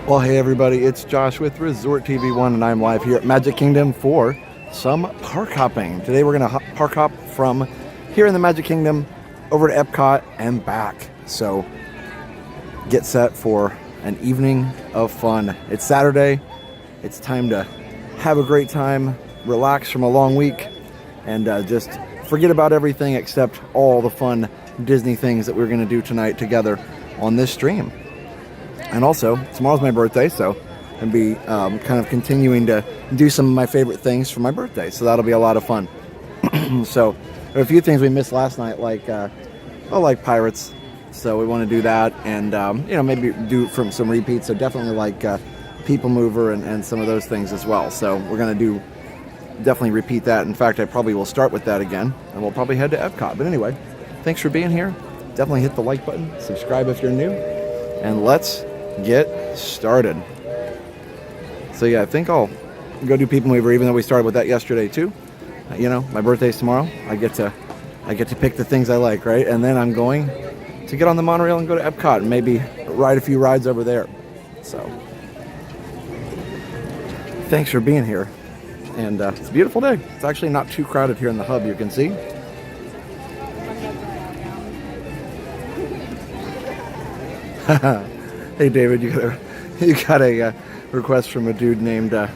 Well, hey everybody, it's Josh with Resort TV1 and I'm live here at Magic Kingdom for some park hopping. Today we're going to park hop from here in the Magic Kingdom over to Epcot and back. So get set for an evening of fun. It's Saturday. It's time to have a great time, relax from a long week, and just forget about everything except all the fun Disney things that we're going to do tonight together on this stream. And also, tomorrow's my birthday, so I'll be kind of continuing to do some of my favorite things for my birthday. So that'll be a lot of fun. So there are a few things we missed last night, like Pirates. So we want to do that, and maybe do from some repeats. So definitely like Peoplemover and some of those things as well. So we're going to definitely repeat that. In fact, I probably will start with that again, and we'll probably head to Epcot. But anyway, thanks for being here. Definitely hit the like button, subscribe if you're new, and let's get started. So yeah, I think I'll go do Peoplemover, even though we started with that yesterday too. My birthday's tomorrow. I get to pick the things I like, right? And then I'm going to get on the monorail and go to Epcot and maybe ride a few rides over there. So thanks for being here. And it's a beautiful day. It's actually not too crowded here in the hub, you can see. Hey David, you got a request from a dude named from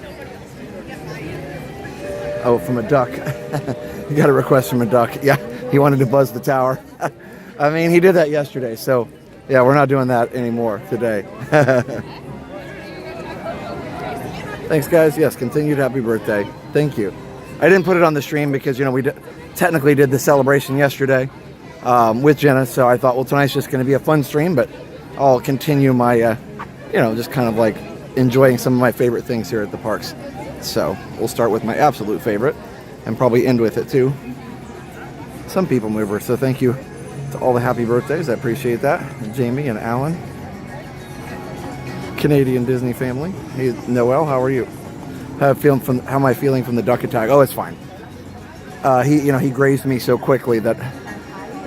a duck. You got a request from a duck. Yeah, he wanted to buzz the tower. I mean, he did that yesterday, so yeah, we're not doing that anymore today. Thanks guys. Yes, continued happy birthday. Thank you. I didn't put it on the stream because we technically did the celebration yesterday with Jenna, so I thought, well, tonight's just going to be a fun stream, but I'll continue my, just kind of like enjoying some of my favorite things here at the parks. So we'll start with my absolute favorite and probably end with it too. Some Peoplemover. So thank you to all the happy birthdays. I appreciate that. And Jamie and Alan. Canadian Disney family. Hey, Noel, how are you? How am I feeling from the duck attack? Oh, it's fine. He grazed me so quickly that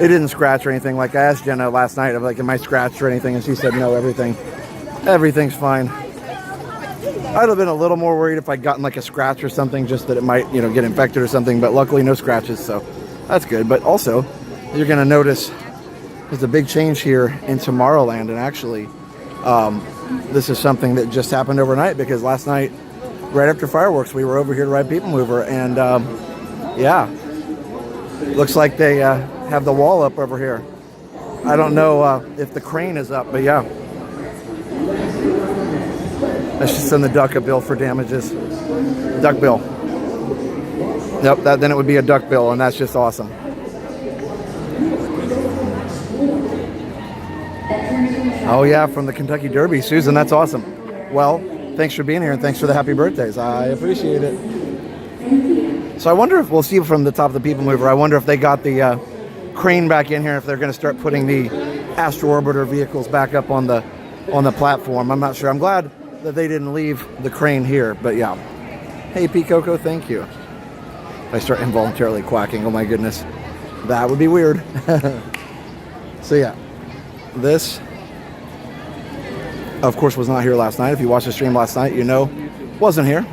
it didn't scratch or anything. Like I asked Jenna last night, I'm like, am I scratched or anything? And she said, no, everything's fine. I'd have been a little more worried if I'd gotten like a scratch or something, just that it might, get infected or something. But luckily, no scratches, so that's good. But also, you're going to notice there's a big change here in Tomorrowland, and actually, this is something that just happened overnight because last night, right after fireworks, we were over here to ride Peoplemover, and yeah, looks like they have the wall up over here. I don't know if the crane is up, but yeah. I should send the duck a bill for damages. Duck bill. Yep, then it would be a duck bill, and that's just awesome. Oh yeah, from the Kentucky Derby. Susan, that's awesome. Well, thanks for being here, and thanks for the happy birthdays. I appreciate it. So I wonder if we'll see from the top of the Peoplemover, I wonder if they got the crane back in here, if they're going to start putting the Astro Orbiter vehicles back up on the platform. I'm not sure. I'm glad that they didn't leave the crane here, but yeah. Hey Picoco, thank you. I start involuntarily quacking, oh my goodness. That would be weird. So yeah, this of course was not here last night. If you watched the stream last night, wasn't here.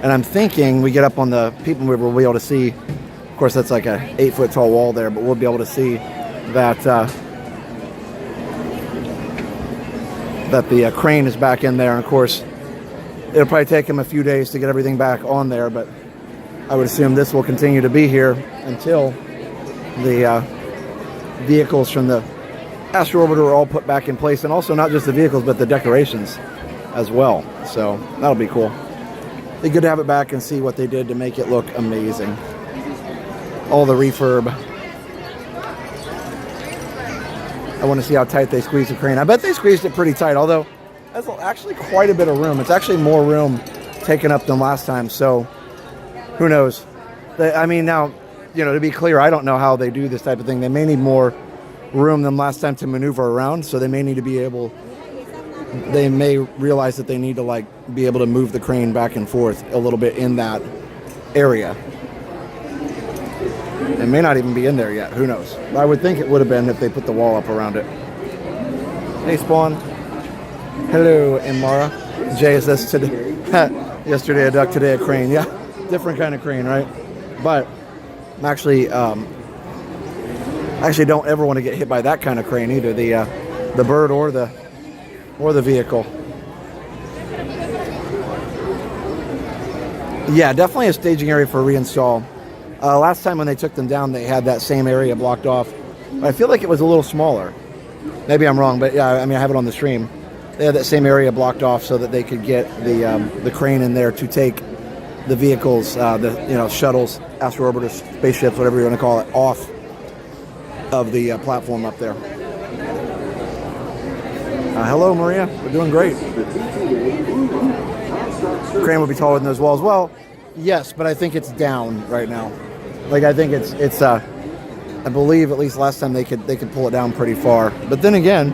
And I'm thinking we get up on the Peoplemover, we'll be able to see, of course that's like a 8-foot tall wall there, but we'll be able to see that that the crane is back in there. And of course, it'll probably take them a few days to get everything back on there, but I would assume this will continue to be here until the vehicles from the Astro Orbiter are all put back in place, and also not just the vehicles, but the decorations as well. So that'll be cool. Be good to have it back and see what they did to make it look amazing. All the refurb. I want to see how tight they squeeze the crane. I bet they squeezed it pretty tight, although that's actually quite a bit of room. It's actually more room taken up than last time, so who knows? Now, to be clear, I don't know how they do this type of thing. They may need more room than last time to maneuver around, so they may realize that they need to be able to move the crane back and forth a little bit in that area. It may not even be in there yet. Who knows? I would think it would have been if they put the wall up around it. Hey, Spawn. Hello, Imara. JSS today. Yesterday a duck, today a crane. Yeah, different kind of crane, right? But I'm actually don't ever want to get hit by that kind of crane either. The bird or the vehicle. Yeah, definitely a staging area for reinstall. Last time when they took them down, they had that same area blocked off. I feel like it was a little smaller. Maybe I'm wrong, but yeah, I mean, I have it on the stream. They had that same area blocked off so that they could get the crane in there to take the vehicles, shuttles, astro orbiters, spaceships, whatever you want to call it, off of the platform up there. Hello, Maria. We're doing great. Crane would be taller than those walls. Well, yes, but I think it's down right now. Like, I think it's I believe at least last time they could pull it down pretty far. But then again,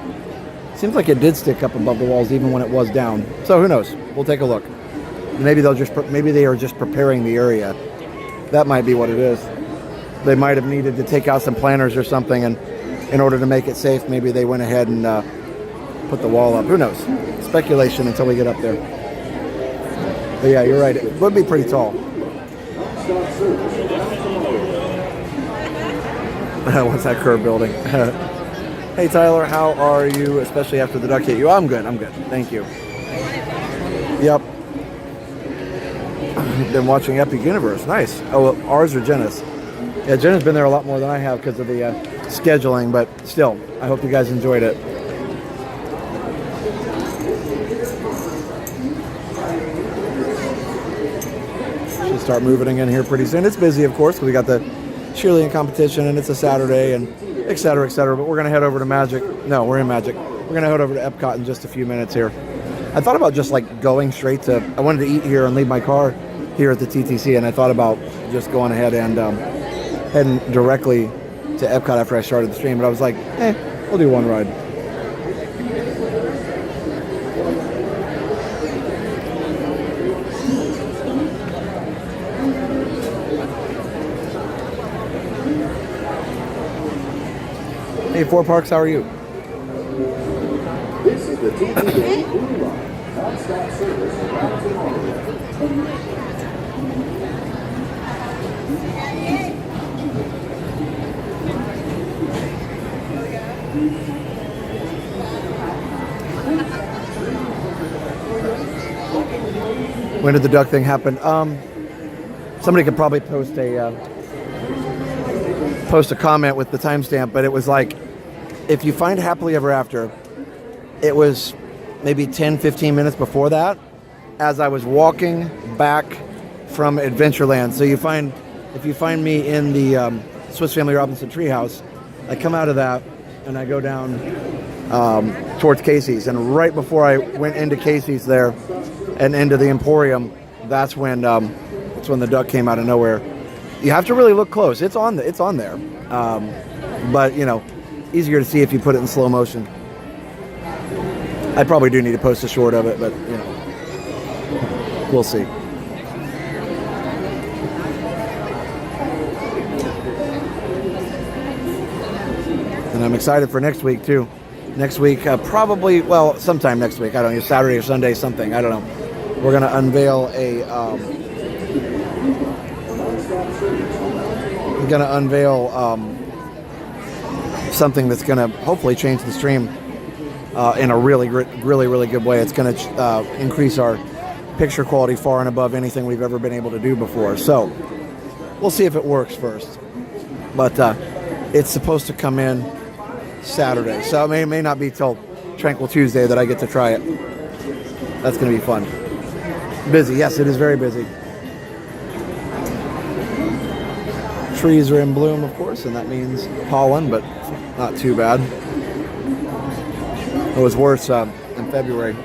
it seems like it did stick up above the walls even when it was down. So who knows? We'll take a look. Maybe they are just preparing the area. That might be what it is. They might have needed to take out some planters or something, and in order to make it safe, maybe they went ahead and put the wall up. Who knows? Speculation until we get up there. But yeah, you're right. It would be pretty tall. What's that curve building? Hey, Tyler, how are you, especially after the duck hit you? I'm good. Thank you. Yep. Been watching Epic Universe. Nice. Oh, well, ours or Jenna's? Yeah, Jenna's been there a lot more than I have because of the scheduling, but still, I hope you guys enjoyed it. Should start moving in here pretty soon. It's busy, of course, because we got the cheerleading competition and it's a Saturday and et cetera, but we're going to head over to Magic. No, we're in Magic. We're going to head over to Epcot in just a few minutes here. I thought about just like going straight to, I wanted to eat here and leave my car here at the TTC, and I thought about just going ahead and heading directly to Epcot after I started the stream, but I was like, we'll do one ride. Hey, Four Parks, how are you? This is the TTC non-stop service around Tomorrowland. When did the duck thing happen? Somebody could probably post a comment with the timestamp, but it was like, if you find Happily Ever After, it was maybe 10-15 minutes before that, as I was walking back from Adventureland. So if you find me in the Swiss Family Robinson Treehouse, I come out of that and I go down towards Casey's, and right before I went into Casey's there and into the Emporium, that's when the duck came out of nowhere. You have to really look close. It's on there, but easier to see if you put it in slow motion. I probably do need to post a short of it, but we'll see. And I'm excited for next week too. Next week, probably, well, sometime next week. I don't know, Saturday or Sunday, something. I don't know. We're gonna unveil something that's gonna hopefully change the stream in a really good way. It's gonna increase our picture quality far and above anything we've ever been able to do before. So we'll see if it works first. But it's supposed to come in Saturday, so it may not be till Tranquil Tuesday that I get to try it. That's gonna be fun. Busy, yes, it is very busy. Trees are in bloom, of course, and that means pollen, but not too bad. It was worse in February.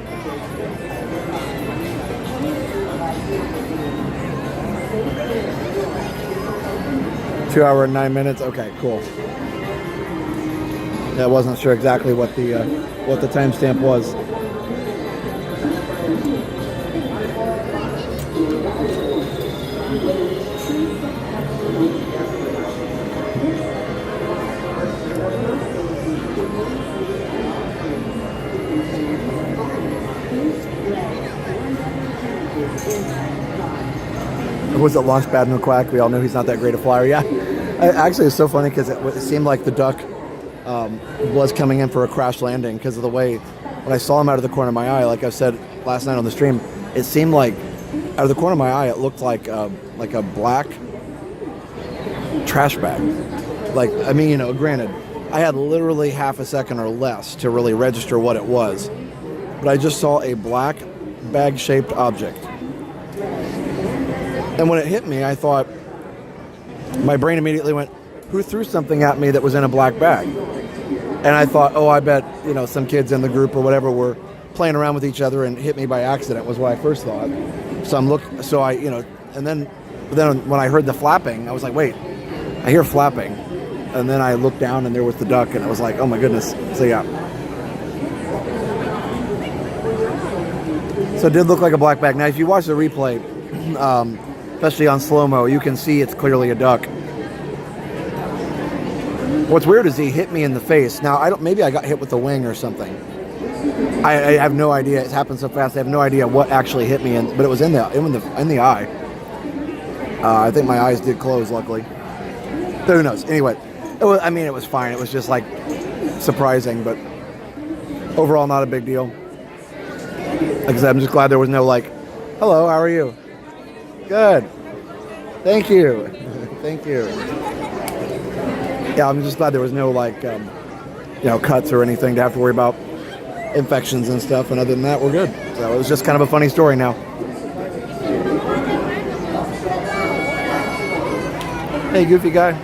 Two hour and 9 minutes. Okay, cool. Yeah, I wasn't sure exactly what the timestamp was. was it Launchpad McQuack? We all know he's not that great a flyer. Yeah. Actually, it's so funny because it seemed like the duck was coming in for a crash landing because of the way, when I saw him out of the corner of my eye, like I said last night on the stream, it seemed like out of the corner of my eye, it looked like a black trash bag. Like, I mean, you know, granted, I had literally half a second or less to really register what it was, but I just saw a black bag-shaped object. And when it hit me, I thought, my brain immediately went, who threw something at me that was in a black bag? And I thought, oh, I bet, you know, some kids in the group or whatever were playing around with each other and hit me by accident, was what I first thought. So I, you know, and then when I heard the flapping, I was like, wait, I hear flapping. And then I looked down and there was the duck, and I was like, oh my goodness. So yeah. So it did look like a black bag. Now, if you watch the replay, especially on slow-mo, you can see it's clearly a duck. What's weird is he hit me in the face. Now, maybe I got hit with the wing or something. I have no idea. It happened so fast. I have no idea what actually hit me, but it was in the eye. I think my eyes did close, luckily. Who knows? Anyway, it was fine. It was just like surprising, but overall not a big deal. Like I said, I'm just glad there was no like, hello, how are you? Good. Thank you. Thank you. Yeah, I'm just glad there was no like, cuts or anything to have to worry about infections and stuff. And other than that, we're good. So it was just kind of a funny story now. Hey, goofy guy.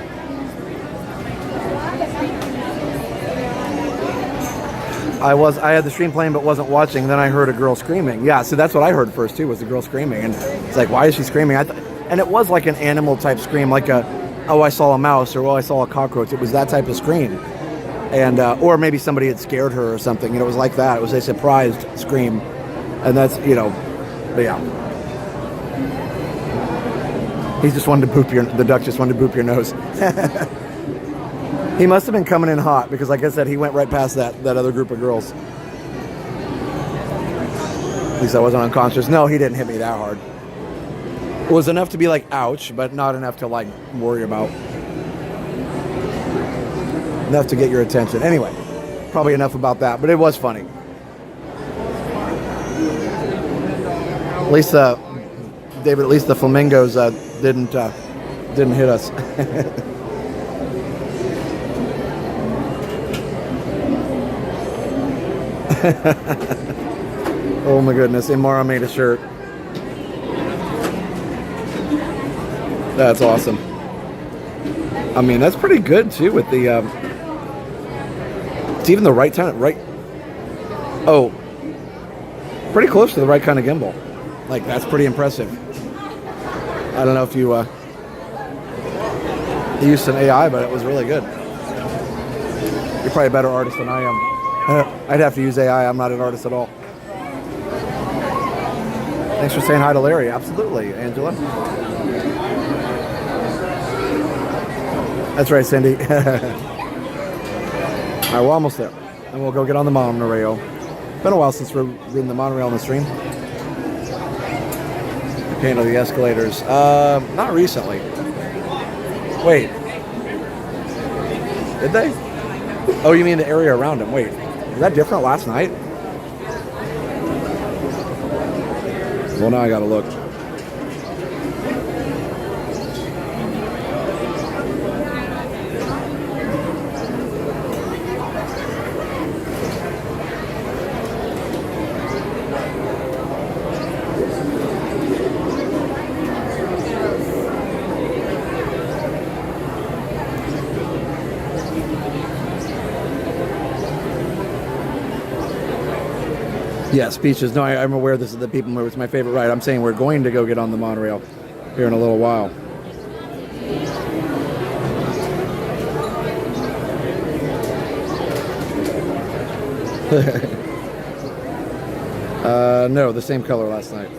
I had the stream playing but wasn't watching. Then I heard a girl screaming. Yeah, so that's what I heard first too, was the girl screaming. And it's like, why is she screaming? And it was like an animal type scream, like I saw a mouse, or I saw a cockroach. It was that type of scream. And or maybe somebody had scared her or something. It was like that. It was a surprised scream. And that's, but yeah. The duck just wanted to boop your nose. He must have been coming in hot because, like I said, he went right past that other group of girls. At least I wasn't unconscious. No, he didn't hit me that hard. It was enough to be like, ouch, but not enough to like worry about. Enough to get your attention. Anyway, probably enough about that, but it was funny. At least, David, at least the flamingos didn't hit us. Oh my goodness, Imara made a shirt. That's awesome. I mean, that's pretty good too with the it's even the right time, right? Oh, pretty close to the right kind of gimbal. Like, that's pretty impressive. I don't know if you used some AI, but it was really good. You're probably a better artist than I am. I'd have to use AI. I'm not an artist at all. Thanks for saying hi to Larry. Absolutely, Angela. That's right, Cindy. All right, we're almost there. And we'll go get on the monorail. Been a while since we've ridden the monorail on the stream. Handle the escalators. Not recently. Wait. Did they? Oh, you mean the area around them? Wait. Was that different last night? Well, now I gotta look. Yes, Peaches. No, I'm aware this is the Peoplemover. It's my favorite ride. I'm saying we're going to go get on the monorail here in a little while. No, the same color last night.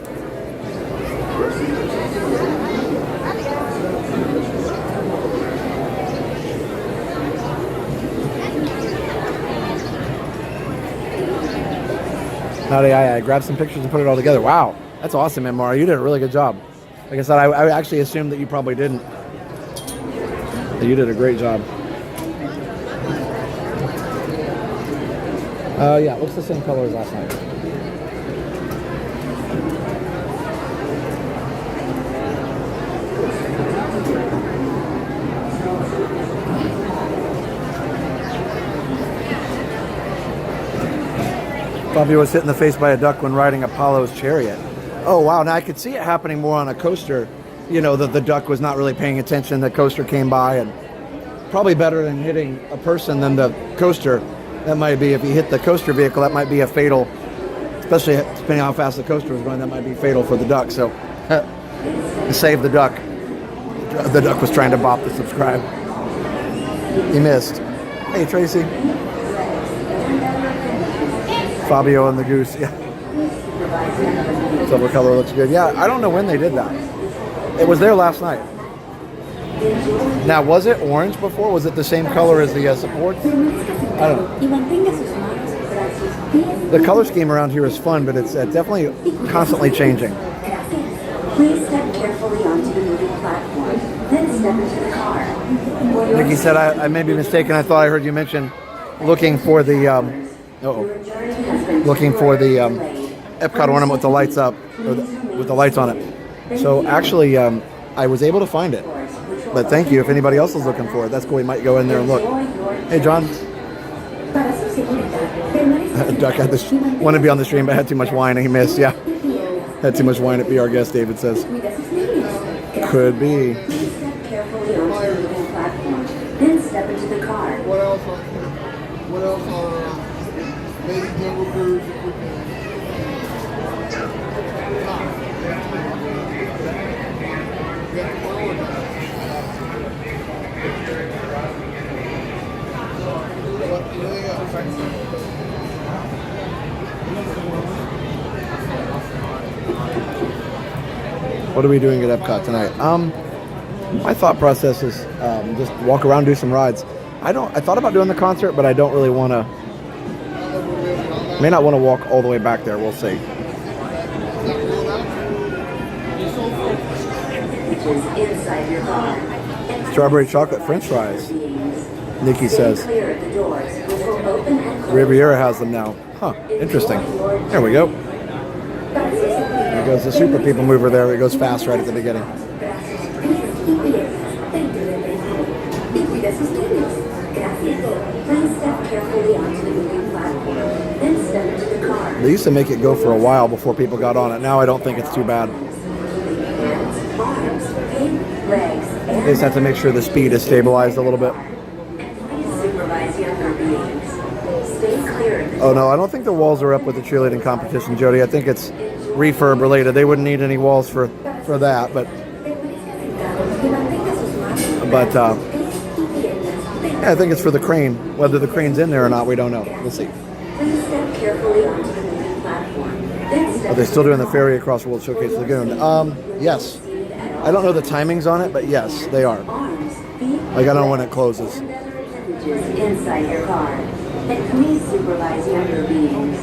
Not AI. I grabbed some pictures and put it all together. Wow, that's awesome, MR. You did a really good job. Like I said, I actually assumed that you probably didn't. But you did a great job. Yeah, it looks the same color as last night. Fabio was hit in the face by a duck when riding Apollo's chariot. Oh, wow. Now I could see it happening more on a coaster. You know, the duck was not really paying attention. The coaster came by, and probably better than hitting a person than the coaster. That might be, if you hit the coaster vehicle, that might be a fatal, especially depending on how fast the coaster was going, that might be fatal for the duck. So, to save the duck. The duck was trying to bop the subscribe. He missed. Hey, Tracy. Fabio and the goose, yeah. Silver color looks good. Yeah, I don't know when they did that. It was there last night. Now, was it orange before? Was it the same color as the support? I don't know. The color scheme around here is fun, but it's definitely constantly changing. Please step carefully onto the moving platform, then step into the car. Nikki said, I may be mistaken. I thought I heard you mention looking for the Epcot ornament with the lights up, or with the lights on it. So actually, I was able to find it. But thank you if anybody else is looking for it. That's cool. We might go in there and look. Hey, John. Duck had this, wanted to be on the stream, but had too much wine and he missed. Yeah. Had too much wine at Be Our Guest, David says. Could be. Then step into the car. What else? What else? Maybe Jungle Cruise. What are we doing at Epcot tonight? My thought process is just walk around, do some rides. I thought about doing the concert, but I don't really want to. May not want to walk all the way back there. We'll see. Strawberry chocolate French fries. Nikki says. Riviera has them now. Huh, interesting. There we go. There goes the super people mover there. It goes fast right at the beginning. They used to make it go for a while before people got on it. Now I don't think it's too bad. They just have to make sure the speed is stabilized a little bit. Oh no, I don't think the walls are up with the cheerleading competition, Jody. I think it's refurb related. They wouldn't need any walls for that, but yeah, I think it's for the crane. Whether the crane's in there or not, we don't know. We'll see. Are they still doing the ferry across World Showcase Lagoon? Yes. I don't know the timings on it, but yes, they are. Like, I don't know when it closes. Inside your car. And please supervise younger beings.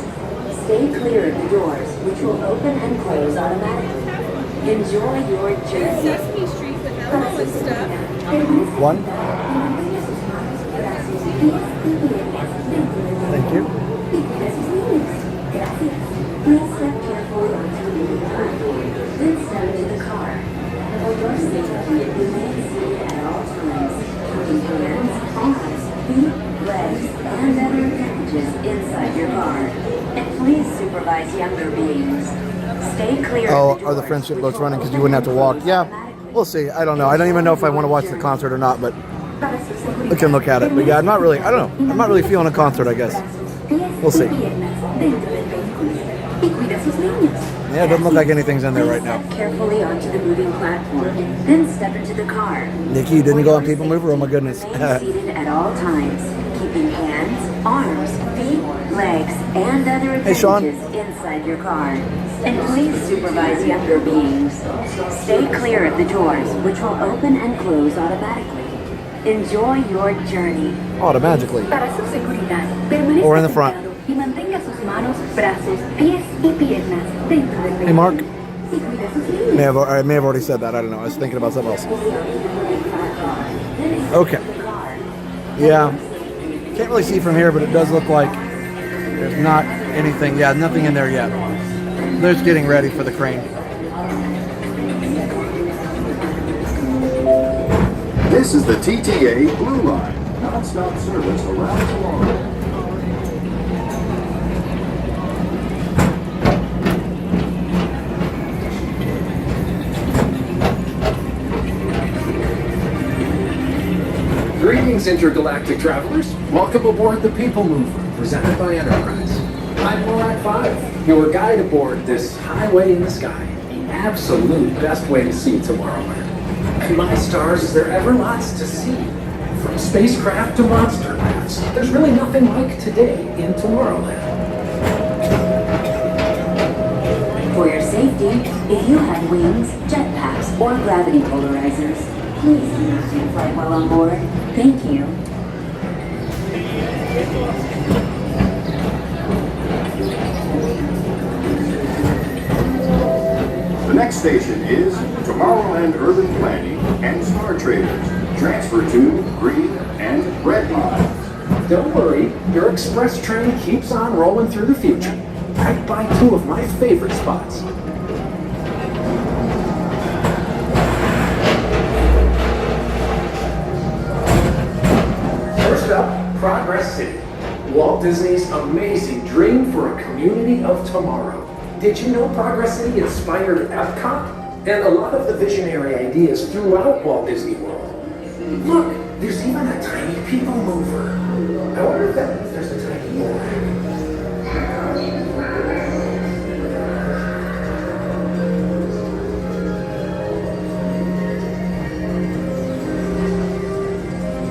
Stay clear of the doors, which will open and close automatically. Enjoy your journey. Sesame Street, vanilla and stuff. One. Thank you. Please step carefully onto the moving platform, then step into the car. For your safety, remain seated at all times, keeping hands, arms, feet, legs, and other appendages inside your car. And please supervise younger beings. Stay clear. Oh, are the friendship boats running because you wouldn't have to walk? Yeah, we'll see. I don't know. I don't even know if I want to watch the concert or not, but we can look at it. But yeah, I don't know. I'm not really feeling a concert, I guess. We'll see. Yeah, it doesn't look like anything's in there right now. Step carefully onto the moving platform, then step into the car. Nikki, you didn't go on Peoplemover? Oh my goodness. Remain seated at all times, keeping hands, arms, feet, legs, and other appendages inside your car. And please supervise younger beings. Stay clear of the doors, which will open and close automatically. Enjoy your journey. Automatically. Para su seguridad, permanezca Or in the front. sentado y mantenga sus manos, brazos, pies y piernas dentro del Hey, Mark. vehículo. I may have already said that. I don't know. I was thinking about something else. Okay. Yeah. Can't really see from here, but it does look like there's not anything. Yeah, nothing in there yet. They're just getting ready for the crane. This is the TTA Blue Line, non-stop service around Tomorrowland. Greetings, intergalactic travelers. Welcome aboard the Peoplemover, presented by Enterprise. I'm Morak 5, your guide aboard this highway in the sky. The absolute best way to see Tomorrowland. And my stars, is there ever lots to see? From spacecraft to monster labs, there's really nothing like today in Tomorrowland. For your safety, if you have wings, jetpacks, or gravity polarizers, please do not take flight while on board. Thank you. The next station is Tomorrowland Urban Planning and Star Traders. Transfer to green and red lines. Don't worry, your express train keeps on rolling through the future, backed by two of my favorite spots. First up, Progress City. Walt Disney's amazing dream for a community of tomorrow. Did you know Progress City inspired Epcot? And a lot of the visionary ideas throughout Walt Disney World. Look, there's even a tiny Peoplemover. I wonder if that means there's a tiny Monorail.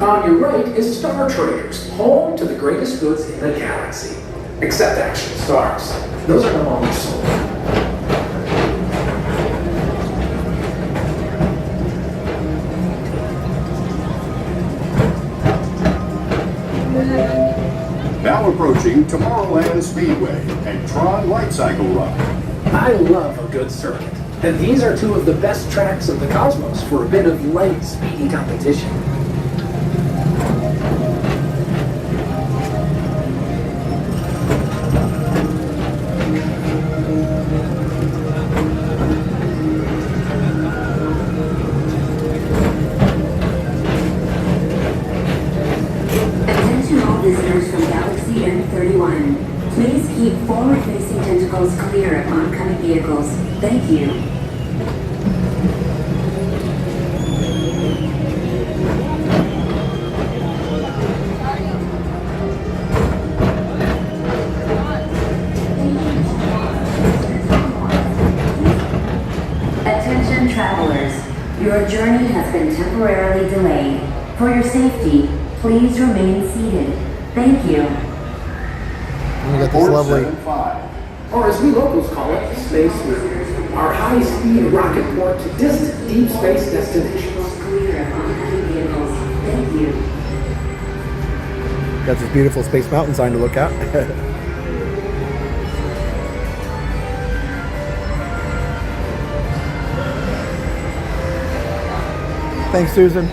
On your right is Star Traders, home to the greatest goods in the galaxy. Except actual stars. Those are no longer sold. Now approaching Tomorrowland Speedway and Tron Light Cycle Run. I love a good circuit. And these are two of the best tracks of the cosmos for a bit of light, speedy competition. Attention all visitors from Galaxy M31. Please keep forward-facing tentacles clear of oncoming vehicles. Thank you. Attention travelers. Your journey has been temporarily delayed. For your safety, please remain seated. Thank you. We got this lovely. 475. Or as we locals call it, Space Earth. Our high-speed rocket port to distant deep space destinations. Clear of oncoming vehicles. Thank you. Got this beautiful Space Mountain sign to look at. Thanks, Susan.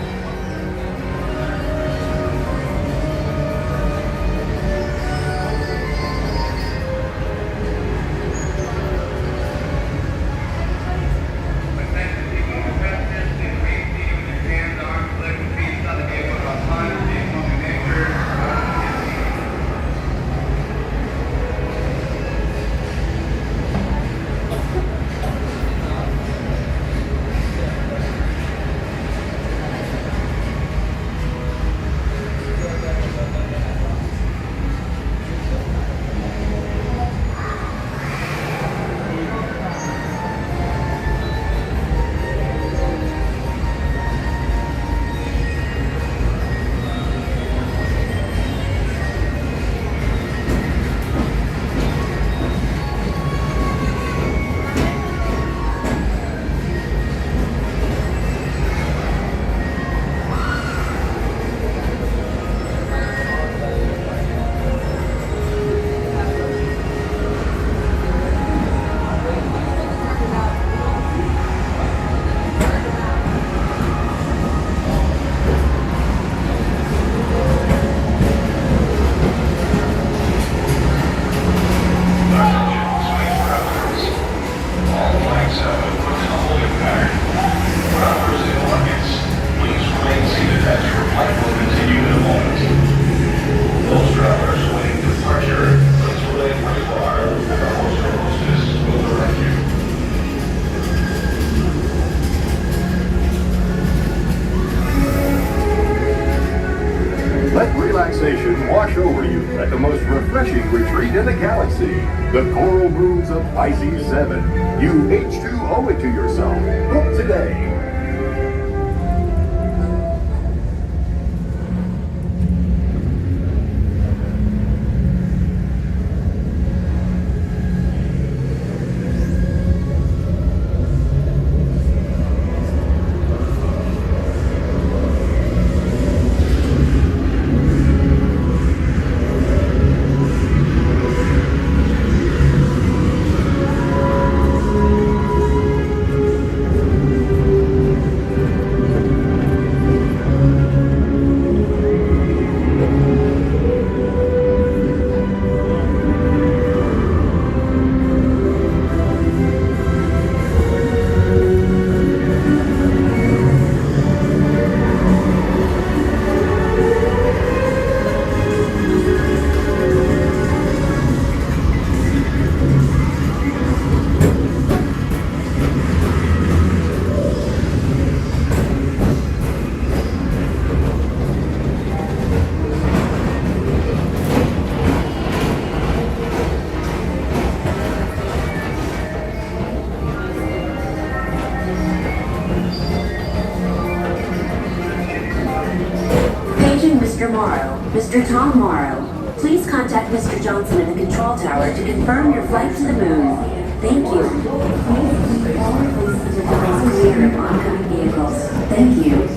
relaxation wash over you at the most refreshing retreat in the galaxy. The Coral Moons of Pisces 7. You H2 owe it to yourself. Book today. Mr. Tom Morrow, please contact Mr. Johnson in the control tower to confirm your flight to the moon. Thank you. Please clear of oncoming vehicles. Thank you.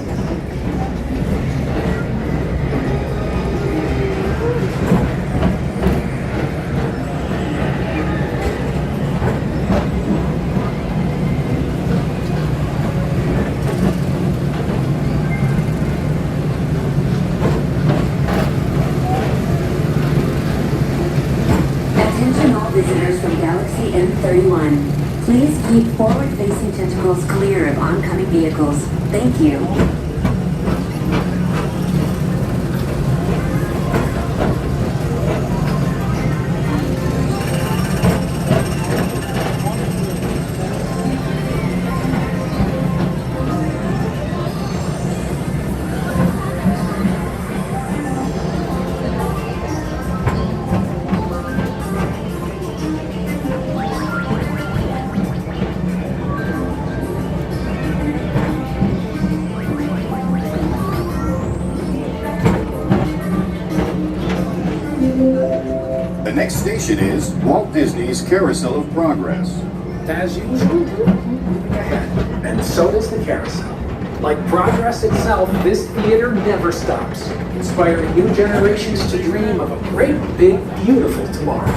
Visitors from Galaxy M31. Please keep forward-facing tentacles clear of oncoming vehicles. Thank you. The next station is Walt Disney's Carousel of Progress. As usual, moving ahead, and so does the carousel. Like progress itself, this theater never stops, inspiring new generations to dream of a great, big, beautiful tomorrow.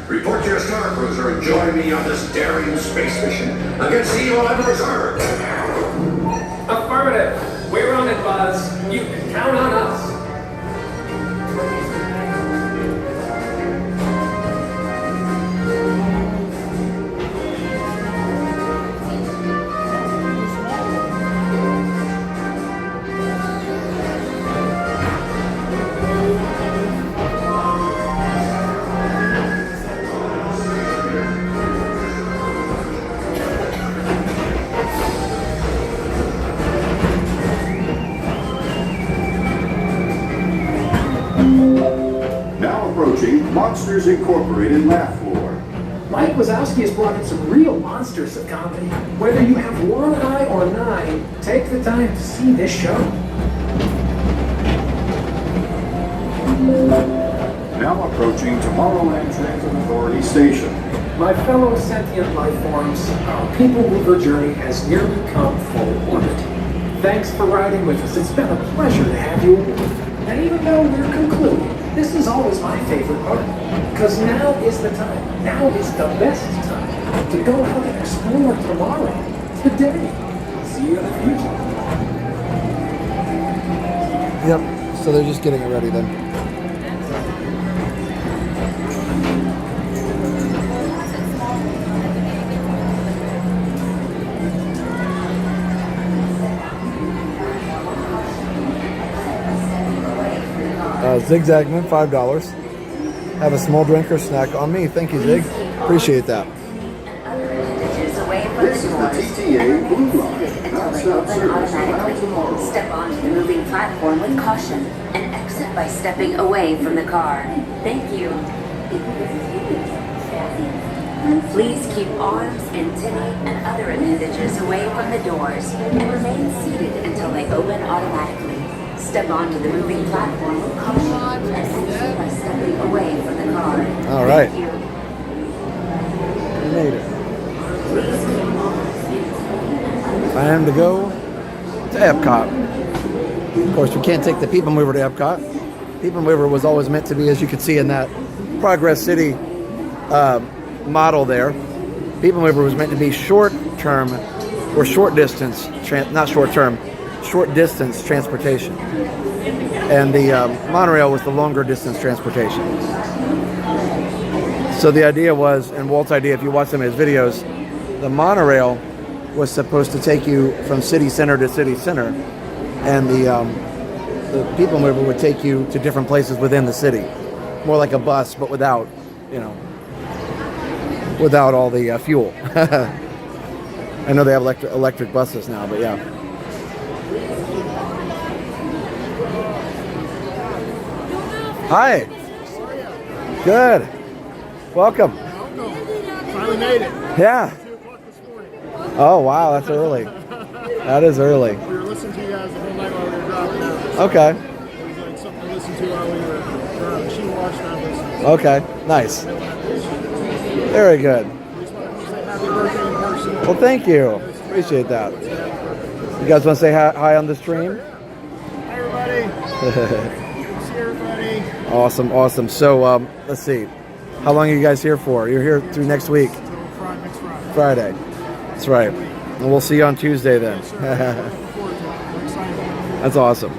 Report to your Star Cruiser and join me on this daring space mission against the evil Emperor's. Affirmative. We're on it, Buzz. You can count on us. Monsters Incorporated laugh floor. Mike Wazowski has brought in some real monsters of comedy. Whether you have one eye or nine, take the time to see this show. Now approaching Tomorrowland Transit Authority Station. My fellow sentient life forms, our Peoplemover journey has nearly come full orbit. Thanks for riding with us. It's been a pleasure to have you aboard. And even though we're concluding, this is always my favorite part, because now is the time. Now is the best time. to go out and explore tomorrow, today. See you in the future. Yep. So they're just getting it ready then. Zigzagman, $5. Have a small drink or snack on me. Thank you, Zig. Appreciate that. This is the TTA Blue Line. Until they open automatically. Step onto the moving platform with caution and exit by stepping away from the car. Thank you. Please keep arms, antennae, and other appendages away from the doors and remain seated until they open automatically. Step onto the moving platform with caution and exit by stepping away from the car. All right. Thank you. We made it. Time to go to Epcot. Of course, we can't take the Peoplemover to Epcot. Peoplemover was always meant to be, as you can see in that Progress City model there. Peoplemover was meant to be short-term or short-distance, not short-term, short-distance transportation. And the Monorail was the longer-distance transportation. So the idea was, and Walt's idea, if you watch some of his videos, the Monorail was supposed to take you from city center to city center, and the Peoplemover would take you to different places within the city, more like a bus, but without, without all the fuel. I know they have electric buses now, but yeah. Hi. Good. Welcome. Finally made it. Yeah. 2 o'clock this morning. Oh, wow, that's early. That is early. We were listening to you guys the whole night while we were driving out. Okay. It was like something to listen to while we were driving. She watched and I listened. Okay. Nice. Very good. We just wanted to say happy birthday in person. Well, thank you. Appreciate that. You guys want to say hi on the stream? Hi, everybody. See everybody. Awesome, awesome. So, let's see. How long are you guys here for? You're here through next week? Until next Friday. Friday. That's right. And we'll see you on Tuesday then. Yes, sir. Looking forward to it. I'm excited. That's awesome. I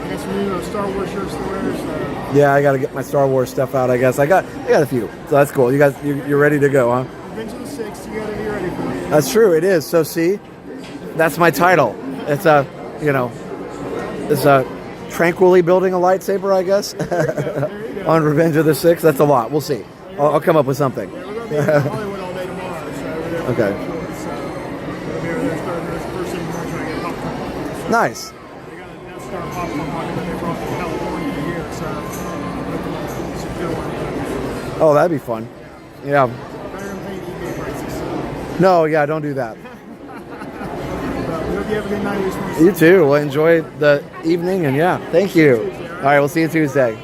got some new Star Wars shirts to wear. So Yeah, I got to get my Star Wars stuff out, I guess. I got a few. So that's cool. You guys, you're ready to go, huh? Adventure the 6th, you gotta be ready for it. That's true. It is. So see, that's my title. It's it's a tranquilly building a lightsaber, I guess. On Revenge of the Sixth. That's a lot. We'll see. I'll come up with something. Yeah, we're gonna be in Hollywood all day tomorrow. So we're there. Okay. So we'll be over there starting this first thing tomorrow trying to get popcorn. So Nice. they got a Death Star popcorn pocket that they brought from California here. So it's a good one. Oh, that'd be fun. Yeah. Better than paying eBay prices. So. No, yeah, don't do that. But we hope you have a good night. We just want to You too. Well, enjoy the evening, and yeah, thank you. All right, we'll see you Tuesday.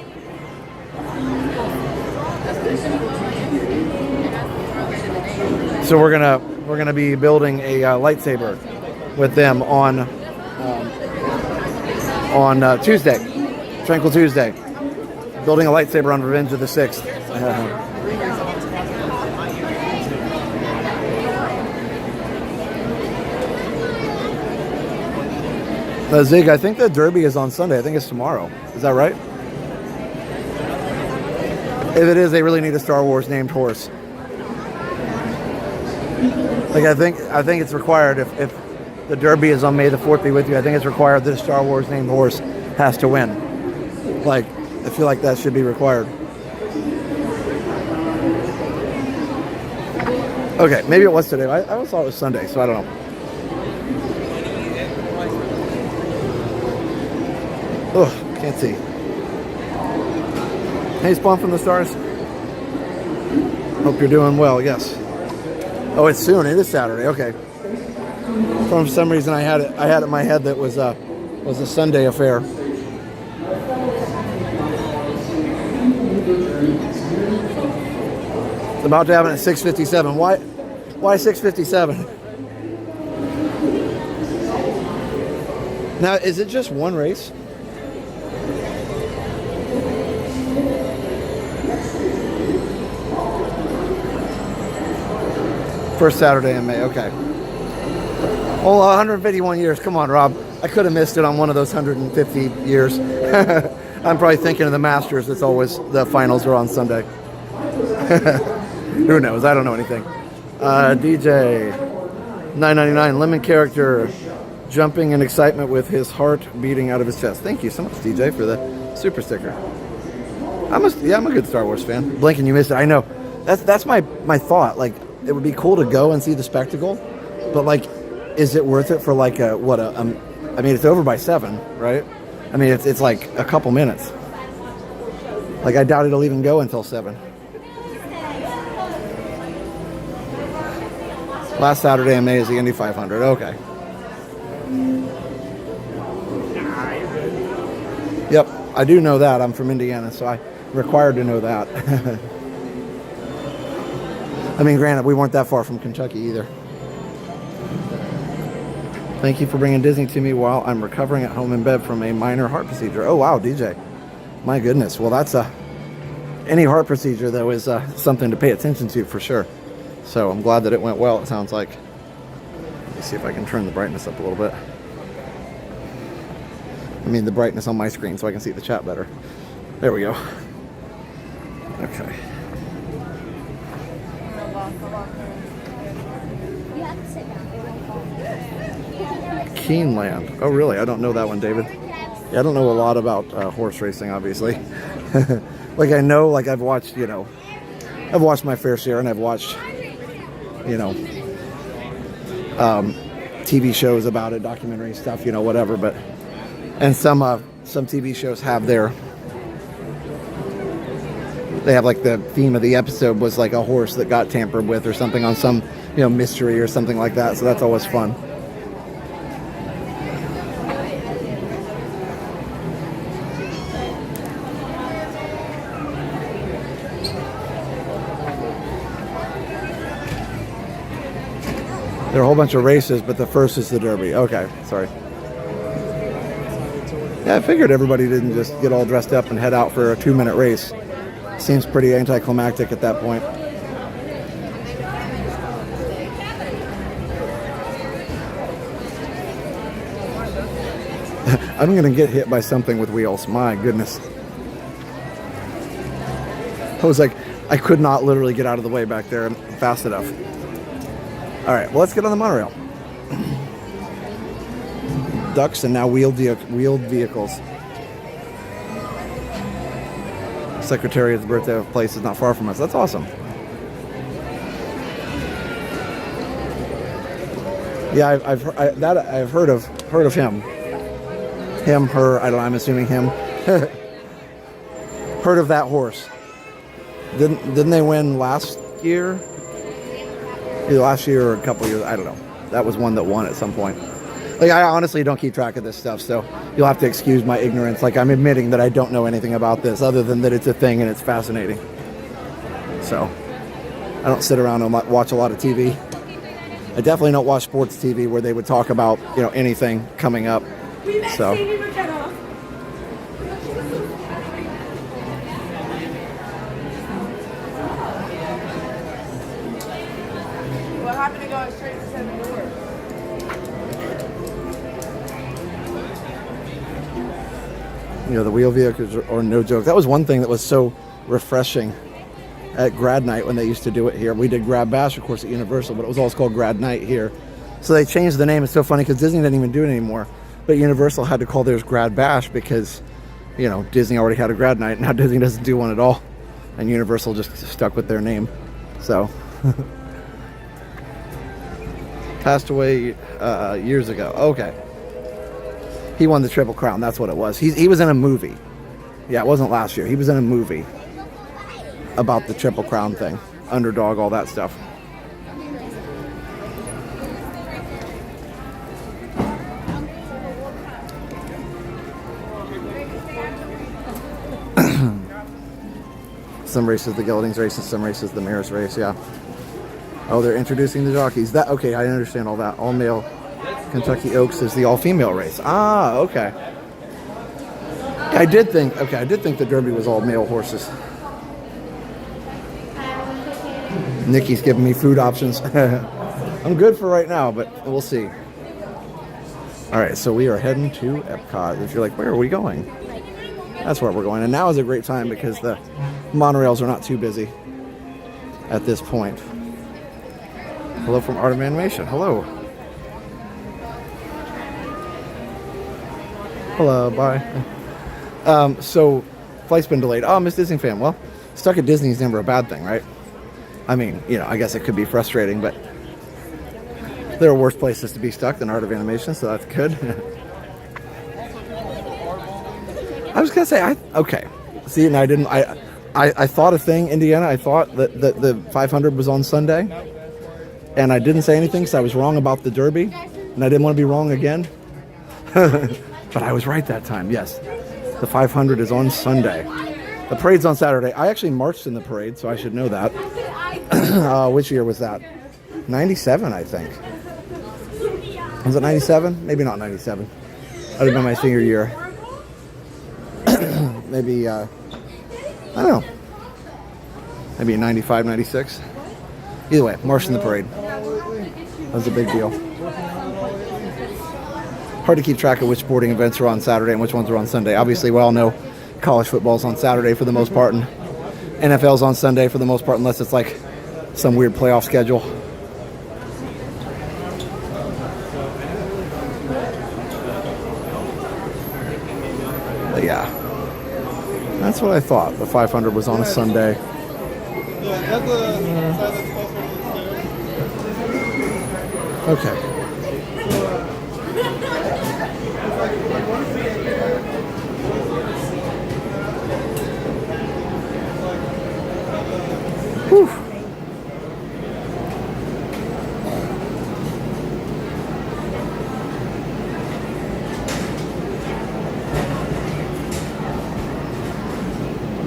So we're gonna be building a lightsaber with them on Tuesday, Tranquil Tuesday. Building a lightsaber on Revenge of the Sixth. Zig, I think the Derby is on Sunday. I think it's tomorrow. Is that right? If it is, they really need a Star Wars named horse. Like I think it's required if the Derby is on May the 4th be with you. I think it's required that a Star Wars named horse has to win. Like I feel like that should be required. Okay, maybe it was today. I always thought it was Sunday, so I don't know. Ugh, can't see. Hey, Spawn from the Stars. Hope you're doing well. Yes. Oh, it's soon. It is Saturday. Okay. For some reason, I had it in my head that was a Sunday affair. It's about to happen at 6:57. Why 6:57? Now, is it just one race? First Saturday in May, okay. Well, 151 years. Come on, Rob. I could have missed it on one of those 150 years. I'm probably thinking of the Masters. It's always the finals are on Sunday. Who knows? I don't know anything. DJ, $9.99. Lemon character jumping in excitement with his heart beating out of his chest. Thank you so much, DJ, for the super sticker. I'm a good Star Wars fan. Blinking, you missed it. I know. That's my thought. Like, it would be cool to go and see the spectacle, but like, is it worth it for like I mean, it's over by 7, right? I mean, it's like a couple minutes. Like, I doubt it'll even go until 7. Last Saturday in May is the Indy 500. Okay. Yep, I do know that. I'm from Indiana, so I'm required to know that. I mean, granted, we weren't that far from Kentucky either. Thank you for bringing Disney to me while I'm recovering at home in bed from a minor heart procedure. Oh, wow, DJ. My goodness. Well, that's any heart procedure, though, is something to pay attention to for sure. So I'm glad that it went well, it sounds like. Let me see if I can turn the brightness up a little bit. I mean, the brightness on my screen so I can see the chat better. There we go. Okay. Keeneland. Oh, really? I don't know that one, David. Yeah, I don't know a lot about horse racing, obviously. Like, I know, like, I've watched, I've watched my fair share, and I've watched, TV shows about it, documentary stuff, whatever. But, and some TV shows have they have like the theme of the episode was like a horse that got tampered with or something on some, mystery or something like that. So that's always fun. There are a whole bunch of races, but the first is the Derby. Okay, sorry. Yeah, I figured everybody didn't just get all dressed up and head out for a 2-minute race. Seems pretty anticlimactic at that point. I'm going to get hit by something with wheels. My goodness. I was like, I could not literally get out of the way back there fast enough. All right, well, let's get on the monorail. Ducks and now wheeled vehicles. Secretariat's birthday place is not far from us. That's awesome. Yeah, I've heard of him. Him, her. I don't know. I'm assuming him. Heard of that horse. Didn't they win last year? Either last year or a couple years. I don't know. That was one that won at some point. Like, I honestly don't keep track of this stuff, so you'll have to excuse my ignorance. Like, I'm admitting that I don't know anything about this other than that it's a thing and it's fascinating. So, I don't sit around and watch a lot of TV. I definitely don't watch sports TV where they would talk about, anything coming up. So. What happened to going straight to 7 doors? The wheel vehicles are no joke. That was one thing that was so refreshing at Grad Night when they used to do it here. We did Grad Bash, of course, at Universal, but it was always called Grad Night here. So they changed the name. It's so funny because Disney didn't even do it anymore. But Universal had to call theirs Grad Bash because, Disney already had a Grad Night. Now Disney doesn't do one at all. And Universal just stuck with their name. So. Passed away years ago. Okay. He won the Triple Crown. That's what it was. He was in a movie. Yeah, it wasn't last year. He was in a movie about the Triple Crown thing. Underdog, all that stuff. Some races the geldings race and some races the mares race, yeah. Oh, they're introducing the jockeys. Okay, I understand all that. All male Kentucky Oaks is the all-female race. Ah, okay. I did think the Derby was all male horses. Nikki's giving me food options. I'm good for right now, but we'll see. All right, so we are heading to Epcot. If you're like, where are we going? That's where we're going. And now is a great time because the monorails are not too busy at this point. Hello from Art of Animation. Hello. Hello, bye. So, flight's been delayed. Oh, I'm a Disney fan. Well, stuck at Disney is never a bad thing, right? I mean, you know, I guess it could be frustrating, but there are worse places to be stuck than Art of Animation, so that's good. I was gonna say, okay. See, and I thought a thing, Indiana. I thought that the 500 was on Sunday, and I didn't say anything because I was wrong about the Derby, and I didn't want to be wrong again. But I was right that time. Yes, the 500 is on Sunday. The parade's on Saturday. I actually marched in the parade, so I should know that. Which year was that? 97, I think. Was it 97? Maybe not 97. That would have been my senior year. Maybe, I don't know. Maybe 95, 96. Either way, marched in the parade. That was a big deal. Hard to keep track of which sporting events are on Saturday and which ones are on Sunday. Obviously, we all know college football's on Saturday for the most part, and NFL's on Sunday for the most part, unless it's like some weird playoff schedule. But yeah, that's what I thought. The 500 was on a Sunday. Okay. Whew.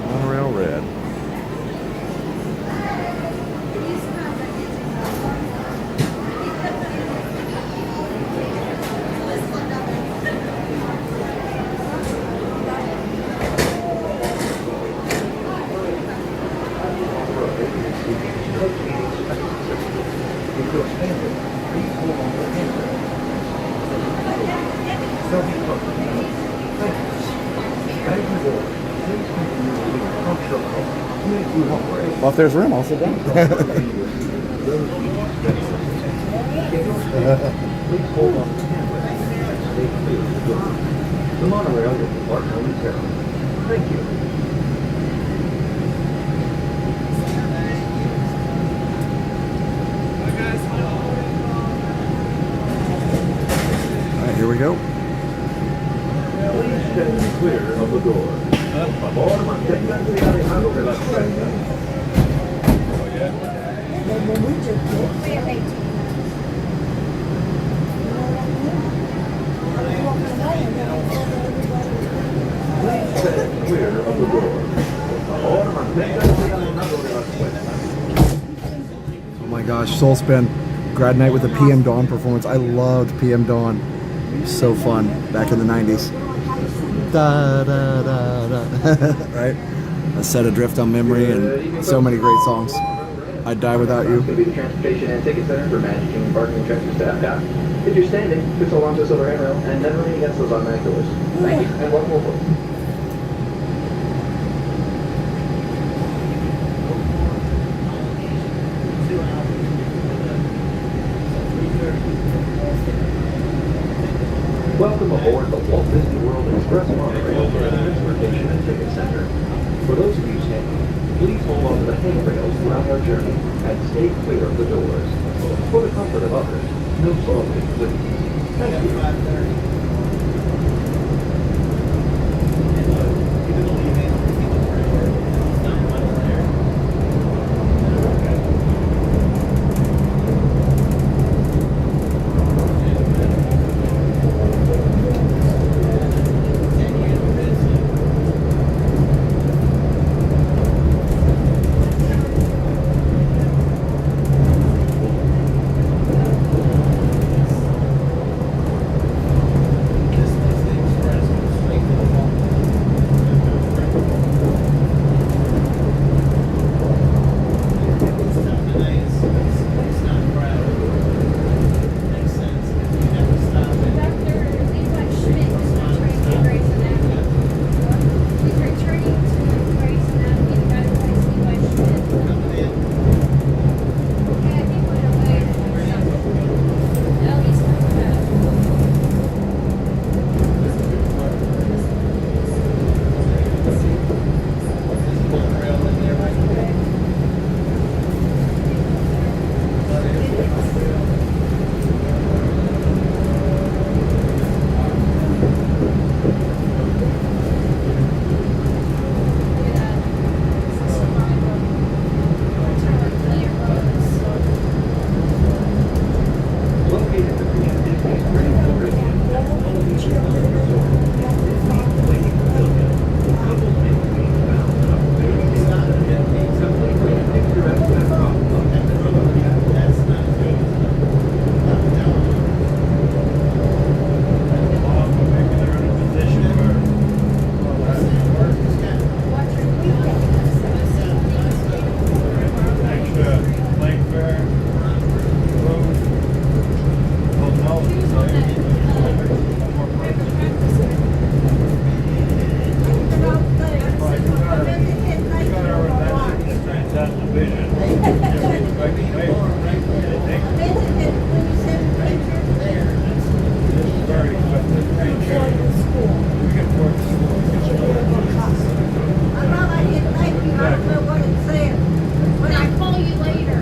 Monorail red. Well, if there's room, I'll sit down. Please hold on to the handle and stay clear of the door. The monorail will depart momentarily. Thank you. All right, here we go. Please stand clear of the door. Favor, manténganse alejado de las puertas. Please stand clear of the door. Favor, manténganse alejado de las puertas. Oh my gosh, Soul Spin, grad night with the PM Dawn performance. I loved PM Dawn. So fun back in the 90s. Da, da, da, da. Right? A set adrift on memory and so many great songs. I'd Die Without You. Could be the Transportation and Ticket Center for Magic Kingdom Parking and Attractions to Epcot. If you're standing, please hold on to the silver handrail and never lean against those automatic doors. Thank you, and welcome aboard. Welcome aboard the Walt Disney World Express Monorail for the Transportation and Ticket Center. For those of you standing, please hold on to the handrails throughout our journey and stay clear of the doors. For the comfort of others, no slowly, please. Thank you. that division. This is very effective. We can work the When I call you later.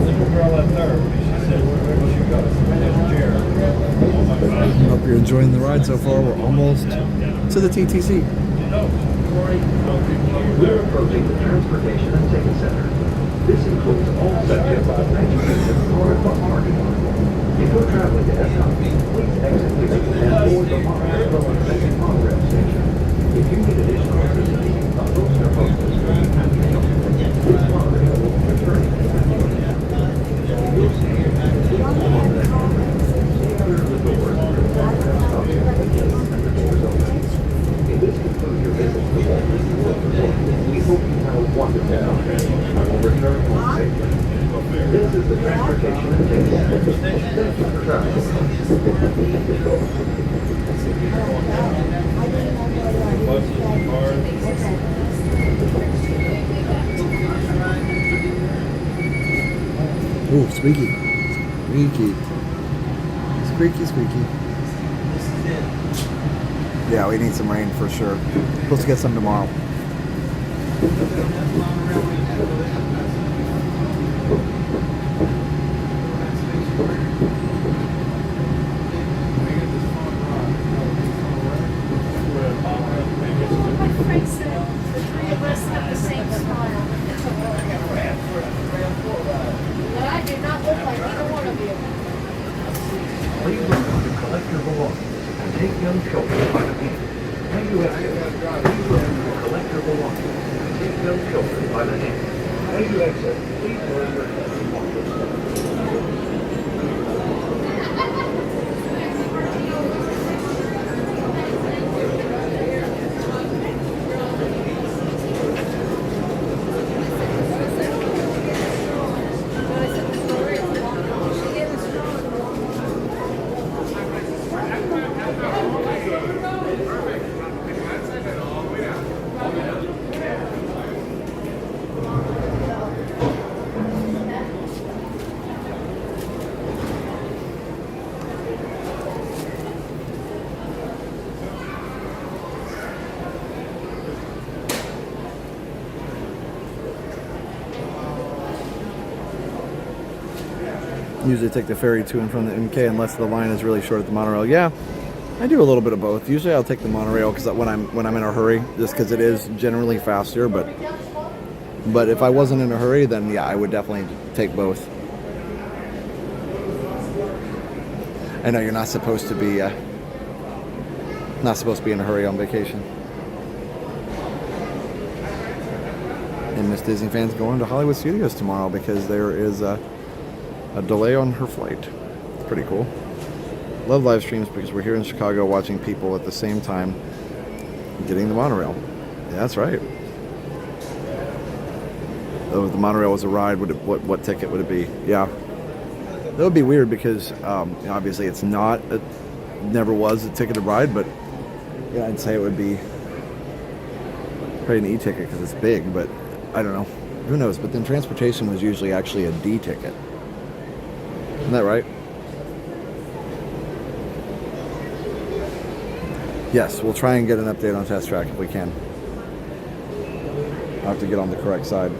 little girl up there, she said, wherever she goes, in this chair. Oh my God. Hope you're enjoying the ride so far. We're almost to the TTC. We're approaching the Transportation and Ticket Center. This includes all sections of the Magic Kingdom or the parking lot. If you're traveling to Epcot, please exit here and board the Monorail at the second Monorail station. If you need additional assistance, a host or hostess will be happy to help you. This Monorail will be returning to You'll see here, please hold on to that handrail. Stay clear of the doors when the Monorail stops at the gate and the doors open. If this concludes your visit to the Walt Disney World Resort, we hope you have a wonderful time and will return home safely. This is the Transportation and Ticket Center. Thank you for traveling. Buses and cars. Ooh, squeaky. Squeaky. Squeaky, squeaky. Yeah, we need some rain for sure. Supposed to get some tomorrow. My friend said the three of us have the same smile. But I do not look like either one of you. Please remember to collect your belongings and take young children by the hand. When you exit, please remember to collect your belongings and take young children by the hand. As you exit, please wear your head watches. Usually take the ferry to and from the MK unless the line is really short at the monorail. Yeah, I do a little bit of both. Usually I'll take the monorail because when I'm in a hurry, just because it is generally faster. But if I wasn't in a hurry, then yeah, I would definitely take both. I know you're not supposed to be in a hurry on vacation. And Miss Disney fans going to Hollywood Studios tomorrow because there is a delay on her flight. It's pretty cool. Love live streams because we're here in Chicago watching people at the same time getting the monorail. Yeah, that's right. Though if the monorail was a ride, what ticket would it be? Yeah, that would be weird because obviously it's not. It never was a ticketed ride, but yeah, I'd say it would be probably an E-ticket because it's big. But I don't know. Who knows? But then transportation was usually actually a D ticket. Isn't that right? Yes, we'll try and get an update on Test Track if we can. I'll have to get on the correct side.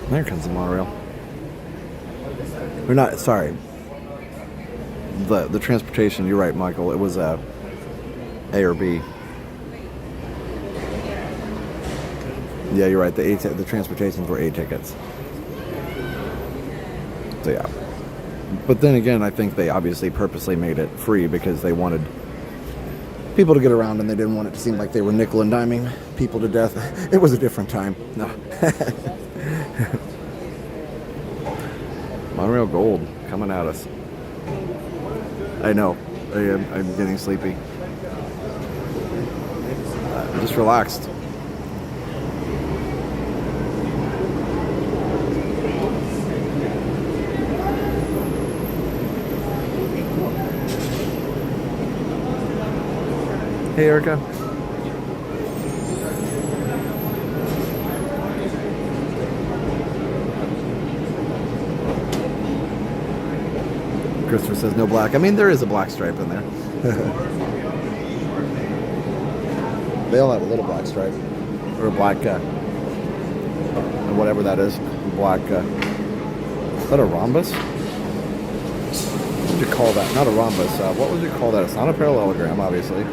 There comes the monorail. We're not sorry. The transportation. You're right, Michael. It was A or B. Yeah, you're right. The transportations were A tickets. So yeah. But then again, I think they obviously purposely made it free because they wanted people to get around and they didn't want it to seem like they were nickel and diming people to death. It was a different time. No. Monorail Gold coming at us. I know. I'm getting sleepy. I'm just relaxed. Hey, Erica. Christopher says no black. I mean, there is a black stripe in there. They all have a little black stripe. Or a black, whatever that is. Black, is that a rhombus? What would you call that? Not a rhombus. What would you call that? It's not a parallelogram, obviously.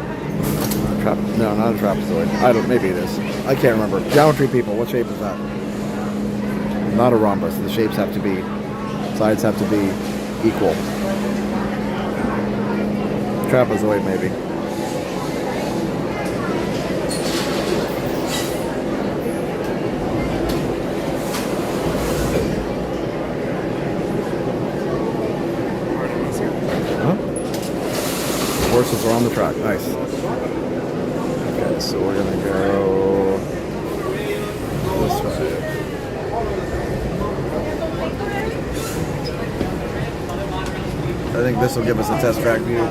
No, not a trapezoid. Maybe it is. I can't remember. Geometry people, what shape is that? Not a rhombus. The shapes have to be, sides have to be equal. Trapezoid, maybe. Huh? Horses are on the track. Nice. Okay, so we're gonna go this way. I think this will give us a test track view.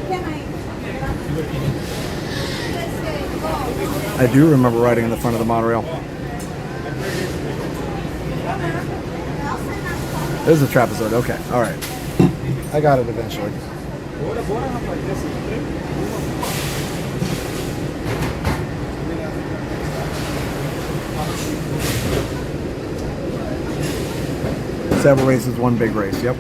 I do remember riding in the front of the monorail. There's a trapezoid. Okay, all right. I got it eventually. Several races, one big race. Yep.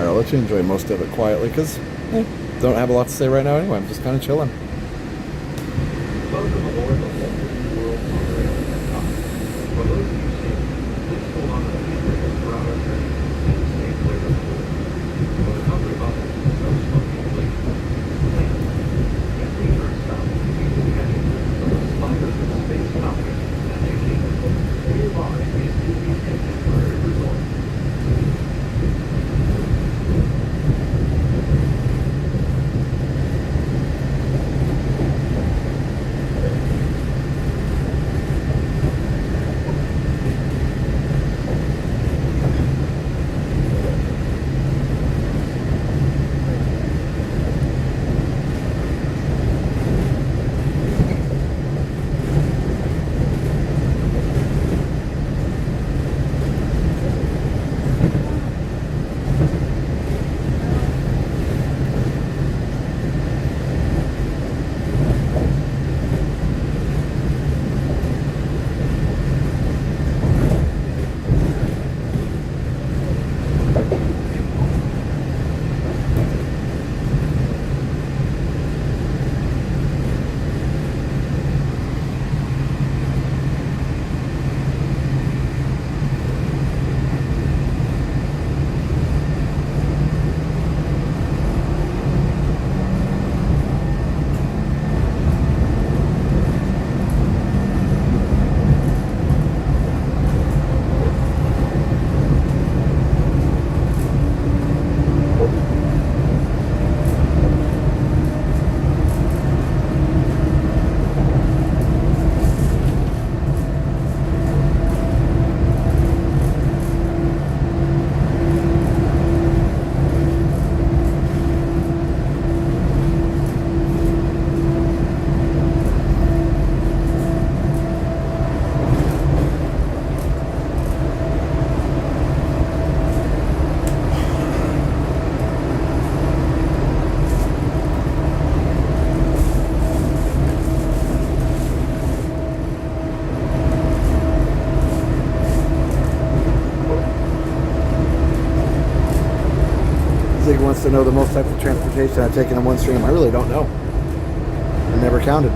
I'll let you enjoy most of it quietly because don't have a lot to say right now anyway. I'm just kind of chilling. Welcome aboard the Walt Disney World Magic. For those of you staying, please hold on to the handrails throughout our journey and stay clear of the doors. For the comfort of others, no smoking, please. Please, get the insurance stop between the edges of the spires of the space complex and Magic Kingdom. Nearby is Disney's contemporary resort. know the most types of transportation I've taken in one stream. I really don't know. I never counted.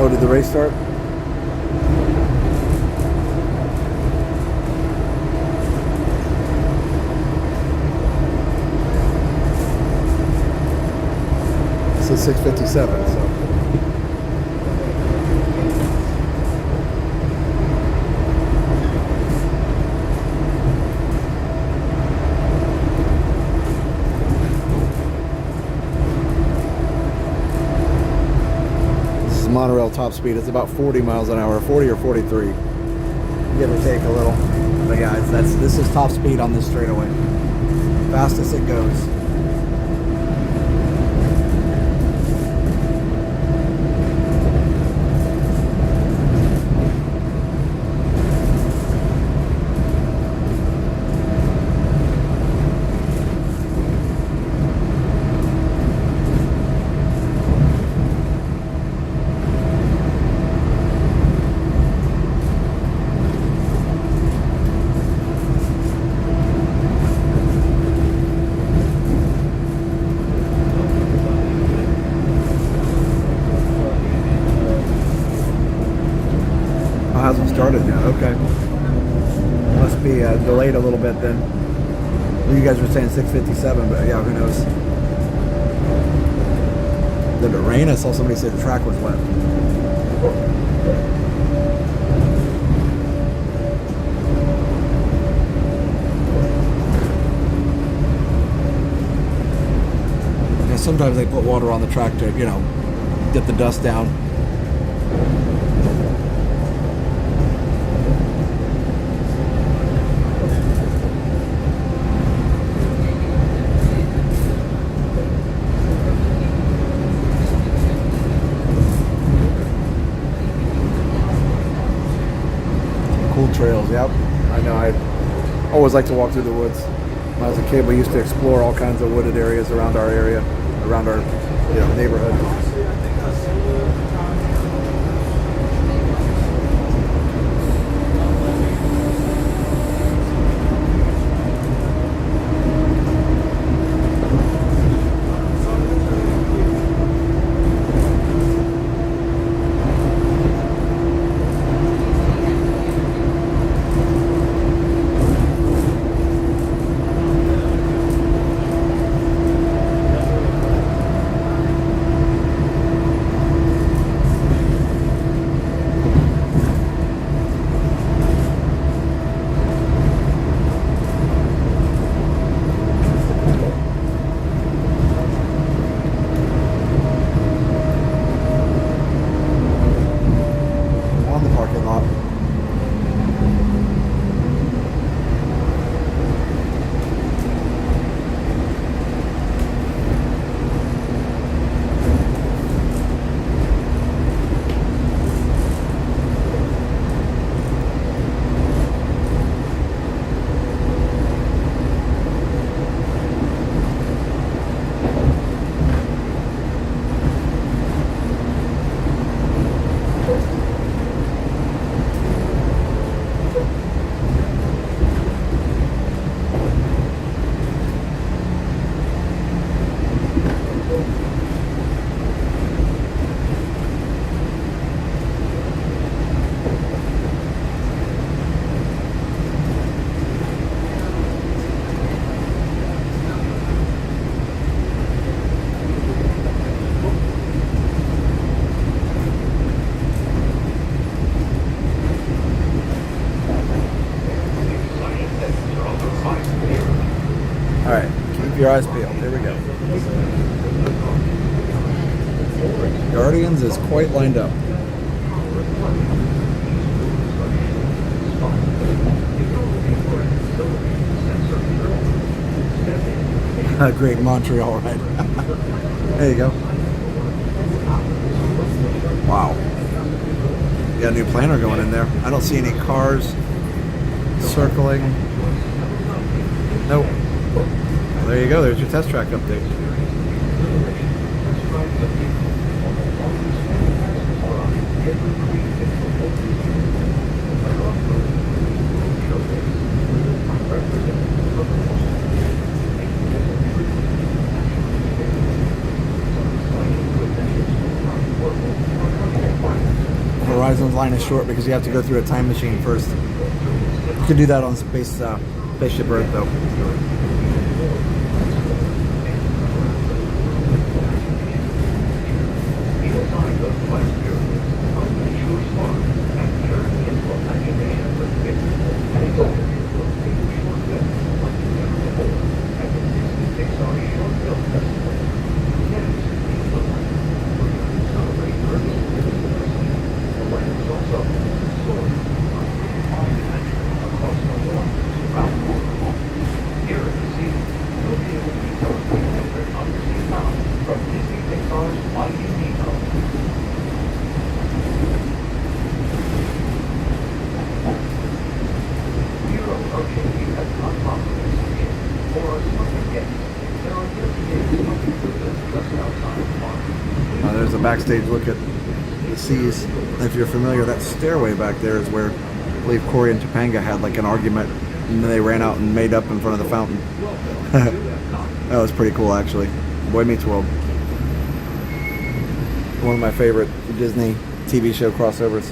Oh, did the race start? This is 6:57, so. Monorail top speed. It's about 40 miles an hour, 40 or 43, give or take a little. But yeah, this is top speed on this straightaway. Fastest it goes. Hasn't started yet. Okay, must be delayed a little bit then. Well, you guys were saying 6:57, but yeah, who knows? Did it rain? I saw somebody say the track was wet. Yeah, sometimes they put water on the track to, you know, get the dust down. Trails, yep. I know. I always like to walk through the woods. When I was a kid, we used to explore all kinds of wooded areas around our area, around our neighborhood. Your eyes peeled. Here we go. Guardians is quite lined up. A great Montreal ride. There you go. Wow. You got a new planner going in there. I don't see any cars circling. Nope. there you go. There's your test track update. Horizon's line is short because you have to go through a time machine first. You can do that on Spaceship Earth though. There's a backstage look at the seas. If you're familiar, that stairway back there is where I believe Corey and Topanga had like an argument, and then they ran out and made up in front of the fountain. That was pretty cool, actually. Boy Meets World. One of my favorite Disney TV show crossovers.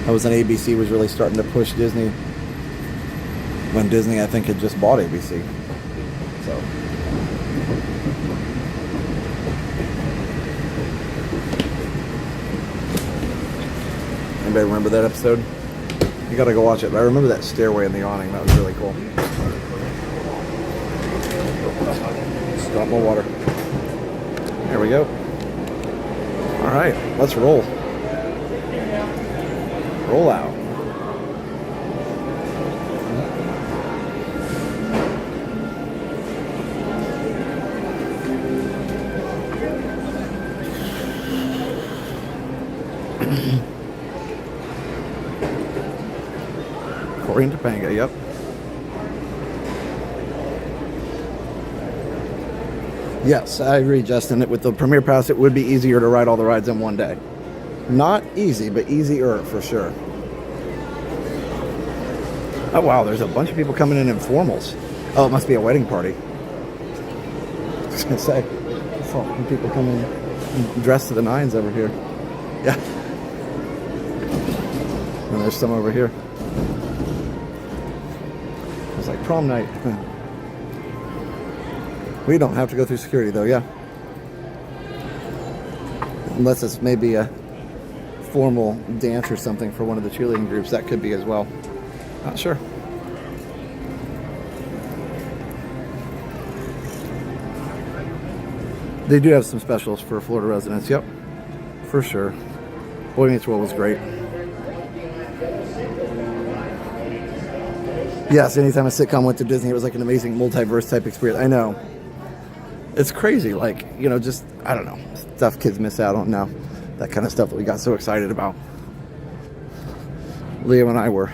That was when ABC was really starting to push Disney. When Disney, I think, had just bought ABC. So. Anybody remember that episode? You gotta go watch it. But I remember that stairway in the awning. That was really cool. Just got more water. There we go. All right, let's roll. Roll out. Corey and Topanga, yep. Yes, I agree, Justin. With the Premier Pass, it would be easier to ride all the rides in one day. Not easy, but easier for sure. Oh, wow, there's a bunch of people coming in formals. Oh, it must be a wedding party. I was going to say, I saw some people coming dressed to the nines over here. Yeah. And there's some over here. It's like prom night. We don't have to go through security though, yeah. Unless it's maybe a formal dance or something for one of the cheerleading groups, that could be as well. Not sure. They do have some specials for Florida residents, yep. For sure. Boy Meets World was great. Yes, anytime a sitcom went to Disney, it was like an amazing multiverse type experience. I know. It's crazy, like, you know, just, I don't know, stuff kids miss out on now. That kind of stuff that we got so excited about. Leo and I were.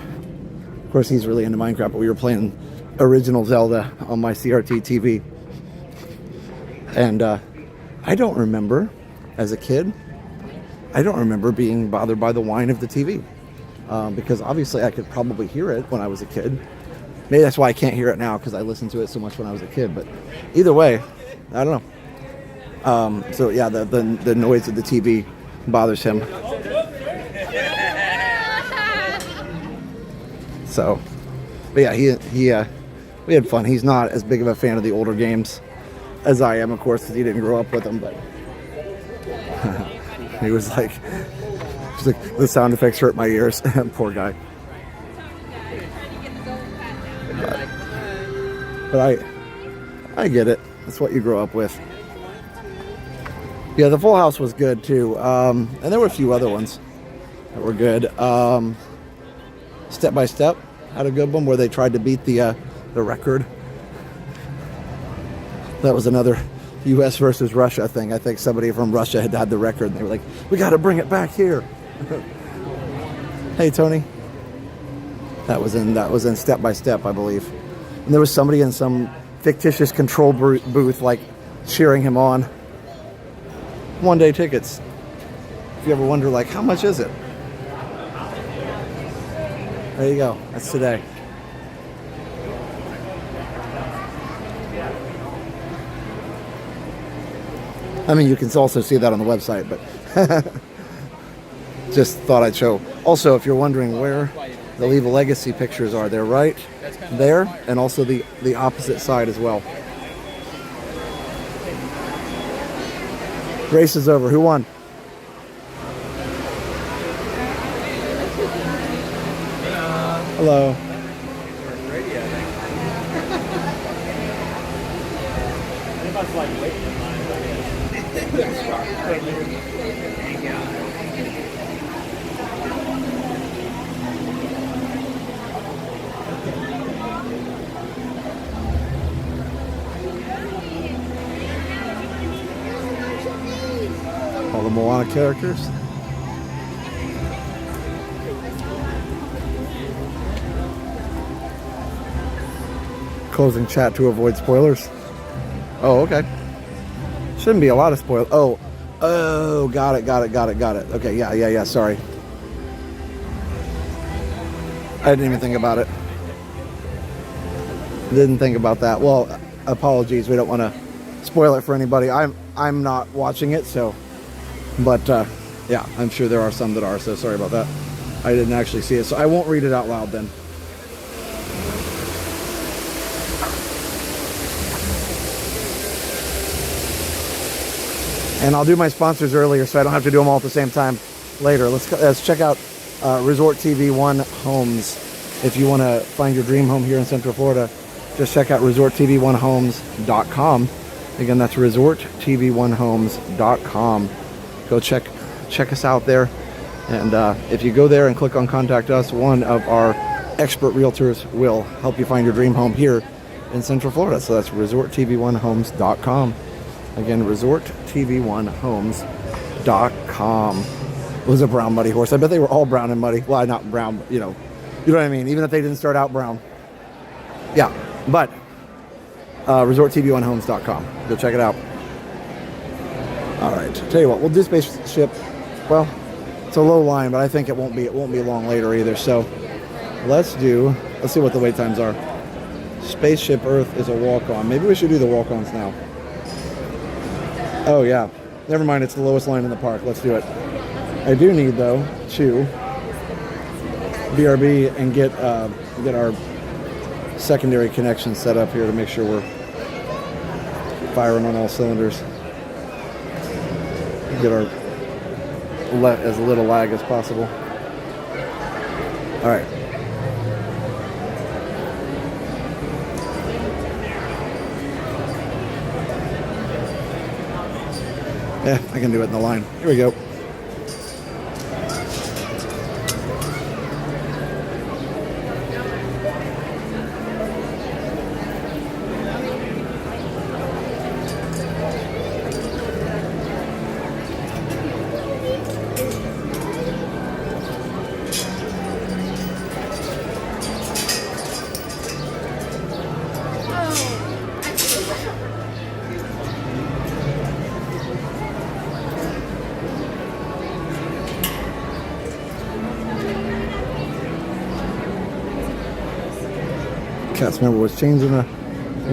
Of course, he's really into Minecraft, but we were playing original Zelda on my CRT TV. And I don't remember, as a kid, I don't remember being bothered by the whine of the TV. Because obviously I could probably hear it when I was a kid. Maybe that's why I can't hear it now, because I listened to it so much when I was a kid. But either way, I don't know. So yeah, the noise of the TV bothers him. So, but yeah, we had fun. He's not as big of a fan of the older games as I am, of course, because he didn't grow up with them. But he was like, the sound effects hurt my ears. Poor guy. But I get it. That's what you grow up with. Yeah, the Full House was good too. And there were a few other ones that were good. Step by Step had a good one where they tried to beat the record. That was another U.S. versus Russia thing. I think somebody from Russia had the record, and they were like, "We got to bring it back here." Hey, Tony. That was in Step by Step, I believe. And there was somebody in some fictitious control booth, like cheering him on. One-day tickets. If you ever wonder, like, how much is it? There you go. That's today. I mean, you can also see that on the website, but just thought I'd show. Also, if you're wondering where the Leave a Legacy pictures are, they're right there, and also the opposite side as well. Race is over. Who won? Hello. All the Moana characters. Closing chat to avoid spoilers. Oh, okay. Shouldn't be a lot of spoilers. Oh, got it. Okay, yeah, sorry. I didn't even think about it. Didn't think about that. Well, apologies. We don't want to spoil it for anybody. I'm not watching it, so. But, yeah, I'm sure there are some that are, so sorry about that. I didn't actually see it, so I won't read it out loud then. And I'll do my sponsors earlier so I don't have to do them all at the same time later. Let's check out Resort TV One Homes. If you want to find your dream home here in Central Florida, just check out resorttv1homes.com. Again, that's resorttv1homes.com. Go check us out there. And if you go there and click on Contact Us, one of our expert realtors will help you find your dream home here in Central Florida. So that's resorttv1homes.com. Again, resorttv1homes.com. It was a brown muddy horse. I bet they were all brown and muddy. Well, not brown, but you know what I mean. Even if they didn't start out brown. Yeah, but resorttv1homes.com. Go check it out. All right. Tell you what, we'll do Spaceship. Well, it's a low line, but I think it won't be long later either. So let's see what the wait times are. Spaceship Earth is a walk-on. Maybe we should do the walk-ons now. Oh yeah, never mind. It's the lowest line in the park. Let's do it. I do need though to BRB and get our secondary connection set up here to make sure we're firing on all cylinders. Get our as little lag as possible. All right. Yeah, I can do it in the line. Here we go. Cast member was changing the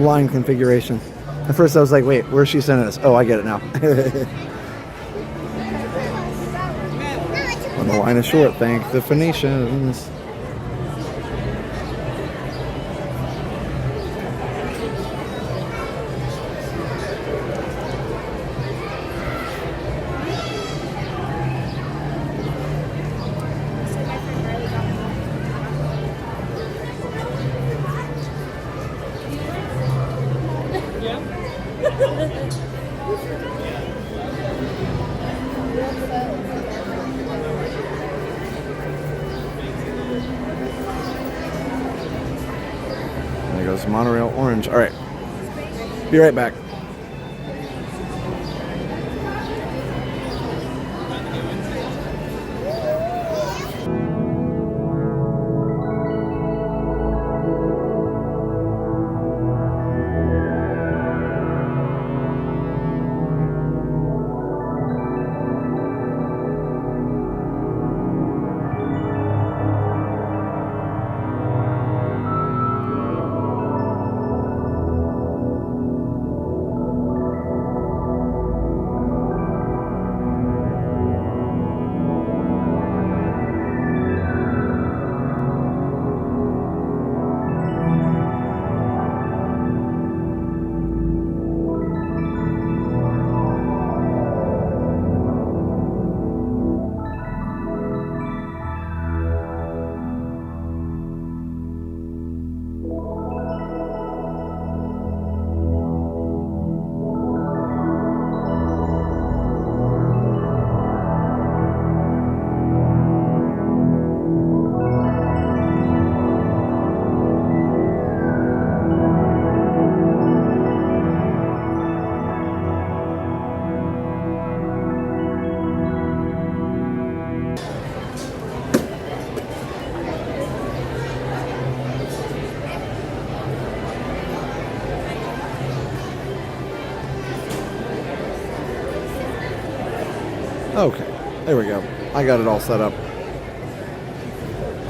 line configuration. At first I was like, wait, where's she sending us? Oh, I get it now. When the line is short, thank the Phoenicians. There goes Monorail Orange. All right. Be right back. Okay, there we go. I got it all set up.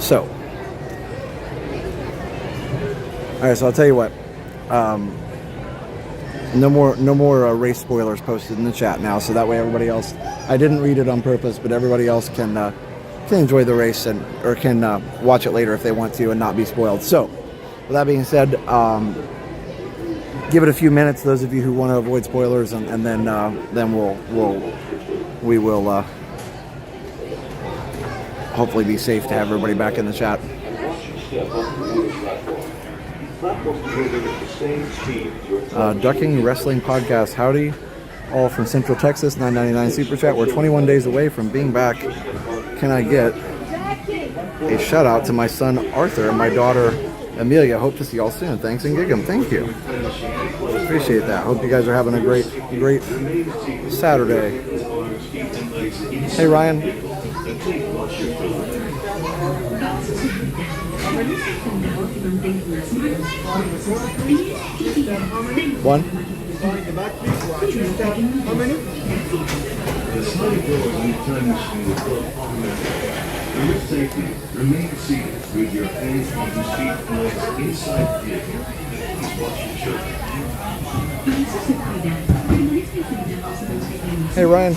So, all right. So I'll tell you what. No more race spoilers posted in the chat now. So that way, everybody else. I didn't read it on purpose, but everybody else can enjoy the race or can watch it later if they want to and not be spoiled. So, with that being said, give it a few minutes. Those of you who want to avoid spoilers, and then we will hopefully be safe to have everybody back in the chat. Ducking Wrestling Podcast, howdy, all from Central Texas, $9.99 Super Chat. We're 21 days away from being back. Can I get a shout out to my son Arthur and my daughter Amelia? Hope to see y'all soon. Thanks and gig 'em. Thank you. Appreciate that. Hope you guys are having a great Saturday. Hey Ryan. One. How many? The sliding doors in the time machine will close automatically. For your safety, remain seated with your hands on your seat and legs inside the vehicle. Please watch your children. Hey Ryan.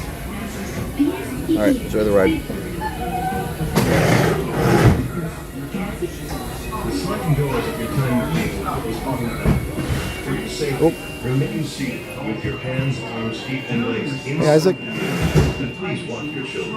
All right, enjoy the ride. The sliding doors of your time machine will close automatically. For your safety, remain seated with your hands, arms, feet, and legs inside. Hey Isaac. And please watch your children.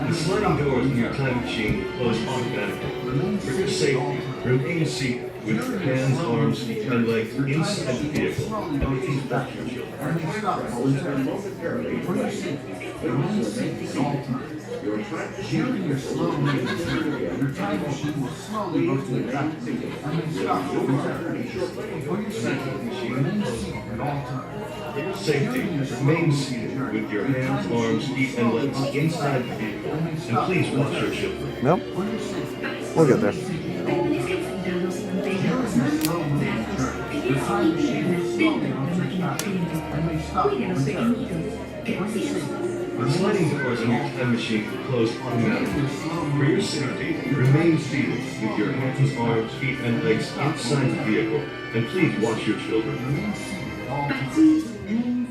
The sliding doors in your time machine will close automatically. For your safety, remain seated with your hands, arms, feet, and legs inside the vehicle. And please watch your children. During your slow moving journey, your time machine will slowly rotate back and stop momentarily. For your safety, remain seated at all times. For your safety, remain seated with your hands, arms, feet, and legs inside the vehicle. And please watch your children. Nope. We'll get there. During your slow moving journey, your time machine will slowly rotate back and may stop momentarily. For your safety, The sliding doors on your time machine will close automatically. For your safety, remain seated with your hands, arms, feet, and legs inside the vehicle. And please watch your children.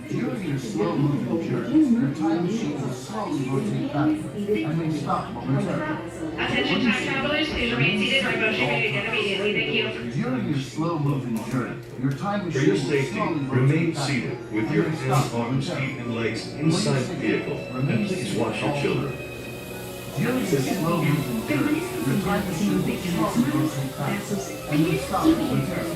during your slow moving journey, your time machine will slowly rotate back and may stop momentarily. Attention time travelers, please remain seated or motion may begin immediately. Thank you. During your slow moving journey, your time For machine your will safety, slowly remain rotate back seated with and your may hands, stop arms, momentarily. feet, and legs inside the vehicle. And please watch your children. During your slow moving journey, your time machine will slowly rotate back and may stop momentarily.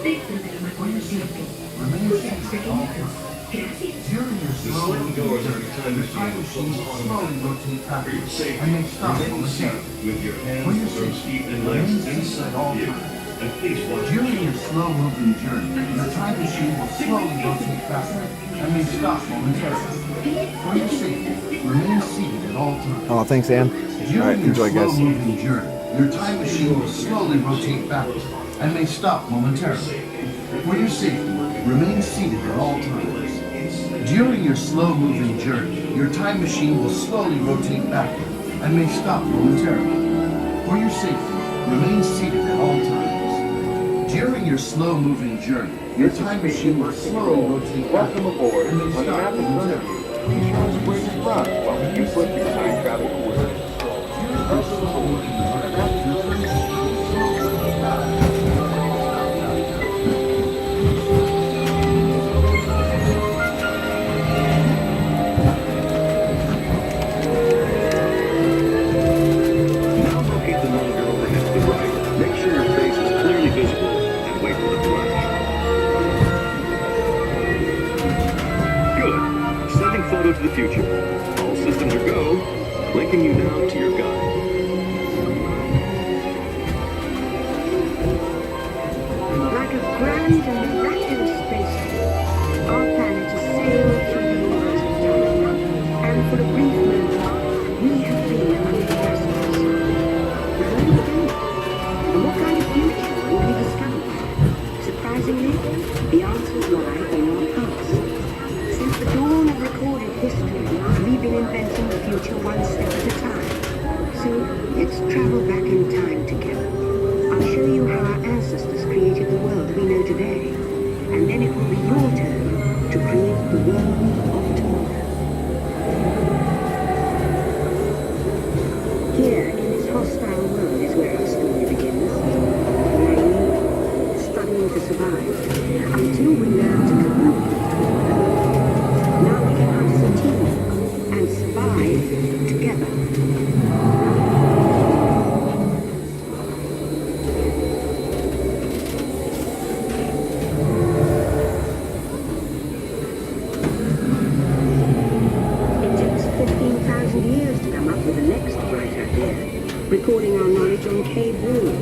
For your safety, remain seated at all times. During your The slow sliding moving doors on journey, your time your machine time will machine close will slowly automatically. rotate back For your safety, and may stop remain momentarily. seated with your hands, For your arms, safety, feet, and remain legs seated inside at the all vehicle. times. And please watch your During children. your slow moving journey, your time machine will slowly rotate back and may stop momentarily. For your safety, remain seated at all times. Oh, thanks, Ann. All right, During your enjoy, slow guys. moving journey, your time machine will slowly rotate back and may stop momentarily. For your safety, remain seated at all times. During your slow moving journey, your time machine will slowly rotate back and may stop momentarily. For your safety, remain seated at all times. During your slow moving journey, your time machine will slowly rotate back Welcome aboard. and may On the stop map in front of momentarily. you, be sure to bring your run while you put your time travel coordinates. Now locate the monitor overhead to the right. Make sure your face is clearly visible and wait for the flash. Good. Sending photo to the future. All systems are go. Linking you now to your guide. Let's travel back in time together. I'll show you how our ancestors created the world we know today. And then it will be your turn to create the world of tomorrow. Here, in this hostile world, is where our story begins. Playing, struggling to survive, until we learn to communicate. Now we can act as a team and survive together. It takes 15,000 years to come up with the next bright idea, recording our knowledge on cave walls.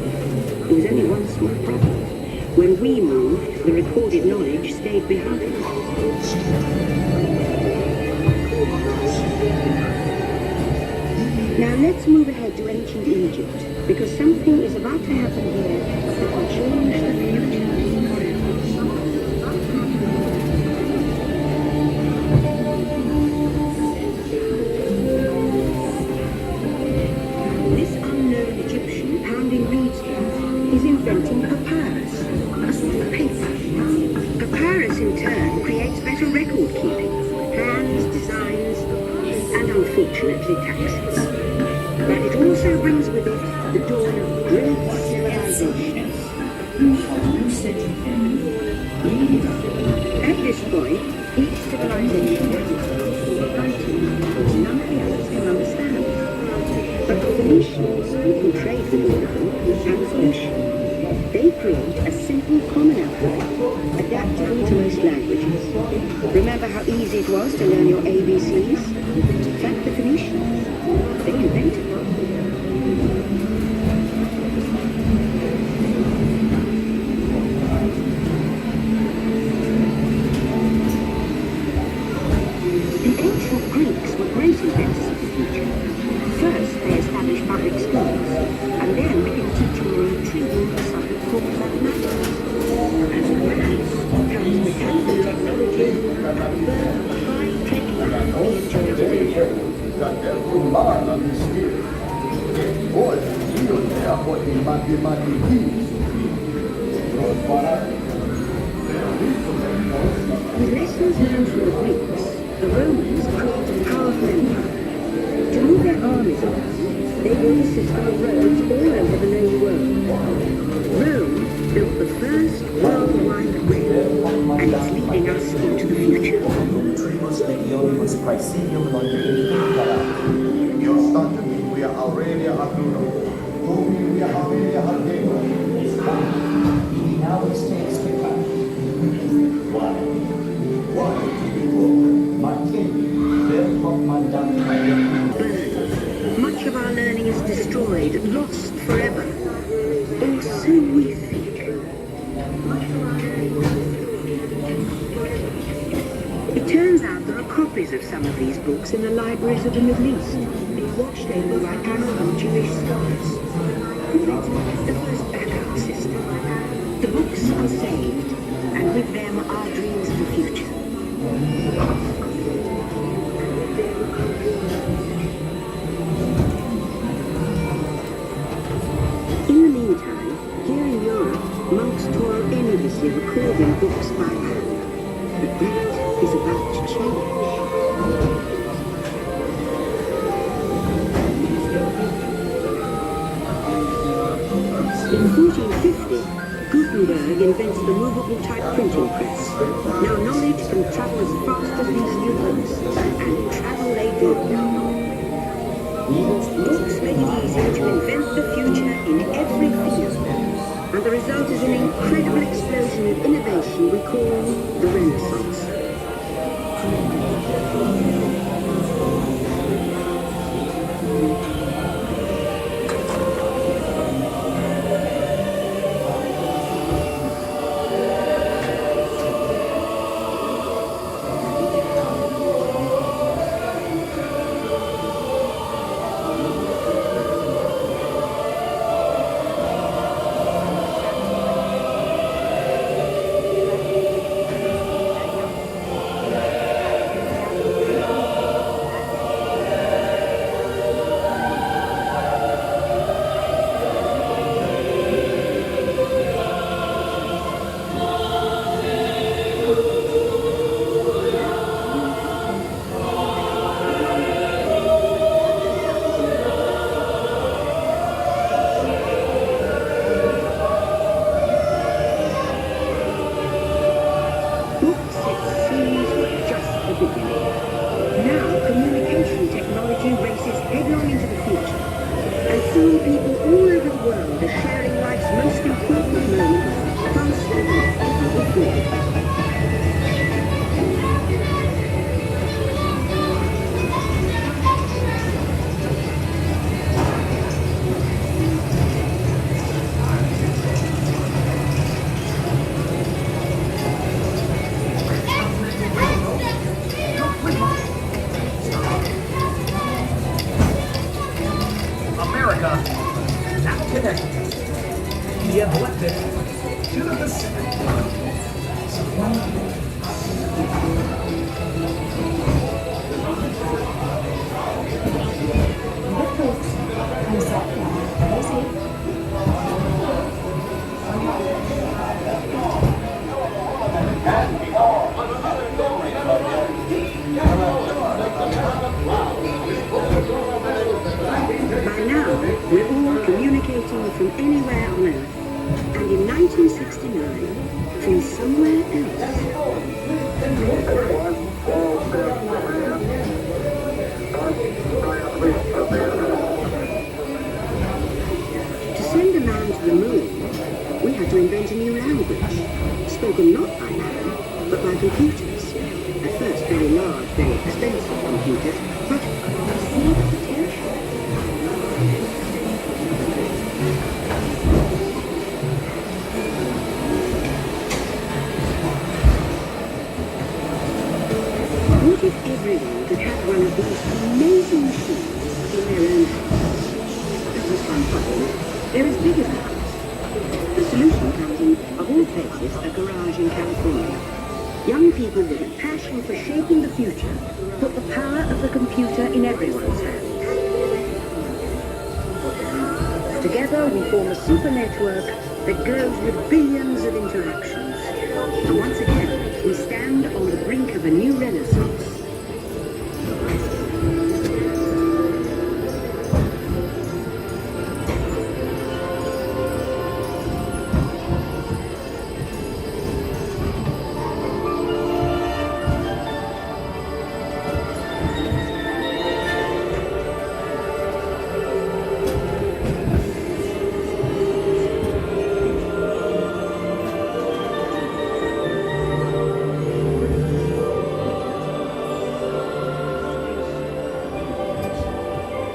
It was only one small problem. When we moved, the recorded knowledge stayed behind. Now let's move ahead to ancient Egypt, because something is about to happen here that will change the future. This unknown Egyptian pounding reeds is inventing papyrus, a sort of paper. Papyrus in turn creates better record keeping, plans, designs, and unfortunately taxes. But it also brings with it the dawn of great civilizations. At this point, each civilization has its own writing, which none of the others can understand. But the Phoenicians, who can trade with all of them, have a solution. They create a simple common alphabet, adaptable to most languages. Remember how easy it was to learn your ABCs? Thank the Phoenicians. They invented them. The ancient Greeks were great inventors of the future. First, they established public schools, and then began teaching an intriguing subject called mathematics. As maths comes mechanical technology, high-tech With lessons learned from the Greeks, the Romans created a powerful empire. To move their armies around, they built a system of roads all over the known world. Rome built the first worldwide rail, and it's leading us into the future. Much of our learning is destroyed, lost forever. Or so we think. It turns out there are copies of some of these books in the libraries of the Middle East, watched over by Arab Jewish scholars. Let's look at the first backup system. The books are saved, and with them our dreams of the future. In the meantime, here in Europe, monks toil endlessly recording books by hand. But that is about to change. In 1450, Gutenberg invents the movable type printing press. Now knowledge can travel as fast as these new books, and travel they do. Books make it easier to invent the future in every field, and the result is an incredible explosion of innovation we call the Renaissance. Soon people all over the world are sharing life's most important moments faster than ever before. America, now connected. The eclectic to the Pacific. By now, we're all communicating from anywhere on Earth, and in 1969, from somewhere else. To send a man to the moon, we had to invent a new language, spoken not by man, but by computers. At first, very large, very expensive computers, but see the potential. What if everyone could have one of these amazing machines in their own house? That was one problem. They're as big as a house. The solution comes in, of all places, a garage in California. Young people with a passion for shaping the future put the power of the computer in everyone's hands. Together we form a super network that glows with billions of interactions. And once again, we stand on the brink of a new renaissance.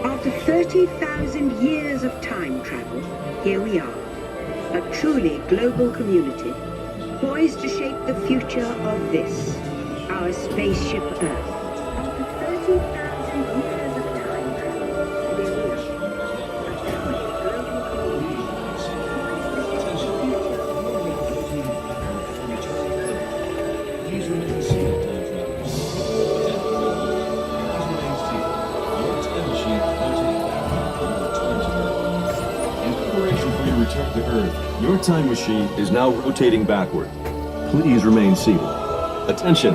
After 30,000 years of time travel, here we are, a truly global community, poised to shape the future of this, our spaceship Earth. After 30,000 years of time travel, here we are, a truly global community, poised to shape the future of this. Please remain seated, time travelers. Return to Earth. Your time machine is now rotating backward. Please remain seated. Attention!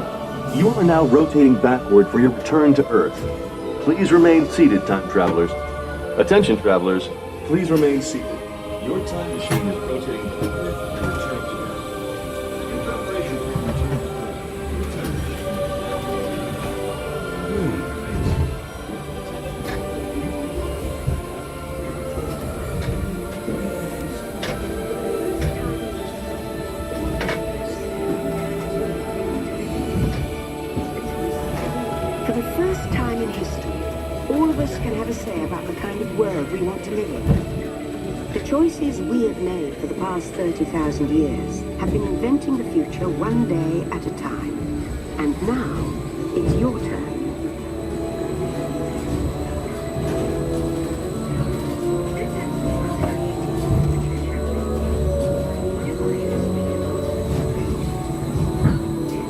You are now rotating backward for your return to Earth. Please remain seated, time travelers. Attention, travelers. Please remain seated. Your time machine is rotating backward for your return to Earth. In preparation for your return to For the first time in history, all of us can have a say about the kind of world we want to live in. The choices we have made for the past 30,000 years have been inventing the future one day at a time. And now, it's your turn.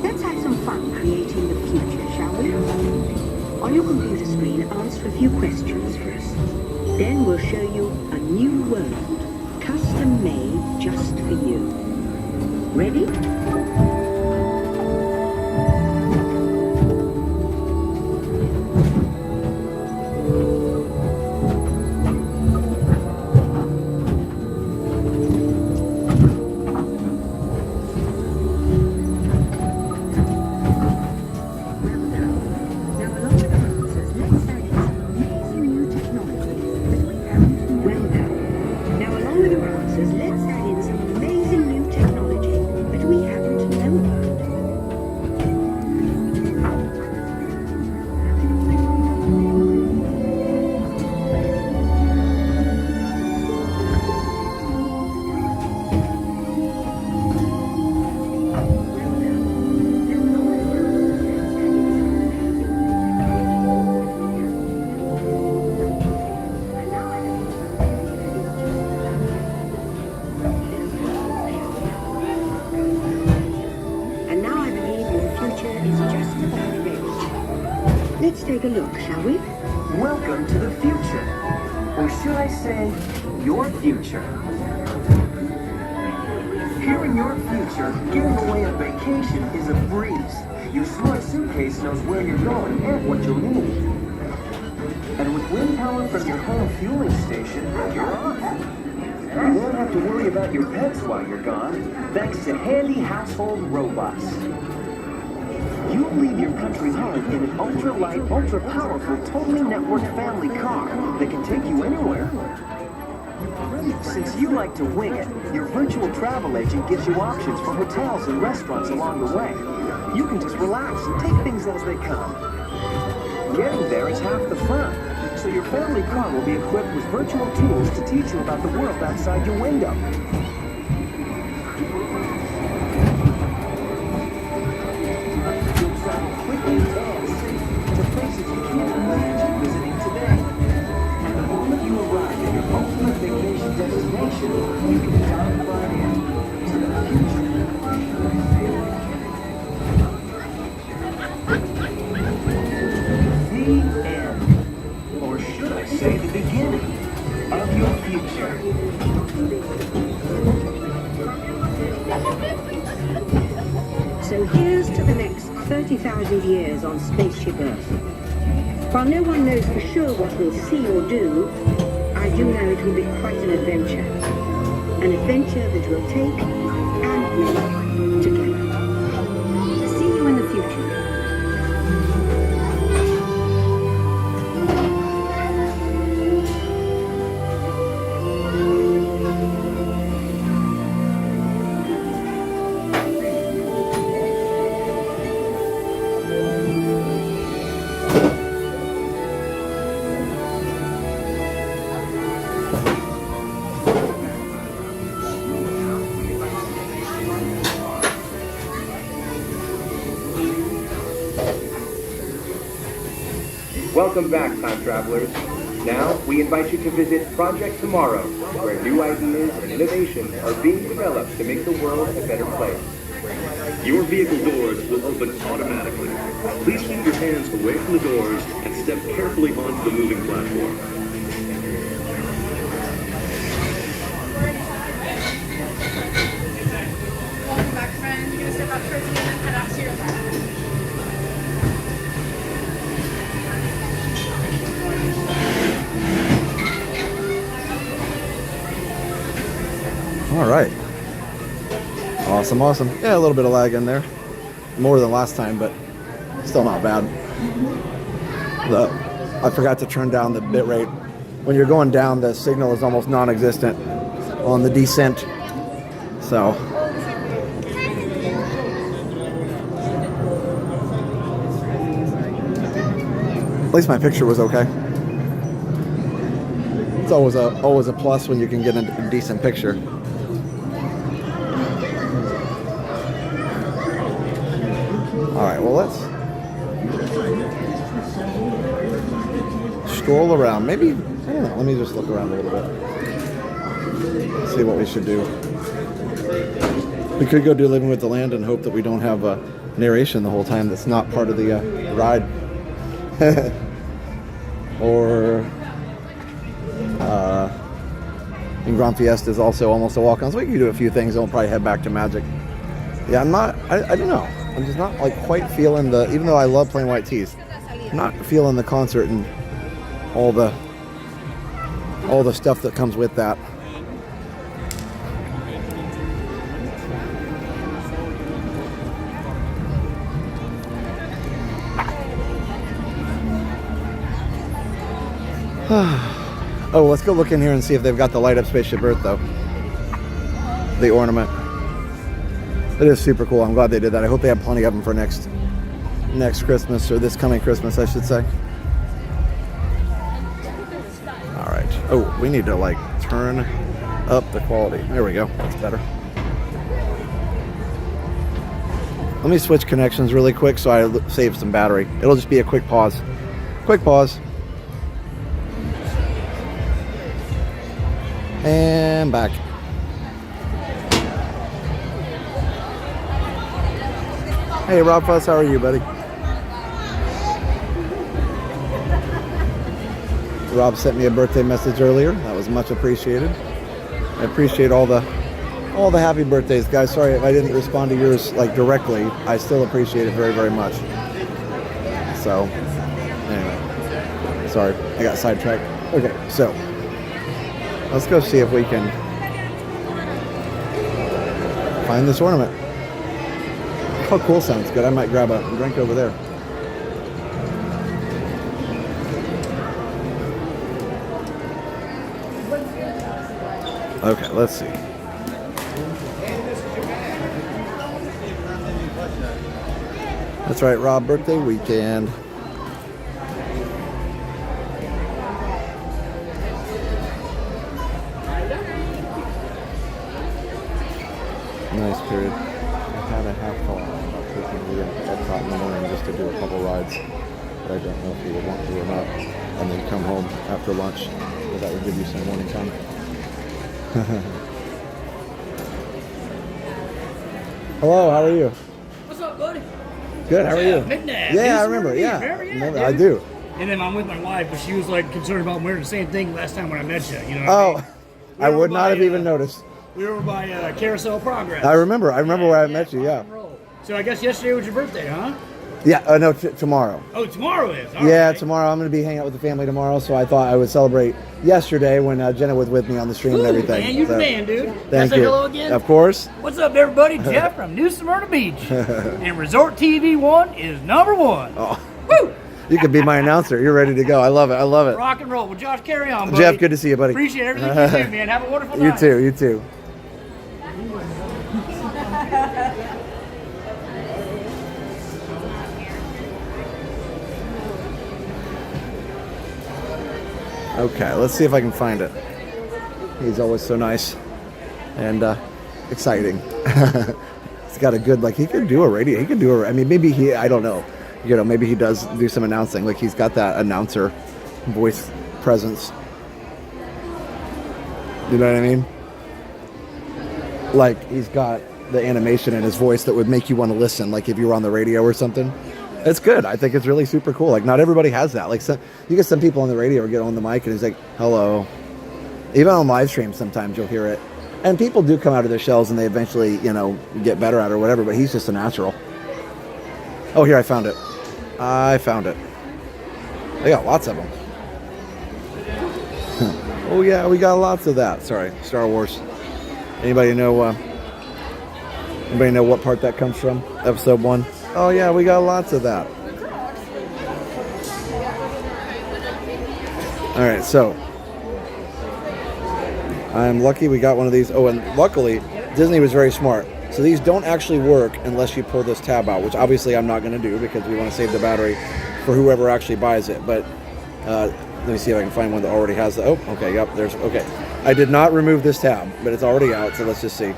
Let's have some fun creating the future, shall we? On your computer screen, answer a few questions for us. Then we'll show you a new world, custom made just for you. Ready? take a look, shall we? Welcome to the future. Or should I say, your future. Here in your future, getting away on vacation is a breeze. Your smart suitcase knows where you're going and what you'll need. And with wind power from your home fueling station, you're off. You won't have to worry about your pets while you're gone, thanks to handy household robots. You'll leave your country home in an ultra-light, ultra-powerful, totally networked family car that can take you anywhere. Since you like to wing it, your virtual travel agent gives you options for hotels and restaurants along the way. You can just relax and take things as they come. Getting there is half the fun, so your family car will be equipped with virtual tools to teach you about the world outside your window. You'll travel quickly and safely to places you can't imagine visiting today. And the moment you arrive at your ultimate vacation destination, you can dive right in to the future. The end. Or should I say the beginning of your future. So here's to the next 30,000 years on Spaceship Earth. While no one knows for sure what we'll see or do, I do know it will be quite an adventure. An adventure that we'll take and live together. See you in the future. Welcome back, time travelers. Now, we invite you to visit Project Tomorrow, where new ideas and innovations are being developed to make the world a better place. Your vehicle doors will open automatically. Please keep your hands away from the doors and step carefully onto the moving platform. Welcome back, friends. You're gonna step out towards me and then head out to your left. All right. Awesome, awesome. Yeah, a little bit of lag in there. More than last time, but still not bad. I forgot to turn down the bit rate. When you're going down, the signal is almost non-existent on the descent. So. At least my picture was okay. It's always a plus when you can get a decent picture. All right, well, let's stroll around. Maybe, I don't know, let me just look around a little bit. See what we should do. We could go do Living with the Land and hope that we don't have a narration the whole time that's not part of the ride. Or in Gran Fiesta is also almost a walk-on, so we can do a few things and we'll probably head back to Magic. Yeah, I don't know. I'm just not like quite feeling even though I love playing white tees, I'm not feeling the concert and all the stuff that comes with that. Oh, let's go look in here and see if they've got the light up Spaceship Earth though. The ornament. It is super cool. I'm glad they did that. I hope they have plenty of them for next Christmas, or this coming Christmas, I should say. All right. Oh, we need to like turn up the quality. There we go. That's better. Let me switch connections really quick so I save some battery. It'll just be a quick pause. Quick pause. And back. Hey, Rob Fuss, how are you, buddy? Rob sent me a birthday message earlier. That was much appreciated. I appreciate all the happy birthdays, guys. Sorry if I didn't respond to yours like directly. I still appreciate it very, very much. So, anyway, sorry, I got sidetracked. Okay, so let's go see if we can find this ornament. Oh, cool, sounds good. I might grab a drink over there. Okay, let's see. That's right, Rob, birthday weekend. Nice period. I had a half thought about taking Leah to Epcot in the morning just to do a couple rides, but I don't know if you would want to or not. And then come home after lunch, so that would give you some morning time. Hello, how are you? What's up, buddy? Good, how are you? Midnight. Yeah, I remember, yeah. I do. And then I'm with my wife, but she was like concerned about wearing the same thing last time when I met you. You know what I mean? I would not have even noticed. We were by Carousel Progress. I remember where I met you, yeah. So I guess yesterday was your birthday, huh? Yeah, no, tomorrow. Oh, tomorrow is? All Yeah, right. tomorrow. I'm going to be hanging out with the family tomorrow, so I thought I would celebrate yesterday when Jenna was with me on the stream and everything. Man, you're so, the man, dude. Thank Can I say you. hello again? Of course. What's up, everybody? Jeff from New Smyrna Beach. And Resort TV 1 is number 1. Oh. Woo! You could be my announcer. You're ready to go. I love it. I love it. Rock and roll. Well, Josh, carry on, buddy. Jeff, good to see you, buddy. Appreciate everything you do, man. Have a wonderful You night. too. You too. Okay, let's see if I can find it. He's always so nice and exciting. He's got a good, like, he could do a radio. He could do a, I mean, maybe he, I don't know. You know, maybe he does do some announcing. Like, he's got that announcer voice presence. You know what I mean? Like, he's got the animation in his voice that would make you want to listen, like if you were on the radio or something. It's good. I think it's really super cool. Like, not everybody has that. Like, you get some people on the radio or get on the mic and he's like, hello. Even on live streams, sometimes you'll hear it. And people do come out of their shells and they eventually, you know, get better at it or whatever, but he's just a natural. Oh, here, I found it. I found it. They got lots of them. Oh, yeah, we got lots of that. Sorry, Star Wars. Anybody know what part that comes from? Episode 1? Oh, yeah, we got lots of that. All right, so I'm lucky we got one of these. Oh, and luckily, Disney was very smart. So these don't actually work unless you pull this tab out, which obviously I'm not going to do because we want to save the battery for whoever actually buys it. But let me see if I can find one that already has the, oh, okay, yep, there's, okay. I did not remove this tab, but it's already out, so let's just see.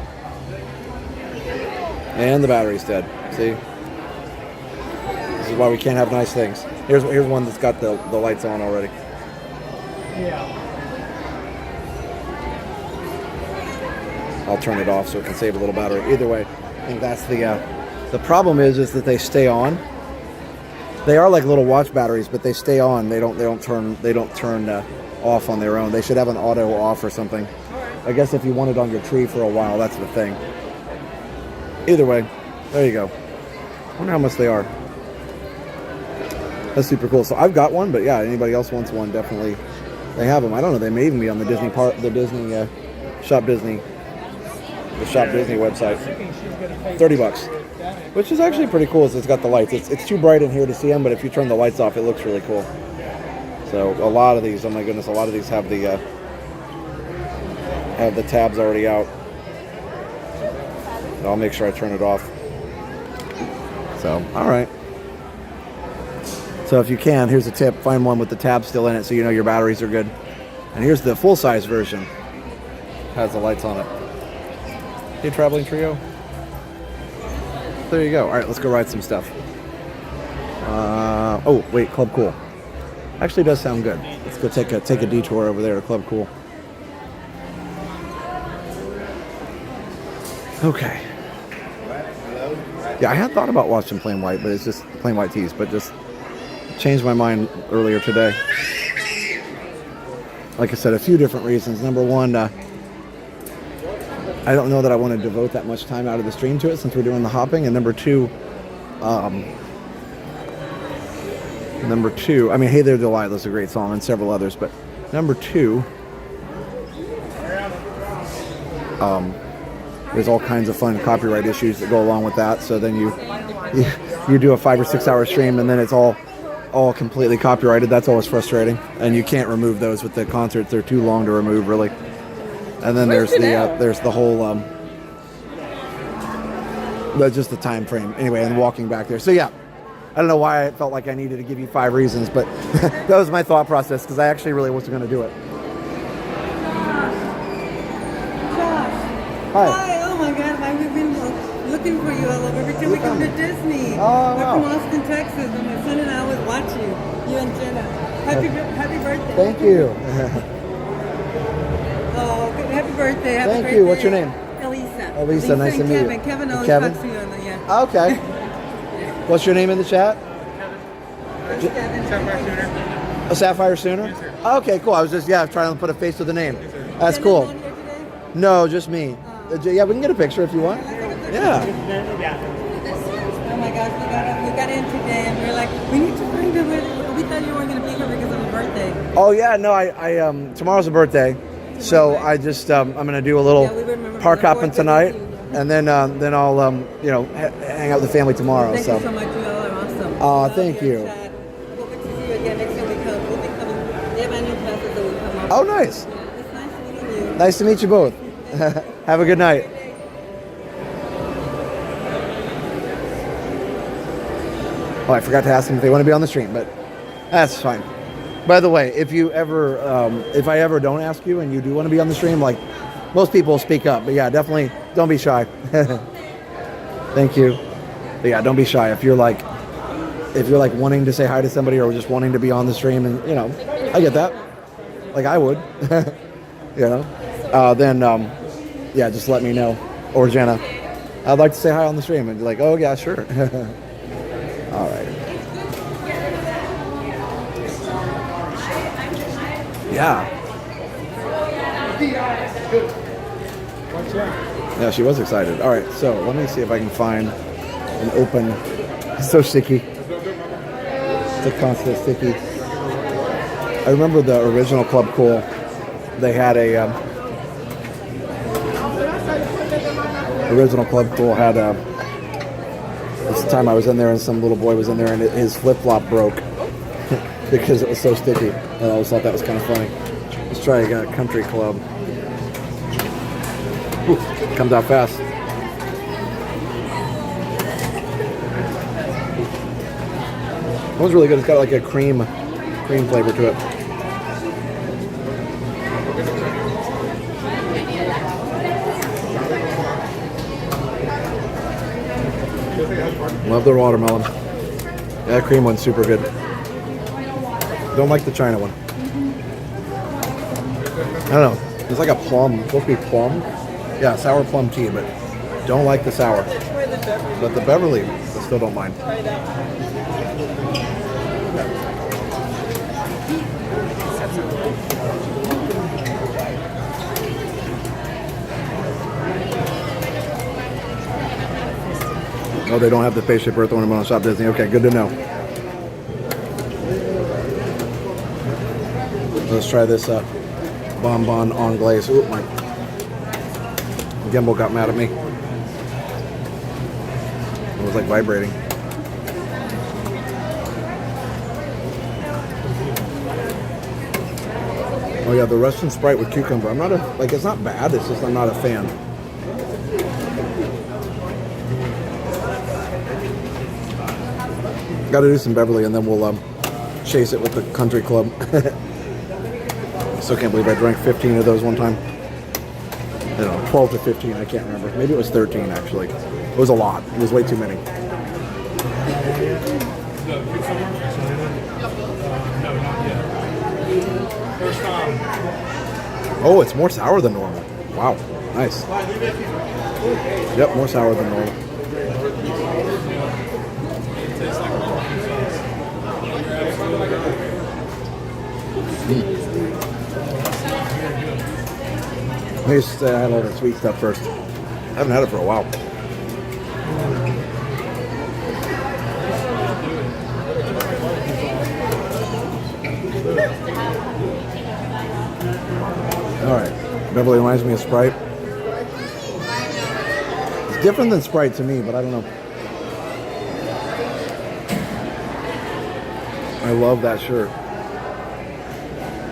And the battery's dead, see? This is why we can't have nice things. Here's one that's got the lights on already. Yeah. I'll turn it off so it can save a little battery. Either way, I think that's the problem is that they stay on. They are like little watch batteries, but they stay on. They don't turn off on their own. They should have an auto off or something. I guess if you want it on your tree for a while, that's the thing. Either way, there you go. I wonder how much they are. That's super cool. So I've got one, but yeah, anybody else wants one, definitely. They have them. I don't know. They may even be on the Disney Shop Disney website. $30, which is actually pretty cool. So it's got the lights. It's too bright in here to see them, but if you turn the lights off, it looks really cool. So a lot of these, oh my goodness, a lot of these have the tabs already out. So I'll make sure I turn it off. So, all right. So if you can, here's a tip. Find one with the tab still in it so you know your batteries are good. And here's the full-size version. Has the lights on it. Hey, Traveling Trio. There you go. All right, let's go ride some stuff. Oh, wait, Club Cool. Actually does sound good. Let's go take a detour over there to Club Cool. Okay. Yeah, I had thought about watching Plain White, but it's just Plain White Tees, but just changed my mind earlier today. like I said, a few different reasons. Number one, I don't know that I want to devote that much time out of the stream to it since we're doing the hopping. And number two, I mean, Hey There Delilah is a great song and several others, but number two, there's all kinds of fun copyright issues that go along with that. So then you do a 5 or 6 hour stream and then it's all completely copyrighted. That's always frustrating, and you can't remove those with the concerts. They're too long to remove, really. And then there's the whole just the time frame anyway, and walking back there. So yeah, I don't know why I felt like I needed to give you 5 reasons, but that was my thought process because I actually really wasn't going to do it. Hi. Hi, oh my God, we've been looking for you all over every time we come to Disney. Oh, We're wow. from Austin, Texas, and my son and I always watch you and Jenna. Happy birthday. Thank you. Oh, happy birthday. Happy Thank birthday. you. What's your name? Elisa. Elisa, nice to and meet Kevin. you. Kevin always Kevin? talks to you on the, yeah. Okay. What's your name in the chat? A Sapphire Sooner? Okay, cool. I was just, trying to put a face to the name. That's cool. No, just me. Yeah, we can get a picture if you want. Yeah. Oh my gosh, we got in today and we were like, we need to find him. We thought you weren't going to be here because of your birthday. Oh yeah, no, I tomorrow's a birthday, so I just I'm gonna do a little park hopping tonight, and then I'll hang out with the family tomorrow. Thank you so much. You all are awesome. Oh, thank you. Hope to see you again next time we come. We'll be coming. They have annual classes that we come up. Oh, nice. Yeah, it's nice meeting you. Nice to meet you both. Have a good night. Oh, I forgot to ask them if they want to be on the stream, but that's fine. By the way, if I ever don't ask you and you do want to be on the stream, like most people will speak up, but yeah, definitely don't be shy. Thank you. But yeah, don't be shy. If you're like wanting to say hi to somebody or just wanting to be on the stream, and I get that. Like I would, then just let me know. Or Jenna, I'd like to say hi on the stream, and be like, oh yeah, sure. All right. Yeah. Yeah, she was excited. All right, so let me see if I can find an open. It's so sticky. It's a constant sticky. I remember the original Club Cool. They had original Club Cool had this time I was in there and some little boy was in there and his flip-flop broke because it was so sticky. And I always thought that was kind of funny. Let's try a country club. Ooh, comes out fast. That one's really good. It's got like a cream flavor to it. Love the watermelon. That cream one's super good. Don't like the China one. I don't know. It's like a plum. It's supposed to be plum. Yeah, sour plum tea, but don't like the sour. But the Beverly, I still don't mind. Oh, they don't have the Spaceship Earth ornament on Shop Disney. Okay, good to know. Let's try this bonbon anglaise. Ooh, my gimbal got mad at me. It was like vibrating. Oh yeah, the Russian Sprite with cucumber. I'm not it's not bad. It's just I'm not a fan. Got to do some Beverly, and then we'll chase it with the country club. Still can't believe I drank 15 of those one time. I don't know, 12 to 15, I can't remember. Maybe it was 13, actually. It was a lot. It was way too many. Oh, it's more sour than normal. Wow, nice. Yep, more sour than normal. I used to have all the sweet stuff first. I haven't had it for a while. Alright. Beverly reminds me of Sprite. It's different than Sprite to me, but I don't know. I love that shirt.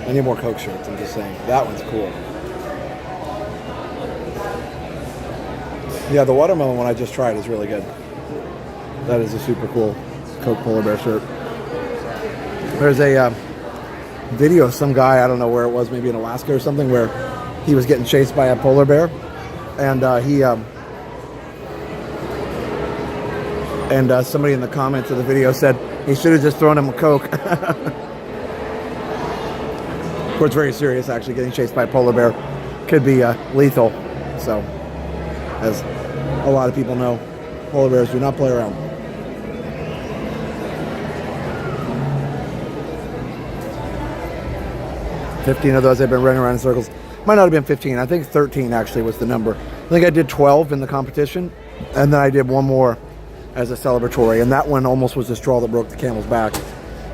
I need more Coke shirts, I'm just saying. That one's cool. Yeah, the watermelon one I just tried is really good. That is a super cool Coke polar bear shirt. There's a video of some guy, I don't know where it was, maybe in Alaska or something, where he was getting chased by a polar bear. And somebody in the comments of the video said he should have just thrown him a Coke. Of course, very serious, actually. Getting chased by a polar bear could be lethal. So, as a lot of people know, polar bears do not play around. "15 of those I've been running around in circles." Might not have been 15. I think 13 actually was the number. I think I did 12 in the competition, and then I did one more as a celebratory, and that one almost was the straw that broke the camel's back.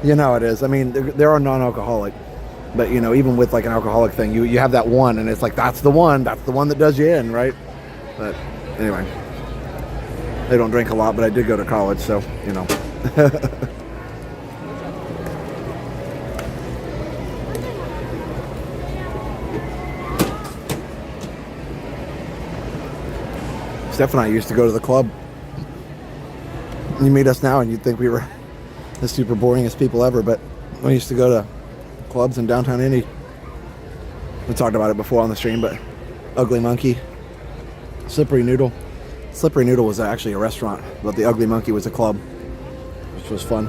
You know how it is. I mean, there are non-alcoholic, but you know, even with like an alcoholic thing, you have that one, and it's like that's the one that does you in, right? But anyway, I don't drink a lot, but I did go to college, so you know. Steph and I used to go to the club. You meet us now and you'd think we were the super boringest people ever, but we used to go to clubs in downtown Indy. We talked about it before on the stream, but Ugly Monkey, Slippery Noodle. Slippery Noodle was actually a restaurant, but the Ugly Monkey was a club, which was fun.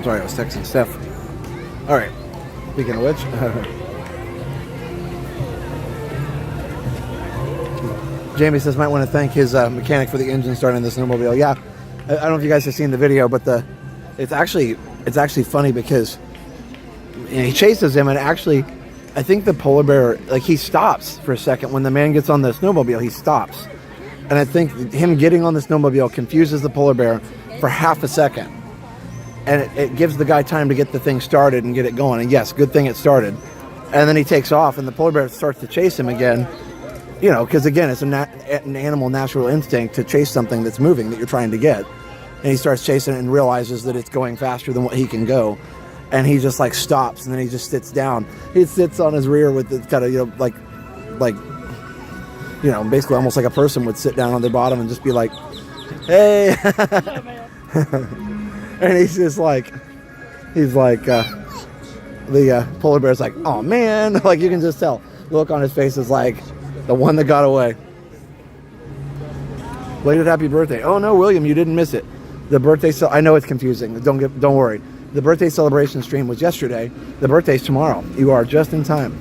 Sorry, I was texting Steph. All right. Speaking of which, Jamie says might want to thank his mechanic for the engine starting the snowmobile. Yeah, I don't know if you guys have seen the video, but it's actually funny because he chases him, and actually, I think the polar bear, like, he stops for a second when the man gets on the snowmobile. He stops, and I think him getting on the snowmobile confuses the polar bear for half a second. And it gives the guy time to get the thing started and get it going. And yes, good thing it started. And then he takes off, and the polar bear starts to chase him again. You know, because again, it's an animal natural instinct to chase something that's moving that you're trying to get. And he starts chasing it and realizes that it's going faster than what he can go. And he just like stops, and then he just sits down. He sits on his rear with the kind of, you know, like, you know, basically almost like a person would sit down on their bottom and just be like, hey. And he's just like, the polar bear's like, oh man, like you can just tell. Look on his face is like, the one that got away. Belated happy birthday. Oh no, William, you didn't miss it. The birthday, I know it's confusing. Don't worry. The birthday celebration stream was yesterday. The birthday's tomorrow. You are just in time.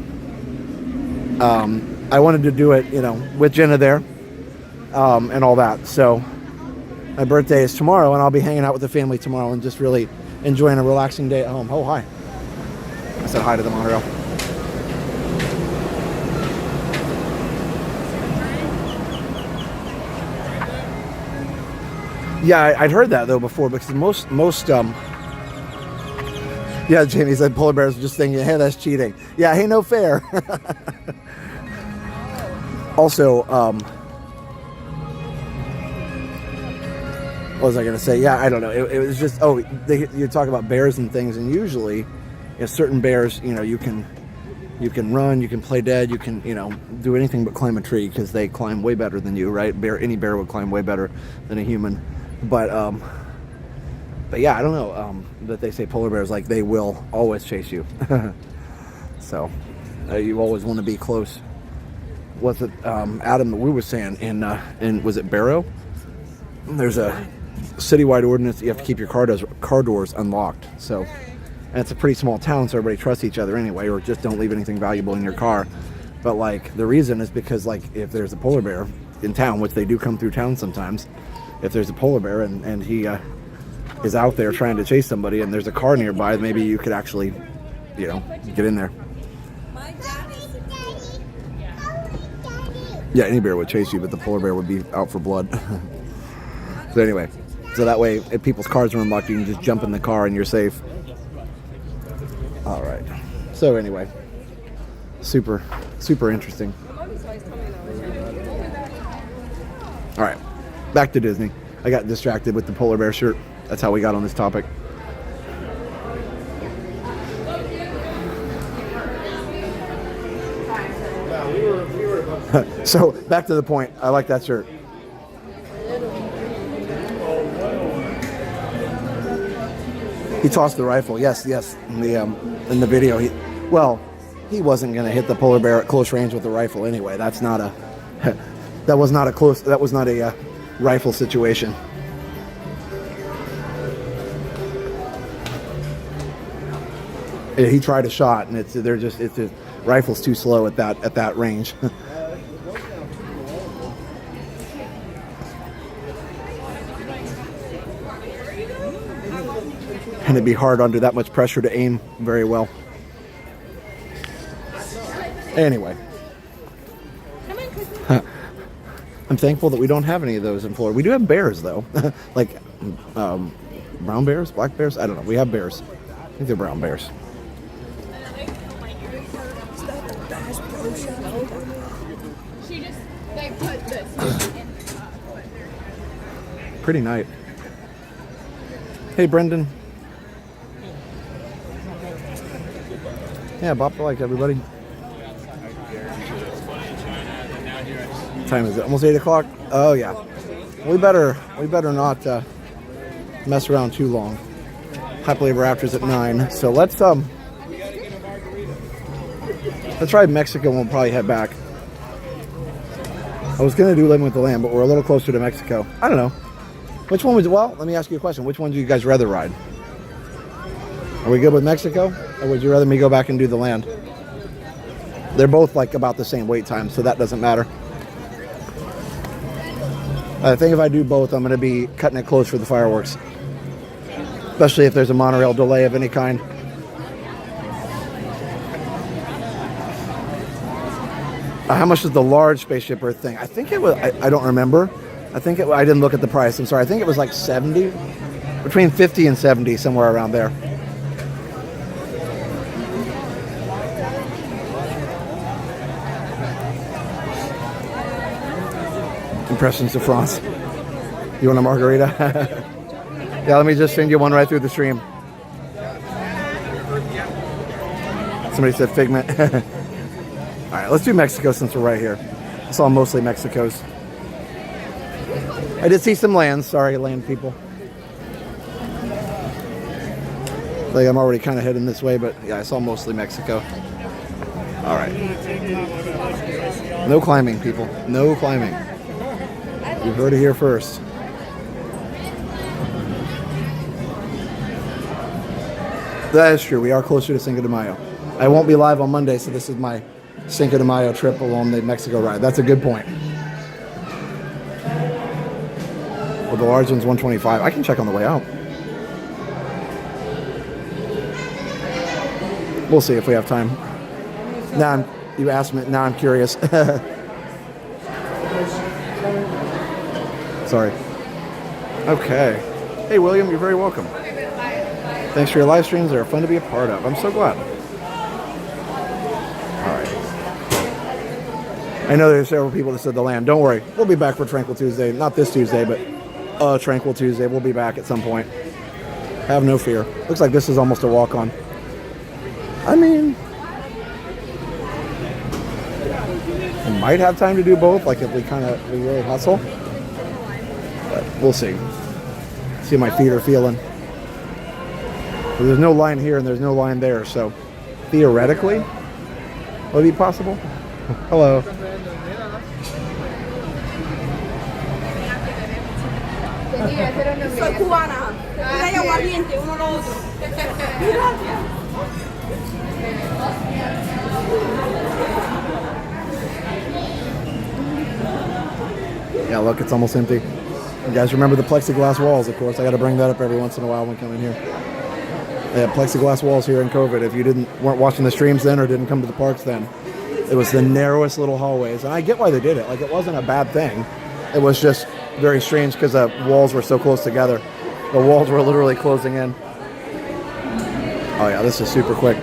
I wanted to do it, you know, with Jenna there, and all that. So my birthday is tomorrow, and I'll be hanging out with the family tomorrow and just really enjoying a relaxing day at home. Oh, hi. I said hi to the monorail. Yeah, I'd heard that though before, because most yeah, Jamie said polar bears are just thinking, hey, that's cheating. Yeah, hey, no fair. Also, what was I going to say? Yeah, I don't know. It was just, you talk about bears and things, and usually, certain bears, you know, you can run, you can play dead, you can, you know, do anything but climb a tree, because they climb way better than you, right? Any bear would climb way better than a human. But yeah, I don't know, that they say polar bears, like, they will always chase you. So, you always want to be close. What's it, Adam, we were saying in was it Barrow? There's a citywide ordinance that you have to keep your car doors unlocked. So, and it's a pretty small town, so everybody trusts each other anyway, or just don't leave anything valuable in your car. But like the reason is because like if there's a polar bear in town, which they do come through town sometimes, if there's a polar bear and he is out there trying to chase somebody and there's a car nearby, maybe you could actually, you know, get in there. Yeah, any bear would chase you, but the polar bear would be out for blood. So anyway, so that way, if people's cars are unlocked, you can just jump in the car and you're safe. All right. So anyway, super interesting. All right, back to Disney. I got distracted with the polar bear shirt. That's how we got on this topic. So back to the point. I like that shirt. He tossed the rifle. Yes. In the video, he wasn't going to hit the polar bear at close range with the rifle anyway. That was not a rifle situation. He tried a shot, and the rifle's too slow at that range. And it'd be hard under that much pressure to aim very well. Anyway. I'm thankful that we don't have any of those in Florida. We do have bears, though. Like brown bears, black bears? I don't know. We have bears. I think they're brown bears. She just like put this in. Pretty night. Hey, Brendan. Yeah, bop the like, everybody. What time is it? Almost 8 o'clock? Oh, yeah. We better not mess around too long. Happily Ever After's at 9. So let's try Mexico and we'll probably head back. I was going to do Living with the Lamb, but we're a little closer to Mexico. I don't know. Which one was, well, let me ask you a question. Which one do you guys rather ride? Are we good with Mexico? Or would you rather me go back and do the land? They're both like about the same wait time, so that doesn't matter. I think if I do both, I'm going to be cutting it close for the fireworks. Especially if there's a monorail delay of any kind. How much is the large Spaceship Earth thing? I think it was, I don't remember. I didn't look at the price. I'm sorry. I think it was like 70, between 50 and 70, somewhere around there. Impressions de France. You want a margarita? Yeah, let me just send you one right through the stream. Somebody said Figment. All right, let's do Mexico since we're right here. I saw mostly Mexico's. I did see some lands. Sorry, land people. Like I'm already kind of heading this way, but yeah, I saw mostly Mexico. All right. No climbing, people. No climbing. You heard it here first. That is true. We are closer to Cinco de Mayo. I won't be live on Monday, so this is my Cinco de Mayo trip along the Mexico ride. That's a good point. Well, the large one's 125. I can check on the way out. We'll see if we have time. Now you asked me. Now I'm curious. Sorry. Okay. Hey, William, you're very welcome. Thanks for your live streams. They're fun to be a part of. I'm so glad. All right. I know there's several people that said the land. Don't worry. We'll be back for Tranquil Tuesday. Not this Tuesday, but Tranquil Tuesday. We'll be back at some point. Have no fear. Looks like this is almost a walk-on. I mean, we might have time to do both, like if we really hustle. But we'll see. See how my feet are feeling. There's no line here and there's no line there, so theoretically, would it be possible? Hello. Soy cubana. Hay aguardiente, uno lo otro. Gracias. Yeah, look, it's almost empty. You guys remember the plexiglass walls, of course. I got to bring that up every once in a while when we come in here. They had plexiglass walls here in COVID. If you weren't watching the streams then or didn't come to the parks then, it was the narrowest little hallways. And I get why they did it. Like, it wasn't a bad thing. It was just very strange because the walls were so close together. The walls were literally closing in. Oh yeah, this is super quick.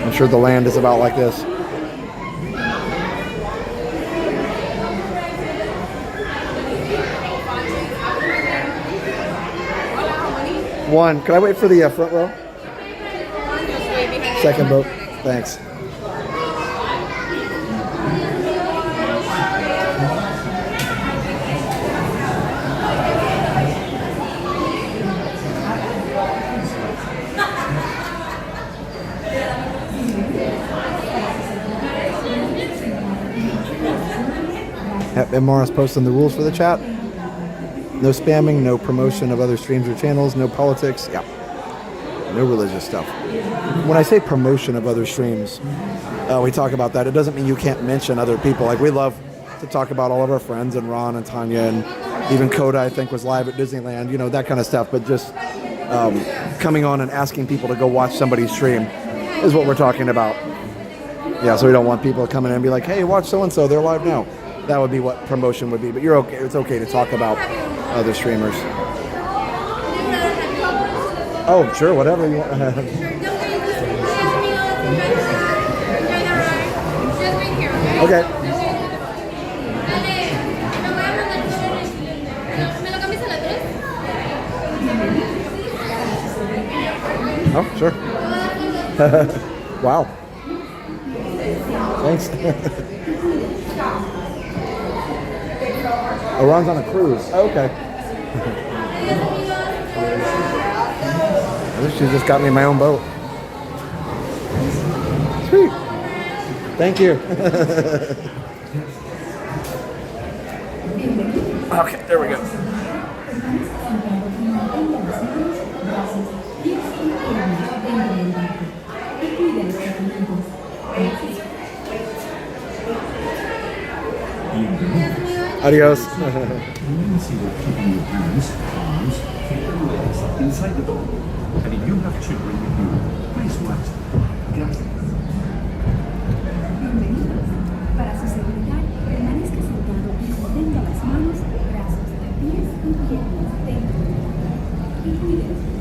I'm sure the land is about like this. One. Can I wait for the front row? Second boat. Thanks. And Morris posting the rules for the chat. No spamming, no promotion of other streams or channels, no politics, yeah. No religious stuff. When I say promotion of other streams, we talk about that. It doesn't mean you can't mention other people. Like, we love to talk about all of our friends and Ron and Tanya and even Coda, I think, was live at Disneyland, you know, that kind of stuff. But just coming on and asking people to go watch somebody's stream is what we're talking about. Yeah, so we don't want people to come in and be like, hey, watch so-and-so, they're live now. That would be what promotion would be. But you're okay. It's okay to talk about other streamers. Oh, sure, whatever you want. Okay. Oh, sure. Wow. Thanks. Oh, Ron's on a cruise. Oh, okay. She just got me my own boat. Sweet. Thank you. Okay, there we go. Adios. You can see the keeping your hands, arms, feet and legs inside the boat. And if you have children with you, please watch them. Gracias. Bienvenidos. Para su seguridad, permanezca sentado y sostenga las manos, brazos, pies y piernas dentro del agua. Y cuídense.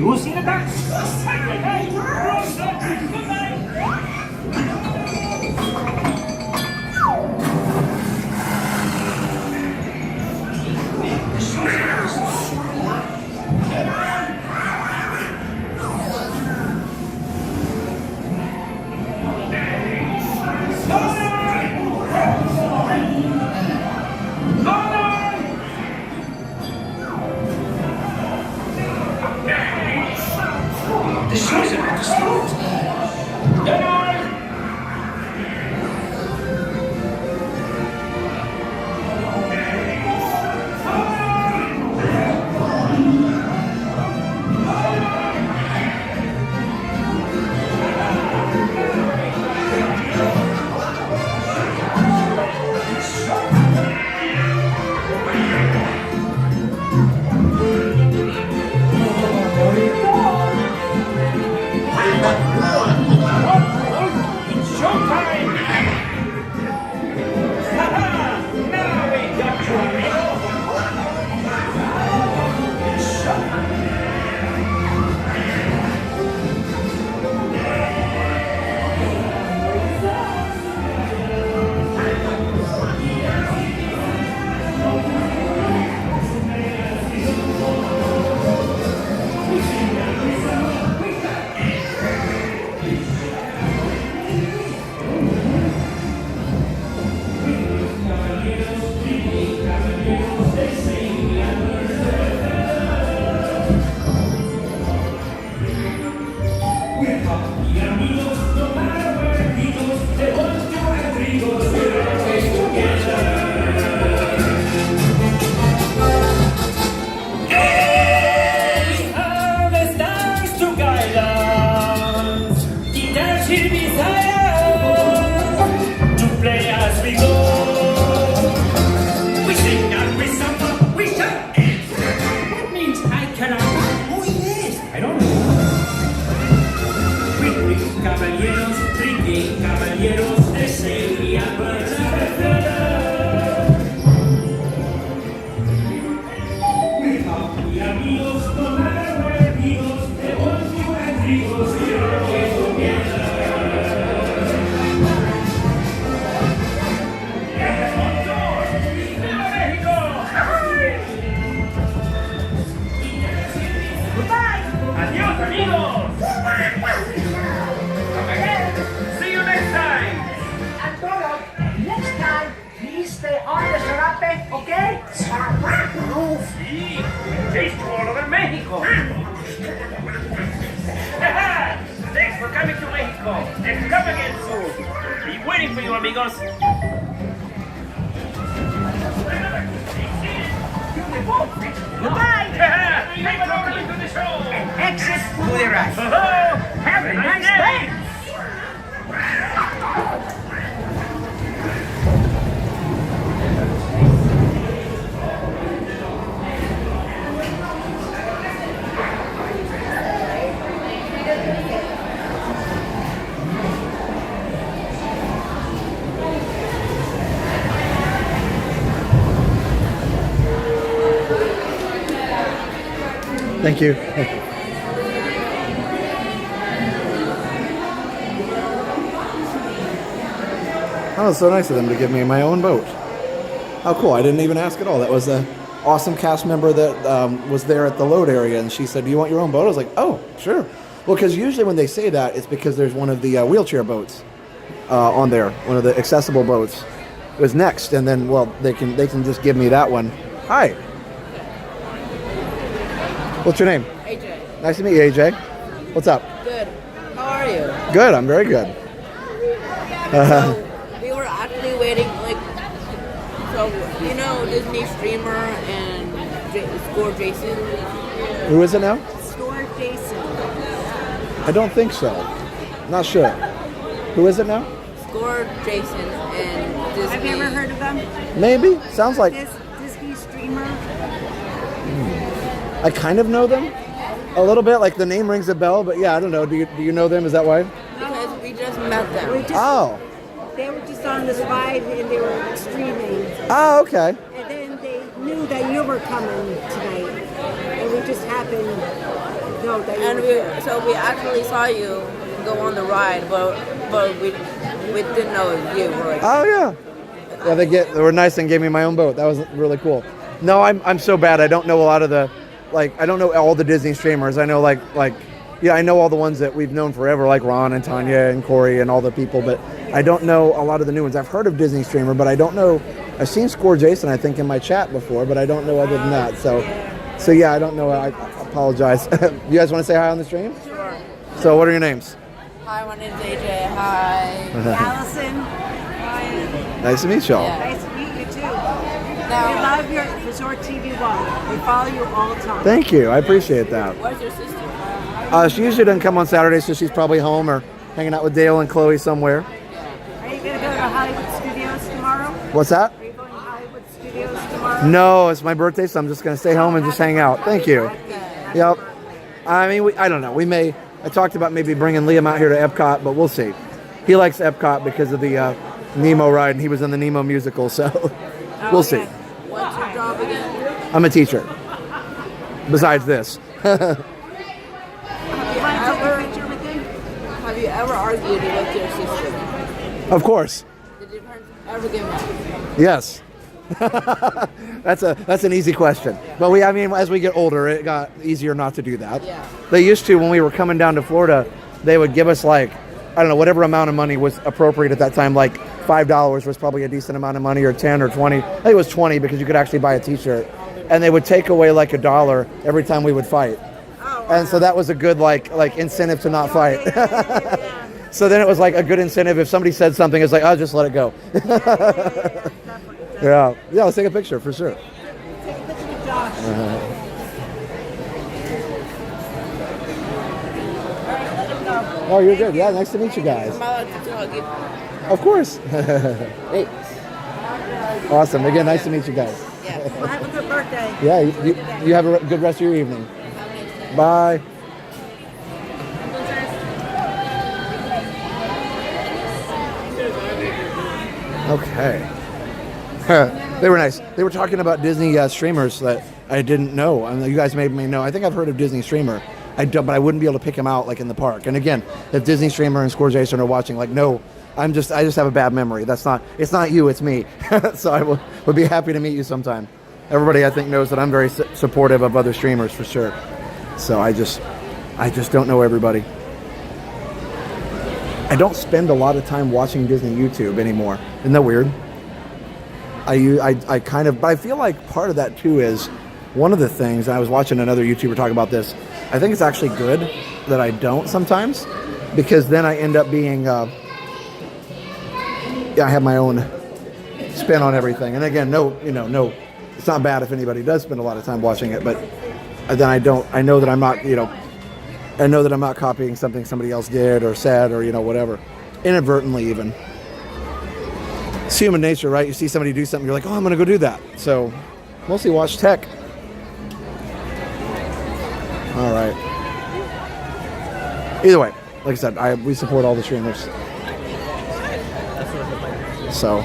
You see the ducks? The show's about to start. Thank you. That was so nice of them to give me my own boat. How cool. I didn't even ask at all. That was an awesome cast member that was there at the load area, and she said, "Do you want your own boat?" I was like, "Oh, sure." Well, because usually when they say that, it's because there's one of the wheelchair boats on there, one of the accessible boats. It was next, and then, well, they can just give me that one. Hi. What's your name? AJ. Nice to meet you, AJ. What's up? Good. How are you? Good. I'm very good. So we were actually waiting, so you know Disney streamer and Score Jason. Who is it now? Score Jason. I don't think so. Not sure. Who is it now? Score Jason and Disney. Have you ever heard of them? Maybe. Sounds like. Disney streamer. I kind of know them. A little bit. Like the name rings a bell, but yeah, I don't know. Do you know them? Is that why? Because we just met them. Oh. They were just on this ride and they were streaming. Oh, okay. And then they knew that you were coming tonight. And we just happened know that you And were so we actually saw you go on the ride, but we didn't know it was you. Right? Oh yeah. Yeah, they were nice and gave me my own boat. That was really cool. No, I'm so bad. I don't know a lot of the, like, I don't know all the Disney streamers. I know like yeah, I know all the ones that we've known forever, like Ron and Tanya and Corey and all the people, but I don't know a lot of the new ones. I've heard of Disney streamer, but I don't know. I've seen Score Jason, I think, in my chat before, but I don't know other than that. So yeah, I don't know. I apologize. You guys want to say hi on the stream? Sure. So what are your names? Hi, my name's AJ. Hi. Allison. Hi. Nice to meet y'all. Nice to meet you too. We love your Resort TV1. We follow you all the time. Thank you. I appreciate that. Where's your sister? She usually doesn't come on Saturdays, so she's probably home or hanging out with Dale and Chloe somewhere. Are you going to go to Hollywood Studios tomorrow? What's that? Are you going to Hollywood Studios tomorrow? No, it's my birthday, so I'm just going to stay home and just hang out. Thank you. Yep. I mean, I don't know. I talked about maybe bringing Liam out here to Epcot, but we'll see. He likes Epcot because of the Nemo ride, and he was in the Nemo musical, so we'll see. What's your job again? I'm a teacher. Besides this. Have you ever argued with your sister? Of course. Did your parents ever get mad? Yes. That's an easy question. But I mean, as we get older, it got easier not to do that. Yeah. They used to, when we were coming down to Florida, they would give us like, I don't know, whatever amount of money was appropriate at that time. Like $5 was probably a decent amount of money, or 10 or 20. I think it was 20 because you could actually buy a t-shirt. And they would take away like $1 every time we would fight. And so that was a good like incentive to not fight. So then it was like a good incentive if somebody said something, it's like, oh, just let it go. Yeah, let's take a picture for sure. Oh, you're good. Yeah, nice to meet you guys. Of course. Hey. Awesome. Again, nice to meet you guys. Well, have a good birthday. Yeah, you have a good rest of your evening. Bye. Okay. They were nice. They were talking about Disney streamers that I didn't know. I mean, you guys made me know. I think I've heard of Disney streamer. But I wouldn't be able to pick them out like in the park. And again, if Disney streamer and Score Jason are watching, like, no, I just have a bad memory. It's not you, it's me. So I would be happy to meet you sometime. Everybody, I think, knows that I'm very supportive of other streamers for sure. So I just don't know everybody. I don't spend a lot of time watching Disney YouTube anymore. Isn't that weird? I kind of, but I feel like part of that too is one of the things, and I was watching another YouTuber talk about this, I think it's actually good that I don't sometimes, because then I end up being, I have my own spin on everything. And again, no, it's not bad if anybody does spend a lot of time watching it, but then I know that I'm not, I know that I'm not copying something somebody else did or said or, whatever, inadvertently even. It's human nature, right? You see somebody do something, you're like, oh, I'm going to go do that. So mostly watch tech. All right. Either way, like I said, we support all the streamers. So.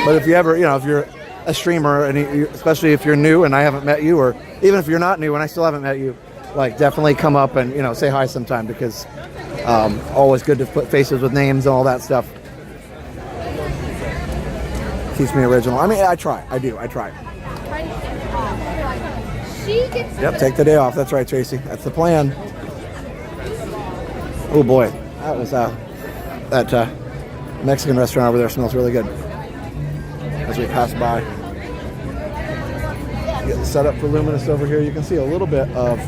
But if you ever, if you're a streamer, and especially if you're new and I haven't met you, or even if you're not new and I still haven't met you, like, definitely come up and, say hi sometime, because always good to put faces with names and all that stuff. Keeps me original. I mean, I try. I try. Yep, take the day off. That's right, Tracy. That's the plan. Oh boy, that was that Mexican restaurant over there smells really good. As we pass by, get set up for Luminous over here. You can see a little bit of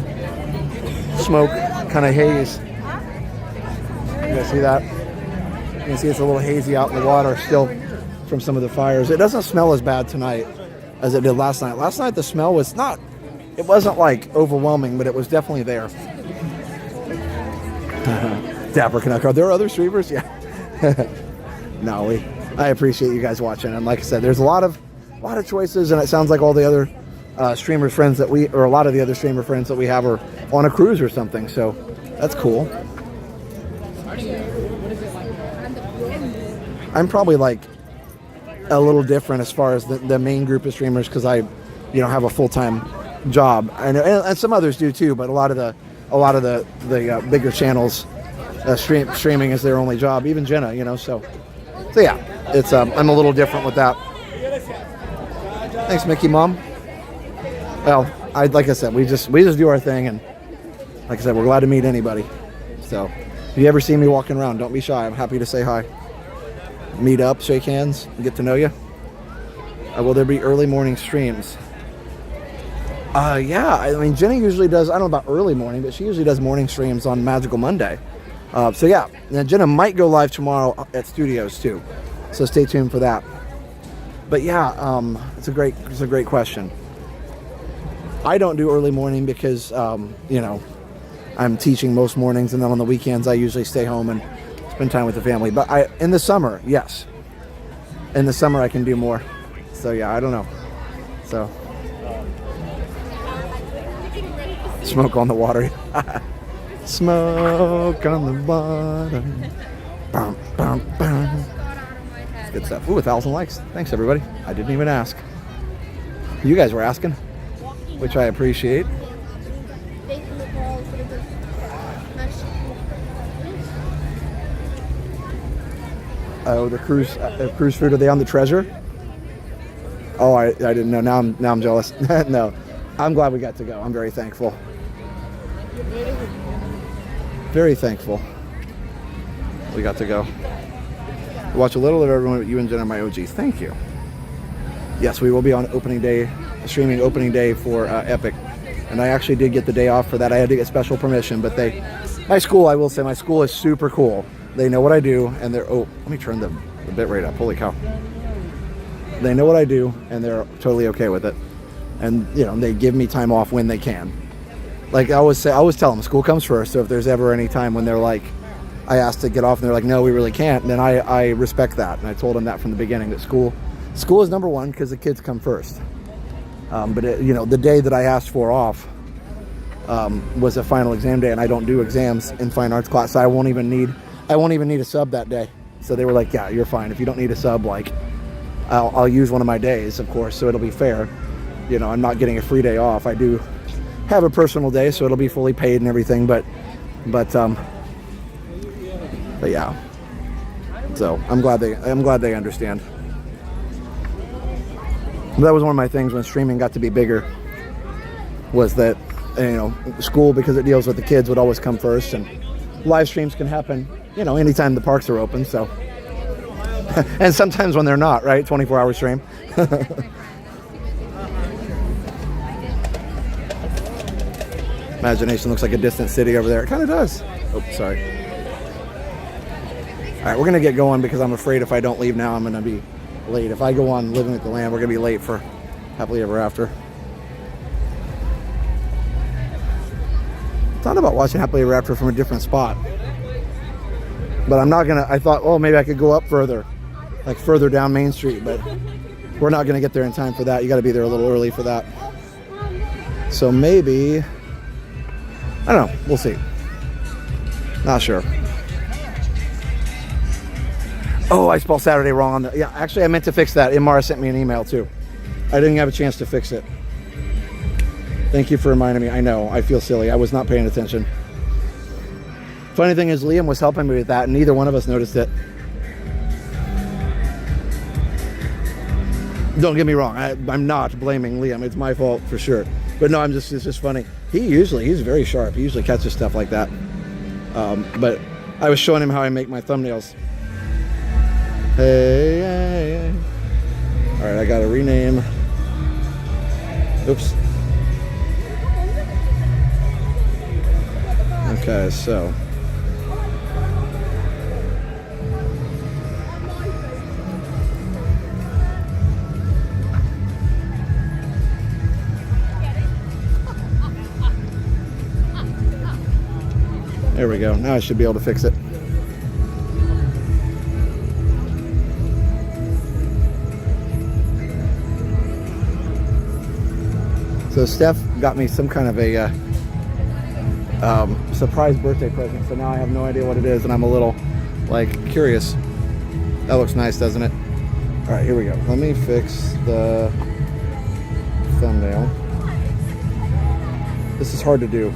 smoke, kind of haze. You guys see that? You can see it's a little hazy out in the water still from some of the fires. It doesn't smell as bad tonight as it did last night. Last night the smell was it wasn't like overwhelming, but it was definitely there. Dapper Canuck. Are there other streamers? Yeah. No, I appreciate you guys watching. And like I said, there's a lot of choices, and it sounds like all the other streamer friends or a lot of the other streamer friends that we have are on a cruise or something. So that's cool. I'm probably like a little different as far as the main group of streamers, because I, have a full-time job, and some others do too. But a lot of the bigger channels streaming is their only job. Even Jenna, so yeah, it's I'm a little different with that. Thanks, Mickey Mom. Well, like I said, we just do our thing, and like I said, we're glad to meet anybody. So if you ever see me walking around, don't be shy. I'm happy to say hi. Meet up, shake hands, and get to know you. Will there be early morning streams? Yeah, I mean, Jenny usually does, I don't know about early morning, but she usually does morning streams on Magical Monday. So yeah, and Jenna might go live tomorrow at Studios too. So stay tuned for that. But yeah, it's a great question. I don't do early morning because, I'm teaching most mornings, and then on the weekends I usually stay home and spend time with the family. But in the summer, yes. In the summer I can do more. So yeah, I don't know. So smoke on the water. Smoke on the bottom. Bum, bum, bum. Good stuff. Ooh, 1,000 likes. Thanks, everybody. I didn't even ask. You guys were asking, which I appreciate. Oh, the cruise food. Are they on the Treasure? Oh, I didn't know. Now I'm jealous. No, I'm glad we got to go. I'm very thankful. Very thankful we got to go. Watch a little of everyone. You and Jen are my OGs. Thank you. Yes, we will be on opening day, streaming opening day for Epic, and I actually did get the day off for that. I had to get special permission, but my school, I will say, my school is super cool. They know what I do, and they're, oh, let me turn the bit rate up. Holy cow. They know what I do, and they're totally okay with it. And, they give me time off when they can. Like I always tell them, school comes first. So if there's ever any time when they're like, I asked to get off, and they're like, no, we really can't, then I respect that. And I told them that from the beginning, that school is number one because the kids come first. But the day that I asked for off was a final exam day, and I don't do exams in fine arts class, so I won't even need a sub that day. So they were like, yeah, you're fine. If you don't need a sub, like, I'll use one of my days, of course, so it'll be fair. I'm not getting a free day off. I do have a personal day, so it'll be fully paid and everything, but yeah. So I'm glad they understand. That was one of my things when streaming got to be bigger, was that, school, because it deals with the kids, would always come first, and live streams can happen, anytime the parks are open, so. And sometimes when they're not, right? 24-hour stream. Imagination looks like a distant city over there. It kind of does. Oh, sorry. All right, we're going to get going because I'm afraid if I don't leave now, I'm going to be late. If I go on Living with the Land, we're going to be late for Happily Ever After. I thought about watching Happily Ever After from a different spot. But I'm not going to, I thought, oh, maybe I could go up further, like further down Main Street, but we're not going to get there in time for that. You got to be there a little early for that. So maybe, I don't know, we'll see. Not sure. Oh, I spelled Saturday wrong on the, yeah, actually I meant to fix that. Imara sent me an email too. I didn't have a chance to fix it. Thank you for reminding me. I know, I feel silly. I was not paying attention. Funny thing is, Liam was helping me with that, and neither one of us noticed it. Don't get me wrong. I'm not blaming Liam. It's my fault for sure. But no, it's just funny. He's very sharp. He usually catches stuff like that. But I was showing him how I make my thumbnails. Hey. All right, I got to rename. Oops. Okay, so. There we go. Now I should be able to fix it. So Steph got me some kind of a surprise birthday present. So now I have no idea what it is, and I'm a little, like, curious. That looks nice, doesn't it? All right, here we go. Let me fix the thumbnail. This is hard to do.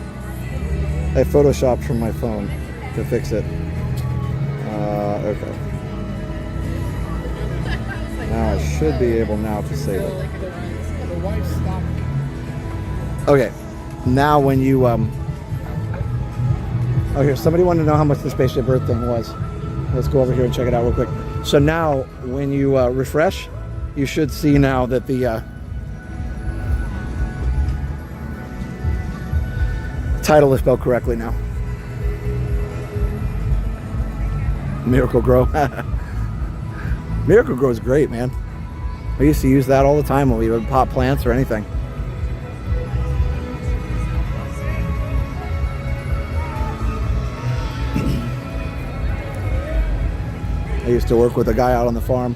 I photoshopped from my phone to fix it. Okay. Now I should be able now to save it. Okay. Now when you oh, here, somebody wanted to know how much the Spaceship Earth thing was. Let's go over here and check it out real quick. So now when you refresh, you should see now that the title is spelled correctly now. Miracle Grow. Miracle Grow is great, man. I used to use that all the time when we would pot plants or anything. I used to work with a guy out on the farm.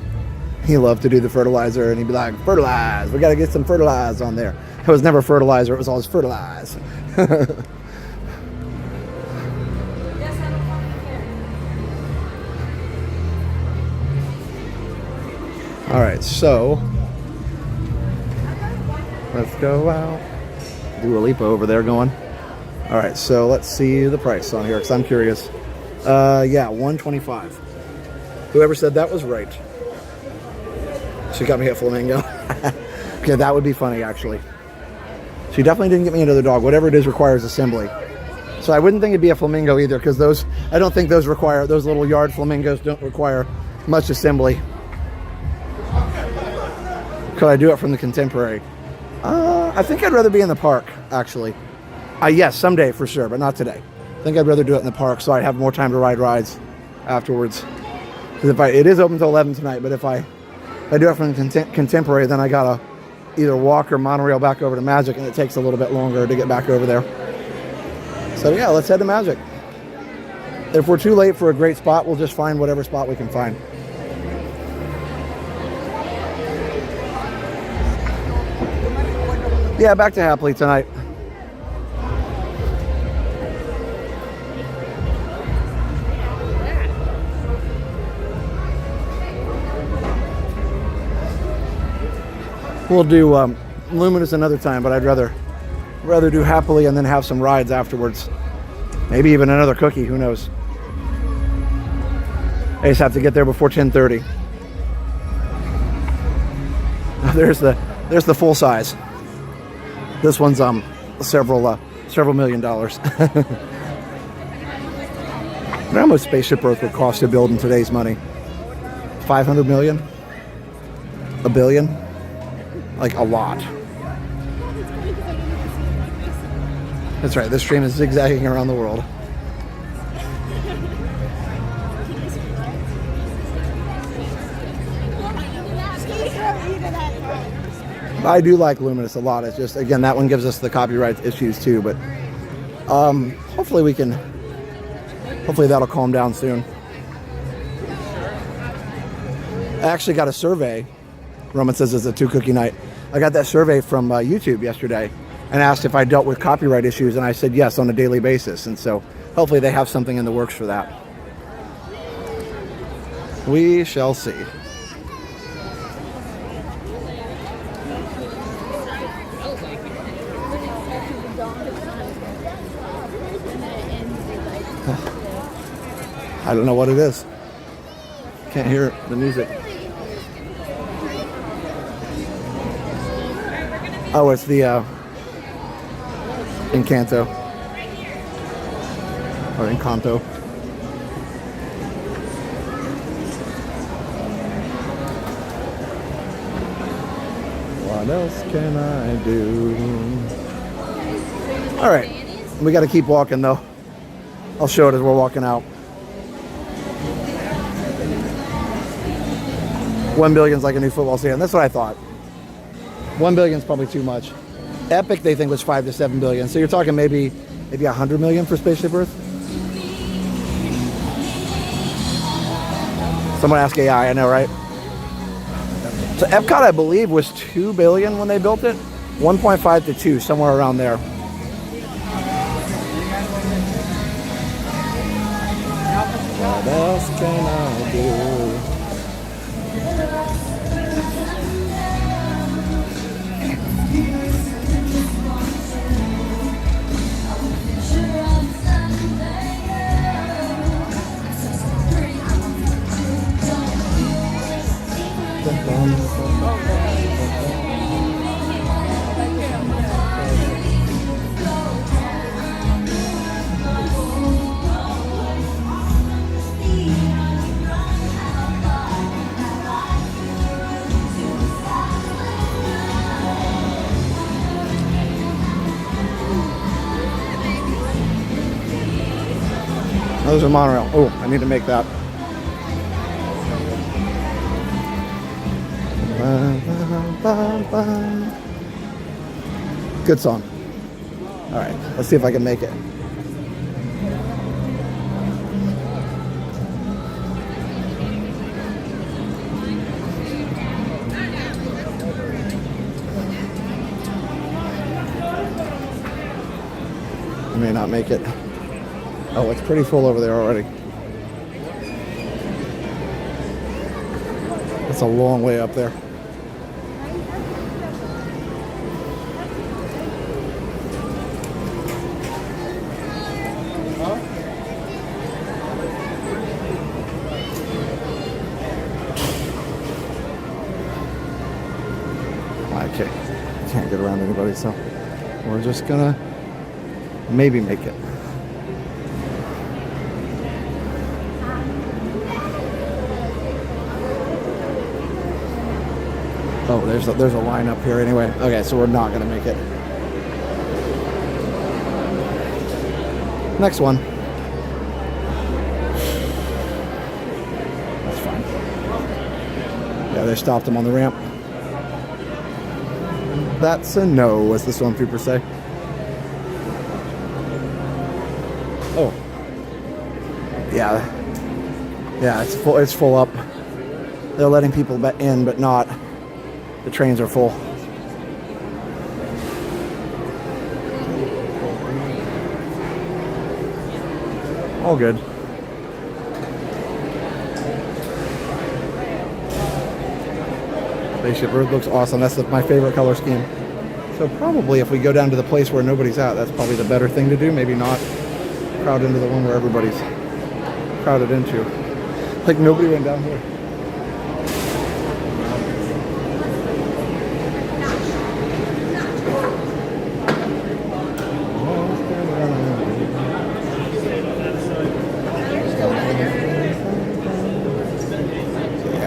He loved to do the fertilizer, and he'd be like, fertilize, we got to get some fertilizer on there. It was never fertilizer, it was always fertilize. All right, so let's go out. Dua Lipa over there going. All right, so let's see the price on here because I'm curious. Yeah, $125. Whoever said that was right. She got me a flamingo. Okay, that would be funny actually. She definitely didn't get me another dog. Whatever it is requires assembly. So I wouldn't think it'd be a flamingo either because those, I don't think those little yard flamingos don't require much assembly. Could I do it from the Contemporary? I think I'd rather be in the park, actually. Yes, someday for sure, but not today. I think I'd rather do it in the park so I'd have more time to ride rides afterwards. Because it is open till 11 tonight, but if I do it from the Contemporary, then I gotta either walk or monorail back over to Magic, and it takes a little bit longer to get back over there. So yeah, let's head to Magic. If we're too late for a great spot, we'll just find whatever spot we can find. Yeah, back to Happily tonight. We'll do Luminous another time, but I'd rather do Happily and then have some rides afterwards. Maybe even another cookie, who knows. I just have to get there before 10:30. There's the full size. This one's several $million. How much Spaceship Earth would cost to build in today's money? 500 million? A billion? Like a lot. That's right, this stream is zigzagging around the world. I do like Luminous a lot. It's just, again, that one gives us the copyright issues too, but hopefully that'll calm down soon. I actually got a survey. Roman says it's a 2-cookie night. I got that survey from YouTube yesterday and asked if I dealt with copyright issues, and I said yes on a daily basis, and so hopefully they have something in the works for that. We shall see. I don't know what it is. Can't hear the music. Oh, it's the Encanto. Or Encanto. What else can I do? All right. We got to keep walking, though. I'll show it as we're walking out. 1 billion's like a new football stadium. That's what I thought. 1 billion's probably too much. Epic, they think, was 5 to 7 billion. So you're talking maybe 100 million for Spaceship Earth? Someone ask AI, I know, right? So Epcot, I believe, was 2 billion when they built it. 1.5 to 2, somewhere around there. What else can I do? Those are Monorail. Oh, I need to make that. Good song. All right, let's see if I can make it. I may not make it. Oh, it's pretty full over there already. It's a long way up there. Okay, can't get around anybody, so we're just gonna maybe make it. Oh, there's a line up here anyway. Okay, so we're not gonna make it. Next one. That's fine. Yeah, they stopped him on the ramp. That's a no, as the stormtroopers say. Oh. Yeah. Yeah, it's full up. They're letting people in, but not. The trains are full. All good. Spaceship Earth looks awesome. That's my favorite color scheme. So probably if we go down to the place where nobody's at, that's probably the better thing to do. Maybe not crowd into the one where everybody's crowded into. Like nobody went down here.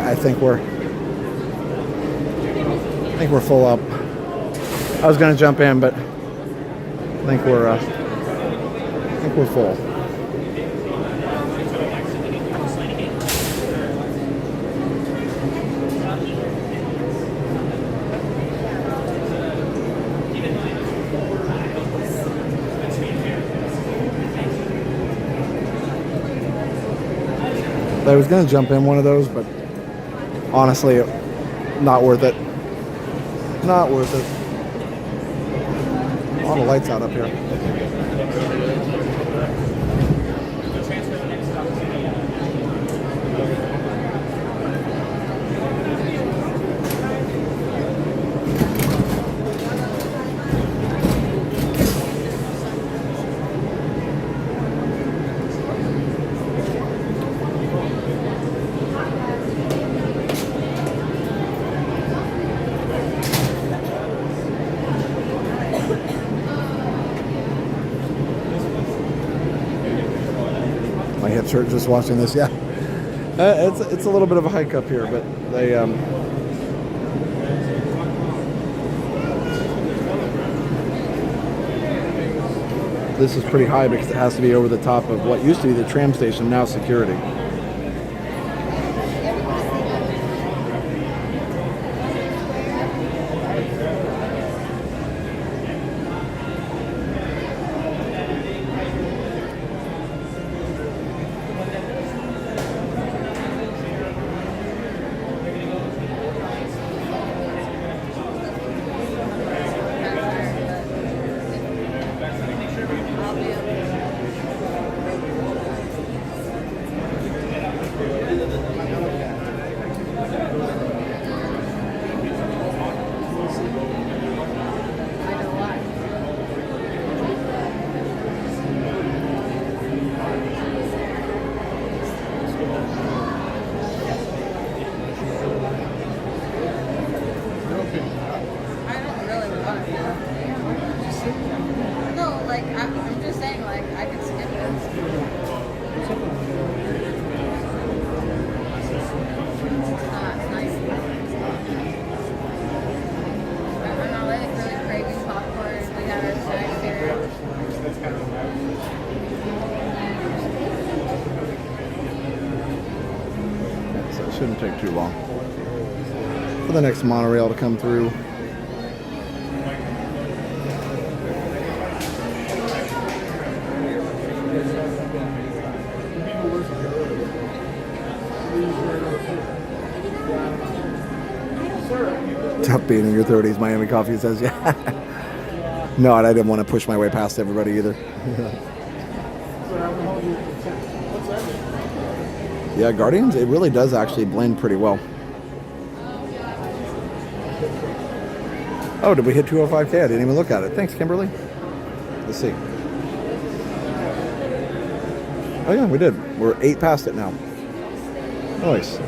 I think we're full up. I was gonna jump in, but I think we're full. I was gonna jump in one of those, but honestly, not worth it. Not worth it. All the lights out up here. Church just watching this. Yeah, it's a little bit of a hike up here, but they this is pretty high because it has to be over the top of what used to be the tram station, now security. It shouldn't take too long for the next monorail to come through. Tough being in your 30s, Miami Coffee says, yeah. No, I didn't want to push my way past everybody either. Yeah, Guardians, it really does actually blend pretty well. Oh, did we hit 205K? I didn't even look at it. Thanks, Kimberly. Let's see. Oh yeah, we did. We're 8 past it now. Nice.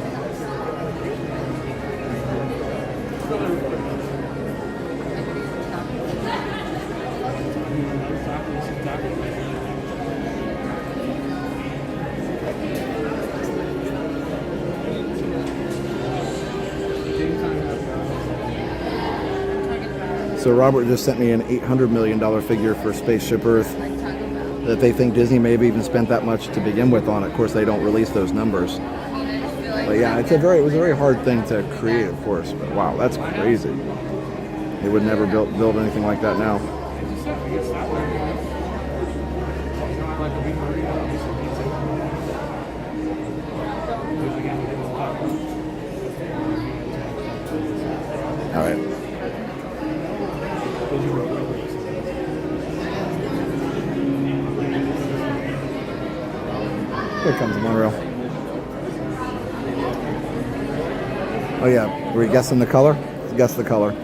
So Robert just sent me an $800 million figure for Spaceship Earth that they think Disney may have even spent that much to begin with on it. Of course, they don't release those numbers. But yeah, it was a very hard thing to create, of course. But wow, that's crazy. They would never build anything like that now. All right. Here comes the monorail. Oh yeah, were you guessing the color? Guess the color.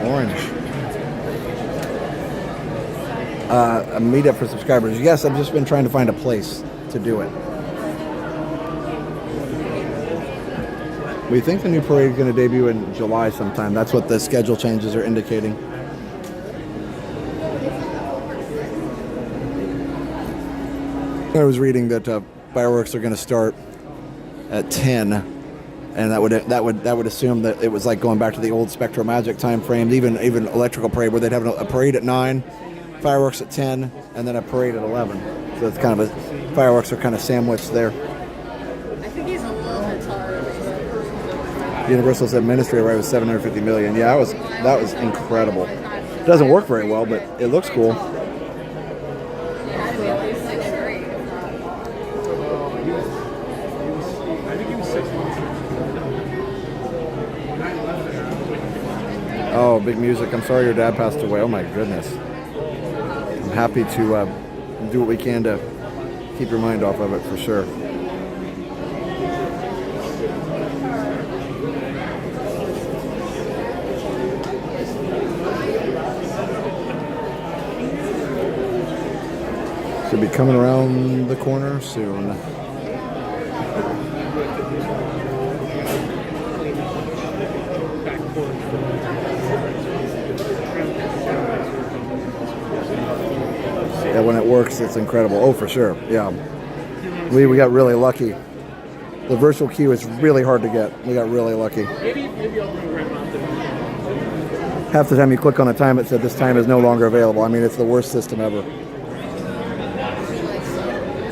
Orange. A meetup for subscribers. Yes, I've just been trying to find a place to do it. We think the new parade is going to debut in July sometime. That's what the schedule changes are indicating. I was reading that fireworks are going to start at 10, and that would assume that it was like going back to the old Spectral Magic time frame, even Electrical Parade, where they'd have a parade at 9, fireworks at 10, and then a parade at 11. So it's kind of fireworks are kind of sandwiched there. I think he's a little bit taller. Universal's administrator rate was $750 million. Yeah, that was incredible. It doesn't work very well, but it looks cool. Oh, big music. I'm sorry your dad passed away. Oh my goodness. I'm happy to do what we can to keep your mind off of it for sure. Should be coming around the corner soon. Yeah, when it works, it's incredible. Oh, for sure. Yeah. We got really lucky. The virtual queue is really hard to get. We got really lucky. Half the time you click on a time, it said this time is no longer available. I mean, it's the worst system ever.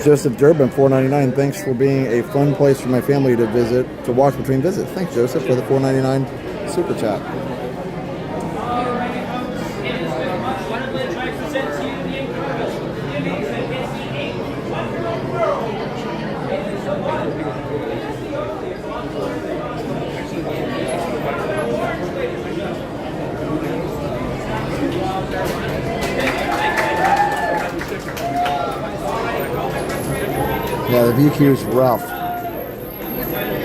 Joseph Durbin, $4.99. Thanks for being a fun place for my family to visit, to watch between visits. Thanks, Joseph, for the $4.99 super chat. Yeah, the view queue is rough.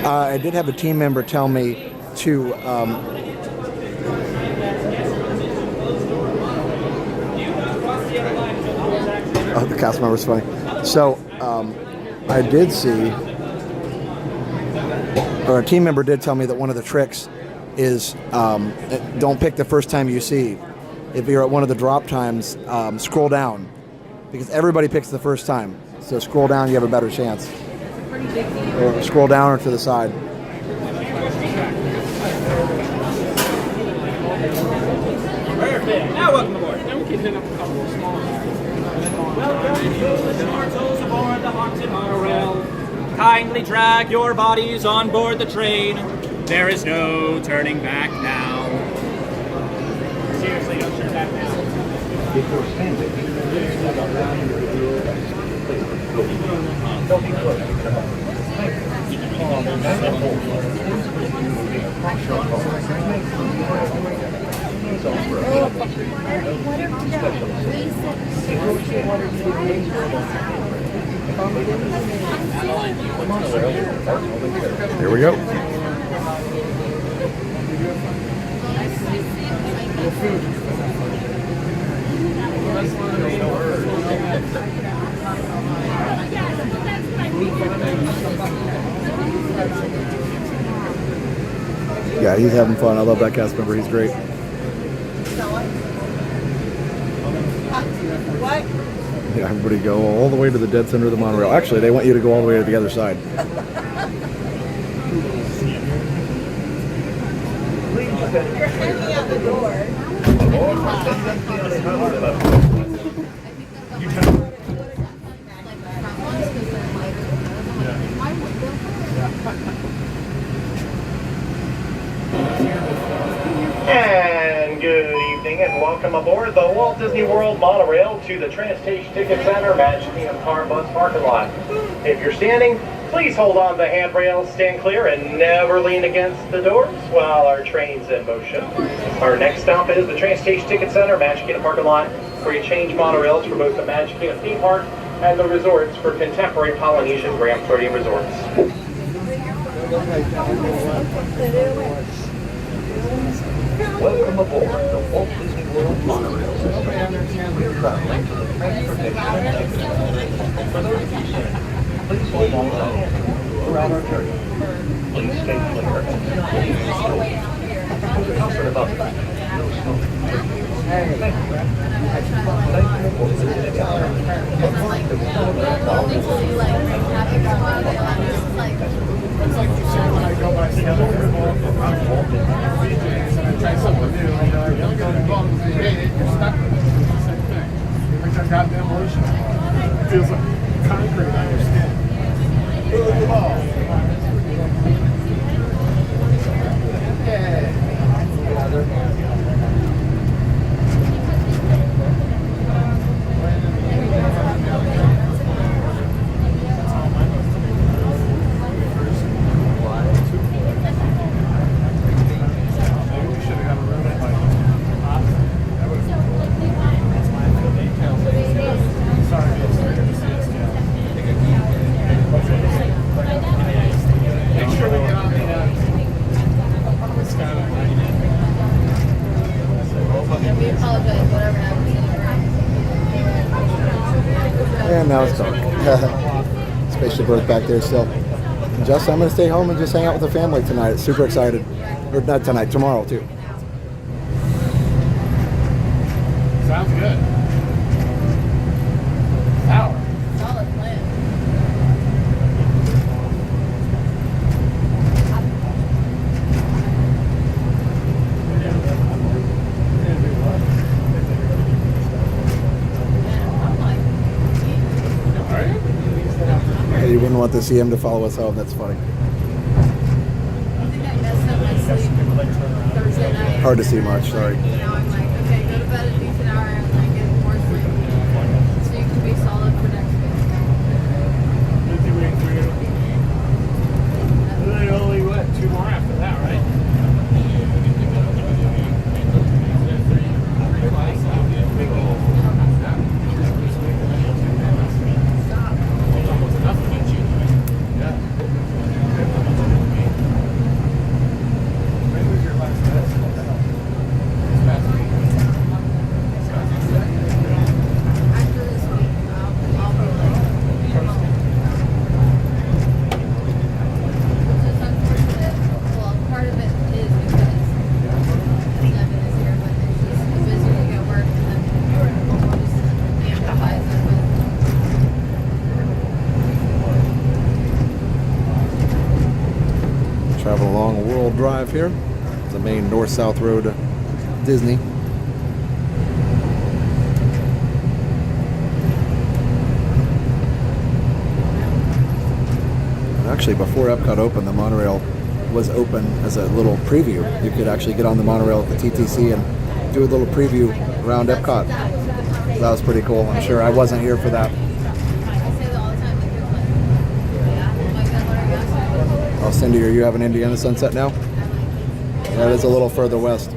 I did have a team member tell me to oh, the cast member's funny. So I did see, or a team member did tell me that one of the tricks is don't pick the first time you see. If you're at one of the drop times, scroll down, because everybody picks the first time. So scroll down, you have a better chance. Pretty big deal. Or scroll down or to the side. Perfect. Now welcome aboard. Now we can hit up a couple of small ones. Welcome to the Schmartzels aboard the haunted monorail. Kindly drag your bodies on board the train. There is no turning back now. Seriously, don't turn back now. Before standing, please step around your wheel and don't be close to the car. Here we go. Yeah, he's having fun. I love that cast member. He's great. What? Yeah, everybody go all the way to the dead center of the monorail. Actually, they want you to go all the way to the other side. You're hanging out the door. And good evening and welcome aboard the Walt Disney World Monorail to the Transportation Ticket Center Magic Kingdom Car Bus parking lot. If you're standing, please hold on to the handrails, stand clear, and never lean against the doors while our train's in motion. Our next stop is the Transportation Ticket Center Magic Kingdom parking lot, where you change monorails for both the Magic Kingdom theme park and the resorts for contemporary Polynesian Grand Floridian resorts. Welcome aboard the Walt Disney World Monorail system. We're traveling to the transportation and for those of you standing, please hold on tight throughout our journey. Please stay clear and please slow. For the comfort of others, no smoking. Thank you. Thank you for visiting our It's like you see when I go by the other football, I'm walking, and I try something new, and they're like, don't go involved with the you're stuck with it. It's the same thing. Every time I got demolition, it feels like concrete on your skin. Look at the ball. And now it's dark. Spaceship Earth back there still. And Justin, I'm going to stay home and just hang out with the family tonight. Super excited. Or not tonight, tomorrow too. Sounds good. Power. Solid plan. Hey, you wouldn't want the CM to follow us home. That's funny. I think I messed up my sleep Thursday night. Hard to see much, sorry. You know, I'm like, okay, go to bed a decent hour and like get more sleep. So you can be solid for next week. Busy week for you. And then only, what, 2 more after that, right? Traveling along World Drive here. The main north-south road to Disney. Actually, before Epcot opened, the monorail was open as a little preview. You could actually get on the monorail at the TTC and do a little preview around Epcot. So that was pretty cool. I'm sure I wasn't here for that. Oh, Cindy, are you having Indiana Sunset now? Yeah, it is a little further west.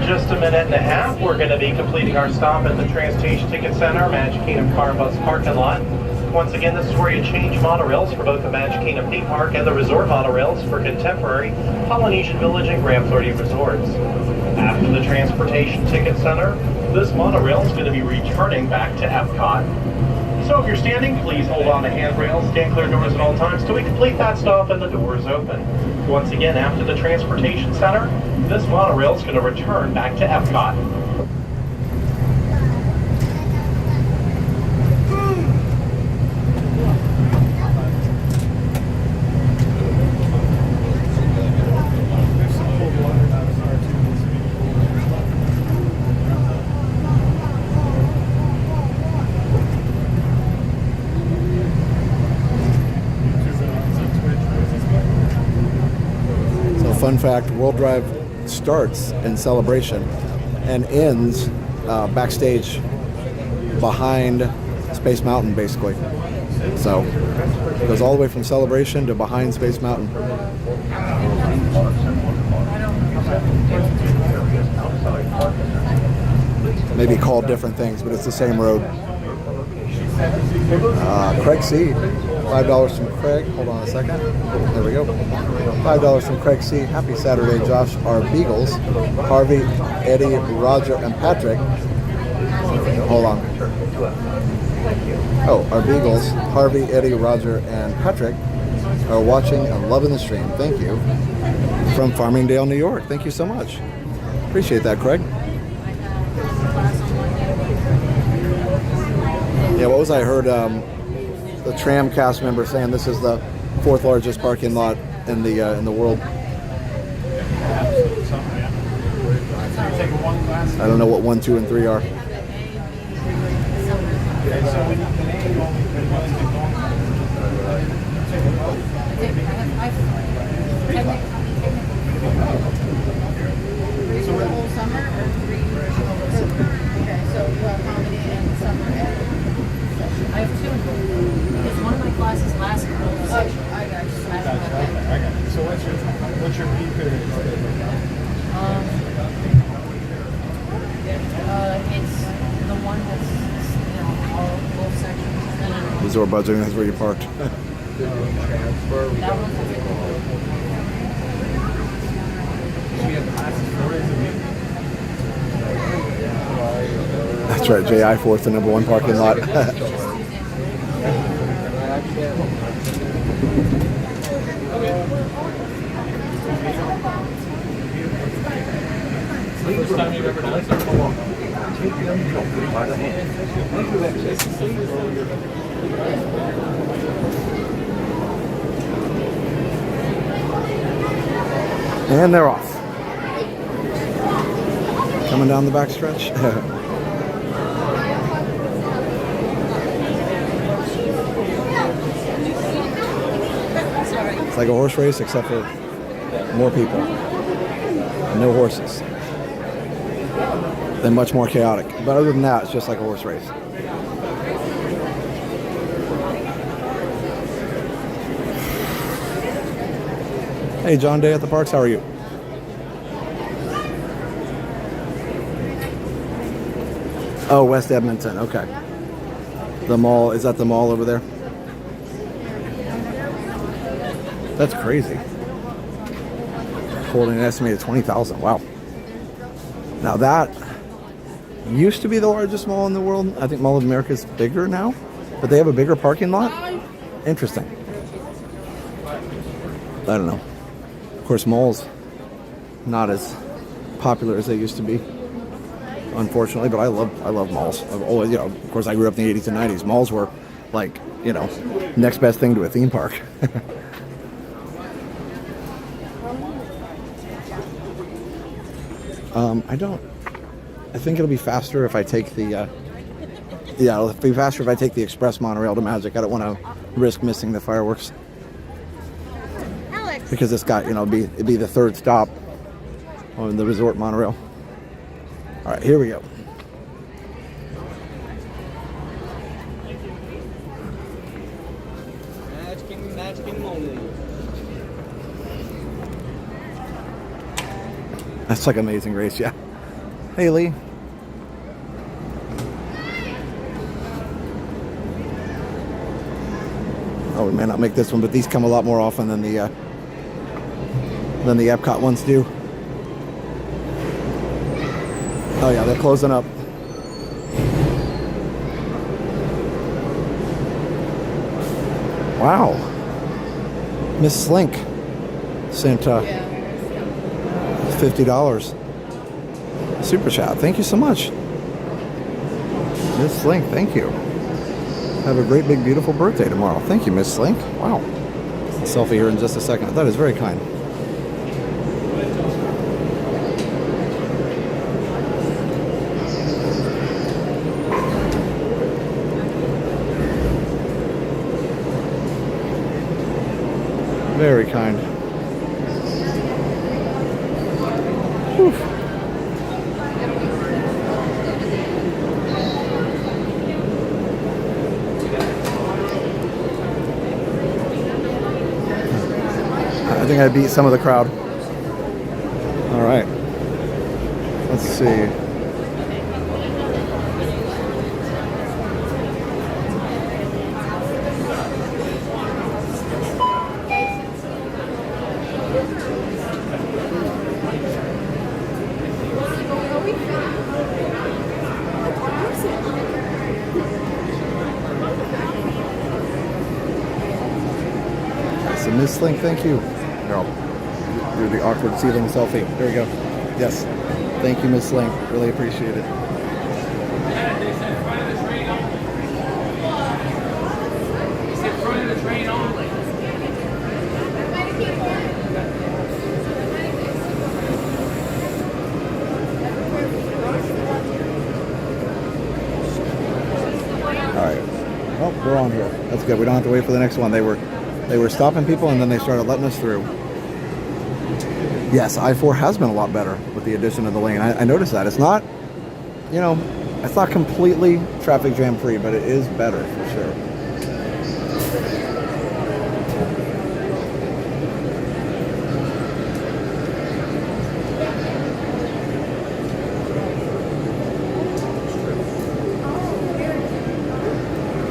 Just a minute and a half, we're going to be completing our stop at the Transportation Ticket Center, Magic Kingdom Car Bus parking lot. Once again, this is where you change monorails for both the Magic Kingdom theme park and the resort monorails for contemporary Polynesian Village and Grand Floridian resorts. After the Transportation Ticket Center, this monorail is going to be returning back to Epcot. So if you're standing, please hold on to handrails, stand clear of doors at all times till we complete that stop and the doors open. Once again, after the Transportation Center, this monorail is going to return back to Epcot. Fun fact, World Drive starts in Celebration and ends backstage behind Space Mountain, basically. So it goes all the way from Celebration to behind Space Mountain. Maybe called different things, but it's the same road. Craig C. $5 from Craig. Hold on a second. There we go. $5 from Craig C. Happy Saturday, Josh. Our Beagles, Harvey, Eddie, Roger, and Patrick. Hold on. Oh, our Beagles, Harvey, Eddie, Roger, and Patrick are watching and loving the stream. Thank you. From Farmingdale, New York. Thank you so much. Appreciate that, Craig. Yeah, what was I heard? The tram cast member saying this is the 4th largest parking lot in the world. I don't know what 1, 2, and 3 are. So the whole summer or 3? Okay, so comedy and summer and I have 2. Because one of my classes lasts the whole session. I got you. I got it. So what's your peak period? It's the one that's, all both sections. Resort budgeting, that's where you parked. That one's a bit more. We have classes 4 days a week. That's right, JI 4th, the #1 parking lot. Please remember to collect them along. Take them gently by the hand. Enter exit safely. And they're off. Coming down the back stretch. It's like a horse race except for more people. No horses. Then much more chaotic. But other than that, it's just like a horse race. Hey, John Day at the parks, how are you? Oh, West Edmonton, okay. The mall, is that the mall over there? That's crazy. Holding an estimated 20,000, wow. Now that used to be the largest mall in the world. I think Mall of America is bigger now, but they have a bigger parking lot. Interesting. I don't know. Of course, malls not as popular as they used to be, unfortunately. But I love malls. I've always, you know, of course, I grew up in the 80s and 90s. Malls were like, you know, next best thing to a theme park. I think it'll be faster if I take the. It'll be faster if I take the express monorail to Magic. I don't want to risk missing the fireworks. Because it's got, you know, it'd be the third stop on the resort monorail. All right, here we go. Magic Kingdom. That's like Amazing Race, yeah. Hey, Lee. Oh, we may not make this one, but these come a lot more often than the Epcot ones do. Oh yeah, they're closing up. Wow. Miss Slink sent $50. Super chat. Thank you so much. Miss Slink, thank you. Have a great, big, beautiful birthday tomorrow. Thank you, Miss Slink. Wow. A selfie here in just a second. That is very kind. Very kind. Whew. I think I beat some of the crowd. All right. Let's see. So Miss Link, thank you. Here, I'll do the awkward ceiling selfie. There we go. Yes. Thank you, Miss Link. Really appreciate it. Oh, we're on here. That's good. We don't have to wait for the next one. They were stopping people and then they started letting us through. Yes, I-4 has been a lot better with the addition of the lane. I noticed that. It's not, you know, it's not completely traffic jam free, but it is better for sure.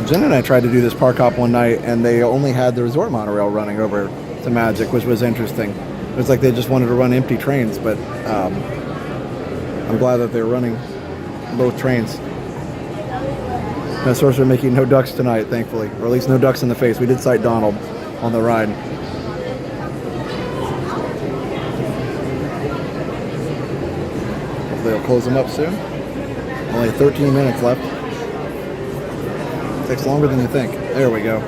Jen and I tried to do this park hop one night, and they only had the resort monorail running over to Magic, which was interesting. It was like they just wanted to run empty trains, but I'm glad that they're running both trains. That sorcerer making no ducks tonight, thankfully, or at least no ducks in the face. We did sight Donald on the ride. Hopefully they'll close them up soon. Only 13 minutes left. Takes longer than you think. There we go.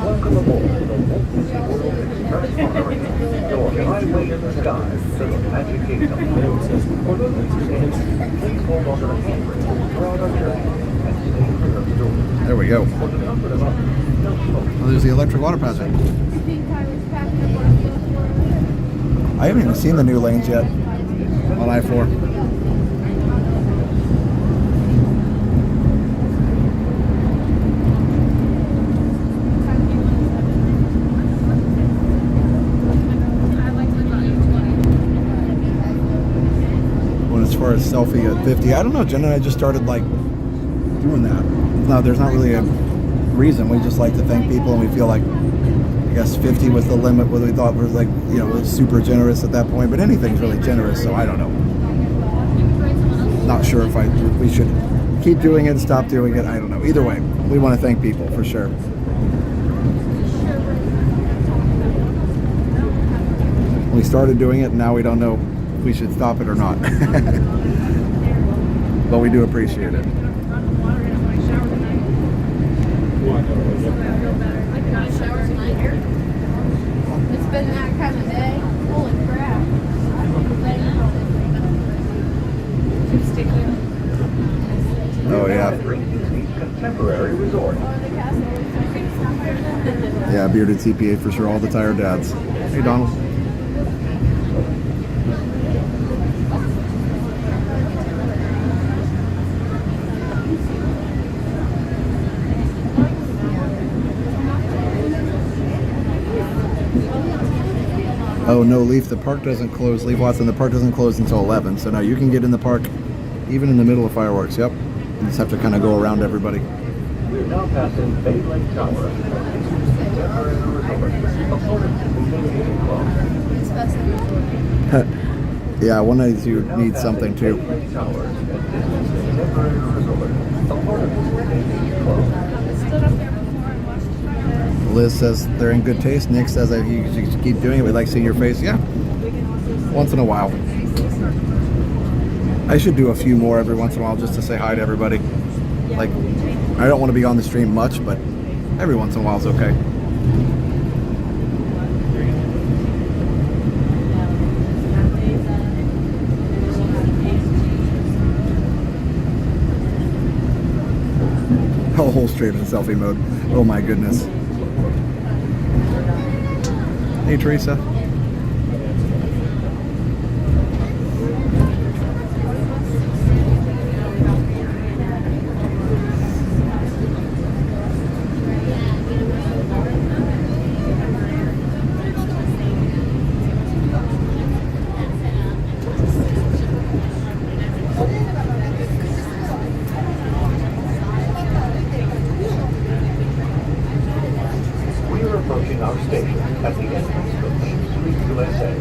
Welcome aboard the Walt Disney World Express Monorail. Your highway in the sky to the Magic Kingdom. For those of you standing, please hold on to the handrail throughout our journey and stay clear of the door. There we go. For the comfort of others, no smoking. Oh, there's the electric water passage. I haven't even seen the new lanes yet on I-4. As far as selfie at 50, I don't know. Jen and I just started like doing that. No, there's not really a reason. We just like to thank people, and we feel like, I guess 50 was the limit. What we thought was like, you know, was super generous at that point. But anything's really generous, so I don't know. Not sure if we should keep doing it, stop doing it. I don't know. Either way, we want to thank people for sure. We started doing it, and now we don't know if we should stop it or not. But we do appreciate it. It's been that kind of day. Holy crap. Oh yeah. Contemporary resort. Yeah, bearded CPA for sure. All the tired dads. Hey, Donald. Oh no, Leaf, the park doesn't close. Leaf Watson, the park doesn't close until 11. So now you can get in the park even in the middle of fireworks. Yep. You just have to kind of go around everybody. We're now passing Bay Lake Tower. Yeah, one of these you need something too. Liz says they're in good taste. Nick says that you should keep doing it. We like seeing your face. Yeah, once in a while. I should do a few more every once in a while just to say hi to everybody. Like, I don't want to be on the stream much, but every once in a while is okay. A whole stream in selfie mode. Oh my goodness. Hey, Teresa. Approaching our station at the entrance of Main Street, USA,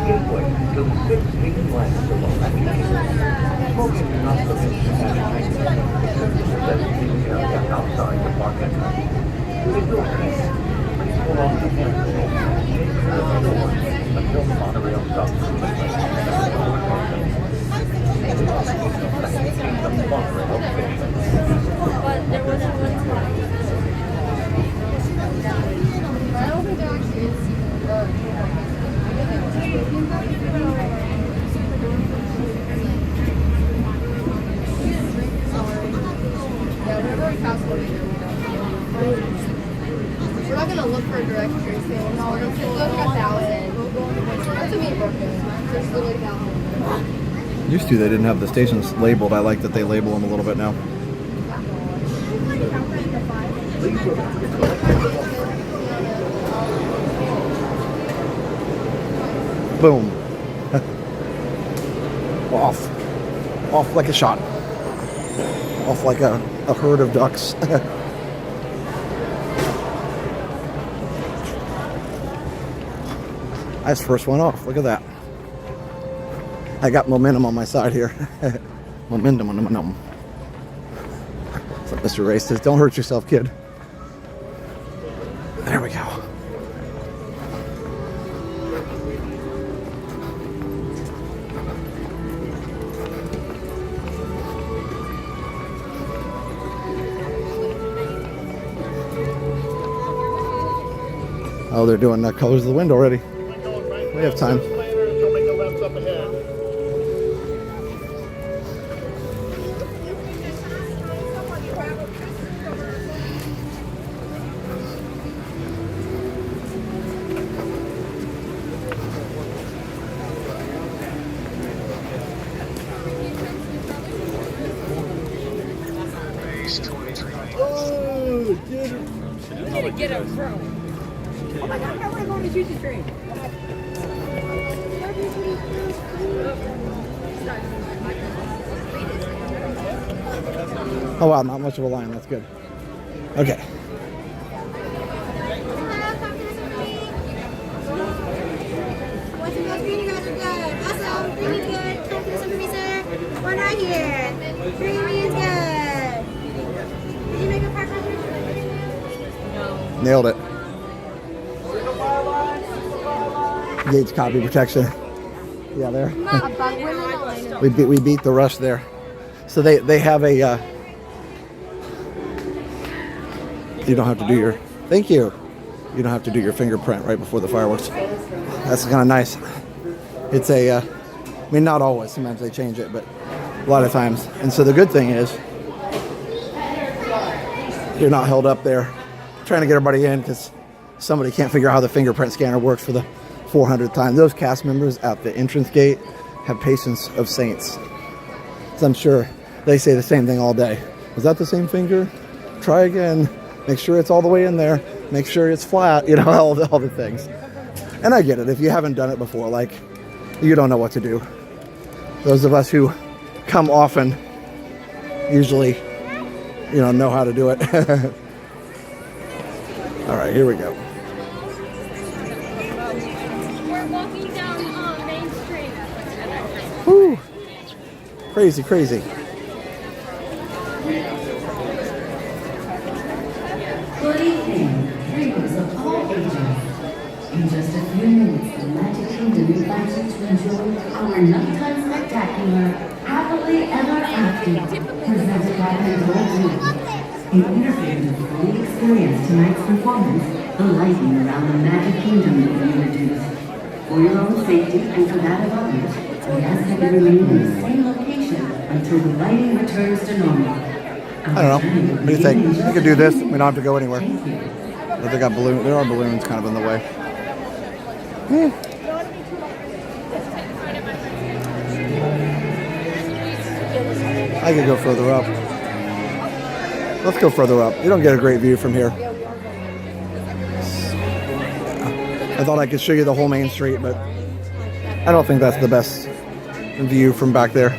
gateway to the 6 main lands of the Magic Kingdom. Smoking is not permitted in Magic Kingdom, except in the designated area outside the park entrance. With your hands, please hold on to the handrail and stay clear of the doors until the monorail stops. Magic Kingdom Monorail Station. But there wasn't one time. I don't think there actually is. Yeah, we're going fast forward. We're not gonna look for directories. No, we're gonna look at 1,000. That's a mean book. There's literally 1,000. Used to, they didn't have the stations labeled. I like that they label them a little bit now. Boom. Off like a shot. Off like a herd of ducks. That's the first one off. Look at that. I got momentum on my side here. Momentum. So Mr. Ray says, don't hurt yourself, kid. There we go. Oh, they're doing the colors of the wind already. We have time. Get a drone. Oh my god, I want to go on a choo-choo train. Oh wow, not much of a line. That's good. Okay. What's your greeting guys are good? Awesome, greeting good. Come to some for me, sir. One right here. Greeting is good. Did you make a park reservation? No. Nailed it. Gates copy protection. Yeah, there. we beat the rush there. So they have a. You don't have to do your. Thank you. You don't have to do your fingerprint right before the fireworks. That's kind of nice. It's a. I mean, not always. Sometimes they change it, but a lot of times. And so the good thing is, you're not held up there trying to get everybody in because somebody can't figure out how the fingerprint scanner works for the 400th time. Those cast members at the entrance gate have patience of saints. So I'm sure they say the same thing all day. Was that the same finger? Try again. Make sure it's all the way in there. Make sure it's flat. You know, all the things. And I get it. If you haven't done it before, like, you don't know what to do. Those of us who come often usually, know how to do it. All right, here we go. We're walking down Main Street. Woo! Crazy. Good evening, dreamers of all ages. In just a few minutes, the Magic Kingdom invites you to enjoy our nighttime spectacular Happily Ever After, presented by Walt Disney. In order for you to fully experience tonight's performance, the lighting around the Magic Kingdom will be reduced. For your own safety and for that of others, we ask that you remain in the same location until the lighting returns to normal. I don't know. What do you think? We could do this. We don't have to go anywhere. But they got balloons. There are balloons kind of in the way. I could go further up. Let's go further up. You don't get a great view from here. I thought I could show you the whole Main Street, but I don't think that's the best view from back there.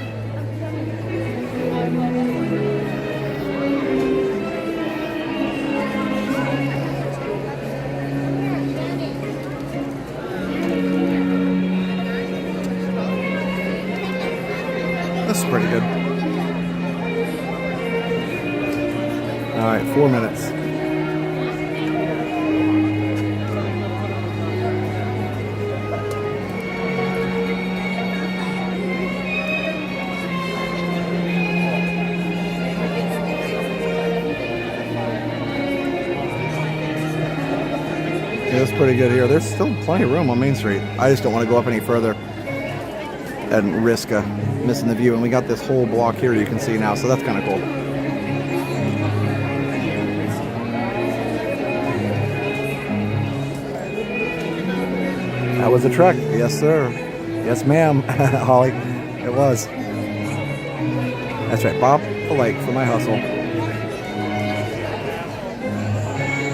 That's pretty good. All right, 4 minutes. Yeah, that's pretty good here. There's still plenty of room on Main Street. I just don't want to go up any further and risk missing the view. And we got this whole block here you can see now, so that's kind of cool. That was a trek. Yes, sir. Yes, ma'am. Holly, it was. That's right. Bob the Lake for my hustle.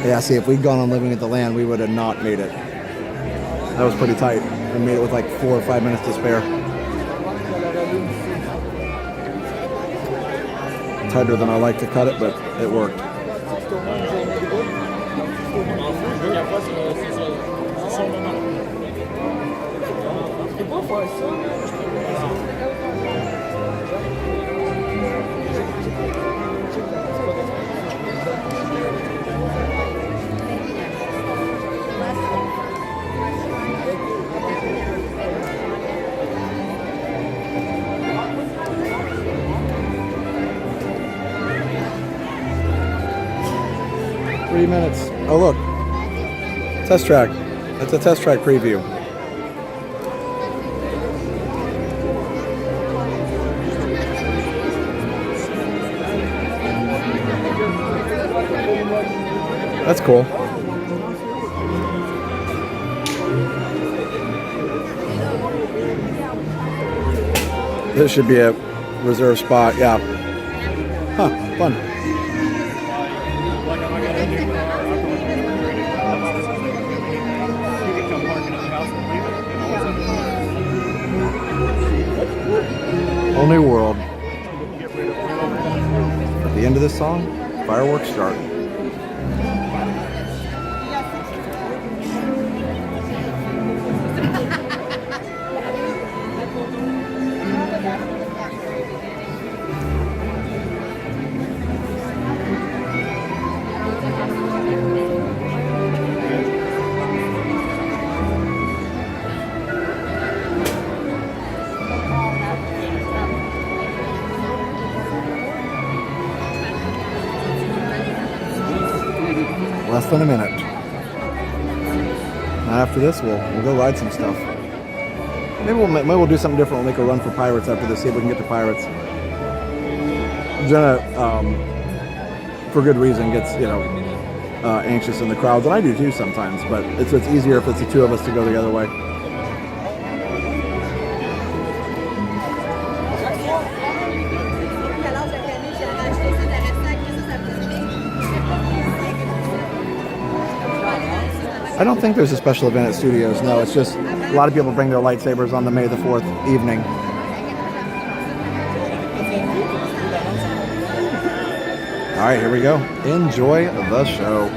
Yeah, see, if we'd gone on Living at the Land, we would have not made it. That was pretty tight. We made it with like 4 or 5 minutes to spare. tighter than I like to cut it, but it worked. Minutes. Oh look, test track. That's a test track preview. That's cool. This should be a reserve spot. Yeah. Huh. Fun. Whole new world. At the end of this song, fireworks start. Less than a minute. Now after this, we'll go ride some stuff. Maybe we'll do something different. We'll make a run for Pirates after this. See if we can get to Pirates. Jenna, for good reason, gets anxious in the crowds, and I do too sometimes. But it's easier if it's the two of us to go the other way. I don't think there's a special event at Studios. No, it's just a lot of people bring their lightsabers on the May the 4th evening. All right, here we go. Enjoy the show.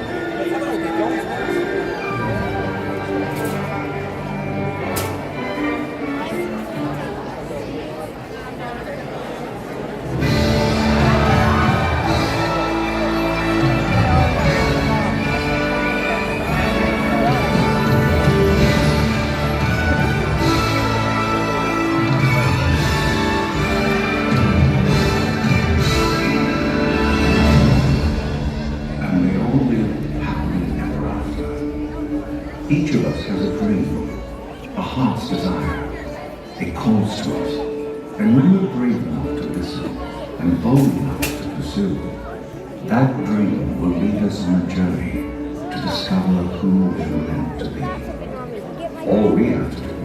Each of us has a dream, a heart's desire. It calls to us. And when we're brave enough to listen and bold enough to pursue, that dream will lead us on a journey to discover who we're meant to be. All we have to do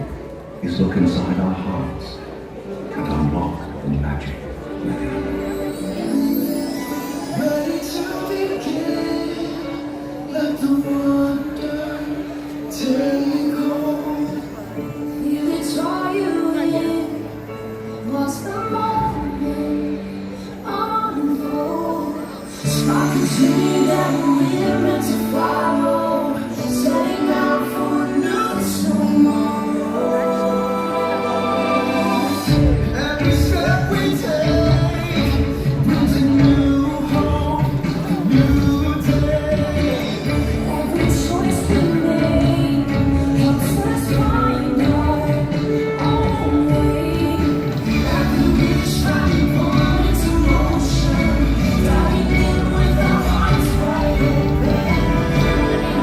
is look inside our hearts and unlock the magic within. Ready to begin, let the wonder take hold. Feel it draw you in, watch the moment unfold. Spark a dream that we're meant to follow, setting out for a new tomorrow. Every step we take brings a new hope, a new day. Every choice we make helps us find our own way. Like the wind shining born into motion, diving in with our hearts wide open.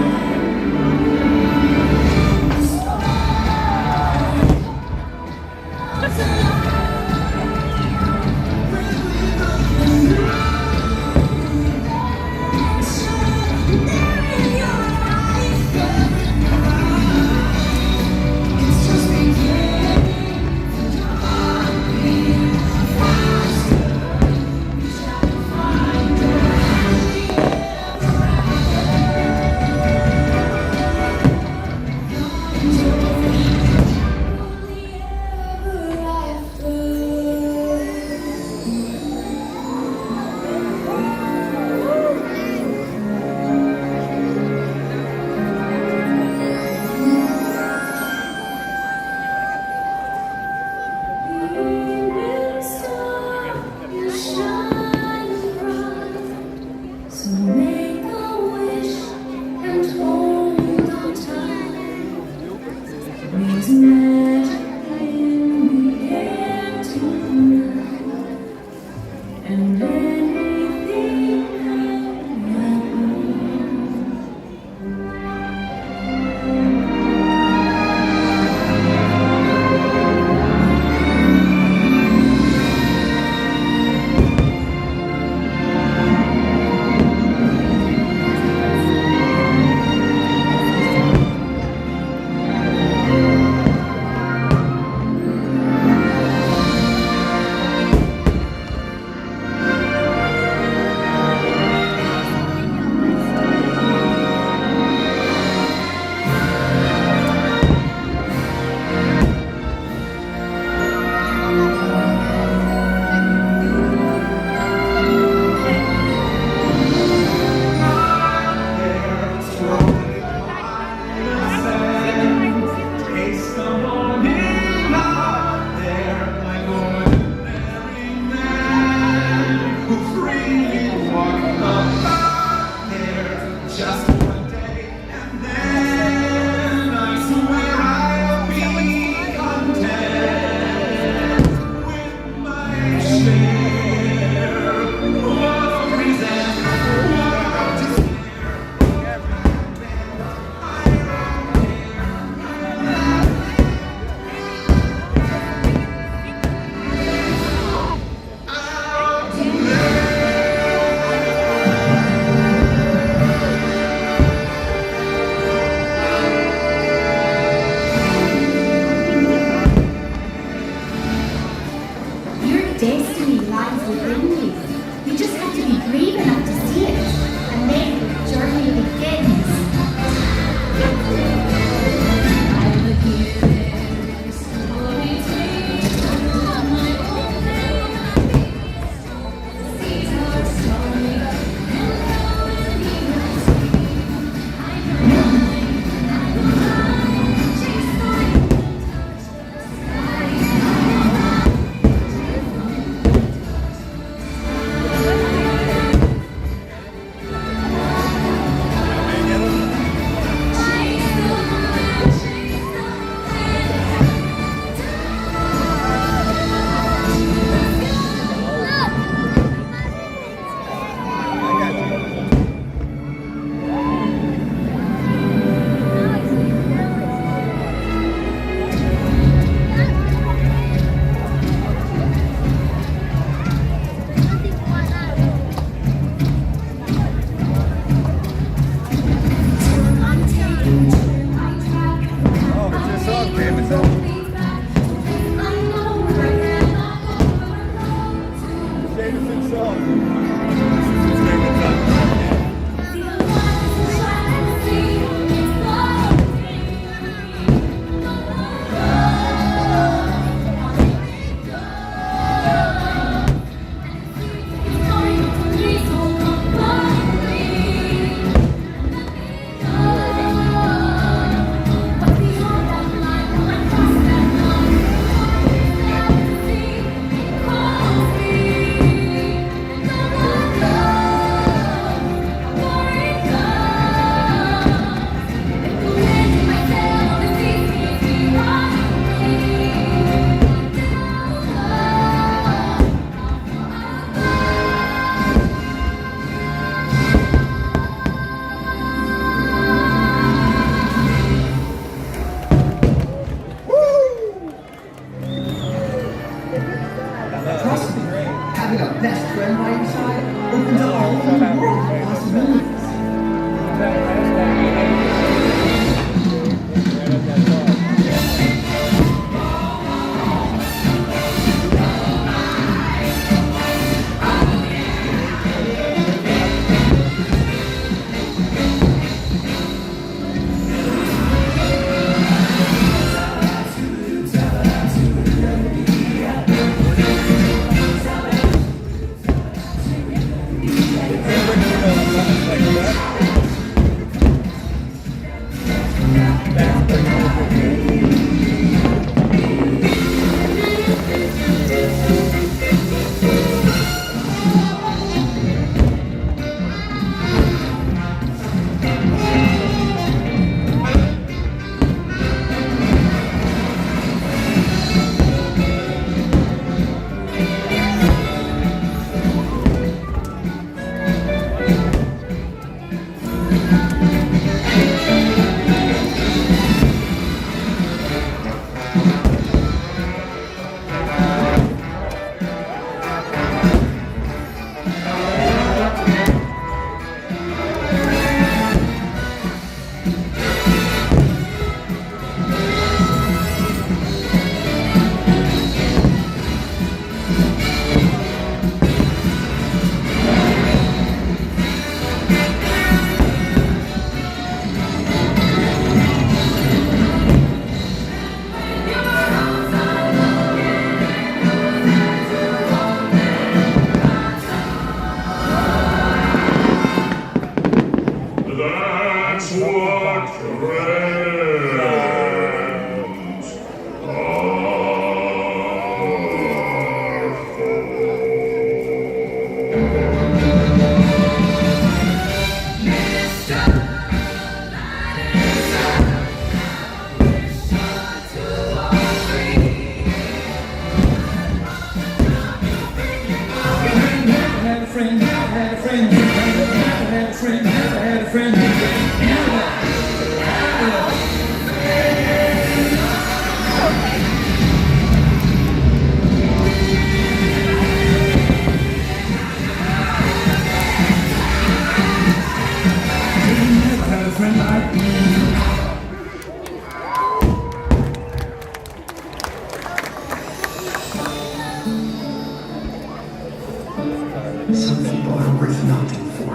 journey lies within you. You just have to be brave enough to see it, and then the journey begins. Having a best friend by your side opens up a whole new world of possibilities. Some people are worth nothing for.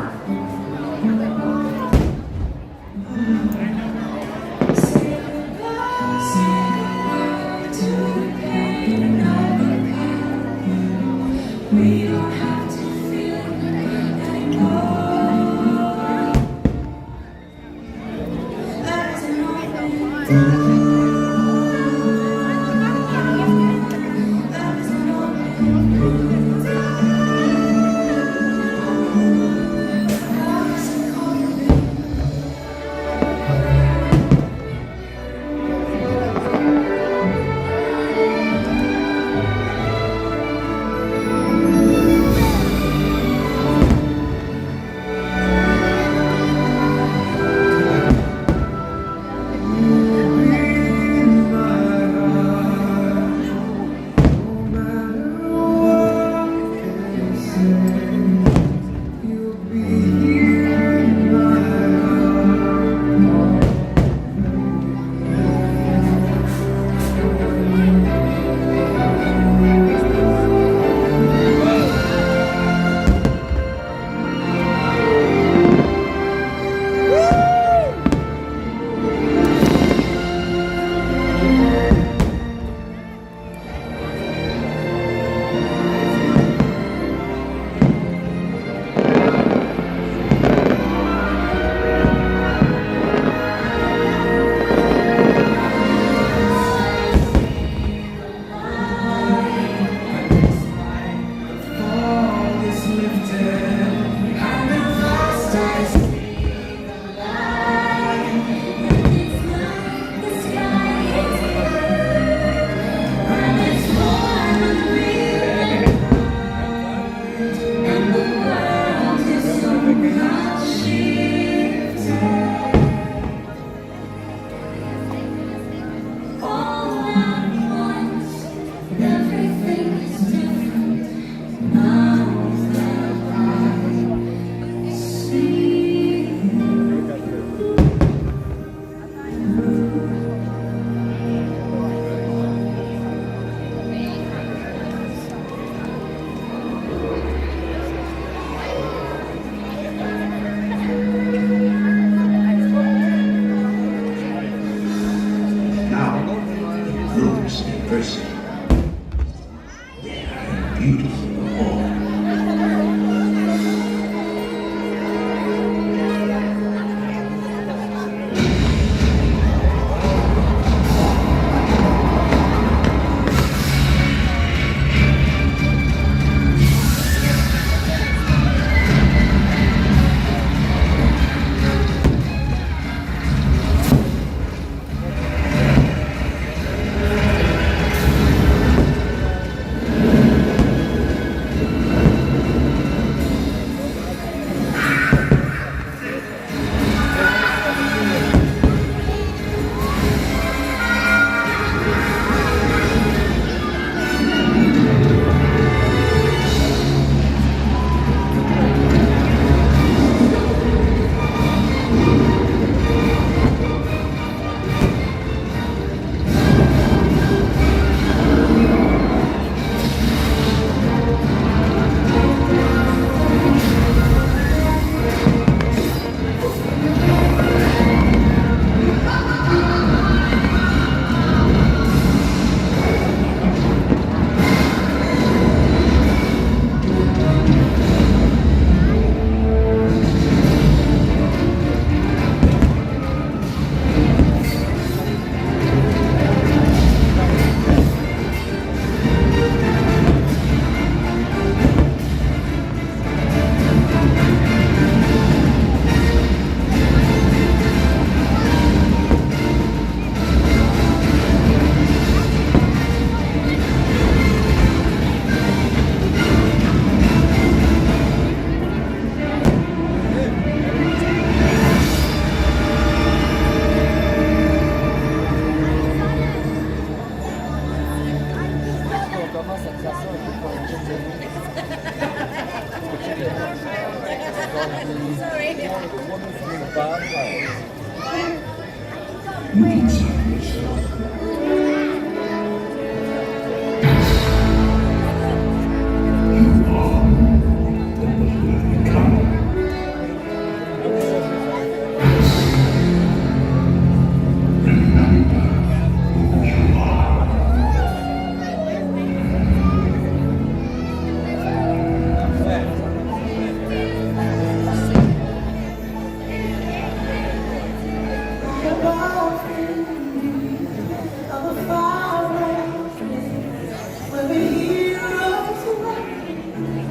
We don't have to feel it anymore. That's an open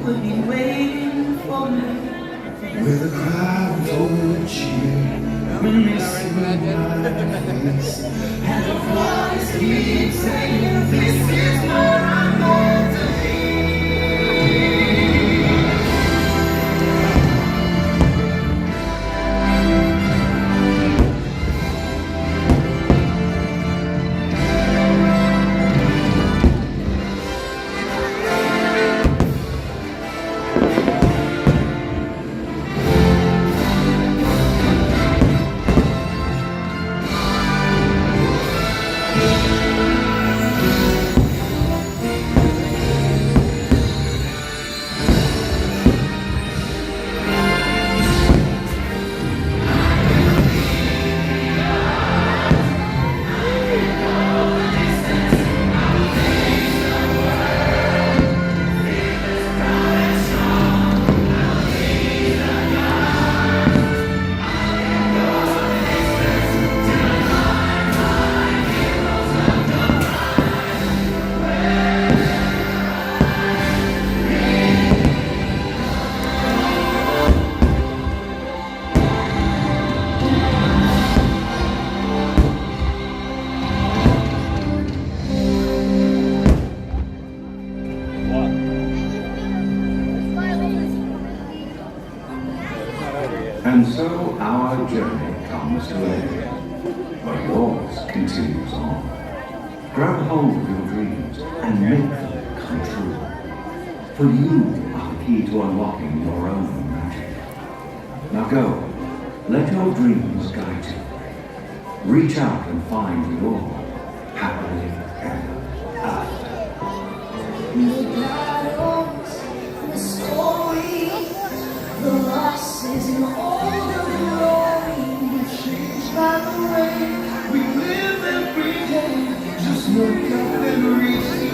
will be waiting for me with a crowd will cheer when they see my face. And the voice keeps saying, this is where I'm meant to be. And so our journey comes to an end, but yours continues on. Grab hold of your dreams and make them come true. For you are the key to unlocking your own magic. Now go, let your dreams guide you. Reach out and find your happily ever after. The battles, the story, the losses and all the glory, changed by the way we live every day. Just look up and reach the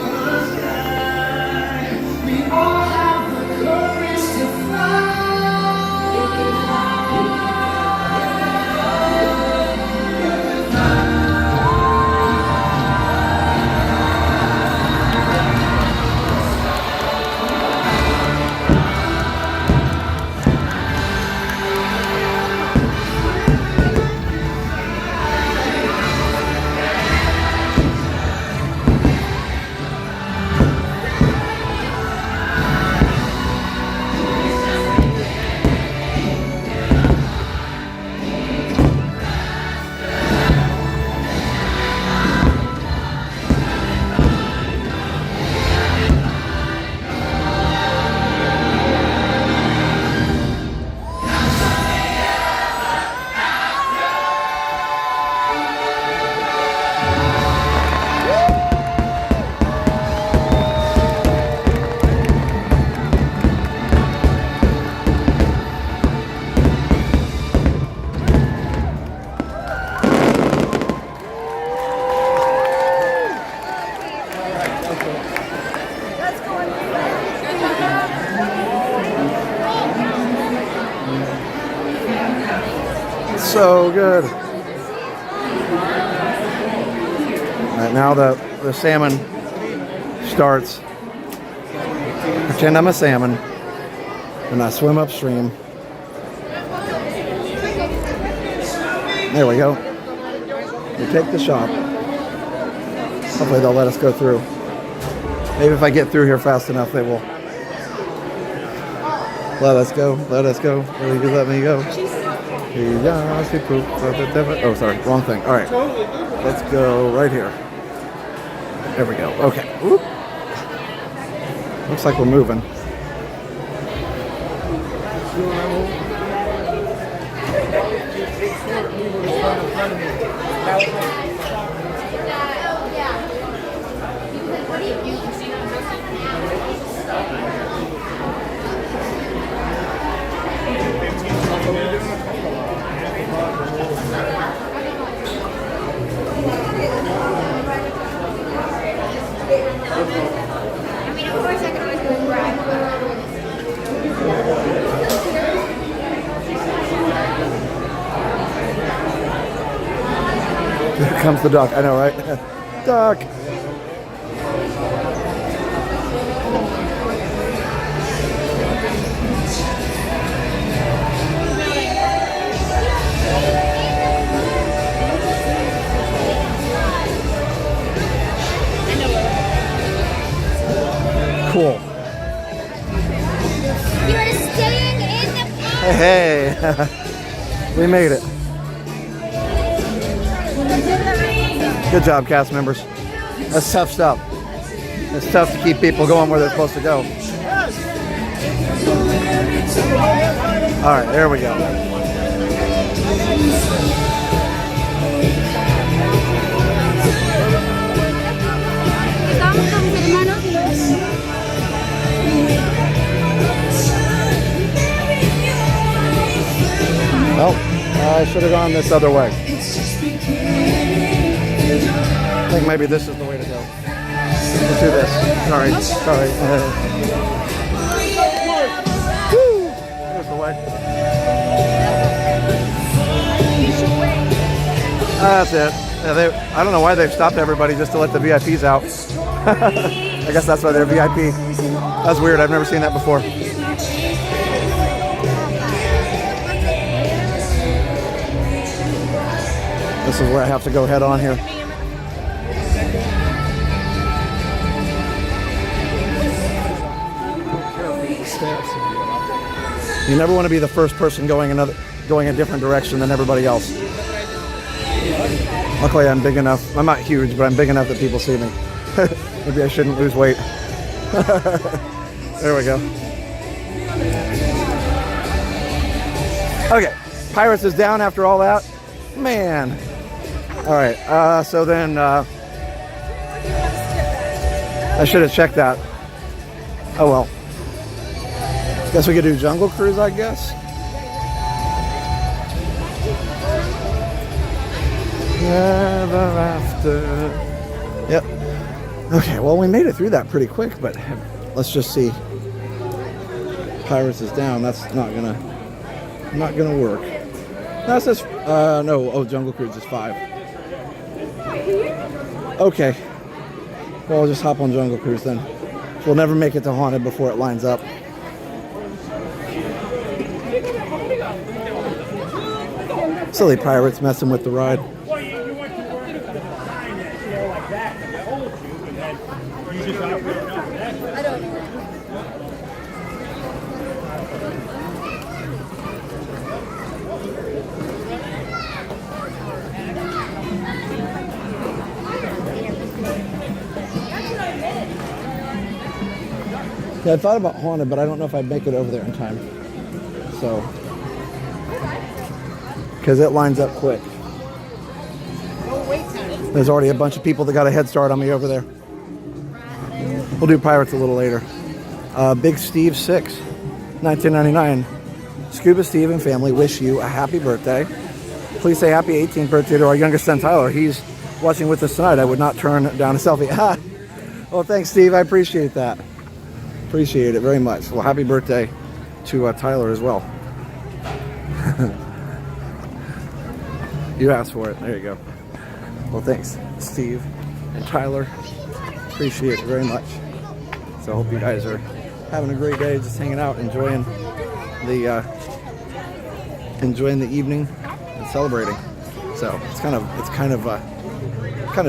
sky. We all have the courage to fly. So good. All right, now the salmon starts. Pretend I'm a salmon, and I swim upstream. There we go. We take the shop. Hopefully they'll let us go through. Maybe if I get through here fast enough, they will let us go. Let us go. Will you let me go? Oh, sorry, wrong thing. All right, let's go right here. There we go. Okay. Whoop. Looks like we're moving. Here comes the duck. I know, right? Duck. Hey, we made it. Good job, cast members. That's tough stuff. It's tough to keep people going where they're supposed to go. All right, there we go. Well, I should have gone this other way. I think maybe this is the way to go. Let's do this. Sorry. Woo! There's the way. That's it. Yeah, I don't know why they've stopped everybody just to let the VIPs out. I guess that's why they're VIP. That's weird. I've never seen that before. This is where I have to go head on here. You never want to be the first person going a different direction than everybody else. Luckily, I'm big enough. I'm not huge, but I'm big enough that people see me. Maybe I shouldn't lose weight. There we go. Okay, Pirates is down after all that. Man. All right, so then I should have checked that. Oh well. Guess we could do Jungle Cruise, I guess. Ever after. Yep. Okay, well, we made it through that pretty quick, but let's just see. Pirates is down. That's not gonna work. That's just no. Oh, Jungle Cruise is 5. Okay. Well, I'll just hop on Jungle Cruise then. We'll never make it to Haunted before it lines up. Silly pirates messing with the ride. Well, you went to work at the sign that, you know, like that, and I told you, and then you just got written off that. I don't know. Yeah, I thought about Haunted, but I don't know if I'd make it over there in time. So, because it lines up quick. There's already a bunch of people that got a head start on me over there. We'll do Pirates a little later. Big Steve 6, 1999. Scuba Steve and family wish you a happy birthday. Please say happy 18th birthday to our youngest son Tyler. He's watching with us tonight. I would not turn down a selfie. Well, thanks, Steve. I appreciate that. Appreciate it very much. Well, happy birthday to Tyler as well. You asked for it. There you go. Well, thanks, Steve and Tyler. Appreciate it very much. So I hope you guys are having a great day, just hanging out, enjoying the evening and celebrating. So it's kind of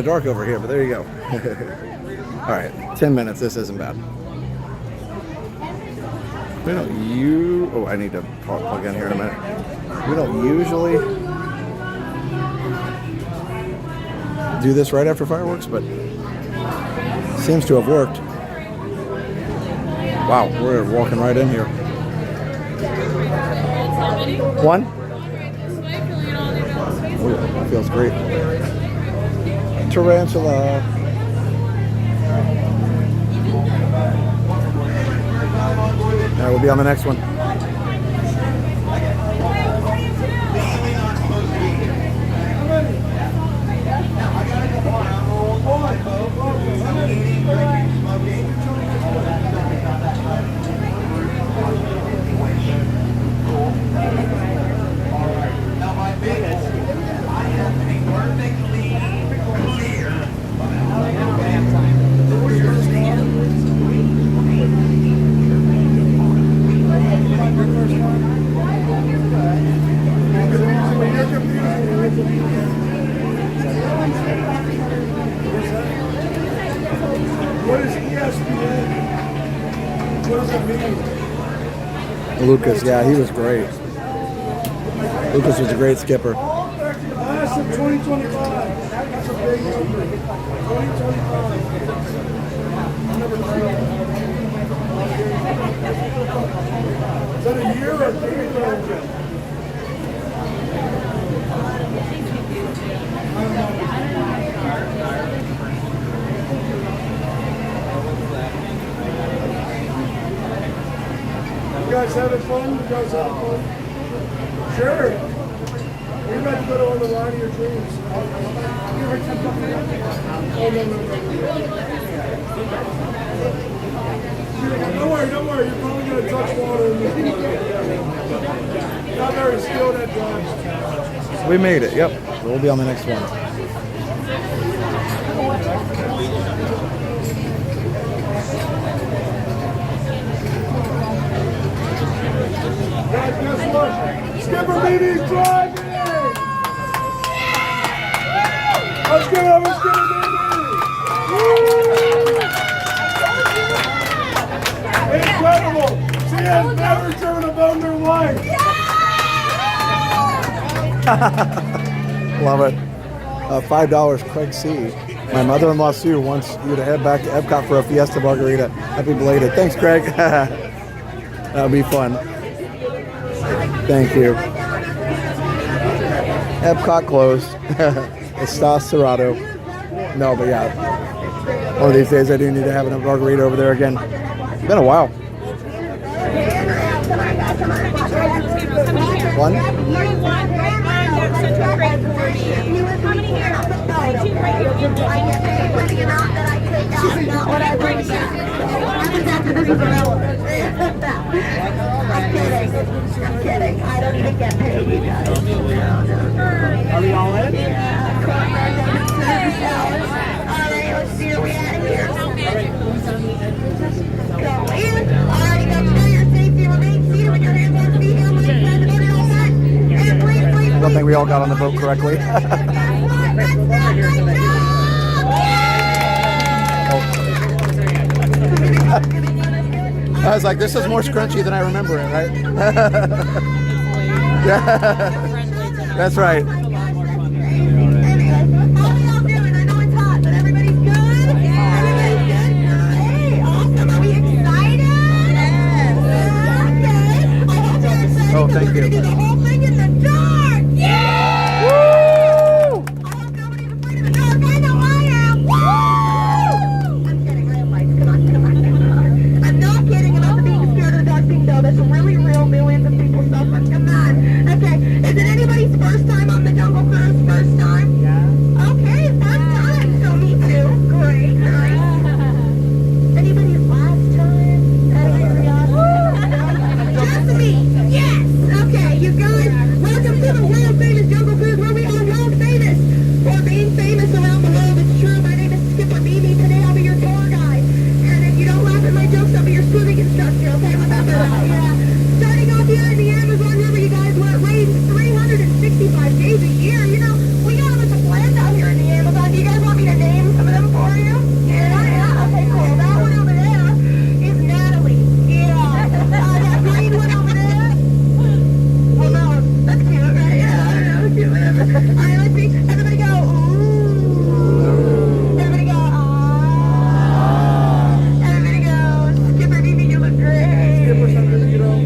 dark over here, but there you go. All right, 10 minutes. This isn't bad. We don't oh, I need to plug in here in a minute. We don't usually do this right after fireworks, but seems to have worked. Wow, we're walking right in here. One? Oh, that feels great. Tarantula. All right, we'll be on the next one. What is ESPN? What does that mean? Lucas, yeah, he was great. Lucas was a great skipper. Class of 2025. That's a big number. 2025. Number 3. Is that a year or a year? You guys having fun? You guys having fun? Sure. We're about to go to on the line of your dreams. Don't worry. You're probably going to touch water. Not very skilled at drives. We made it. Yep. We'll be on the next one. Guys, guess what? Skipper BB's driving! Let's give it up for Skipper BB! Incredible! She has never driven a boat in her life! Love it. $5, Craig C. My mother-in-law Sue wants you to head back to Epcot for a Fiesta margarita. Happy belated. Thanks, Craig. That'll be fun. Thank you. Epcot closed. Está cerrado. No, but yeah. One of these days I do need to have a margarita over there again. It's been a while. One? I'm kidding. I don't even get paid. Are we all in? Alright, let's see where we at here. Go in. Alrighty, go to your safety. Remain seated with your hands on the feet. And please, I don't think we all got on the boat correctly. I was like, this is more scrunchy than I remember it, right? Yeah, that's right. Oh, thank you. That's really real. Millions of people suffer. Come on. Okay. Is it anybody's first time on the Jungle Cruise? First time? Yeah. Okay, first time. So me too. Great. Nice. Anybody's last time? Just me. Yes. Okay, you guys. Welcome to the world famous Jungle Cruise, where we are world famous for being famous around the world. It's true. My name is Skipper BB. Today I'll be your tour guide. And if you don't laugh at my jokes, I'll be your swimming instructor. Okay, remember that. Starting off here in the Amazon River, you guys, where it rains 365 days a year. You know, we got a bunch of plants out here in the Amazon. Do you guys want me to name some of them for you? Yeah. Okay, cool. That one over there is Natalie. Yeah. That green one over there. Well, no, that's cute, right? Yeah, I don't know. Cute, whatever. All right, let's see. Everybody go. Ooh. Everybody go. Ah. Everybody go. Skipper BB, you look great. Skipper's not gonna get on.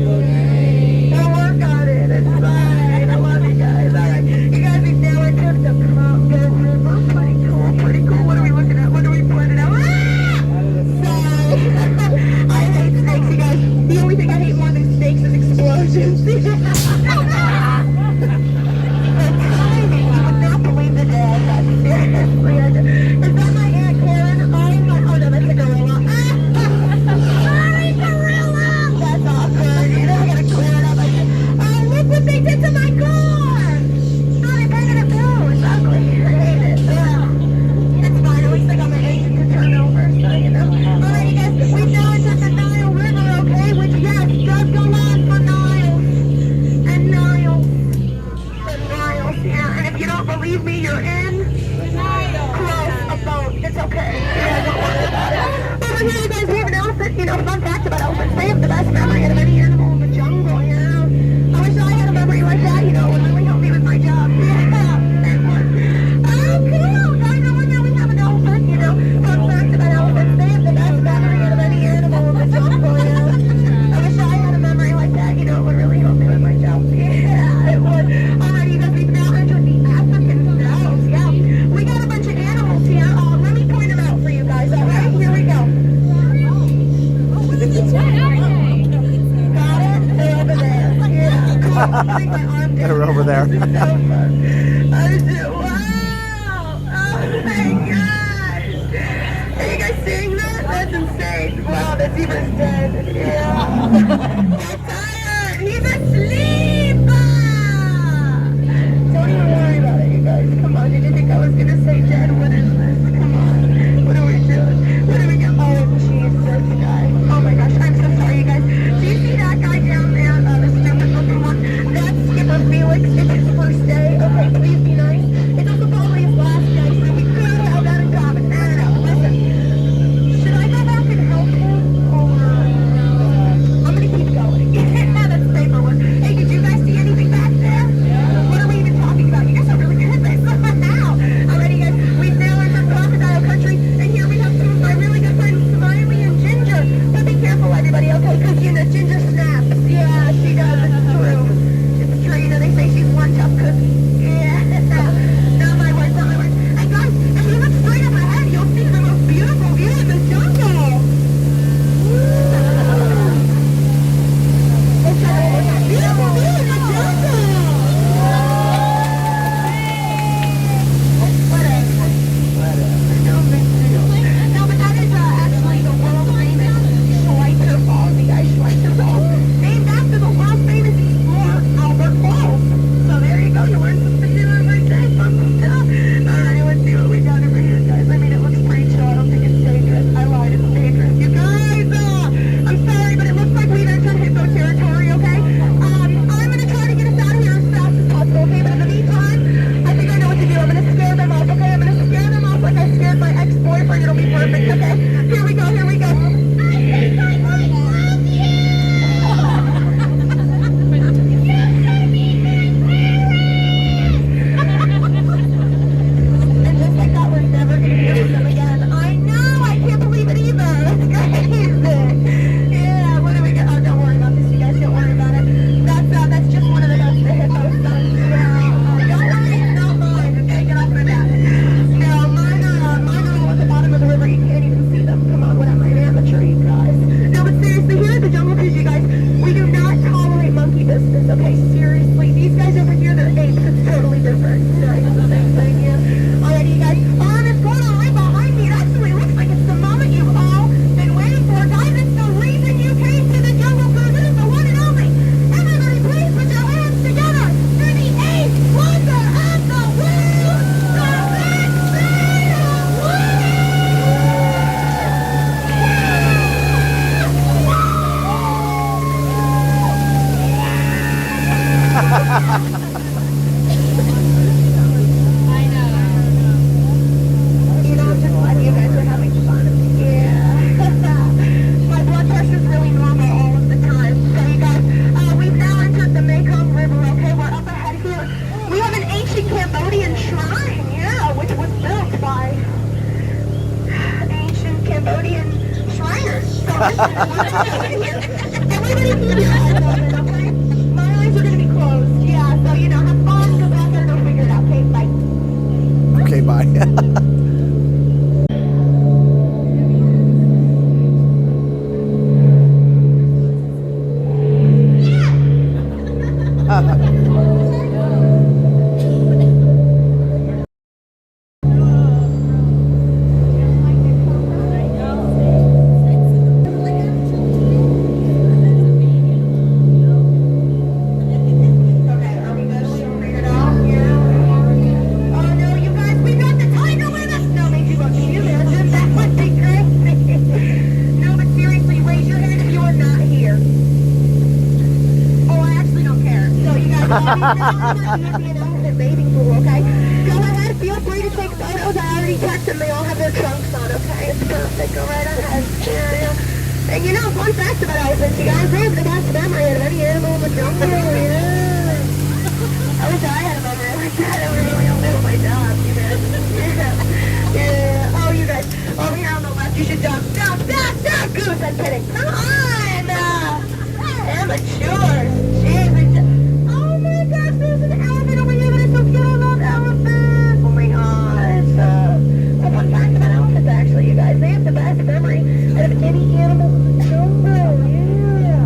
We'll work on it. It's fine. I love you guys. All right. You guys, we've now entered the Congo River. Pretty cool. Pretty cool. What are we looking at? What are we pointing at? Ah! I hate snakes, you guys. The only thing I hate more than snakes is explosions. The timing. You would not believe the day. Seriously. Is that my Aunt Karen? Oh, no, that's a gorilla. Sorry, gorilla. That's awkward. You know, I gotta clear it up. Oh, look what they did to my car. Oh, they painted it blue. It's ugly. I hate it. Ugh. It's fine. At least I got my agent to turn over, so you know. Alright, you guys, we've now entered the Nile River, okay? Which, yes, does go on for miles. And They're over there. I said, wow! Oh my gosh! Are you guys seeing that? That's insane. Wow, that's even dead. Yeah. He's tired. He's asleep. Don't even worry about it, you guys. Come on. Did you think I was gonna say dead? What is this? Come on. What are we doing? What are we doing? Oh, jeez, this guy. Oh my gosh, I'm so sorry, you guys. Do you see that guy down there? The stupid looking one? That's Skipper Felix. It's his first day. Okay, please be nice. It's also probably his last day, so we could have that in common. No. Listen. Should I go back and help him? Or I'm gonna keep going. Yeah, that's paperwork. Hey, did you guys see anything back there? What are we even talking about? You guys are really good at this. Now. Alrighty, guys. We've now entered Crocodile Country, and here we have two of my really good friends, Smiley and Ginger. But be careful, everybody, okay? Because, you know, Ginger snaps. Yeah, she does. It's true. It's true. You know, they say she's one tough cookie. Yeah. Not my words, not my words. And guys, if you look straight up ahead, you'll see the most beautiful view in the jungle. It's a beautiful view in the jungle. Whatever. No big deal. No, but that is actually the world famous Schweitzer Falls, the ice Schweitzer Falls, named after the world famous explorer Albert Falls. So there you go. You learned something new every day. Fun stuff. Alright, let's see what we got over here, guys. I mean, it looks pretty chill. I don't think it's dangerous. I lied. It's dangerous. You guys, I'm sorry, but it looks like we've entered hippo territory, okay? I'm gonna try to get us out of here as fast as possible, okay? But in the meantime, I think I know what to do. I'm gonna scare them off, okay? I'm gonna scare them off like I scared my ex-boyfriend. It'll be perfect, okay? Here we go, here we go. And just like that, we're never gonna hear from them again. I know, I can't believe it either. It's crazy. Yeah, what do we get? Oh, don't worry about this, you guys. Don't worry about it. That's just one of the notes, the hippo sons. Yeah. Don't worry, it's not mine. Okay, get off my back. No, mine are all at the bottom of the river. You can't even see them. Come on, what am I, an amateur, you guys? No, but seriously, here at the Jungle Cruise, you guys, we do not tolerate monkey business. Okay, seriously. These guys over here, they're apes. It's totally different. Not even the same thing, yeah. Alrighty, you guys. It's going on right behind me. It actually looks like it's the moment you've all been waiting for. Guys, it's the reason you came to the Jungle Cruise. It is the one and only. Everybody, please put your hands together for the eighth wonder of the world, the Big You know, I'm just glad you guys are having fun. Yeah. My blood pressure's really normal all of the time. So you guys, we've now entered the Mekong River, okay? We're up ahead here. We have an ancient Cambodian shrine, yeah, which was built by ancient Cambodian Shriners. So everybody keep your eyes open, okay? My eyes are going to be closed, yeah. So, you know, have fun, go back there and go figure it out, okay? Bye. Okay, bye. Bathing pool, okay? Go ahead, feel free to take photos. I already checked them. They all have their trunks on, okay? It's perfect. Go right ahead. Yeah. And you know, fun fact about elephants, you guys, they have the best memory out of any animal in the jungle. Yeah. I wish I had a memory like that. I would really do my job, you guys. Yeah. Yeah. Oh, you guys, over here on the left, you should jump. Stop, Goose, I'm kidding. Come on. Amateur. Jeez. Oh my gosh, there's an elephant over here that is so cute. I love elephants. Oh my gosh. A fun fact about elephants, actually, you guys. They have the best memory out of any animal in the jungle. Yeah.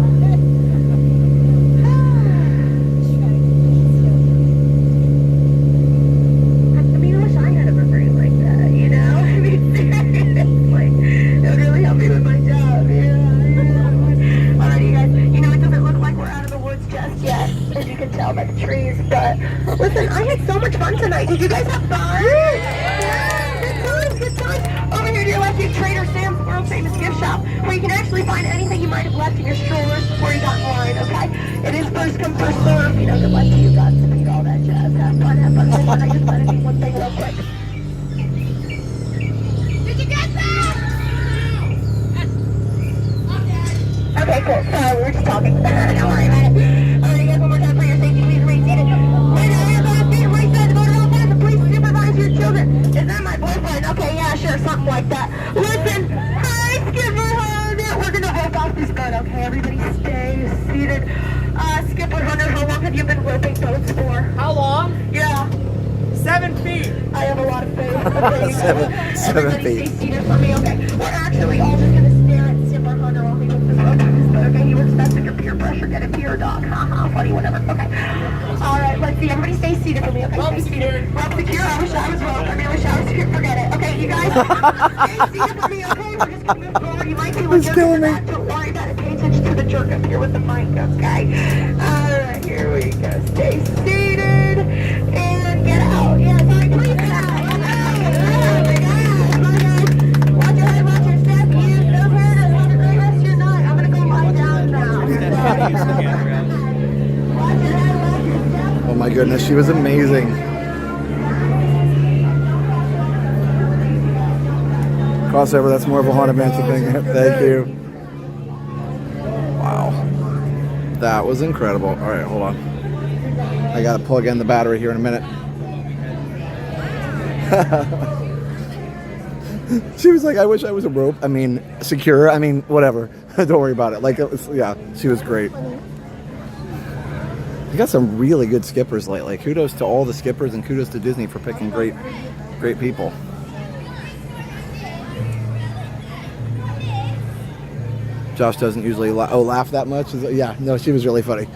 out by the trees. But listen, I had so much fun tonight. Did you guys have fun? Yeah, good times, good times. Over here to your left, you have Trader Sam's world famous gift shop, where you can actually find anything you might have left in your strollers before you got in line. Okay, it is first come first serve. You know, good luck to you guys to beat all that jazz. Have fun, have fun, have fun. I just want to do one thing real quick. Did you get that? Okay, cool. We were just talking. Don't worry about it. Alright, you guys, one more time for your safety, please remain seated. Wait, I have a feet right side of the Monorail fence. Please supervise your children. Is that my boyfriend? Okay, yeah, sure, something like that. Listen, hi, Skipper Hunter. We're gonna rope off this boat, okay? Everybody stay seated. Skipper Hunter, how long have you been roping boats for? How long? Yeah. 7 feet. I have a lot of faith. Okay, Seven everybody feet. stay seated for me, okay? We're actually all just gonna stare at Skipper Hunter while he looks this boat on this boat, okay? You expect that your peer pressure, get a peer dog. Haha, funny, whatever. Okay. Alright, let's see. Everybody stay seated for me, okay? Stay seated. Rope secure. I wish I was roped. I mean, I wish I was secure. Forget it. Okay, you guys, stay seated for me, okay? We're just gonna move forward. You might be like, don't worry about it. Pay attention to the jerk up here with the mic, okay? Alright, here we go. Stay seated and get out. Yeah, sorry, please get out. Watch your head, watch your step. Use no hurdles. Have a great rest of your night. I'm gonna go lie down now. Watch your head, watch your step. Oh my goodness, she was amazing. Crossover, that's more of a Haunted Mansion thing. Thank you. Wow. That was incredible. Alright, hold on. I gotta plug in the battery here in a minute. She was like, I wish I was a rope. I mean, secure. I mean, whatever. Don't worry about it. Like, it was, yeah, she was great. You got some really good skippers lately. Kudos to all the skippers and kudos to Disney for picking great people. Josh doesn't usually laugh that much. Yeah, no, she was really funny.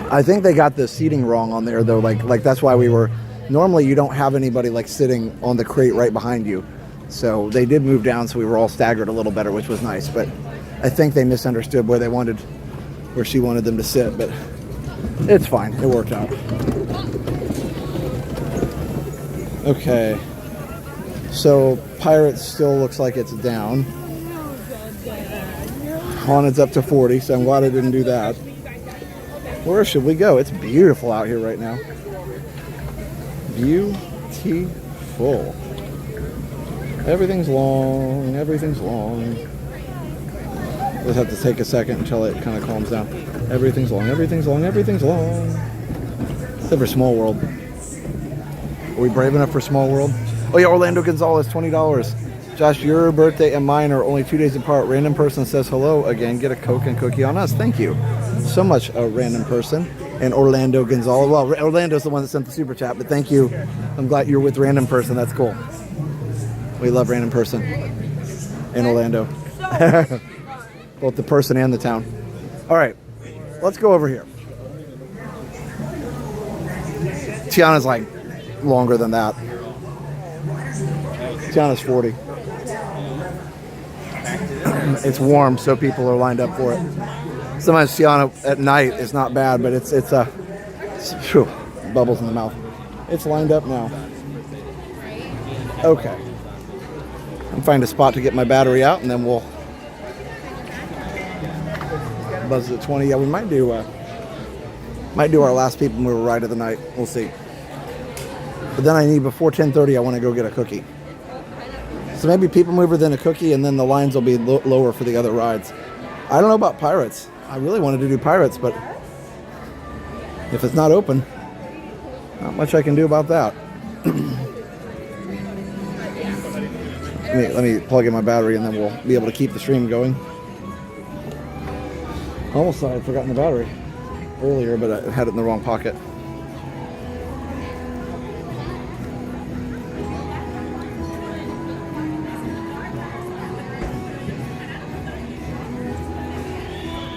I think they got the seating wrong on there though. Like that's why we were. Normally you don't have anybody like sitting on the crate right behind you. So they did move down, so we were all staggered a little better, which was nice. But I think they misunderstood where she wanted them to sit. But it's fine. It worked out. Okay. So Pirates still looks like it's down. Haunted's up to 40, so I'm glad I didn't do that. Where should we go? It's beautiful out here right now. Beautiful. Everything's long. Everything's long. Just have to take a second until it kind of calms down. Everything's long. Everything's long. Everything's long. Except for Small World. Are we brave enough for Small World? Oh yeah, Orlando Gonzalez, $20. Josh, your birthday and mine are only 2 days apart. Random person says hello again. Get a Coke and cookie on us. Thank you so much, a random person. And Orlando Gonzalez. Well, Orlando's the one that sent the super chat, but thank you. I'm glad you're with random person. That's cool. We love random person in Orlando. Both the person and the town. All right, let's go over here. Tiana's like longer than that. Tiana's 40. It's warm, so people are lined up for it. Sometimes Tiana at night is not bad, but it's whew, bubbles in the mouth. It's lined up now. Okay. I'm finding a spot to get my battery out, and then we'll buzz at 20. Yeah, we might do our last Peoplemover ride of the night. We'll see. But then I need, before 10:30, I want to go get a cookie. So maybe Peoplemover, then a cookie, and then the lines will be lower for the other rides. I don't know about Pirates. I really wanted to do Pirates, but if it's not open, not much I can do about that. Let me plug in my battery, and then we'll be able to keep the stream going. Almost thought I'd forgotten the battery earlier, but I had it in the wrong pocket.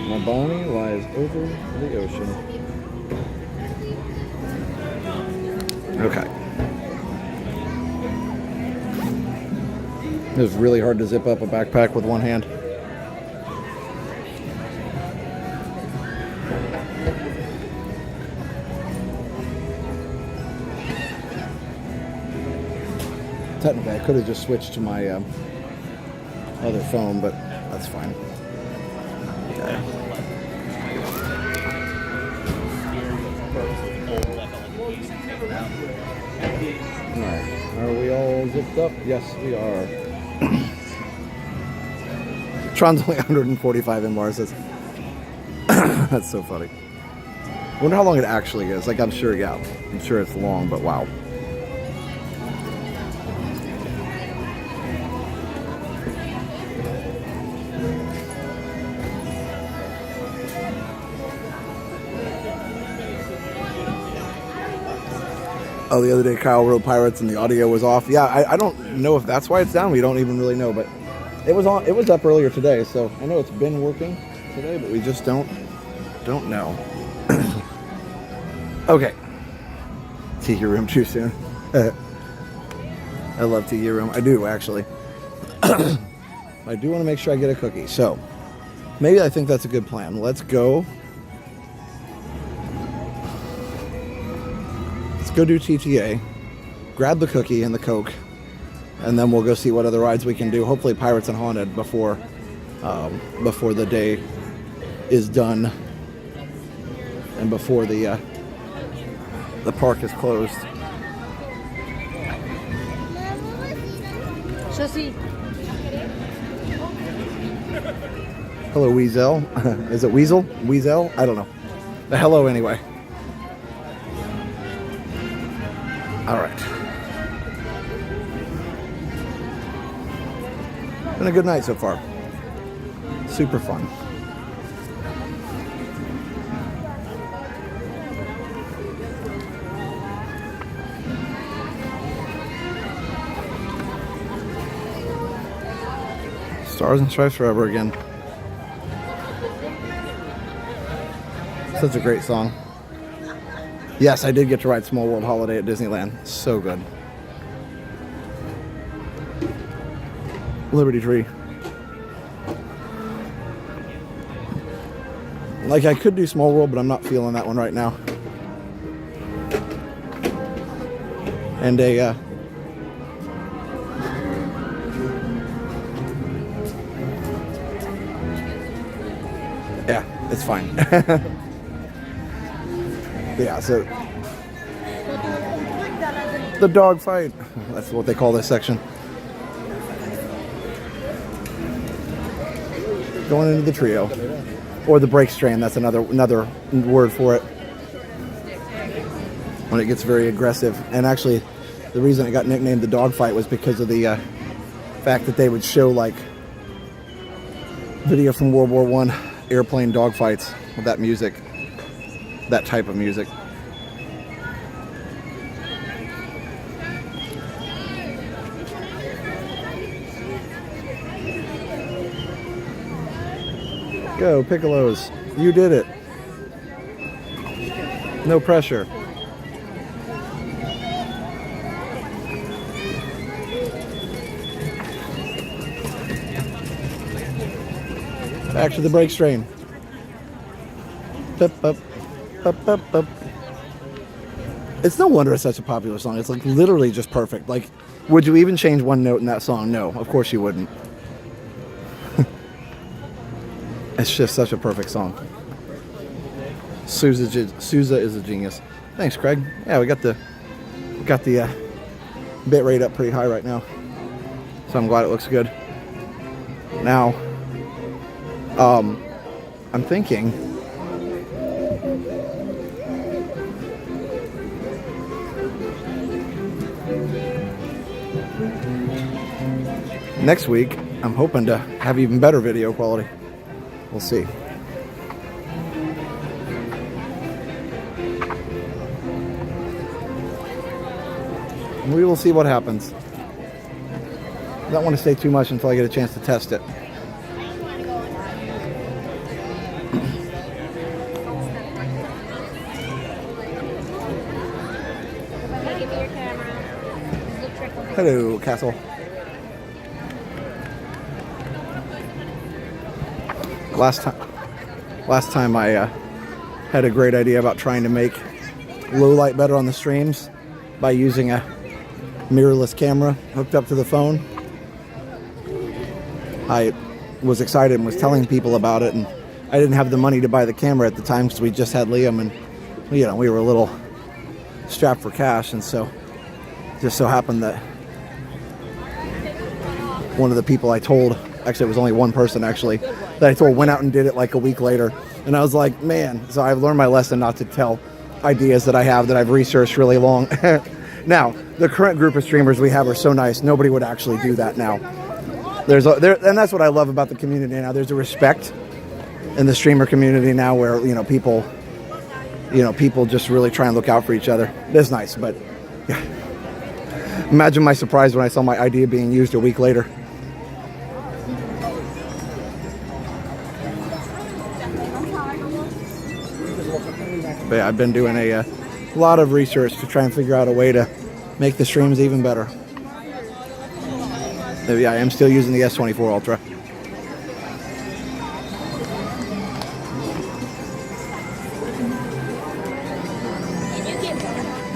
My Bonnie lies over the ocean. Okay. It was really hard to zip up a backpack with one hand. Technically, I could have just switched to my other phone, but that's fine. Okay. Alright, are we all zipped up? Yes, we are. Tron's only 145 in bars. That's so funny. Wonder how long it actually is. Like, I'm sure, yeah, I'm sure it's long, but wow. Oh, the other day Kyle rode Pirates and the audio was off. Yeah, I don't know if that's why it's down. We don't even really know, but it was on. It was up earlier today, so I know it's been working today, but we just don't know. Okay. Tiki room too soon. I love tiki room. I do actually. I do want to make sure I get a cookie. So maybe I think that's a good plan. Let's go. Go do TTA, grab the cookie and the Coke, and then we'll go see what other rides we can do. Hopefully Pirates and Haunted before the day is done and before the park is closed. Hello, Weasel. Is it Weasel? Weasel? I don't know. But hello anyway. All right. Been a good night so far. Super fun. Stars and Stripes Forever again. Such a great song. Yes, I did get to ride Small World Holiday at Disneyland. So good. Liberty Tree. Like, I could do Small World, but I'm not feeling that one right now. And yeah, it's fine. Yeah, so the dog fight. That's what they call this section. Going into the trio. Or the break strain, that's another word for it. When it gets very aggressive. And actually, the reason it got nicknamed the dog fight was because of the fact that they would show like video from World War I airplane dog fights with that music. That type of music. Go, Piccolos. You did it. No pressure. Back to the break strain. Up, up. Up, up, up. It's no wonder it's such a popular song. It's like literally just perfect. Like, would you even change one note in that song? No, of course you wouldn't. It's just such a perfect song. Sousa is a genius. Thanks, Craig. Yeah, we got the bit rate up pretty high right now, so I'm glad it looks good. Now, I'm thinking. Next week, I'm hoping to have even better video quality. We'll see. We will see what happens. I don't want to say too much until I get a chance to test it. Hello, Castle. Last time I had a great idea about trying to make low light better on the streams by using a mirrorless camera hooked up to the phone. I was excited and was telling people about it, and I didn't have the money to buy the camera at the time because we just had Liam, and we were a little strapped for cash, and so just so happened that one of the people I told, actually it was only one person actually, that I told went out and did it like a week later, and I was like, man, so I've learned my lesson not to tell ideas that I have that I've researched really long. Now, the current group of streamers we have are so nice, nobody would actually do that now. And that's what I love about the community now. There's a respect in the streamer community now where, people just really try and look out for each other. It's nice, but yeah. Imagine my surprise when I saw my idea being used a week later. But yeah, I've been doing a lot of research to try and figure out a way to make the streams even better. Yeah, I am still using the S24 Ultra.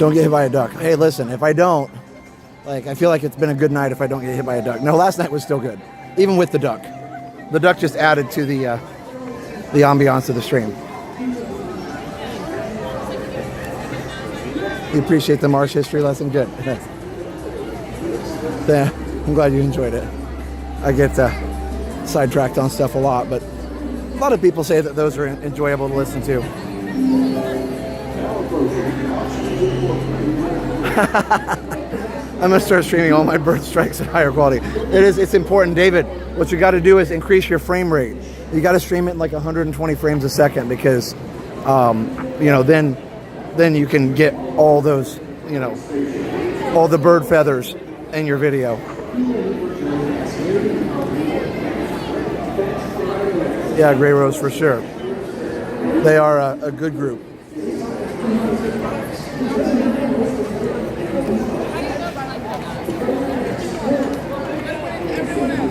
Don't get hit by a duck. Hey, listen, if I don't, I feel like it's been a good night if I don't get hit by a duck. No, last night was still good, even with the duck. The duck just added to the ambiance of the stream. You appreciate the Marsh history lesson? Good. Yeah, I'm glad you enjoyed it. I get sidetracked on stuff a lot, but a lot of people say that those are enjoyable to listen to. I'm gonna start streaming all my bird strikes at higher quality. It's important, David. What you got to do is increase your frame rate. You got to stream it in like 120 frames a second because, then you can get all those, all the bird feathers in your video. Yeah, Gray Rose for sure. They are a good group.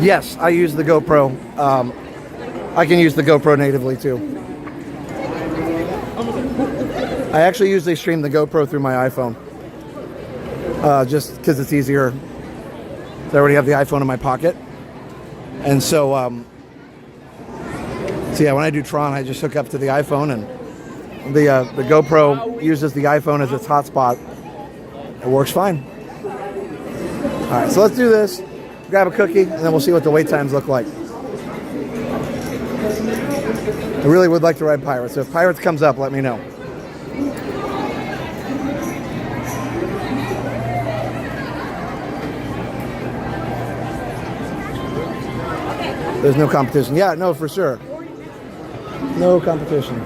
Yes, I use the GoPro. I can use the GoPro natively too. I actually usually stream the GoPro through my iPhone. Just because it's easier. I already have the iPhone in my pocket. And so, yeah, when I do Tron, I just hook up to the iPhone, and the GoPro uses the iPhone as its hotspot. It works fine. All right, so let's do this. Grab a cookie, and then we'll see what the wait times look like. I really would like to ride Pirates, so if Pirates comes up, let me know. There's no competition. Yeah, no, for sure. No competition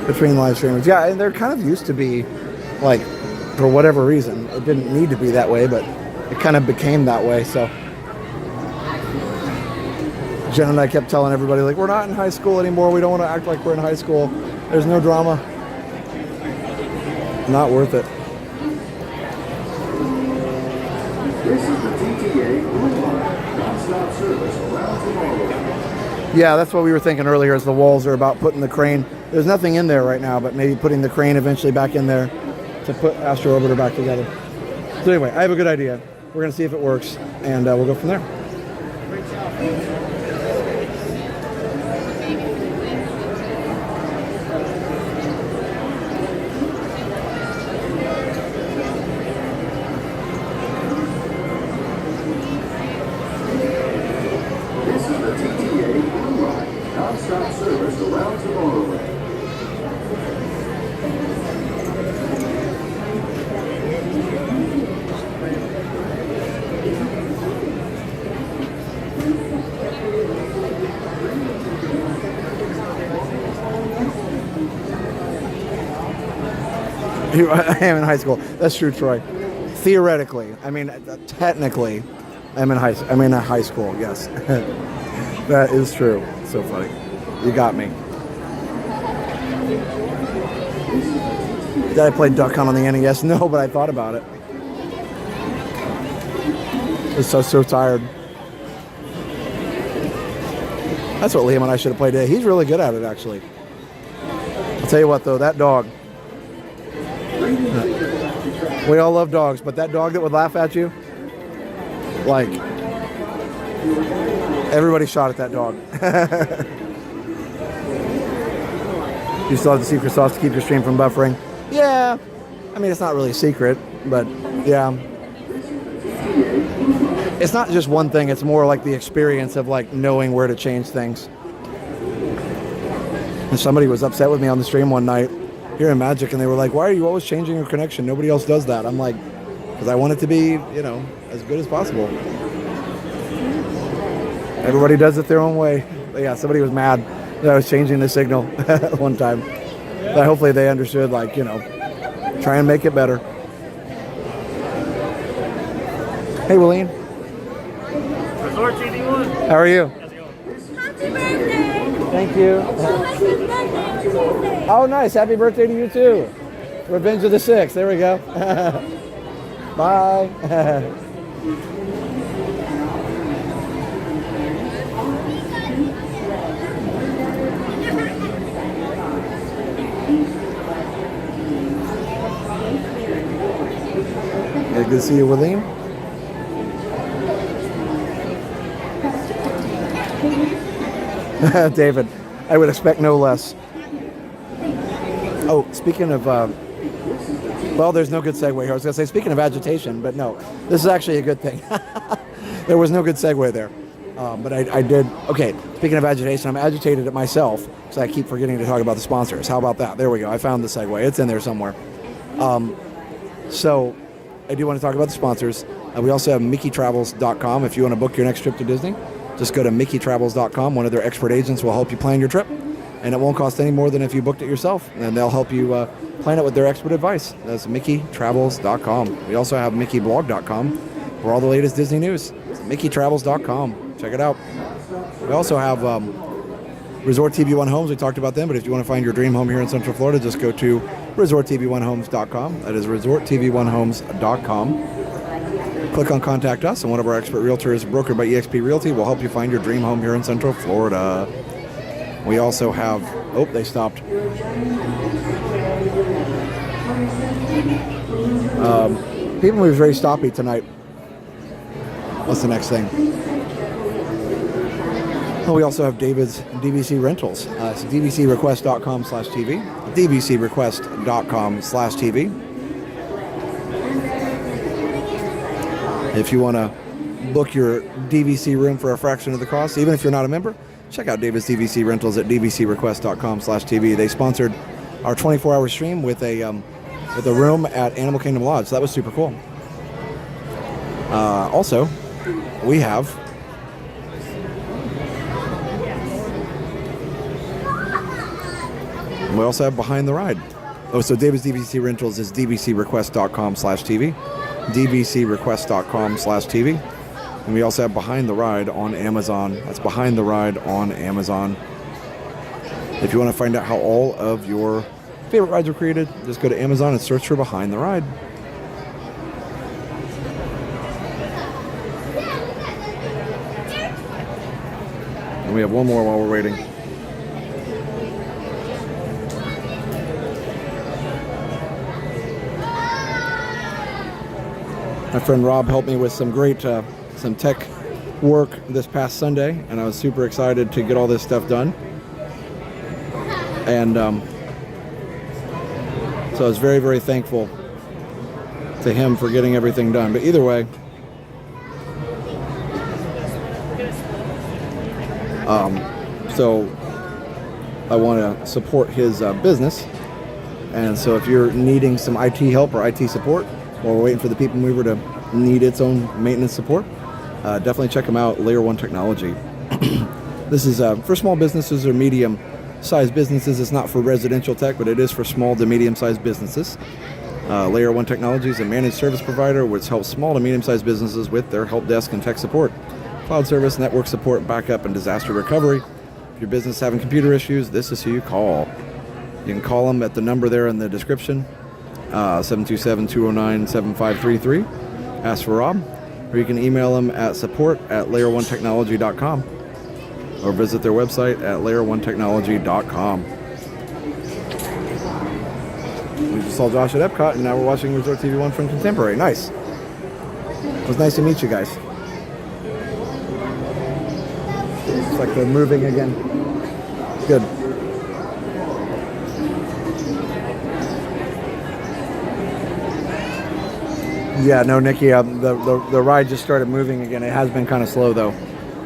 between live streamers. Yeah, and there kind of used to be, for whatever reason, it didn't need to be that way, but it kind of became that way, so. Jen and I kept telling everybody, we're not in high school anymore. We don't want to act like we're in high school. There's no drama. Not worth it. This is the TTA non-stop service around Tomorrowland. Yeah, that's what we were thinking earlier, is the walls are about putting the crane. There's nothing in there right now, but maybe putting the crane eventually back in there to put Astro Orbiter back together. So anyway, I have a good idea. We're going to see if it works, and we'll go from there. Non-stop service around Tomorrowland. I am in high school. That's true, Troy. Theoretically, technically, I'm in high school. Yes, that is true. So funny. You got me. Did I play Duck Hunt on the NES? No, but I thought about it. I was so tired. That's what Liam and I should have played today. He's really good at it, actually. I'll tell you what, though, that dog. We all love dogs, but that dog that would laugh at you, like, everybody shot at that dog. You still have the secret sauce to keep your stream from buffering? Yeah. I mean, it's not really a secret, but yeah. It's not just one thing. It's more like the experience of like knowing where to change things. And somebody was upset with me on the stream one night here in Magic, and they were like, why are you always changing your connection? Nobody else does that. I'm like, because I want it to be, you know, as good as possible. Everybody does it their own way. But yeah, somebody was mad that I was changing the signal one time. But hopefully they understood, like, you know, try and make it better. Hey, Willeen. Resort TV1. How are you? Happy birthday! Thank you. Oh, nice. Happy birthday to you, too. Revenge of the Six. There we go. Bye. Yeah, good to see you, William. David, I would expect no less. Oh, speaking of, well, there's no good segue here. I was going to say, speaking of agitation, but no, this is actually a good thing. There was no good segue there. But I did, okay, speaking of agitation, I'm agitated at myself, so I keep forgetting to talk about the sponsors. How about that? There we go. I found the segue. It's in there somewhere. So I do want to talk about the sponsors. We also have MickeyTravels.com. If you want to book your next trip to Disney, just go to MickeyTravels.com. One of their expert agents will help you plan your trip, and it won't cost any more than if you booked it yourself, and they'll help you plan it with their expert advice. That's MickeyTravels.com. We also have MickeyBlog.com for all the latest Disney news. It's MickeyTravels.com. Check it out. We also have Resort TV1 Homes. We talked about them, but if you want to find your dream home here in Central Florida, just go to ResortTV1Homes.com. That is ResortTV1Homes.com. Click on Contact Us, and one of our expert realtors, brokered by eXp Realty, will help you find your dream home here in Central Florida. We also have, oh, they stopped. Peoplemover is very stoppy tonight. What's the next thing? Oh, we also have David's DVC Rentals. It's dvcrequest.com/TV, dvcrequest.com/TV. If you want to book your DVC room for a fraction of the cost, even if you're not a member, check out David's DVC Rentals at dvcrequest.com/TV. They sponsored our 24-hour stream with a room at Animal Kingdom Lodge. So that was super cool. Also, we have Behind the Ride. Oh, so David's DVC Rentals is dvcrequest.com/TV. dvcrequest.com/TV. And we also have Behind the Ride on Amazon. That's Behind the Ride on Amazon. If you want to find out how all of your favorite rides were created, just go to Amazon and search for Behind the Ride. And we have one more while we're waiting. My friend Rob helped me with some great some tech work this past Sunday, and I was super excited to get all this stuff done. And so I was very, very thankful to him for getting everything done. But either way, so I want to support his business. And so if you're needing some IT help or IT support, or we're waiting for the Peoplemover to need its own maintenance support, definitely check them out, Layer 1 Technology. This is for small businesses or medium-sized businesses. It's not for residential tech, but it is for small to medium-sized businesses. Layer 1 Technology is a managed service provider which helps small to medium-sized businesses with their help desk and tech support, cloud service, network support, backup, and disaster recovery. If your business is having computer issues, this is who you call. You can call them at the number there in the description. 727-209-7533. Ask for Rob, or you can email them at support@layer1technology.com, or visit their website at layer1technology.com. We just saw Josh at Epcot, and now we're watching Resort TV 1 from Contemporary. Nice. It was nice to meet you guys. It's like they're moving again. Good. Yeah, no, Nikki, the ride just started moving again. It has been kind of slow, though.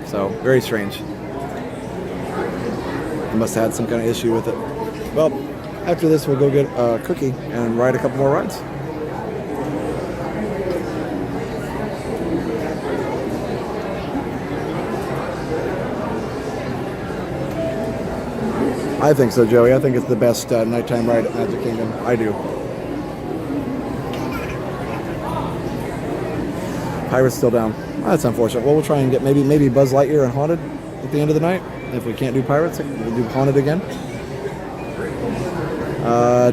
So, very strange. I must have had some kind of issue with it. Well, after this, we'll go get a cookie and ride a couple more rides. I think so, Joey. I think it's the best nighttime ride at Magic Kingdom. I do. Pirate's still down. That's unfortunate. Well, we'll try and get maybe Buzz Lightyear and Haunted at the end of the night. If we can't do Pirates, we'll do Haunted again.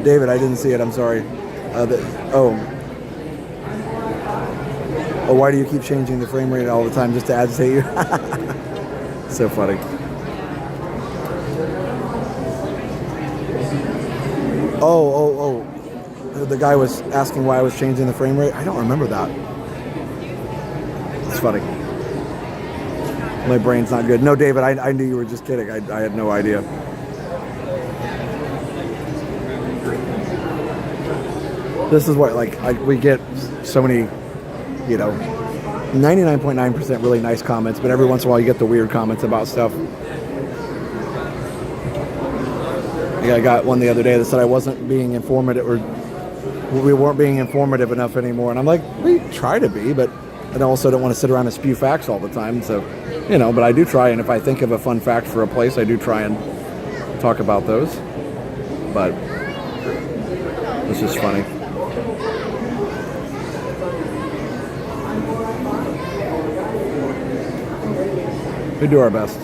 David, I didn't see it. I'm sorry. Why do you keep changing the frame rate all the time just to agitate you? So funny. Oh. The guy was asking why I was changing the frame rate. I don't remember that. It's funny. My brain's not good. No, David, I knew you were just kidding. I had no idea. This is what, we get so many, 99.9% really nice comments, but every once in a while you get the weird comments about stuff. Yeah, I got one the other day that said I wasn't being informative, or we weren't being informative enough anymore. And I'm like, we try to be, but I also don't want to sit around and spew facts all the time. So, but I do try, and if I think of a fun fact for a place, I do try and talk about those. But it's just funny. We do our best.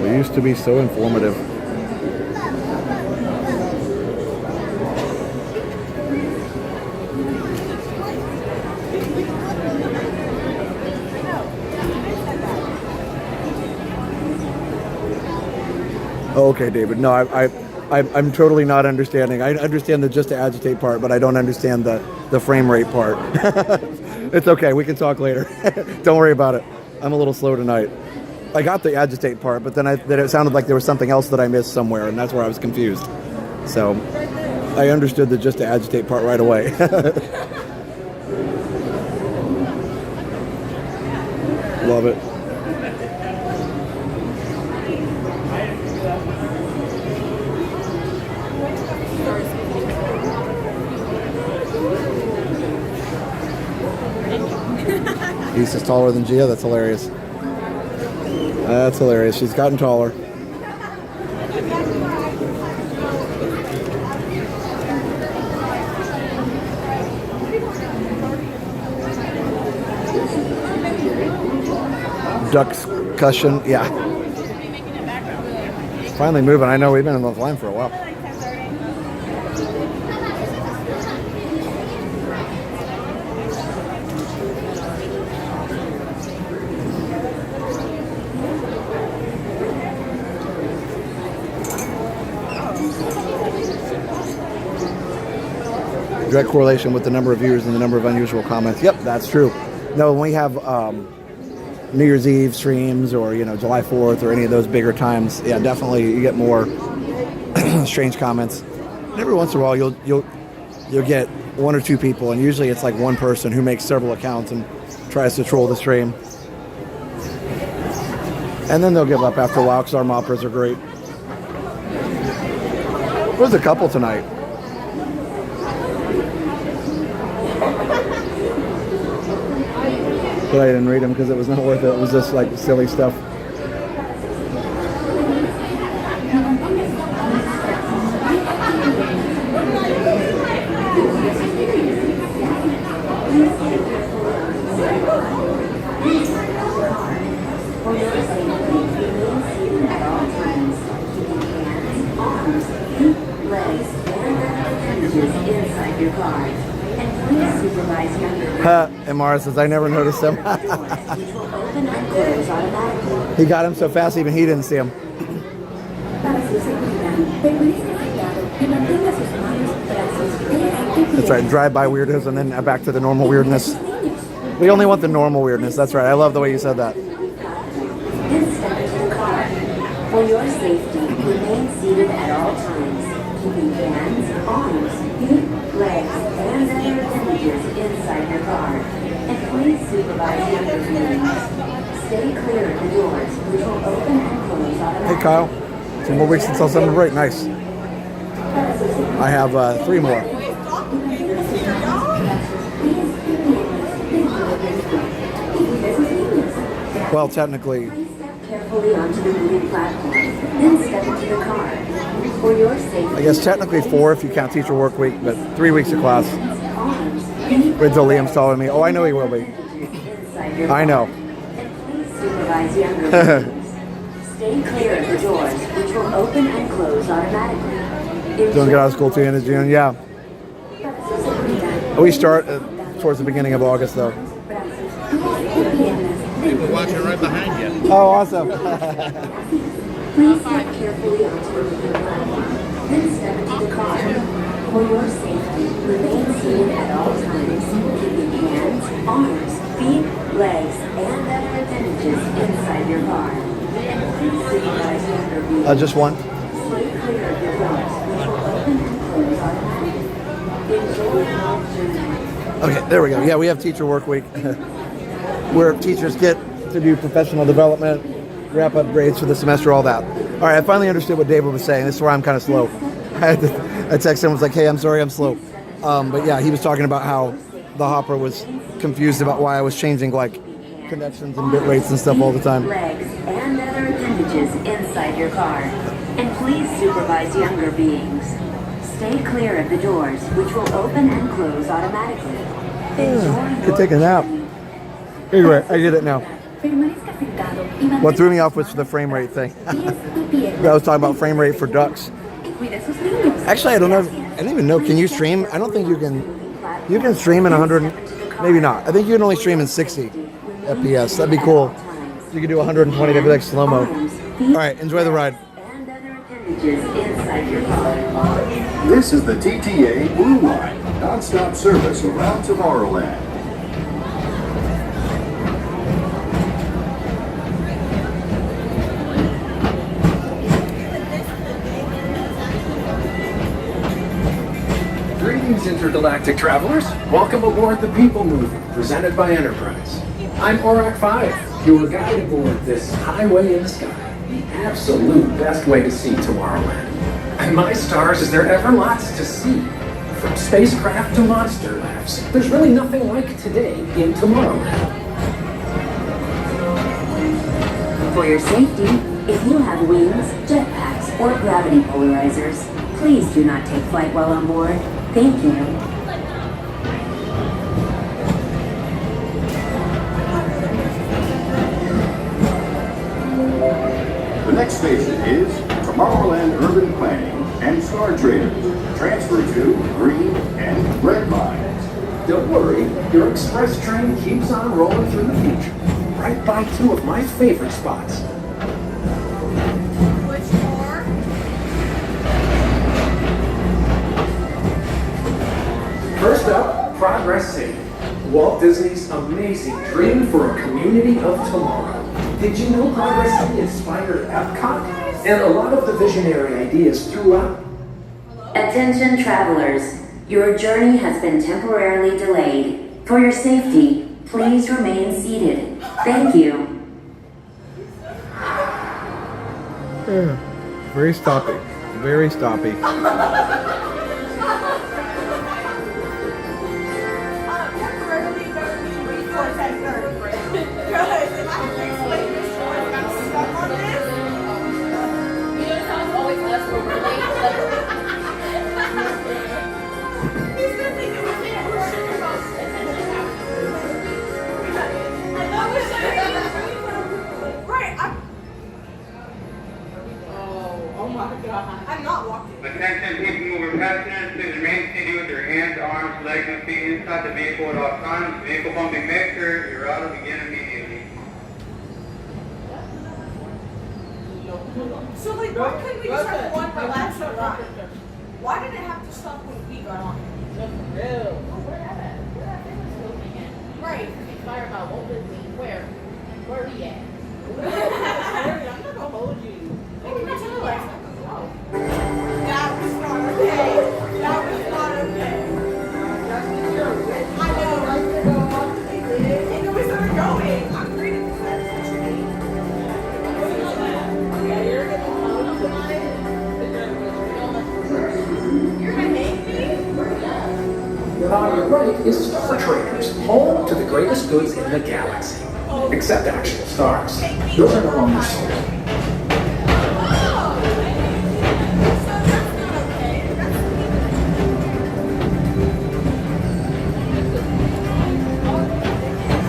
We used to be so informative. Okay, David. No, I'm totally not understanding. I understand the just to agitate part, but I don't understand the frame rate part. It's okay. We can talk later. Don't worry about it. I'm a little slow tonight. I got the agitate part, but then it sounded like there was something else that I missed somewhere, and that's where I was confused. So I understood the just to agitate part right away. Love it. Lisa's taller than Gia. That's hilarious. That's hilarious. She's gotten taller. Duck's cushion. Yeah. Finally moving. I know we've been in the line for a while. Direct correlation with the number of viewers and the number of unusual comments. Yep, that's true. No, when we have New Year's Eve streams or July 4th or any of those bigger times, yeah, definitely you get more strange comments. And every once in a while you'll get one or two people, and usually it's like one person who makes several accounts and tries to troll the stream. And then they'll give up after a while because our moppers are great. There's a couple tonight. But I didn't read them because it was not worth it. It was just like silly stuff. Inside your car. And please supervise younger. And Mara says, I never noticed him. Which will open and close automatically. He got him so fast, even he didn't see him. Para su seguridad, permanezca sentado y mantenga sus manos, brazos, pies y That's right, drive-by weirdness and then back to the normal weirdness. We only want the normal weirdness. That's right. I love the way you said that. Then step into the car. For your safety, remain seated at all times, keeping hands, arms, feet, legs, and other appendages inside your car. And please supervise younger beings. Stay clear of the doors, which will open and close automatically. Hey, Kyle. 2 more weeks until summer break. Nice. I have 3 more. Well, technically. Carefully onto the moving platform, then step into the car. For your safety, I guess technically 4 if you count teacher work week, but 3 weeks of class. Wait till Liam's telling me. Oh, I know he will be. I know. supervise younger beings. Stay clear of the doors, which will open and close automatically. Don't get out of school till the end of June. Yeah. We start towards the beginning of August, though. People watching right behind you. Oh, awesome. Please step carefully onto the moving platform, then step into the car. For your safety, remain seated at all times, keeping hands, arms, feet, legs, and other appendages inside your car. And please supervise younger beings. Just one. Stay clear of your doors, which will open and close automatically. Enjoy your journey. Okay, there we go. Yeah, we have teacher work week where teachers get to do professional development, wrap up grades for the semester, all that. All right, I finally understood what David was saying. This is where I'm kind of slow. I texted him, was like, hey, I'm sorry, I'm slow. But yeah, he was talking about how the hopper was confused about why I was changing like connections and bit rates and stuff all the time. Legs and other appendages inside your car. And please supervise younger beings. Stay clear of the doors, which will open and close automatically. Could take a nap. Anyway, I get it now. Permanezca sentado y mantenga What threw me off was the frame rate thing. I was talking about frame rate for ducks. cuide sus niños. Actually, I don't know. I don't even know. Can you stream? I don't think you can. You can stream in 100. Maybe not. I think you can only stream in 60 FPS. That'd be cool. You could do 120. That'd be like slow mo. All right, enjoy the ride. This is the TTA Blue Line, non-stop service around Tomorrowland. Greetings, intergalactic travelers. Welcome aboard the Peoplemover, presented by Enterprise. I'm Aurak 5, your guide aboard this highway in the sky, the absolute best way to see Tomorrowland. And my stars, is there ever lots to see? From spacecraft to monster labs, there's really nothing like today in Tomorrowland. For your safety, if you have wings, jetpacks, or gravity polarizers, please do not take flight while on board. Thank you. The next station is Tomorrowland Urban Planning and Star Traders. Transfer to green and red lines. Don't worry, your express train keeps on rolling through the future, right by 2 of my favorite spots. First up, Progress City, Walt Disney's amazing dream for a community of tomorrow. Did you know Progress City inspired Epcot? And a lot of the visionary ideas throughout. Attention travelers, your journey has been temporarily delayed. For your safety, please remain seated. Thank you. Very stoppy. Very stoppy. I'm not walking. Attention Peoplemover passengers, please remain seated with your hands, arms, legs, and feet inside the vehicle at all times. Vehicle bumping mixer, your ride will begin immediately. So like, why couldn't we just have one relaxing ride? Why did it have to stop when we got on? Real. Where at? Where at? They was filming it. Right. Inspired by Walt Disney. Where? Where we at? I'm not gonna hold you. Hey, can I tell you like, that was not okay. That was not okay. I know. And then we started going. I'm reading the sentence. You're gonna hate me? On your right is Star Traders, home to the greatest goods in the galaxy. Except actual stars. Those are no longer sold.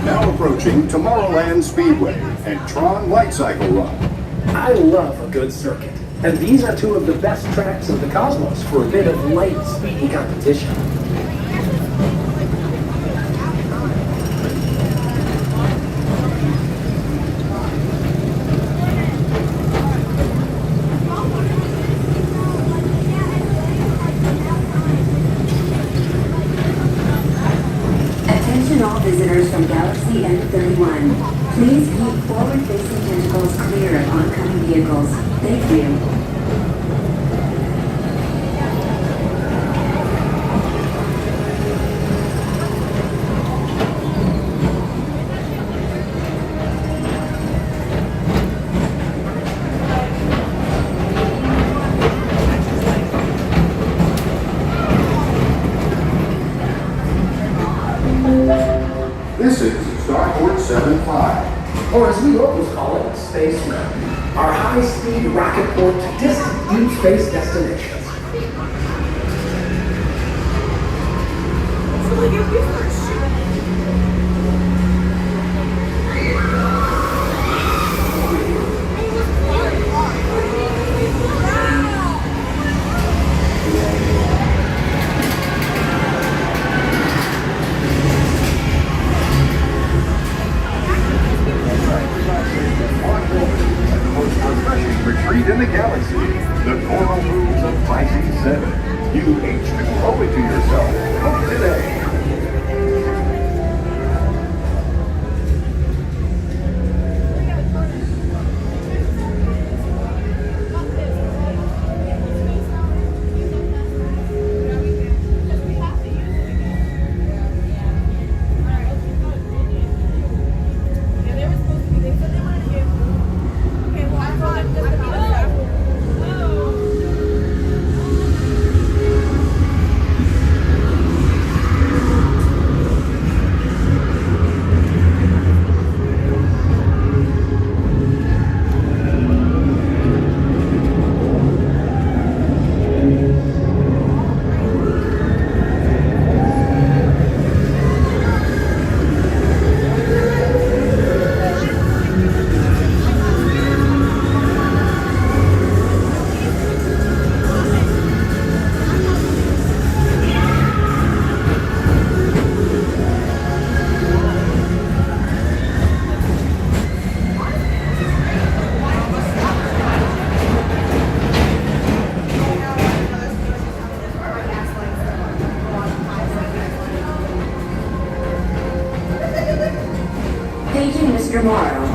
Now approaching Tomorrowland Speedway and Tron Light Cycle Run. I love a good circuit, and these are two of the best tracks of the cosmos for a bit of light, speedy competition. Attention all visitors from Galaxy M31. Please keep forward-facing tentacles clear of oncoming vehicles. Thank you. This is Starport 75. Or as we locals call it, Spaceship Earth, our high-speed rocket port to distant deep space destinations. So like, if we start shooting. Retreat in the galaxy, the coral moves of Pisces 7. You H2O it to yourself. Book today.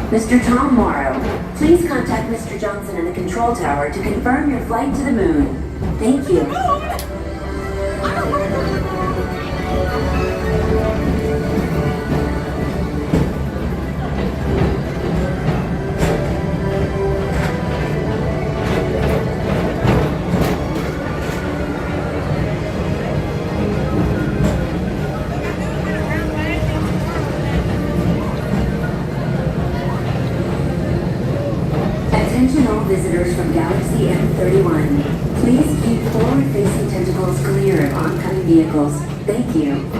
Mr. Tom Morrow, please contact Mr. Johnson in the control tower to confirm your flight to the moon. Thank you. Attention all visitors from Galaxy M31. Please keep forward-facing tentacles clear of oncoming vehicles. Thank you.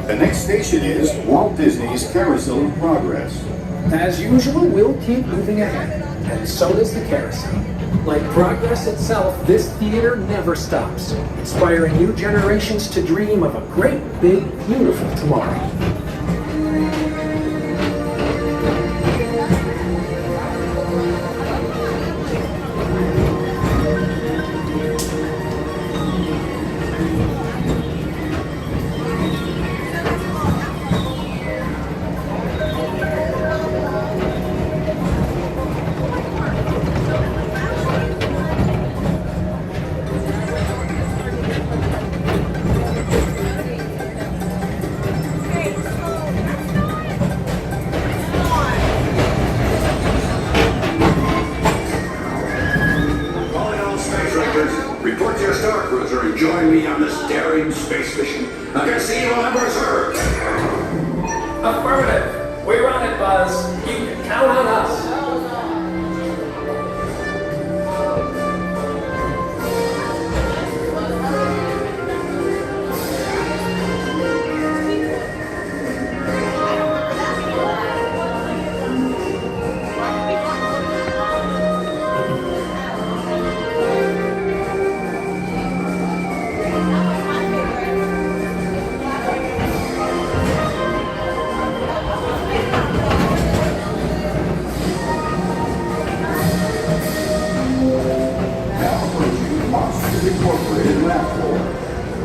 The next station is Walt Disney's Carousel of Progress. As usual, we'll keep moving ahead, and so does the carousel. Like progress itself, this theater never stops, inspiring new generations to dream of a great, big, beautiful tomorrow. Report to your star cruiser and join me on this daring space mission against the evil Emperor's Herd. Affirmative. We're on it, Buzz. You can count on us.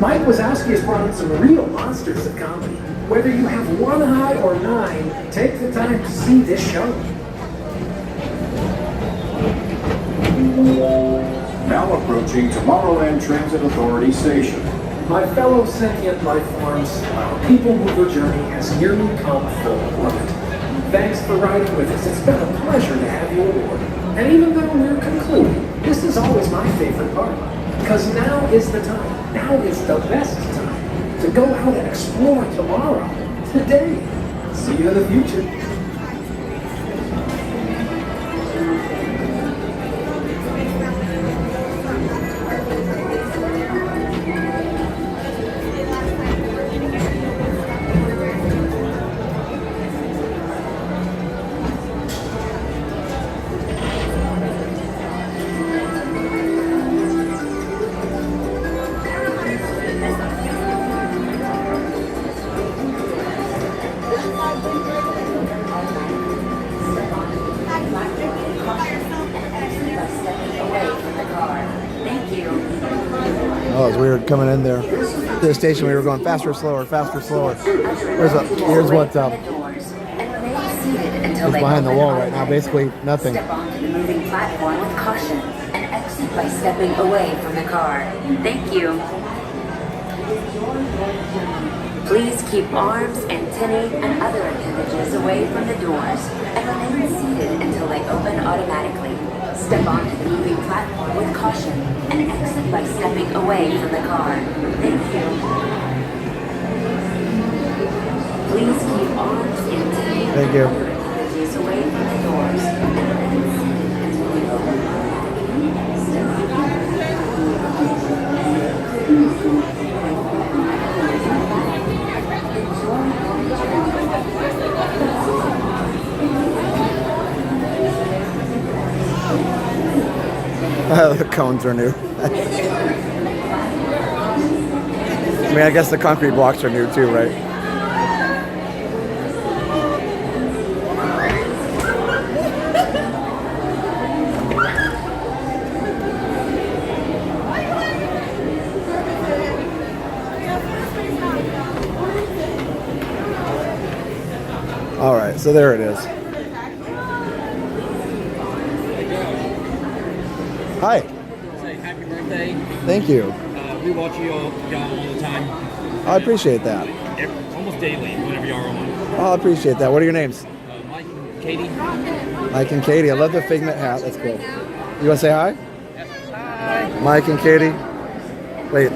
Mike Wazowski has brought in some real monsters of comedy. Whether you have one eye or nine, take the time to see this show. Now approaching Tomorrowland Transit Authority Station. My fellow sentient life forms, our Peoplemover journey has nearly come full orbit. Thanks for riding with us. It's been a pleasure to have you aboard. And even though we're concluding, this is always my favorite part. Because now is the time, now is the best time to go out and explore tomorrow, today. See you in the future. Oh, it's weird coming in there to the station. We were going faster, slower, faster, slower. Here's what's up. It's behind the wall right now. Basically nothing. Step onto the moving platform with caution and exit by stepping away from the car. Thank you. Please keep arms, antennae, and other appendages away from the doors and remain seated until they open automatically. Step onto the moving platform with caution and exit by stepping away from the car. Thank you. Please keep arms, antennae, Thank and you. other appendages away from the doors and remain seated until they open automatically. The cones are new. I mean, I guess the concrete blocks are new too, right? All right, so there it is. Hi. Say happy birthday. Thank you. We watch you all the time. I appreciate that. Almost daily, whenever you are on. Oh, I appreciate that. What are your names? Mike and Katie. Mike and Katie. I love the Figment hat. That's cool. You want to say hi? Hi. Mike and Katie. Wait.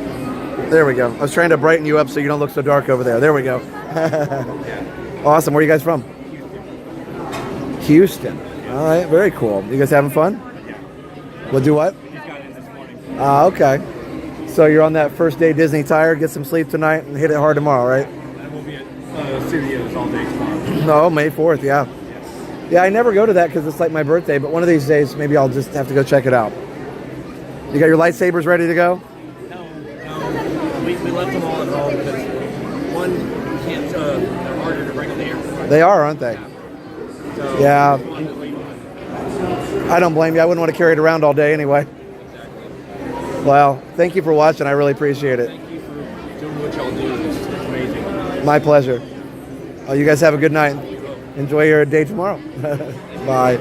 There we go. I was trying to brighten you up so you don't look so dark over there. There we go. Awesome. Where are you guys from? Houston. All right. Very cool. You guys having fun? We'll do what? Okay. So you're on that first day Disney tire, get some sleep tonight, and hit it hard tomorrow, right? That will be it. Studios all day tomorrow. No, May 4th, yeah. Yeah, I never go to that because it's like my birthday, but one of these days, maybe I'll just have to go check it out. You got your lightsabers ready to go? We left them all at home because one, you can't, they're harder to bring on the airport. They are, aren't they? So, Yeah. I don't blame you. I wouldn't want to carry it around all day anyway. Well, thank you for watching. I really appreciate it. Thank you for doing what y'all do. It's amazing. My pleasure. You guys have a good night. Enjoy your day tomorrow. Bye.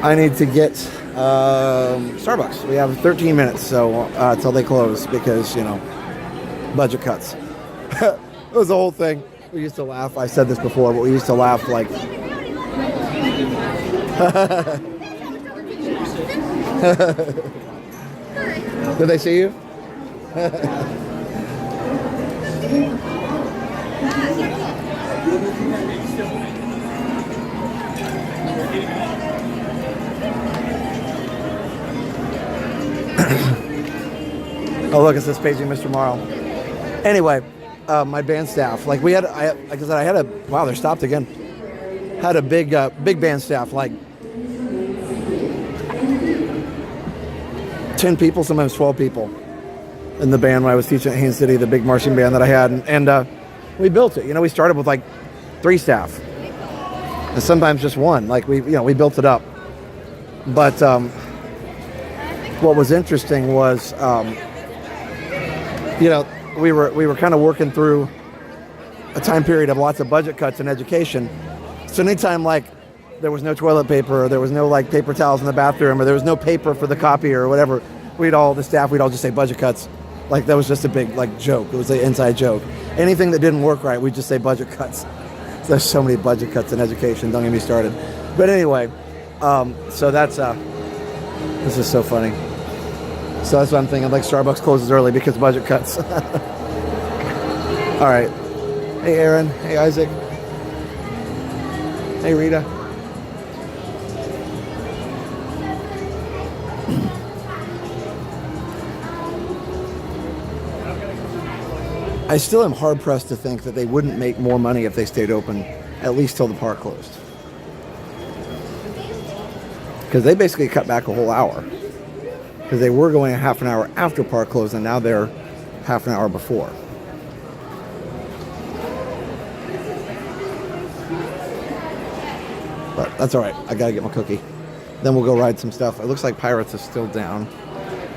I need to get Starbucks. We have 13 minutes so till they close because, you know, budget cuts. It was the whole thing. We used to laugh. I said this before, but we used to laugh like... Did they see you? Oh, look, it says Paging Mr. Morrow. Anyway, my band staff, like we had, like I said, I had a, wow, they're stopped again. Had a big band staff, like 10 people, sometimes 12 people in the band when I was teaching at Haines City, the big marching band that I had. And we built it. You know, we started with like 3 staff and sometimes just 1. Like we built it up. But what was interesting was, you know, we were kind of working through a time period of lots of budget cuts in education. So anytime like there was no toilet paper, or there was no like paper towels in the bathroom, or there was no paper for the copier or whatever, the staff we'd all just say budget cuts. Like that was just a big like joke. It was an inside joke. Anything that didn't work right, we'd just say budget cuts. So there's so many budget cuts in education. Don't get me started. But anyway, so that's this is so funny. So that's what I'm thinking. Like Starbucks closes early because budget cuts. All right. Hey, Aaron. Hey, Isaac. Hey, Rita. I still am hard pressed to think that they wouldn't make more money if they stayed open at least till the park closed. Because they basically cut back a whole hour. Because they were going a half an hour after park closed, and now they're half an hour before. But that's all right. I gotta get my cookie. Then we'll go ride some stuff. It looks like Pirates is still down.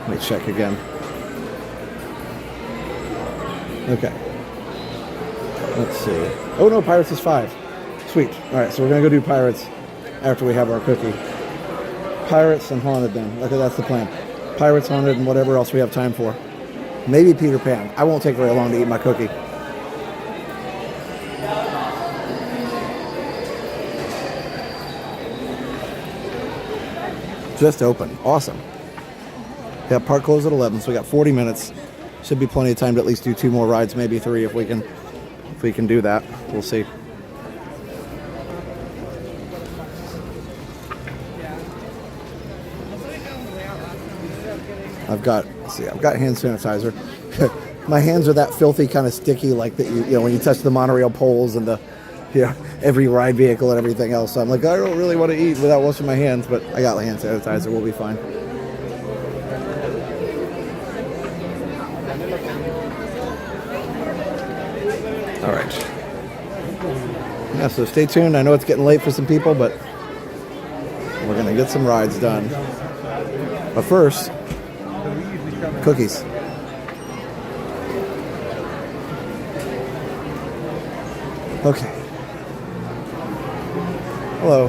Let me check again. Okay. Let's see. Oh no, Pirates is 5. Sweet. All right, so we're gonna go do Pirates after we have our cookie. Pirates and Haunted then. Okay, that's the plan. Pirates, Haunted, and whatever else we have time for. Maybe Peter Pan. I won't take very long to eat my cookie. Just open. Awesome. Yeah, park closed at 11, so we got 40 minutes. Should be plenty of time to at least do 2 more rides, maybe 3 if we can do that. We'll see. I've got hand sanitizer. My hands are that filthy, kind of sticky, like that. You know, when you touch the monorail poles and every ride vehicle and everything else. So I'm like, I don't really want to eat without washing my hands, but I got hand sanitizer. We'll be fine. All right. Yeah, so stay tuned. I know it's getting late for some people, but we're gonna get some rides done. But first, cookies. Okay. Hello.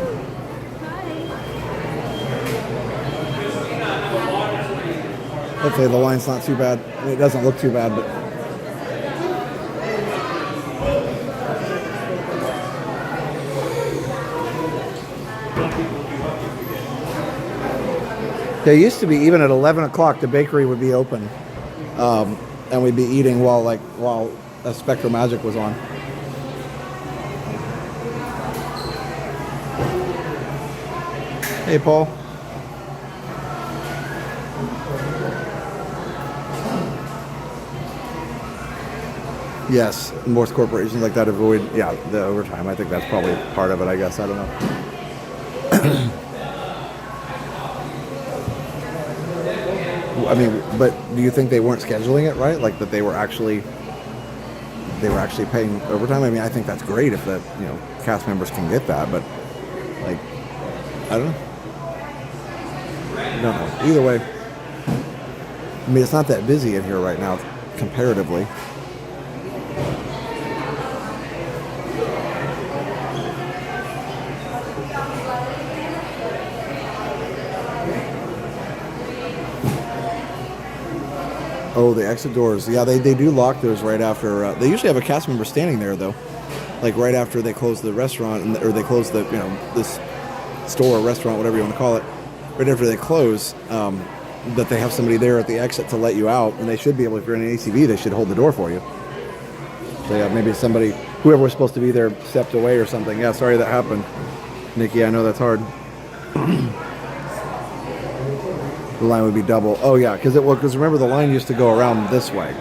Hopefully the line's not too bad. I mean, it doesn't look too bad, but there used to be, even at 11 o'clock, the bakery would be open, and we'd be eating while Spectral Magic was on. Hey, Paul. Yes, most corporations like that avoid, yeah, the overtime. I think that's probably part of it, I guess. I don't know. I mean, but do you think they weren't scheduling it right? Like that they were actually paying overtime? I mean, I think that's great if the, you know, cast members can get that, but like, I don't know. I don't know. Either way, I mean, it's not that busy in here right now, comparatively. Oh, the exit doors. Yeah, they do lock those right after. They usually have a cast member standing there, though. Like right after they close the restaurant, or they close the, you know, this store or restaurant, whatever you want to call it. Right after they close, that they have somebody there at the exit to let you out. And they should be able, if you're in an ACV, they should hold the door for you. So yeah, maybe somebody, whoever was supposed to be there stepped away or something. Yeah, sorry that happened. Nikki, I know that's hard. The line would be double. Oh yeah, because remember the line used to go around this way.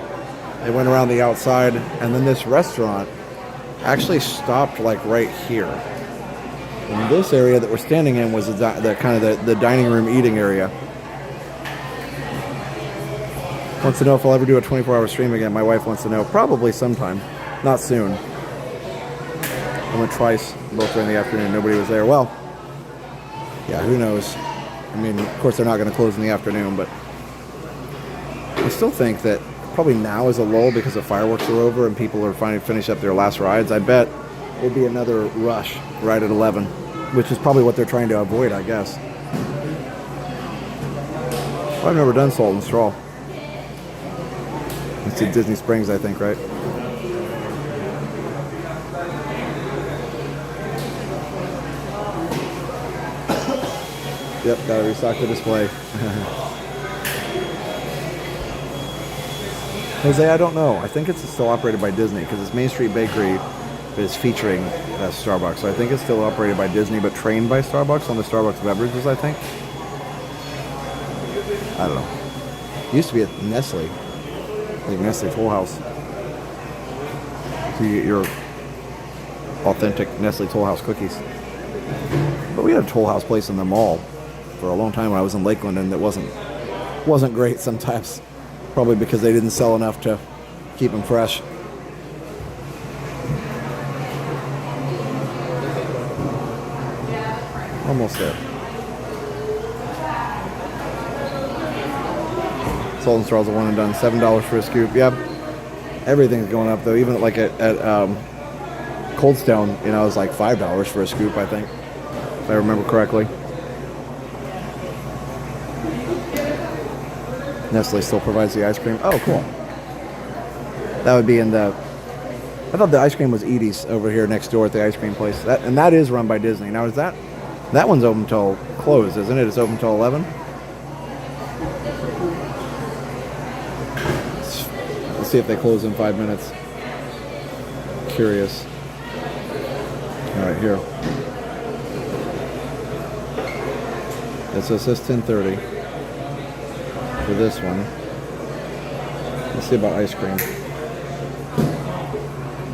It went around the outside, and then this restaurant actually stopped like right here. And this area that we're standing in was the kind of the dining room eating area. Wants to know if I'll ever do a 24-hour stream again. My wife wants to know. Probably sometime, not soon. I went twice, both during the afternoon. Nobody was there. Well, yeah, who knows? I mean, of course, they're not going to close in the afternoon, but I still think that probably now is a lull because the fireworks are over and people are finally finish up their last rides. I bet there'll be another rush right at 11, which is probably what they're trying to avoid, I guess. I've never done Salt and Straw. It's at Disney Springs, I think, right? Yep, gotta restock the display. Jose, I don't know. I think it's still operated by Disney because it's Main Street Bakery that is featuring Starbucks. So I think it's still operated by Disney, but trained by Starbucks on the Starbucks beverages, I think. I don't know. It used to be at Nestle. Like Nestle Toll House. So you get your authentic Nestle Toll House cookies. But we had a Toll House place in the mall for a long time when I was in Lakeland, and it wasn't great sometimes. Probably because they didn't sell enough to keep them fresh. Almost there. Salt and Straw's a one and done. $7 for a scoop. Yep. Everything's going up though. Even like at Cold Stone, you know, it was like $5 for a scoop, I think, if I remember correctly. Nestle still provides the ice cream. Oh, cool. That would be in the... I thought the ice cream was Edie's over here next door at the ice cream place. And that is run by Disney. Now, is that... That one's open till closed, isn't it? It's open till 11? Let's see if they close in 5 minutes. Curious. All right, here. It says 10:30. For this one. Let's see about ice cream.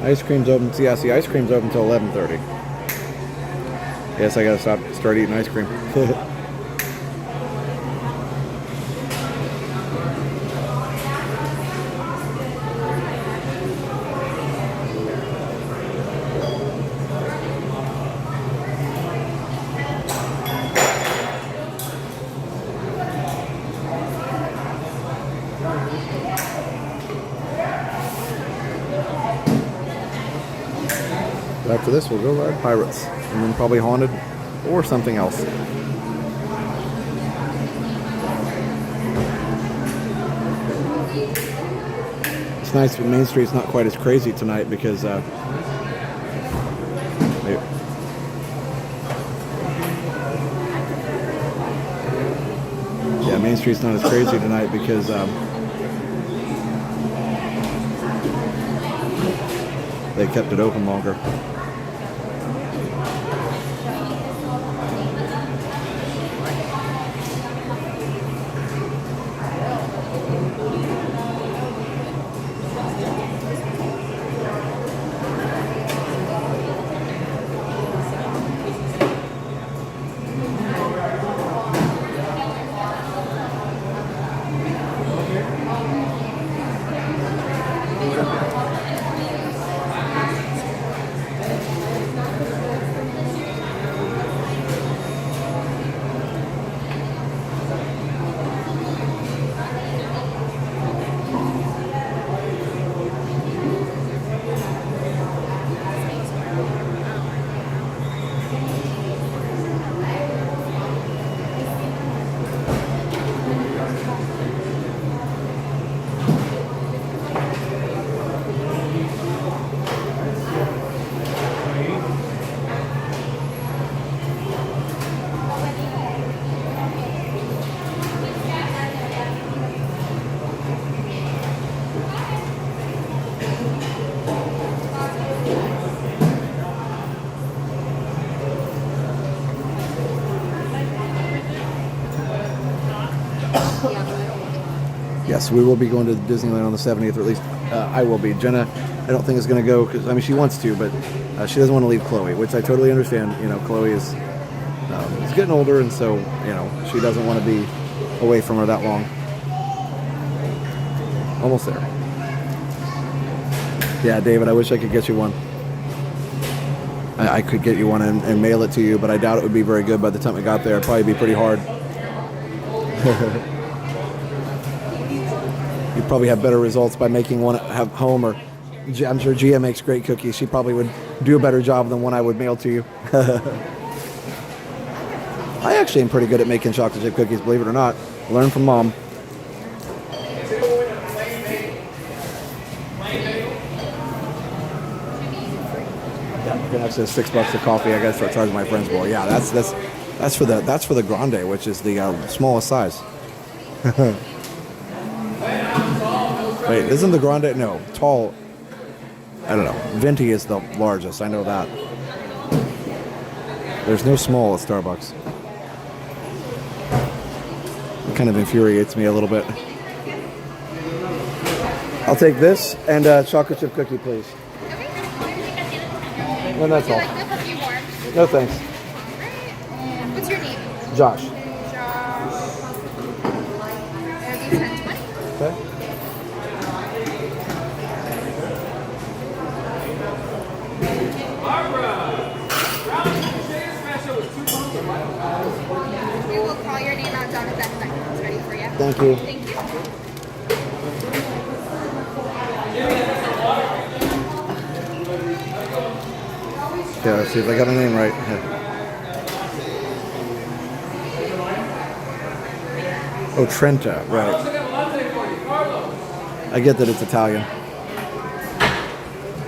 Ice cream's open. See, ice cream's open until 11:30. Guess I gotta start eating ice cream. After this, we'll go ride Pirates, and then probably Haunted, or something else. It's nice that Main Street's not quite as crazy tonight because yeah, Main Street's not as crazy tonight because they kept it open longer. Yes, we will be going to Disneyland on the 70th, or at least I will be. Jenna, I don't think is going to go because I mean she wants to, but she doesn't want to leave Chloe, which I totally understand. You know, Chloe is getting older, and so you know she doesn't want to be away from her that long. Almost there. Yeah, David, I wish I could get you one. I could get you one and mail it to you, but I doubt it would be very good by the time it got there. It'd probably be pretty hard. You'd probably have better results by making one at home, or I'm sure Gia makes great cookies. She probably would do a better job than one I would mail to you. I actually am pretty good at making chocolate chip cookies, believe it or not. Learn from Mom. That's $6 a coffee. I got to start charging my friends more. Yeah, that's for the grande, which is the smallest size. Wait, isn't the grande? No, tall. I don't know. Venti is the largest. I know that. There's no small at Starbucks. It kind of infuriates me a little bit. I'll take this and chocolate chip cookie, please. And that's all. No thanks. What's your name? Josh. Josh. There'll be 1020. Okay. We will call your name out, Jonathan, and that is ready for you. Thank you. Thank you. Yeah, let's see if I got my name right. Oh, Trenta, right. I get that it's Italian.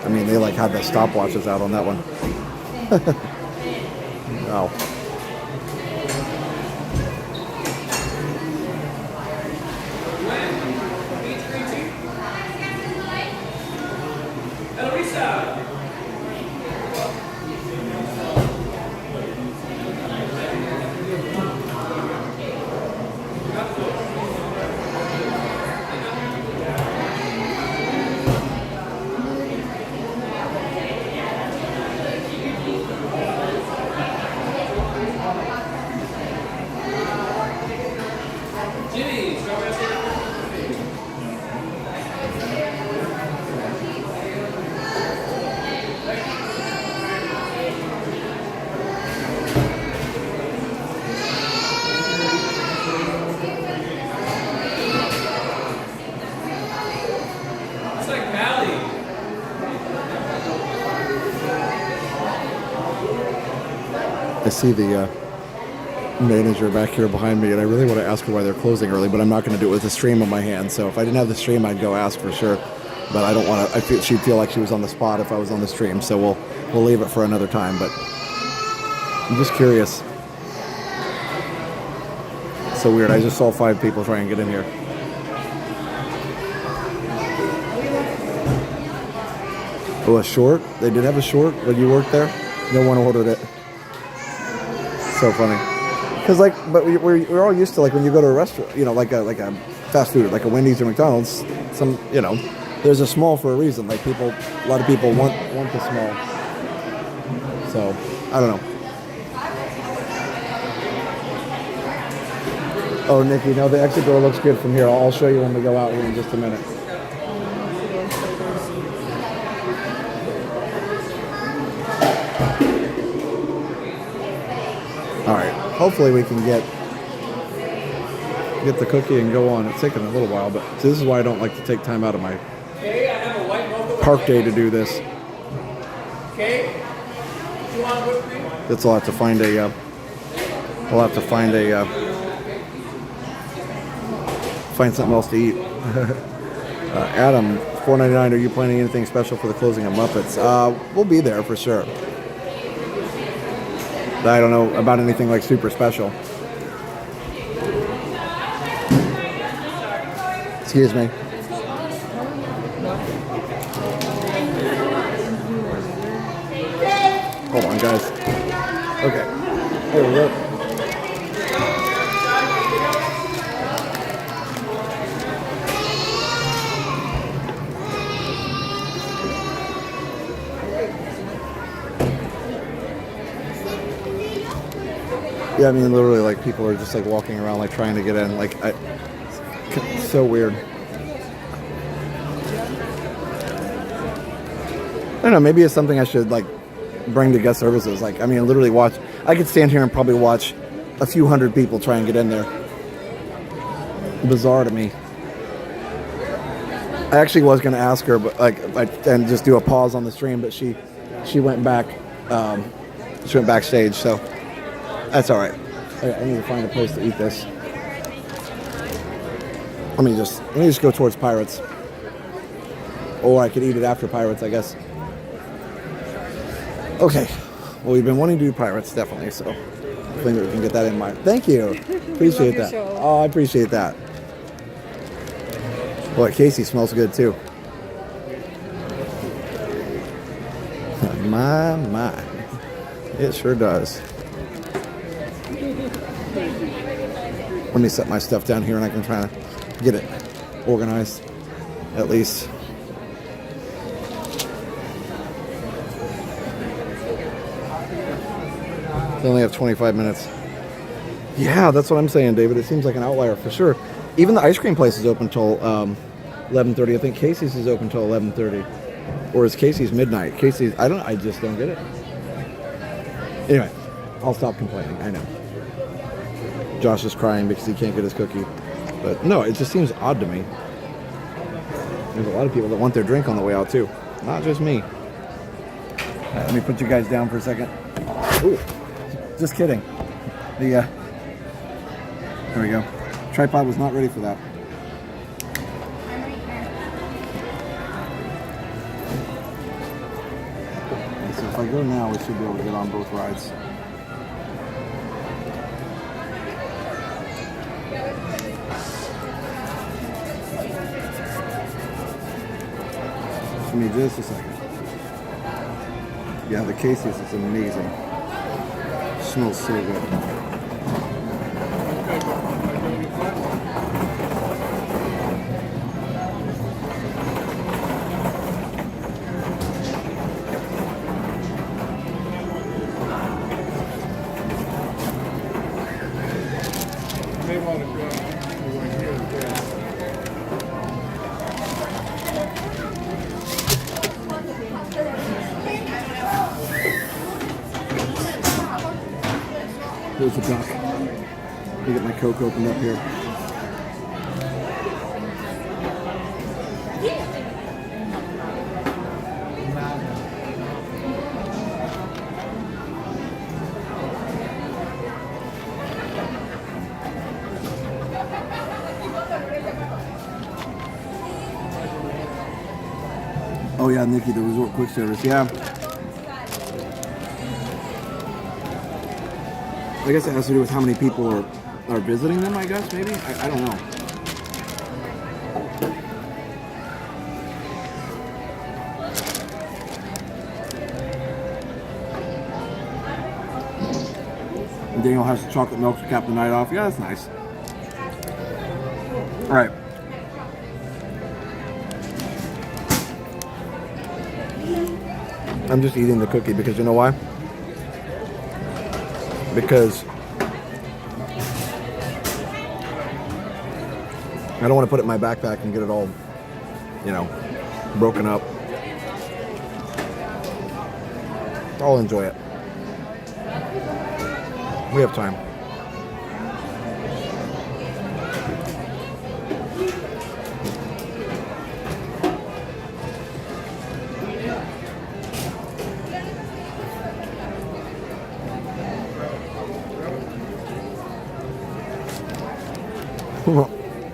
I mean, they like had the stopwatches out on that one. Wow. I see the manager back here behind me, and I really want to ask her why they're closing early, but I'm not going to do it with the stream in my hand. So if I didn't have the stream, I'd go ask for sure. But I don't want to. She'd feel like she was on the spot if I was on the stream. So we'll leave it for another time. But I'm just curious. It's so weird. I just saw 5 people try and get in here. Oh, a short? They did have a short when you worked there? No one ordered it. So funny, because but we're all used to when you go to a restaurant, like a fast food, like a Wendy's or McDonald's. There's a small for a reason. A lot of people want the small. So I don't know. Oh, Nikki, no, the exit door looks good from here. I'll show you when we go out here in just a minute. All right, hopefully we can get the cookie and go on. It's taken a little while, but this is why I don't like to take time out of my park day to do this. That's I'll have to find find something else to eat. Adam, $4.99. Are you planning anything special for the closing of Muppets? We'll be there for sure. I don't know about anything super special. Excuse me. Hold on, guys. Okay. There we go. Yeah, I mean, literally, like, people are just, like, walking around, like, trying to get in. Like, it's so weird. I don't know, maybe it's something I should, like, bring to guest services. Like, I mean, literally watch. I could stand here and probably watch a few hundred people try and get in there. Bizarre to me. I actually was going to ask her, but and just do a pause on the stream, but she went back. She went backstage, so that's all right. I need to find a place to eat this. Let me just go towards Pirates, or I could eat it after Pirates, I guess. Okay. Well, we've been wanting to do Pirates, definitely, so I think we can get that in mind. Thank you. Appreciate that. Oh, I appreciate that. Boy, Casey smells good, too. My. It sure does. Let me set my stuff down here and I can try to get it organized, at least. They only have 25 minutes. Yeah, that's what I'm saying, David. It seems like an outlier for sure. Even the ice cream place is open till 11:30. I think Casey's is open till 11:30, or is Casey's midnight? Casey's, I just don't get it. Anyway, I'll stop complaining. I know. Josh is crying because he can't get his cookie, but no, it just seems odd to me. There's a lot of people that want their drink on the way out too, not just me. Let me put you guys down for a second. Ooh. Just kidding. There we go. Tripod was not ready for that. So if I go now, we should be able to get on both rides. Give me just a second. Yeah, the Casey's is amazing. Smells so good. May want to go over here again. There's a duck. Let me get my Coke opened up here. Oh yeah, Nikki, the resort quick service. Yeah. I guess it has to do with how many people are visiting them, I guess, maybe? I don't know. And Daniel has the chocolate milk to cap the night off. Yeah, that's nice. All right. I'm just eating the cookie because you know why? Because I don't want to put it in my backpack and get it all, you know, broken up. I'll enjoy it. We have time.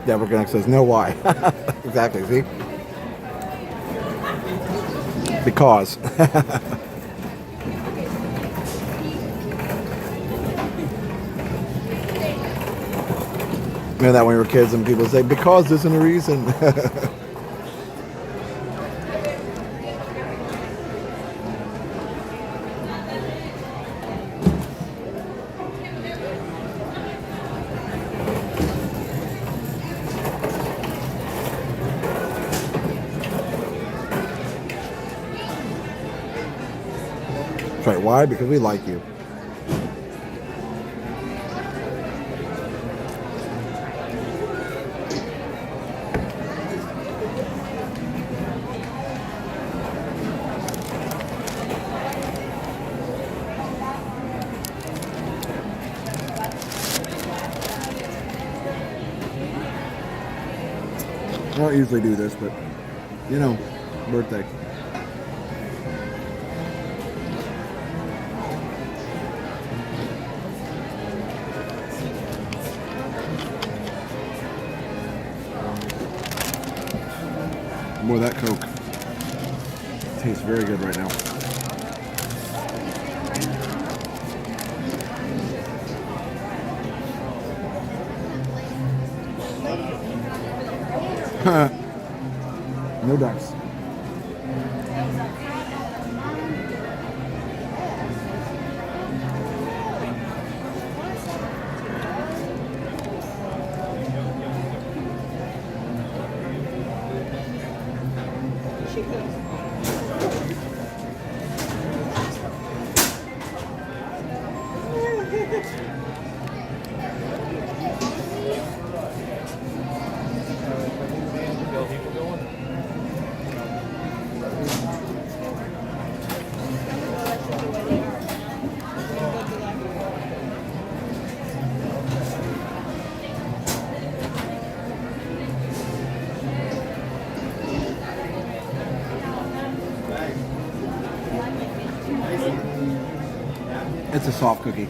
Yeah, we're gonna says no why. Exactly, see? Because. Remember that when we were kids and people say, because isn't a reason. That's right, why? Because we like you. don't usually do this, but you know, birthday. Boy, that Coke tastes very good right now. No ducks. It's a soft cookie.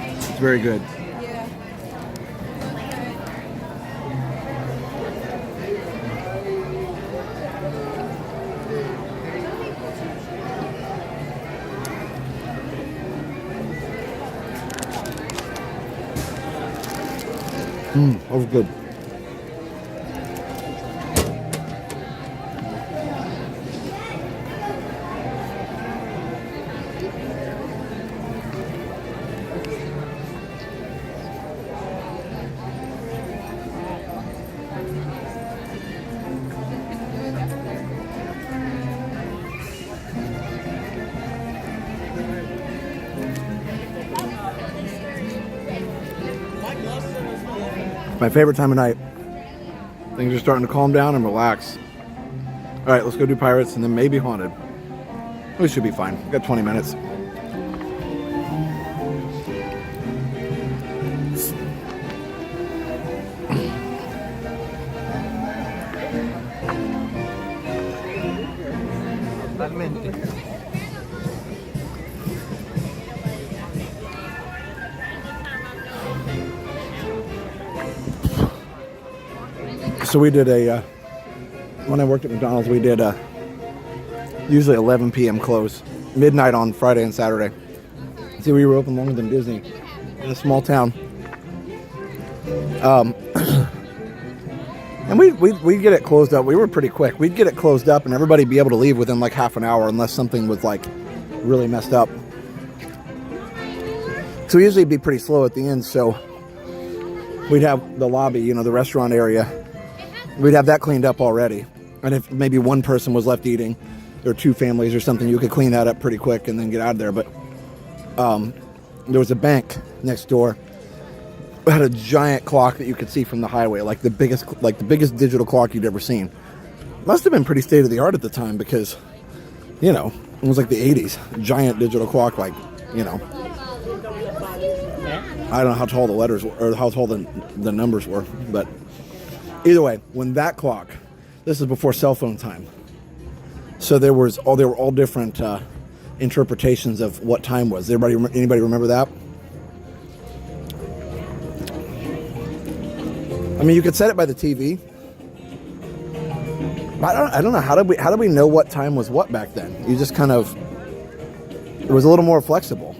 It's very good. That was good. My favorite time of night. Things are starting to calm down and relax. All right, let's go do Pirates and then maybe Haunted. We should be fine. We've got 20 minutes. So we did when I worked at McDonald's, we did usually 11 p.m. close, midnight on Friday and Saturday. See, we were open longer than Disney in a small town. And we'd get it closed up. We were pretty quick. We'd get it closed up and everybody be able to leave within like half an hour unless something was like really messed up. So we usually be pretty slow at the end. So we'd have the lobby, you know, the restaurant area. We'd have that cleaned up already. And if maybe one person was left eating, or two families or something, you could clean that up pretty quick and then get out of there. But there was a bank next door. It had a giant clock that you could see from the highway, like the biggest digital clock you'd ever seen. Must have been pretty state of the art at the time because, you know, it was like the 80s. Giant digital clock, like, you know. I don't know how tall the letters were, or how tall the numbers were, but either way, when that clock, this is before cell phone time, so there were all different interpretations of what time was. Anybody remember that? I mean, you could set it by the TV. But I don't know how did we know what time was what back then? You just kind of, it was a little more flexible.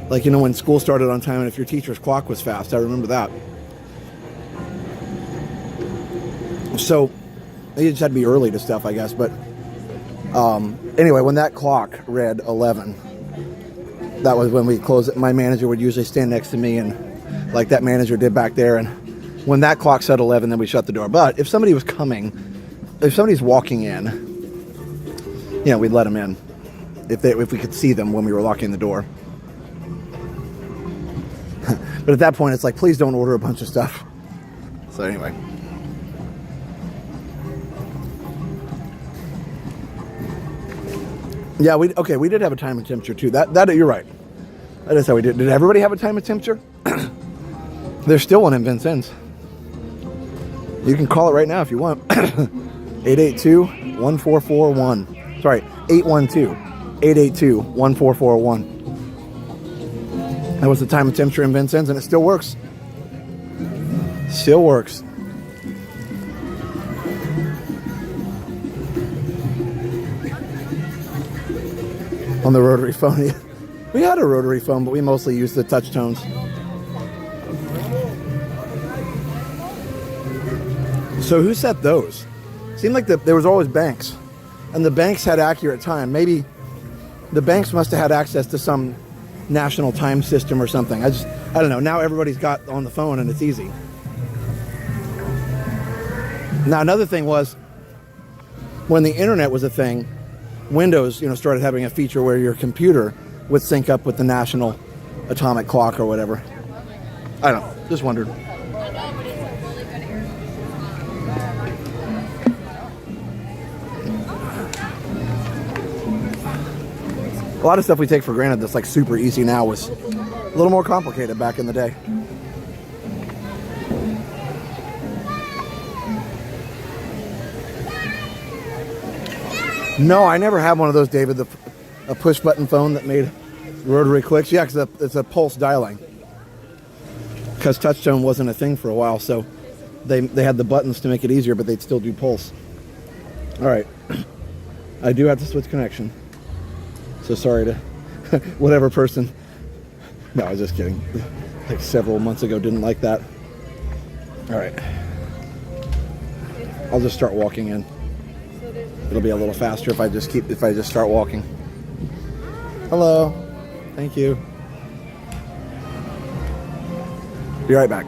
Like, you know, when school started on time and if your teacher's clock was fast, I remember that. So, you just had to be early to stuff, I guess. But anyway, when that clock read 11, that was when we closed it. My manager would usually stand next to me, and like that manager did back there. And when that clock said 11, then we shut the door. But if somebody was coming, if somebody's walking in, you know, we'd let them in if we could see them when we were locking the door. But at that point, it's like, please don't order a bunch of stuff. So anyway. Yeah, we did have a time and temperature too. That you're right. That is how we did. Did everybody have a time and temperature? There's still one in Vincennes. You can call it right now if you want. 882-1441. Sorry, 812-882-1441. That was the time and temperature in Vincennes, and it still works. Still works. On the rotary phone. We had a rotary phone, but we mostly used the touch tones. So who set those? Seemed like there was always banks, and the banks had accurate time. Maybe the banks must have had access to some national time system or something. I don't know. Now everybody's got on the phone and it's easy. Now another thing was, when the internet was a thing, Windows, started having a feature where your computer would sync up with the national atomic clock or whatever. I don't know. Just wondered. A lot of stuff we take for granted that's like super easy now was a little more complicated back in the day. No, I never had one of those, David. A push button phone that made rotary clicks. Yeah, because it's a pulse dialing. Because touchtone wasn't a thing for a while, so they had the buttons to make it easier, but they'd still do pulse. All right, I do have to switch connection. So sorry to whatever person. No, I was just kidding. Like several months ago, didn't like that. All right, I'll just start walking in. It'll be a little faster if I just start walking. Hello. Thank you. Be right back.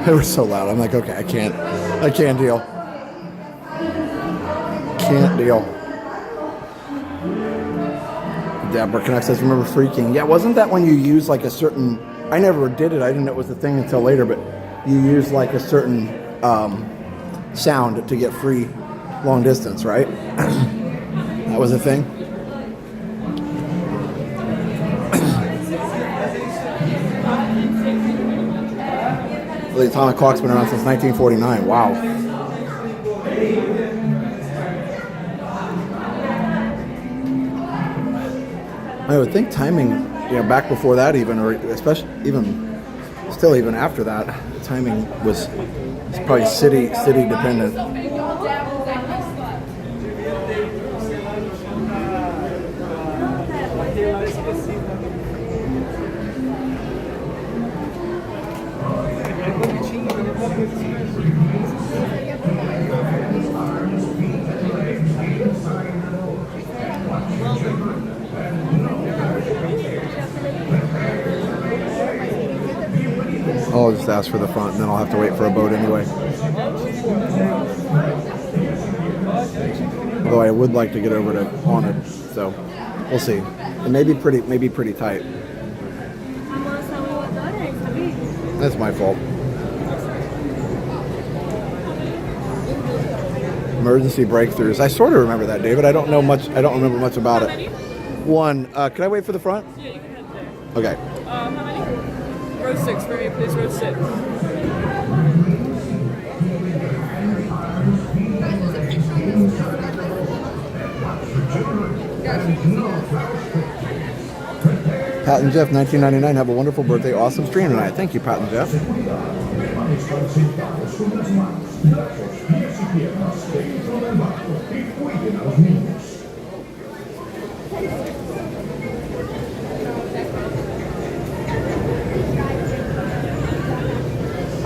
They were so loud. I'm like, okay, I can't deal. Can't deal. Deborah Connect says, remember Freaking? Yeah, wasn't that when you use like a certain, I never did it. I didn't know it was a thing until later, but you use like a certain sound to get free long distance, right? That was a thing. The atomic clock's been around since 1949. Wow. I would think timing, back before that even, or especially even after that, timing was probably city dependent. I'll just ask for the front, and then I'll have to wait for a boat anyway. Although I would like to get over to Haunted, so we'll see. It may be pretty tight. That's my fault. Emergency breakthroughs. I sort of remember that, David. I don't remember much about it. One. Can I wait for the front? Yeah, you can head there. Okay. How many? Row 6 for me, please. Row 6. Pat and Jeff, 1999. Have a wonderful birthday. Awesome stream tonight. Thank you, Pat and Jeff.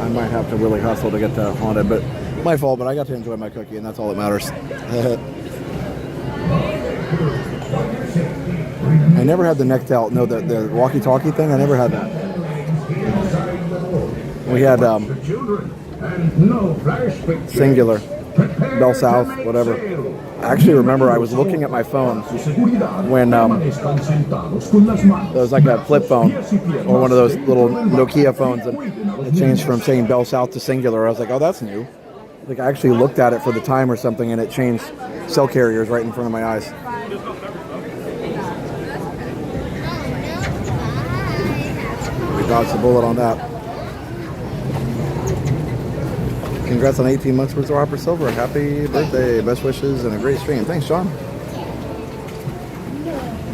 I might have to really hustle to get to Haunted, but my fault, but I got to enjoy my cookie, and that's all that matters. I never had the necktail, no, the walkie-talkie thing, I never had that. We had Singular, Bell South, whatever. I actually remember I was looking at my phone when there was like a flip phone or one of those little Nokia phones, and it changed from saying Bell South to Singular. I was like, oh, that's new. Like I actually looked at it for the time or something, and it changed cell carriers right in front of my eyes. We dodged the bullet on that. Congrats on 18 months with Hopper Silver. Happy birthday, best wishes, and a great stream. Thanks, John.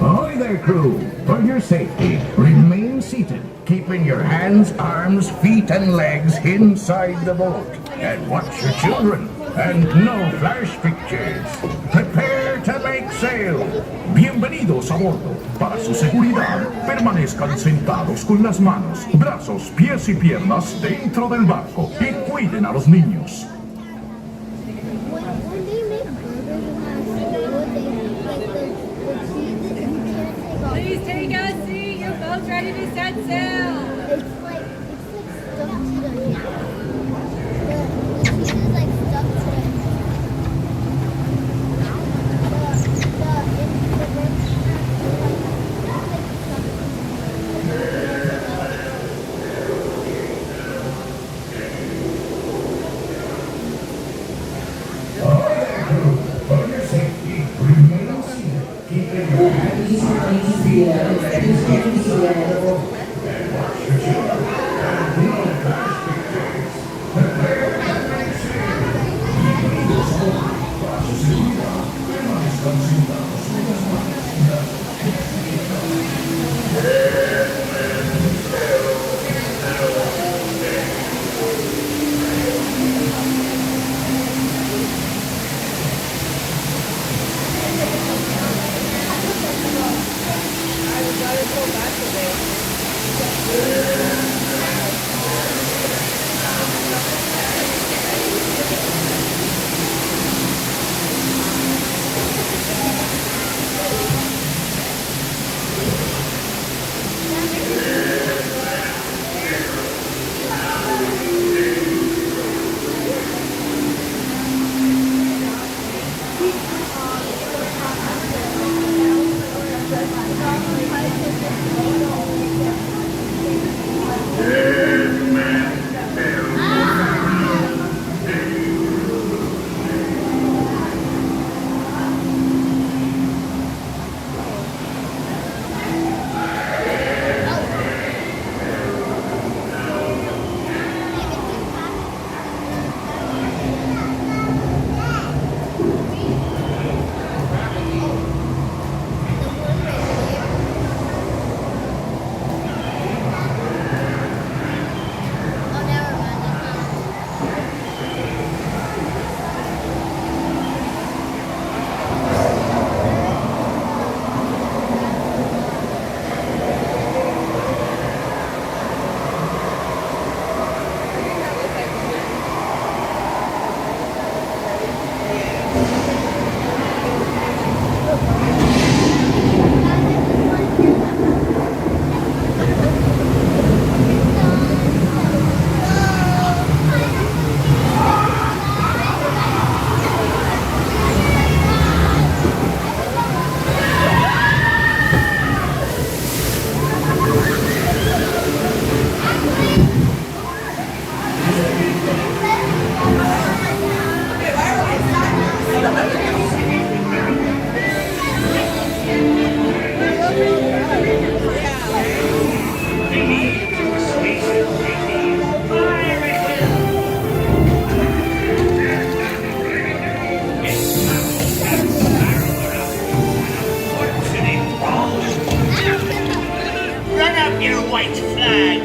Ahoy there, crew. For your safety, remain seated, keeping your hands, arms, feet, and legs inside the boat. And watch your children, and no flash pictures. Prepare to make sail. Bienvenidos a bordo. Para su seguridad, permanezcan sentados con las manos, brazos, pies y piernas dentro del barco y cuiden a los niños. Please take a seat. Your boat's ready to set sail. It's like stuck to the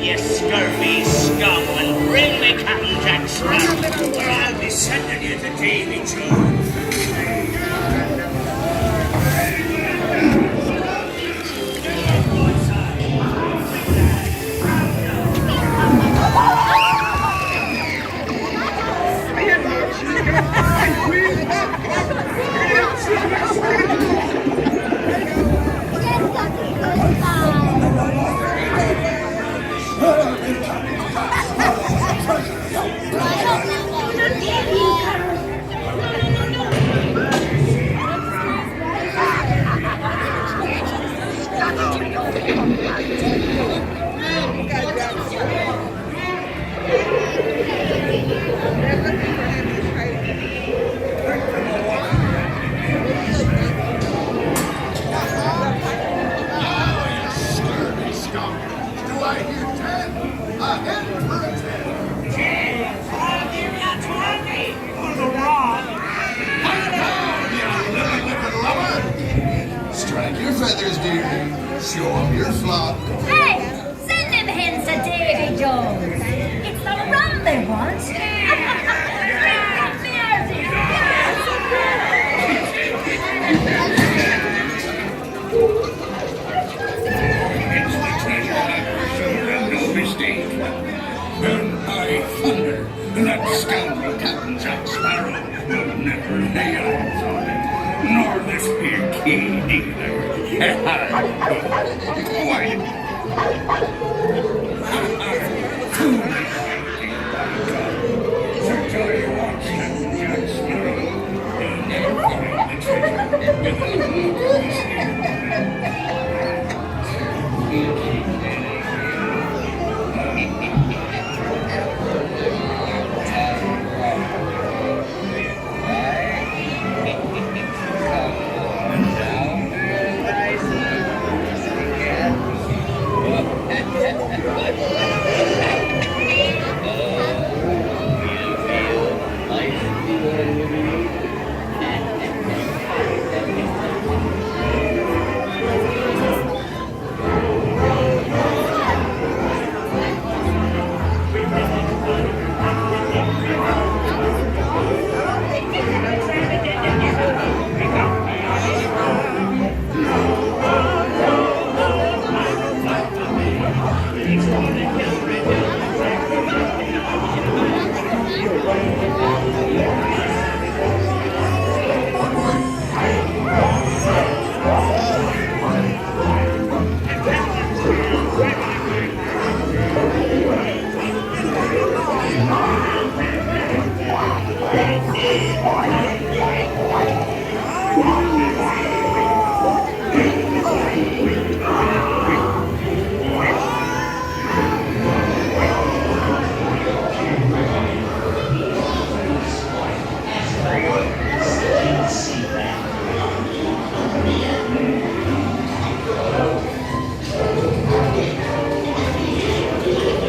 you scurvy scum, and bring me Captain Jack Sparrow, or I'll be sending you to Davy Jones. Strike your feathers, dear. Show 'em your flock. Hey, send them hens to Davy Jones. It's the rum they want. No mistake. And I thunder, that scoundrel Captain Jack Sparrow will never lay eyes on it. Nor this here key either. Why? Sir Johnny wants Captain Jack Sparrow. He'll never find the treasure without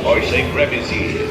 I say grab his ear.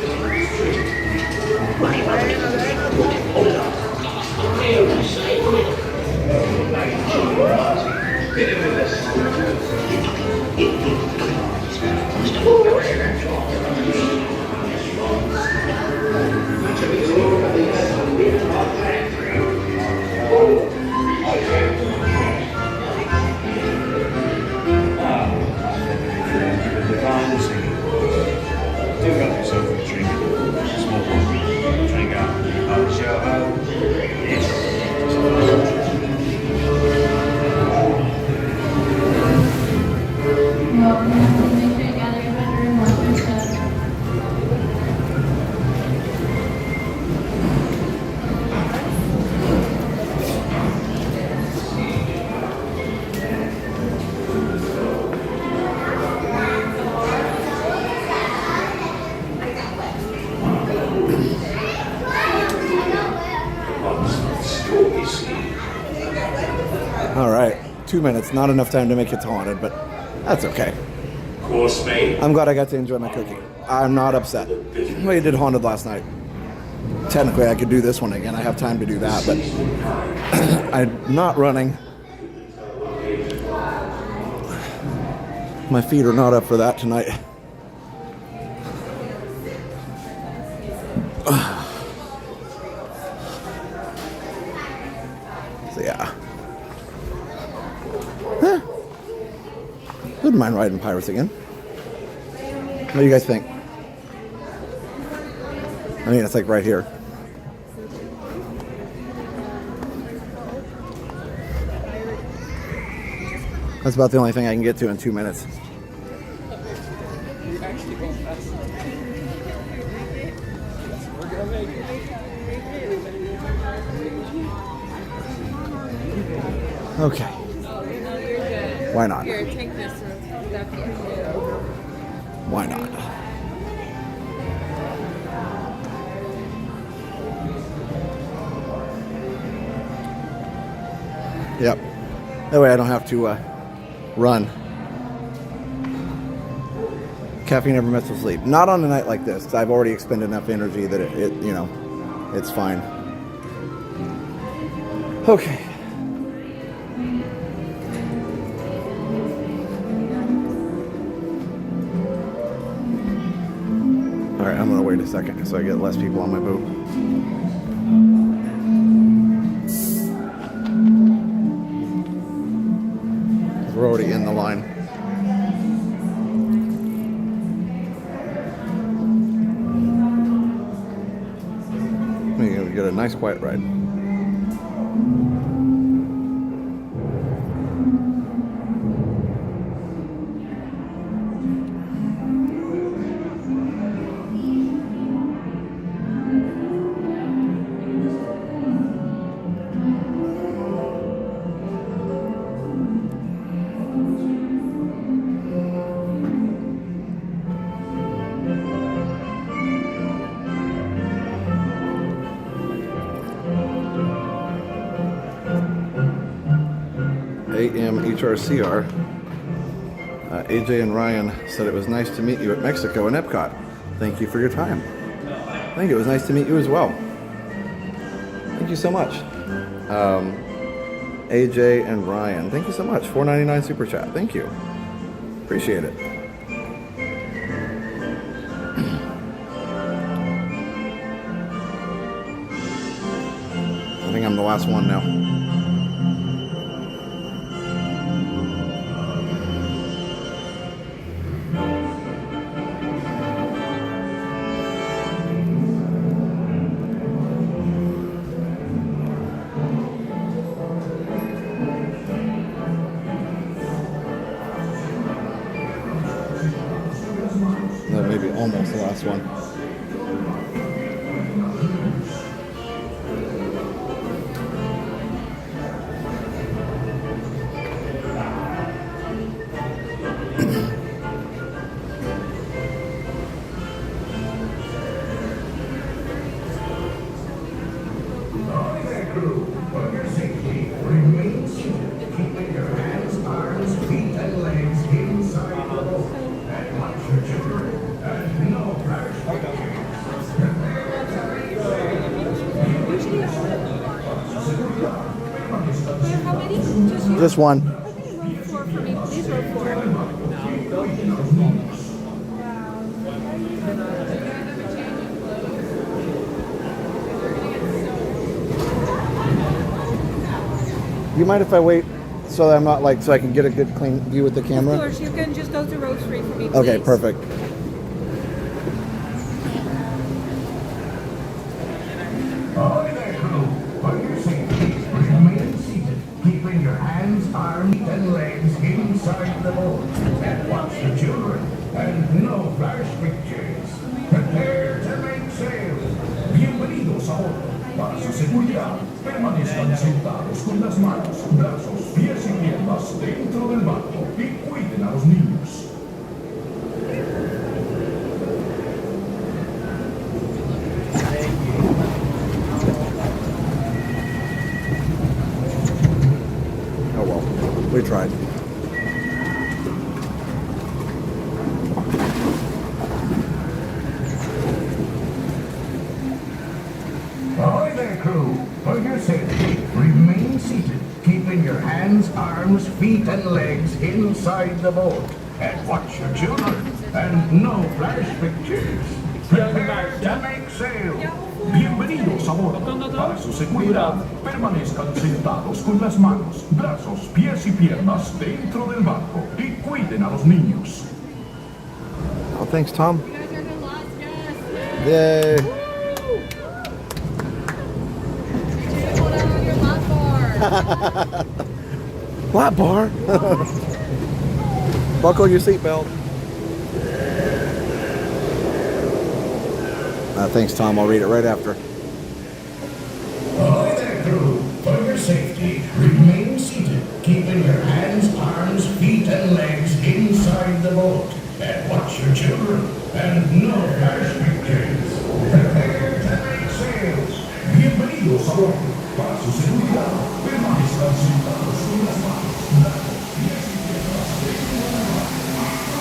All right, 2 minutes, not enough time to make it haunted, but that's okay. Course mate. I'm glad I got to enjoy my cookie. I'm not upset. We did haunted last night. Technically, I could do this one again. I have time to do that, but I'm not running. My feet are not up for that tonight. So yeah. Huh. Wouldn't mind riding Pirates again. What do you guys think? I mean, it's like right here. That's about the only thing I can get to in 2 minutes. Okay. Why not? Here, take this. Why not? Yep. That way I don't have to run. Caffeine never messes with sleep. Not on a night like this, 'cause I've already expended enough energy that it you know, it's fine. Okay. All right, I'm gonna wait a second so I get less people on my boat. We're already in the line. We get a nice quiet ride. AM HRCR. AJ and Ryan said it was nice to meet you at Mexico and Epcot. Thank you for your time. I think it was nice to meet you as well. Thank you so much. AJ and Ryan, thank you so much. $4.99 super chat. Thank you. Appreciate it. I think I'm the last one now. That may be almost the last one. Just one. Four for me, please, or four. You mind if I wait so that I'm not like, so I can get a good clean view with the camera? Of course, you can just go to row 3 for me, please. Okay, perfect. Ahoy there, crew. For your safety, remain seated, keeping your hands, arms, and legs inside the boat. And watch the children, and no flash pictures. Prepare to make sail. Bienvenidos a bordo. Para su seguridad, permanezcan sentados con las manos, brazos, pies y piernas dentro del barco y cuiden a los niños. Oh well, we tried. Ahoy there, crew. For your safety, remain seated, keeping your hands, arms, feet, and legs inside the boat. And watch your children, and no flash pictures. Prepare to make sail. Para su seguridad, permanezcan sentados con las manos, brazos, pies y piernas dentro del barco y cuiden a los niños. Oh, thanks, Tom. Yay. Lap bar. Buckle your seatbelt. Thanks, Tom. I'll read it right after. Ahoy there, crew. For your safety, remain seated, keeping your hands, arms, feet, and legs inside the boat. And watch your children, and no flash pictures. Prepare to make sails. Bienvenidos a bordo. Para su seguridad, permanezcan sentados con las manos, brazos, pies y piernas dentro del barco.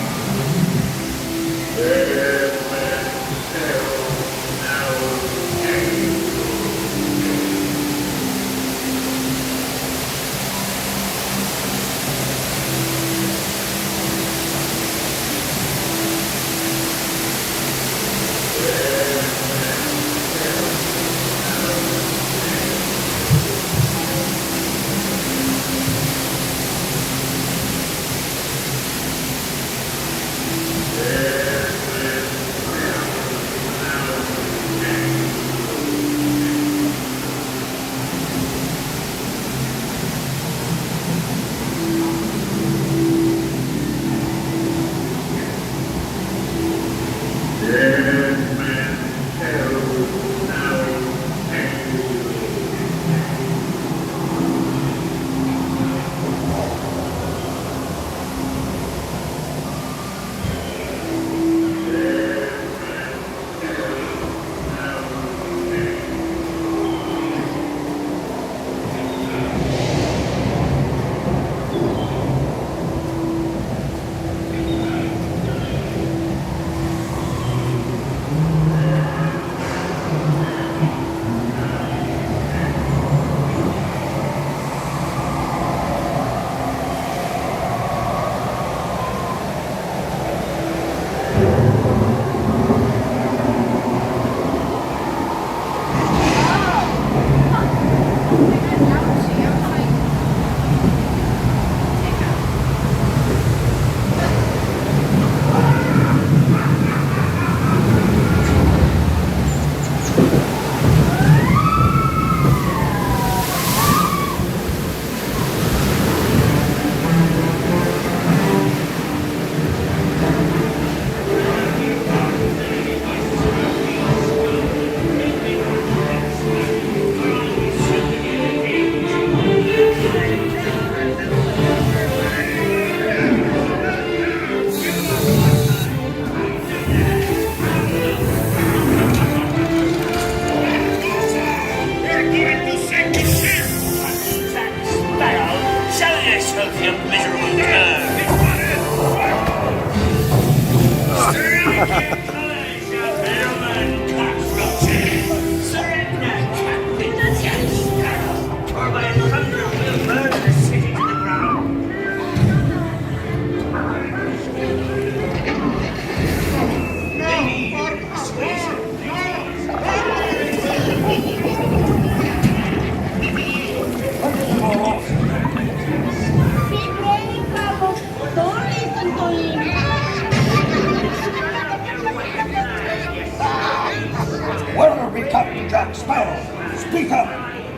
Where are we, Captain Jack Sparrow? Speak up!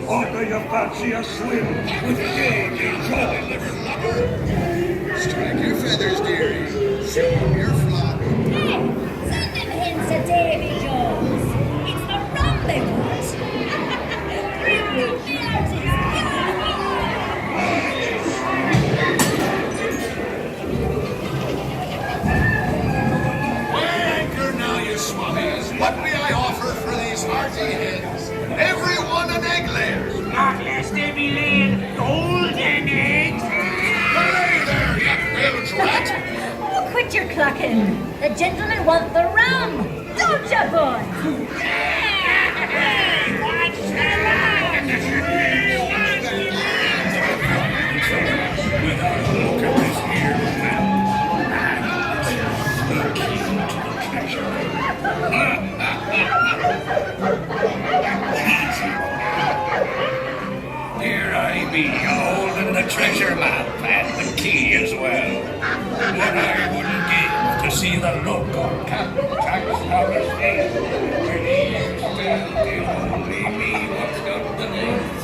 Or do you fancy a swim with Dave Joy Liver? Strike your feathers, dearie. Show 'em your flock. Hey, send them hints to Davy Jones. It's the rum they want. Bring me the artist. Anchor now, you swabbies. What may I offer for these hearty heads? Everyone an egg layer. Not lest they be laying golden eggs. Hooray there, you bilge rat. Oh, quit your clucking. The gentlemen want the rum. Don't ya, boys? Hey, watch the rum. Look at this here map. Easy. me holding the treasure map and the key as well. What I wouldn't give to see the look on Captain Jack Sparrow's face when he used to tell the only me what's got the news.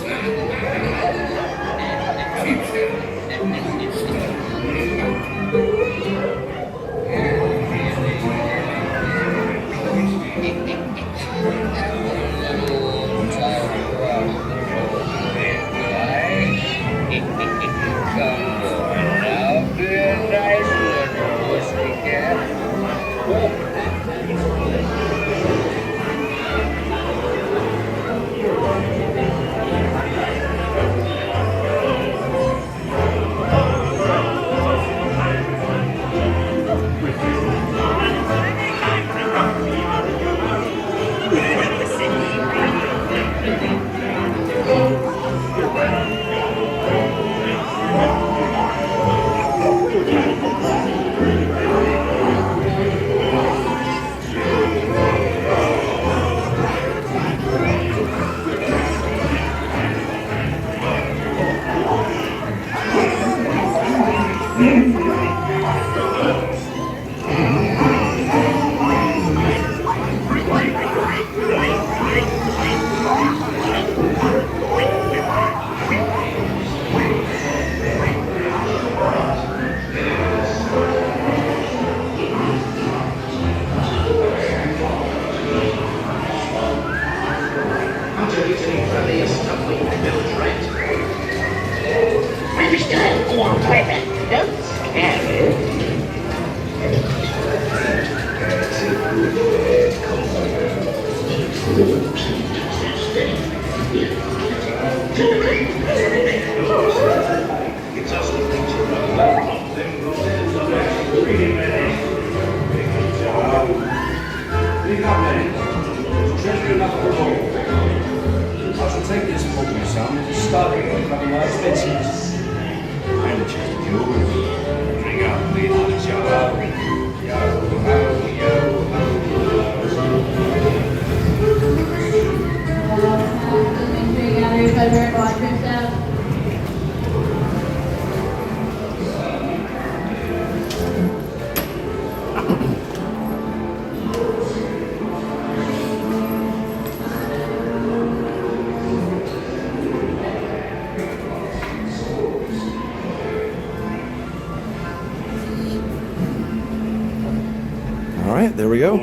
There we go.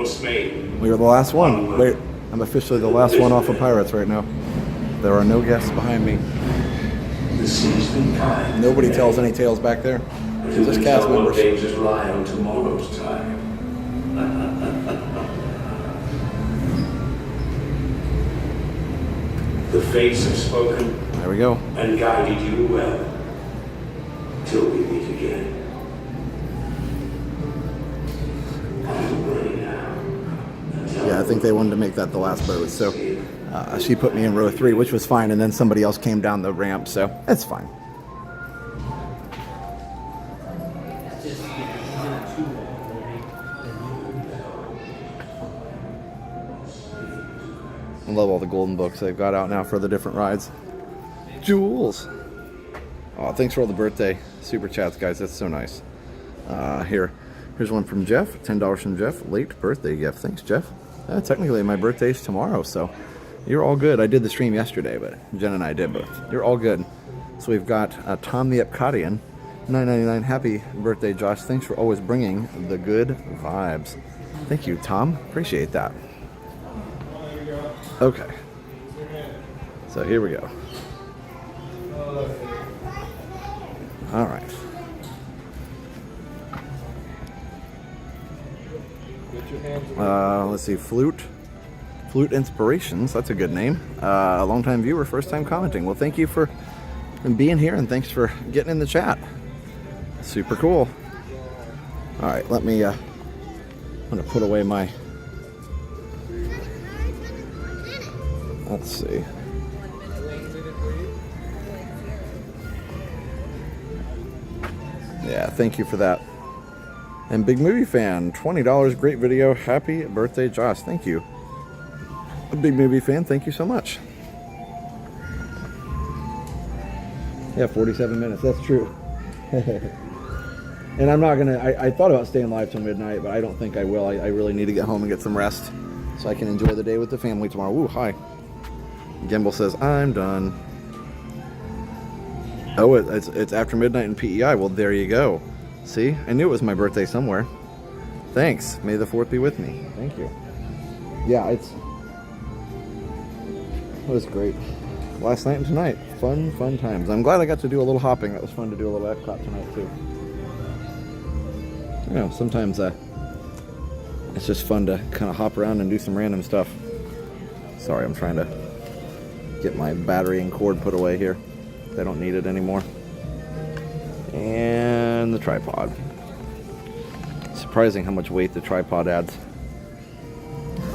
We are the last one. Wait, I'm officially the last one off of Pirates right now. There are no guests behind me. Nobody tells any tales back there. Just cast members. Rely on tomorrow's time. The fates have spoken. There we go. And guided you well. Till we meet again. Yeah, I think they wanted to make that the last boat, so she put me in row 3, which was fine, and then somebody else came down the ramp, so that's fine. I love all the golden books they've got out now for the different rides. Jules! Oh, thanks for all the birthday super chats, guys. That's so nice. Here's one from Jeff. $10 from Jeff. Late birthday gift. Thanks, Jeff. Technically, my birthday's tomorrow, so you're all good. I did the stream yesterday, but Jen and I did both. You're all good. So we've got Tom the Epcotian. $9.99. Happy birthday, Josh. Thanks for always bringing the good vibes. Thank you, Tom. Appreciate that. Okay. So here we go. All right. Let's see, Flute Inspirations, that's a good name. A long-time viewer, first-time commenting. Well, thank you for being here, and thanks for getting in the chat. Super cool. All right, let me, I'm gonna put away my, let's see. Yeah, thank you for that. And Big Movie Fan, $20, great video. Happy birthday, Josh. Thank you. A Big Movie Fan, thank you so much. Yeah, 47 minutes. That's true. And I'm not gonna. I thought about staying live till midnight, but I don't think I will. I really need to get home and get some rest so I can enjoy the day with the family tomorrow. Ooh, hi. Gimbal says I'm done. Oh, it's after midnight in PEI. Well, there you go. See, I knew it was my birthday somewhere. Thanks. May the 4th be with me. Thank you. Yeah, it was great. Last night and tonight. Fun times. I'm glad I got to do a little hopping. That was fun to do a little Epcot tonight, too. You know, sometimes it's just fun to kind of hop around and do some random stuff. Sorry, I'm trying to get my battery and cord put away here. I don't need it anymore. And the tripod. Surprising how much weight the tripod adds.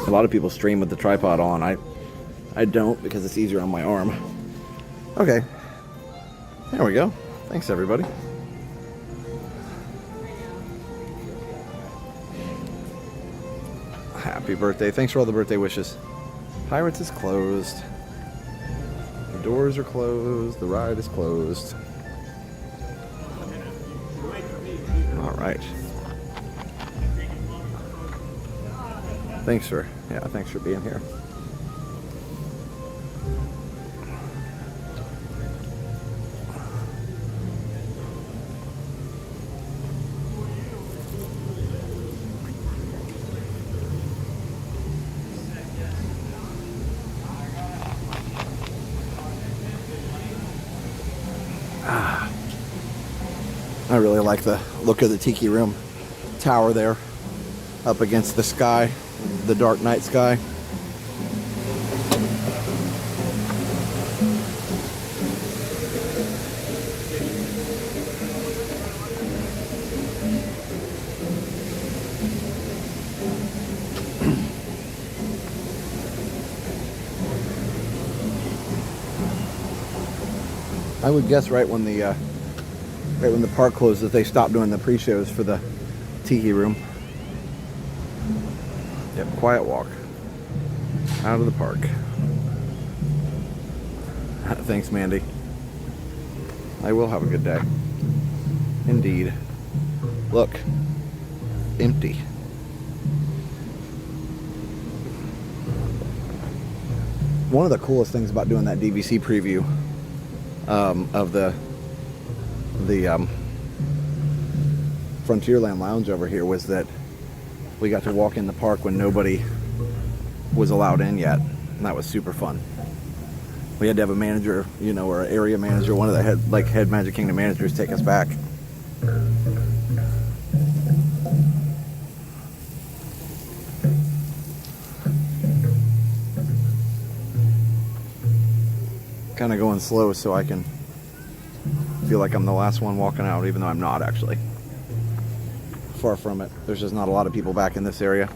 A lot of people stream with the tripod on. I don't because it's easier on my arm. Okay. There we go. Thanks, everybody. Happy birthday. Thanks for all the birthday wishes. Pirates is closed. The doors are closed. The ride is closed. All right. Thanks for being here. I really like the look of the Tiki Room tower there up against the sky, the dark night sky. I would guess right when the park closed that they stopped doing the pre-shows for the Tiki Room. Yep, quiet walk out of the park. Thanks, Mandy. I will have a good day. Indeed. Look, empty. One of the coolest things about doing that DVC preview of the Frontierland Lounge over here was that we got to walk in the park when nobody was allowed in yet, and that was super fun. We had to have a manager, you know, or an area manager, one of the head Magic Kingdom managers take us back. Kind of going slow so I can feel like I'm the last one walking out, even though I'm not actually. Far from it. There's just not a lot of people back in this area.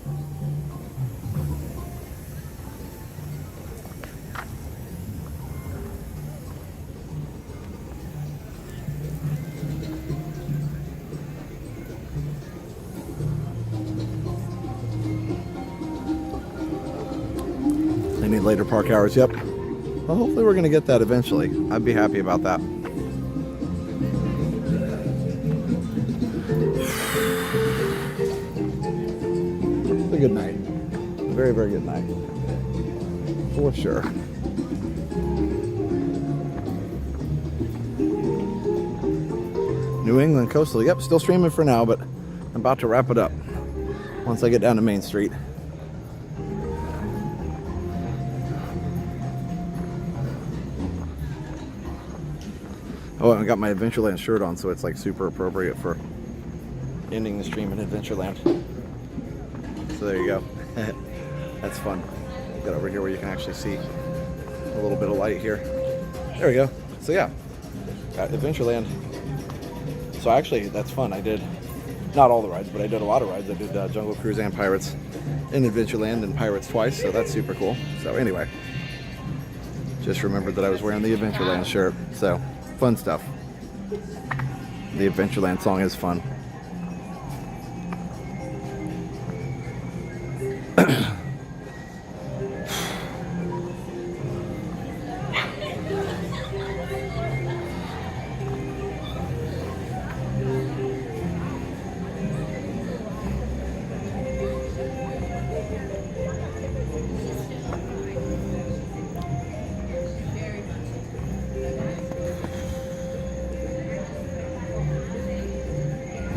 They need later park hours, yep. Well, hopefully we're going to get that eventually. I'd be happy about that. It's a good night. A very, very good night. For sure. New England Coastal. Yep, still streaming for now, but I'm about to wrap it up once I get down to Main Street. Oh, and I got my Adventureland shirt on, so it's like super appropriate for ending the stream in Adventureland. So there you go. That's fun. Get over here where you can actually see a little bit of light here. There we go. So yeah, got Adventureland. So actually, that's fun. I did not all the rides, but I did a lot of rides. I did Jungle Cruise and Pirates in Adventureland and Pirates twice, so that's super cool. So anyway, just remembered that I was wearing the Adventureland shirt. So fun stuff. The Adventureland song is fun.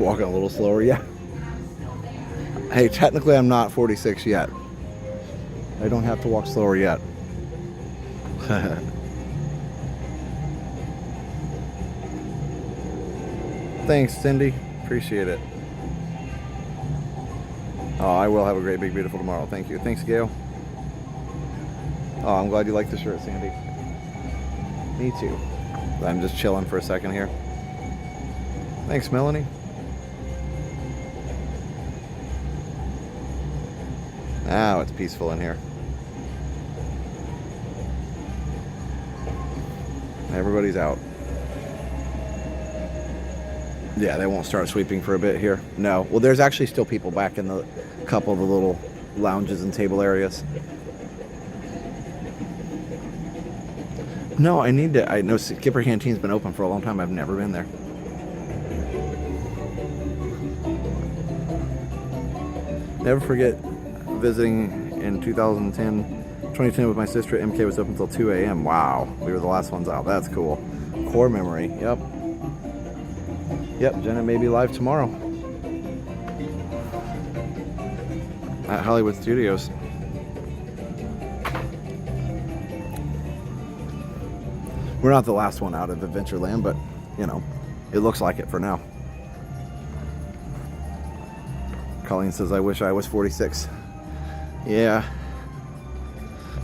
walking a little slower, yeah. Hey, technically I'm not 46 yet. I don't have to walk slower yet. Thanks, Cindy. Appreciate it. Oh, I will have a great, big, beautiful tomorrow. Thank you. Thanks, Gail. Oh, I'm glad you like the shirt, Sandy. Me too. I'm just chilling for a second here. Thanks, Melanie. Now it's peaceful in here. Everybody's out. Yeah, they won't start sweeping for a bit here. No. Well, there's actually still people back in the couple of the little lounges and table areas. No, I need to. I know Skipper Canteen's been open for a long time. I've never been there. Never forget visiting in 2010 with my sister. MK was open until 2 a.m. Wow, we were the last ones out. That's cool. Core memory. Yep. Yep, Jenna may be live tomorrow at Hollywood Studios. We're not the last one out of Adventureland, but, you know, it looks like it for now. Colleen says, I wish I was 46. Yeah.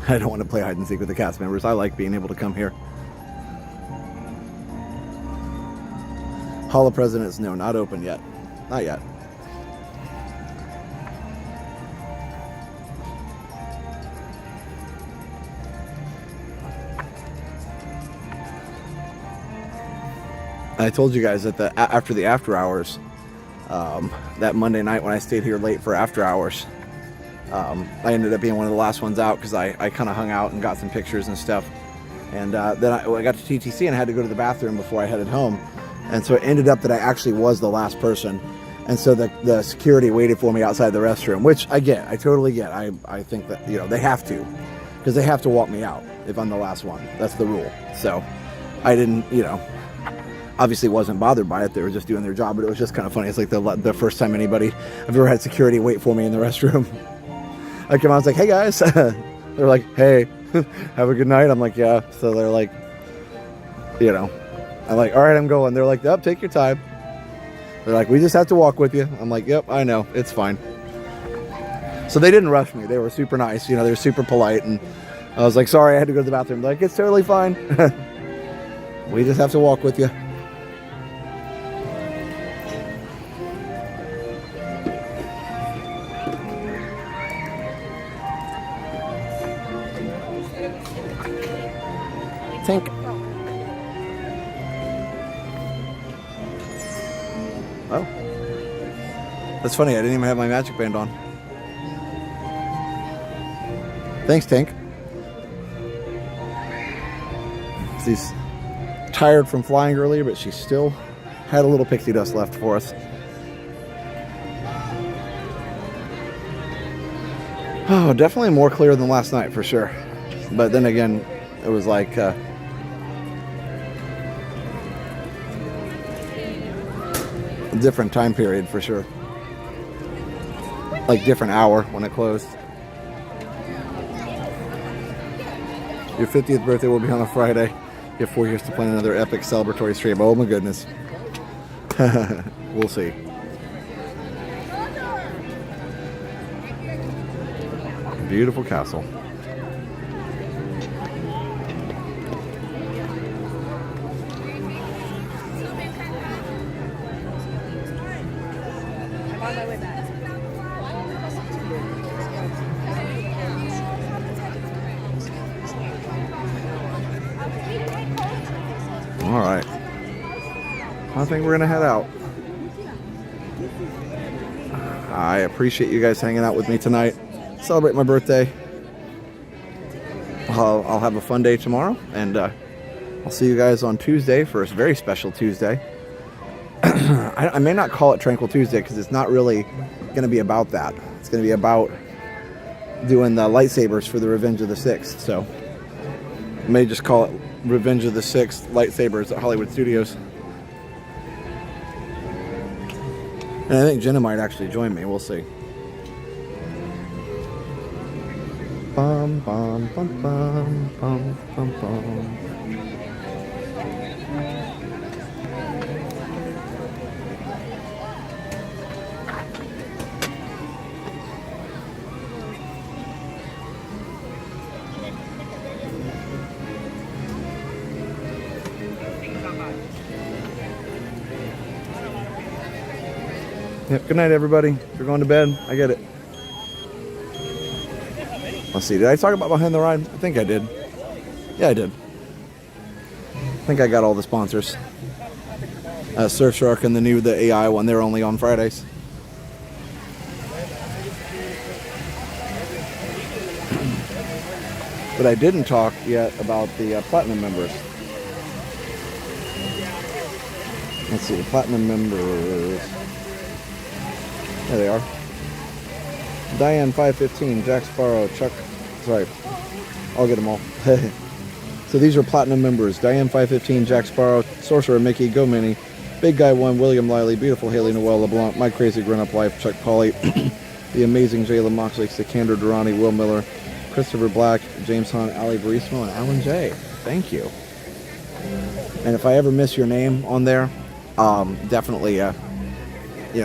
I don't want to play hide and seek with the cast members. I like being able to come here. Hall of Presidents, no, not open yet. Not yet. I told you guys that after the after hours, that Monday night when I stayed here late for after hours, I ended up being one of the last ones out because I kind of hung out and got some pictures and stuff. And then I got to TTC and I had to go to the bathroom before I headed home. And so it ended up that I actually was the last person. And so the security waited for me outside the restroom, which I get. I totally get. I think that, you know, they have to. Because they have to walk me out if I'm the last one. That's the rule. So I didn't, you know, obviously wasn't bothered by it. They were just doing their job. But it was just kind of funny. It's like the first time I've ever had security wait for me in the restroom. I came out, I was like, hey guys. They're like, hey, have a good night. I'm like, yeah. So they're like, you know. I'm like, all right, I'm going. They're like, yep, take your time. They're like, we just have to walk with you. I'm like, yep, I know. It's fine. So they didn't rush me. They were super nice. You know, they were super polite. And I was like, sorry, I had to go to the bathroom. They're like, it's totally fine. We just have to walk with you. Tink. Oh. That's funny, I didn't even have my magic band on. Thanks, Tank. She's tired from flying earlier, but she still had a little pixie dust left for us. Oh, definitely more clear than last night for sure. But then again, it was like a different time period for sure. Like different hour when it closed. Your 50th birthday will be on a Friday. You have 4 years to plan another epic celebratory stream. Oh my goodness. We'll see. Beautiful castle. All right. I think we're gonna head out. I appreciate you guys hanging out with me tonight. Celebrate my birthday. I'll have a fun day tomorrow, and I'll see you guys on Tuesday for a very special Tuesday. I may not call it Tranquil Tuesday because it's not really going to be about that. It's going to be about doing the lightsabers for the Revenge of the Sixth. So I may just call it Revenge of the Sixth lightsabers at Hollywood Studios. And I think Jenna might actually join me. We'll see. Bum, bum, bum, bum, bum, bum, bum. Yep, good night, everybody. If you're going to bed, I get it. Let's see, did I talk about Behind the Ride? I think I did. Yeah, I did. I think I got all the sponsors. Surfshark and the AI one, they're only on Fridays. But I didn't talk yet about the Platinum members. Let's see, the Platinum members. There they are. Diane 515, Jack Sparrow, Chuck. Sorry, I'll get them all. So these are Platinum members: Diane 515, Jack Sparrow, Sorcerer Mickey, Go Minnie, Big Guy 1, William Lively, Beautiful Haley Noel LeBlanc, My Crazy Grown Up Life, Chuck Polly, The Amazing Jayla Moxley, Sikander Durrani, Will Miller, Christopher Black, James Hunt, Ali Barismo, and Alan J. Thank you. And if I ever miss your name on there, definitely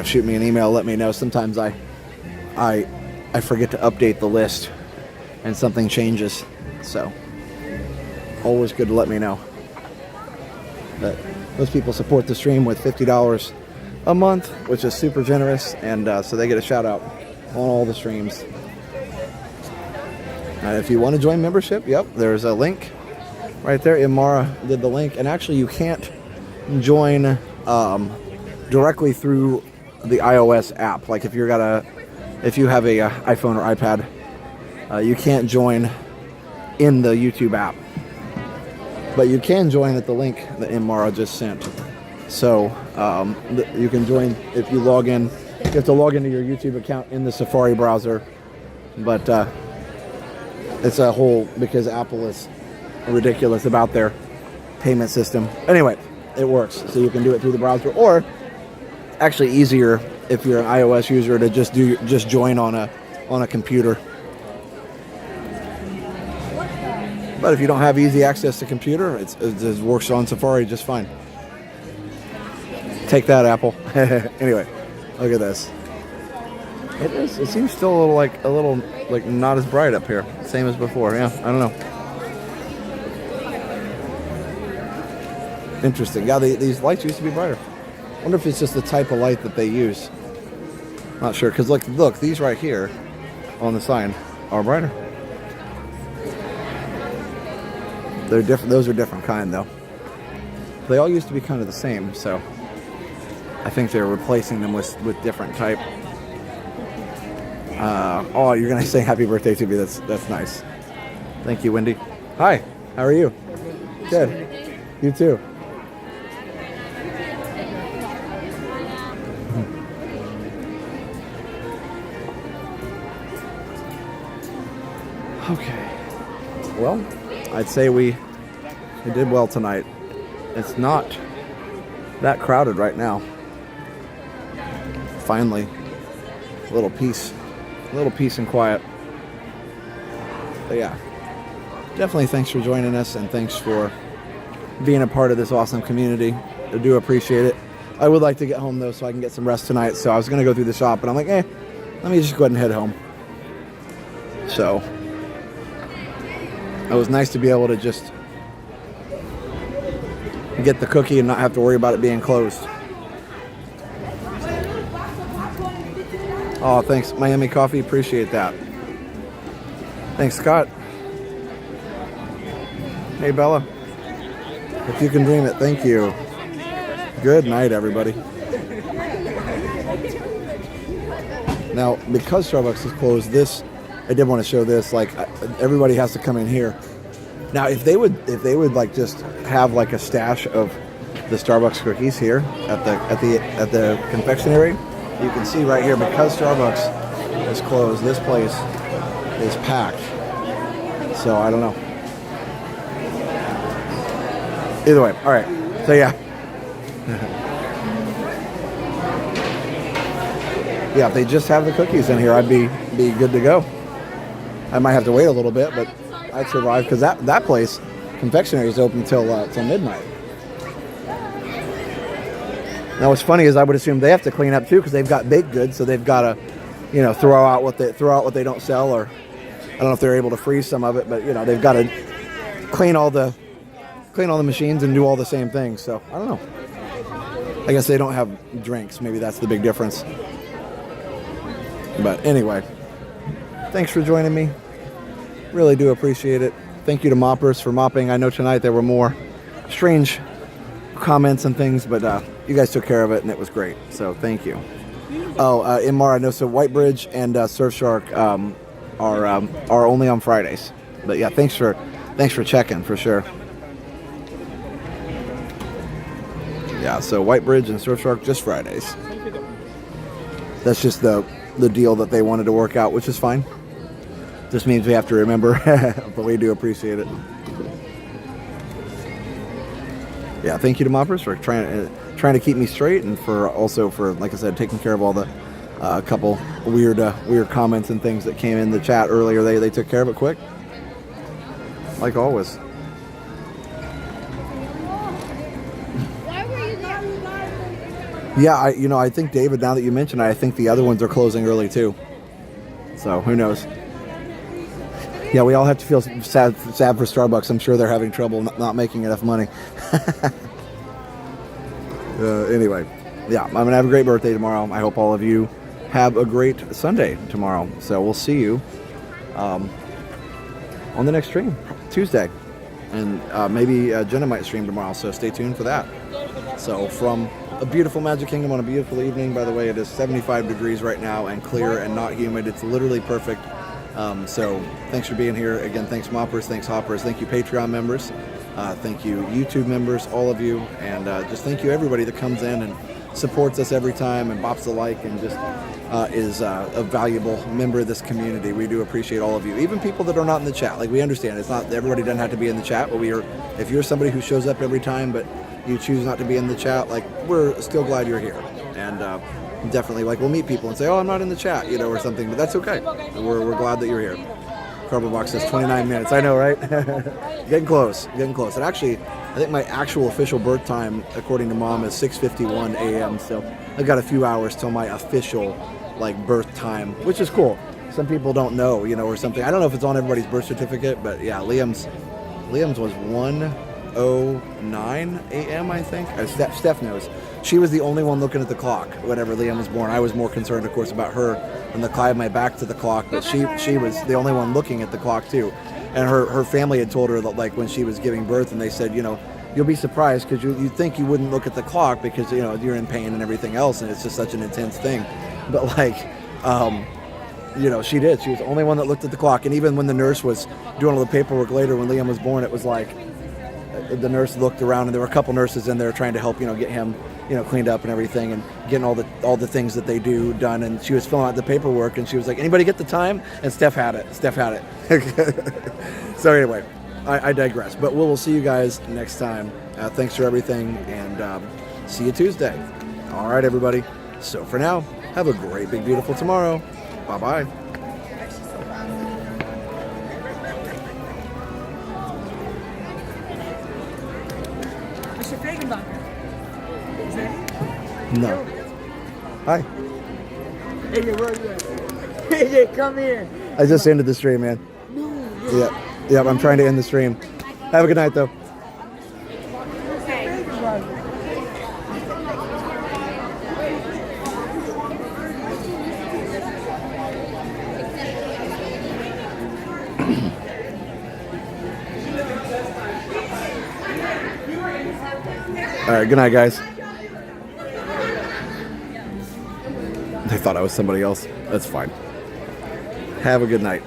shoot me an email, let me know. Sometimes I forget to update the list and something changes, so always good to let me know. But those people support the stream with $50 a month, which is super generous, and so they get a shout out on all the streams. If you want to join membership, yep, there's a link right there. Imara did the link, and actually you can't join directly through the iOS app. Like if you have a iPhone or iPad, you can't join in the YouTube app, but you can join at the link that Imara just sent. So you can join if you log in. You have to log into your YouTube account in the Safari browser, but it's a whole, because Apple is ridiculous about their payment system. Anyway, it works, so you can do it through the browser, or actually easier if you're an iOS user to just join on a computer. But if you don't have easy access to computer, it works on Safari just fine. Take that, Apple. Anyway, look at this. It seems still a little not as bright up here. Same as before. Yeah, I don't know. Interesting. Yeah, these lights used to be brighter. I wonder if it's just the type of light that they use. Not sure, because look, these right here on the sign are brighter. They're different. Those are different kind, though. They all used to be kind of the same, so I think they're replacing them with different type. Oh, you're gonna say happy birthday to me. That's nice. Thank you, Wendy. Hi. How are you? Good. You too. Okay. Well, I'd say we did well tonight. It's not that crowded right now. Finally, a little peace and quiet. But yeah, definitely thanks for joining us, and thanks for being a part of this awesome community. I do appreciate it. I would like to get home though, so I can get some rest tonight. So I was gonna go through the shop, but I'm like, let me just go ahead and head home. So it was nice to be able to just get the cookie and not have to worry about it being closed. Oh, thanks, Miami Coffee. Appreciate that. Thanks, Scott. Hey, Bella. If you can dream it, thank you. Good night, everybody. Now, because Starbucks is closed, I did want to show this. Like, everybody has to come in here. Now, if they would like just have like a stash of the Starbucks cookies here at the confectionery, you can see right here, because Starbucks is closed, this place is packed. So I don't know. Either way, all right. So yeah. yeah, if they just have the cookies in here, I'd be good to go. I might have to wait a little bit, but I'd survive because that place, confectionery, is open till midnight. Now, what's funny is I would assume they have to clean up too because they've got baked goods, so they've got to, you know, throw out what they don't sell, or I don't know if they're able to freeze some of it, but you know, they've got to clean all the machines and do all the same things. So I don't know. I guess they don't have drinks. Maybe that's the big difference. But anyway, thanks for joining me. Really do appreciate it. Thank you to moppers for mopping. I know tonight there were more strange comments and things, but you guys took care of it and it was great. So thank you. Oh, Inmar, I know. So Whitebridge and Surfshark are only on Fridays. But yeah, thanks for checking for sure. Yeah, so Whitebridge and Surfshark just Fridays. That's just the deal that they wanted to work out, which is fine. Just means we have to remember, but we do appreciate it. Yeah, thank you to moppers for trying to keep me straight, and for like I said, taking care of all the couple weird comments and things that came in the chat earlier. They took care of it quick, like always. Why were you there? Yeah, I think, David, now that you mention it, I think the other ones are closing early too. So who knows? Yeah, we all have to feel sad for Starbucks. I'm sure they're having trouble not making enough money. Anyway, yeah, I'm going to have a great birthday tomorrow. I hope all of you have a great Sunday tomorrow. So we'll see you on the next stream, Tuesday. And maybe Jenna might stream tomorrow, so stay tuned for that. So from a beautiful Magic Kingdom on a beautiful evening. By the way, it is 75 degrees right now and clear and not humid. It's literally perfect. So thanks for being here. Again, thanks moppers, thanks hoppers, thank you Patreon members, thank you YouTube members, all of you, and just thank you everybody that comes in and supports us every time and bops the like and just is a valuable member of this community. We do appreciate all of you, even people that are not in the chat. Like, we understand it's not everybody doesn't have to be in the chat, but if you're somebody who shows up every time but you choose not to be in the chat, like, we're still glad you're here. And definitely, like, we'll meet people and say, oh, I'm not in the chat, or something, but that's okay. We're glad that you're here. Cardboard Box says 29 minutes. I know, right? Getting close. And actually, I think my actual official birth time, according to Mom, is 6:51 a.m. So I've got a few hours till my official, birth time, which is cool. Some people don't know, or something. I don't know if it's on everybody's birth certificate, but yeah, Liam's was 1:09 a.m. I think. Steph knows. She was the only one looking at the clock whenever Liam was born. I was more concerned, of course, about her and the I had my back to the clock, but she was the only one looking at the clock too. And her family had told her that, like, when she was giving birth, and they said, you'll be surprised because you'd think you wouldn't look at the clock because, you're in pain and everything else, and it's just such an intense thing. But she did. She was the only one that looked at the clock. And even when the nurse was doing all the paperwork later when Liam was born, it was like the nurse looked around, and there were a couple nurses in there trying to help, get him, cleaned up and everything, and getting all the things that they do done. And she was filling out the paperwork, and she was like, anybody get the time? And Steph had it. So anyway, I digress. But we'll see you guys next time. Thanks for everything, and see you Tuesday. All right, everybody. So for now, have a great, big, beautiful tomorrow. Bye-bye. Mr. Fagenbacher. Is that it? No. Hi. AJ, where are you at? AJ, come here. I just ended the stream, man. No. Yeah, I'm trying to end the stream. Have a good night, though. All right, good night, guys. They thought I was somebody else. That's fine. Have a good night.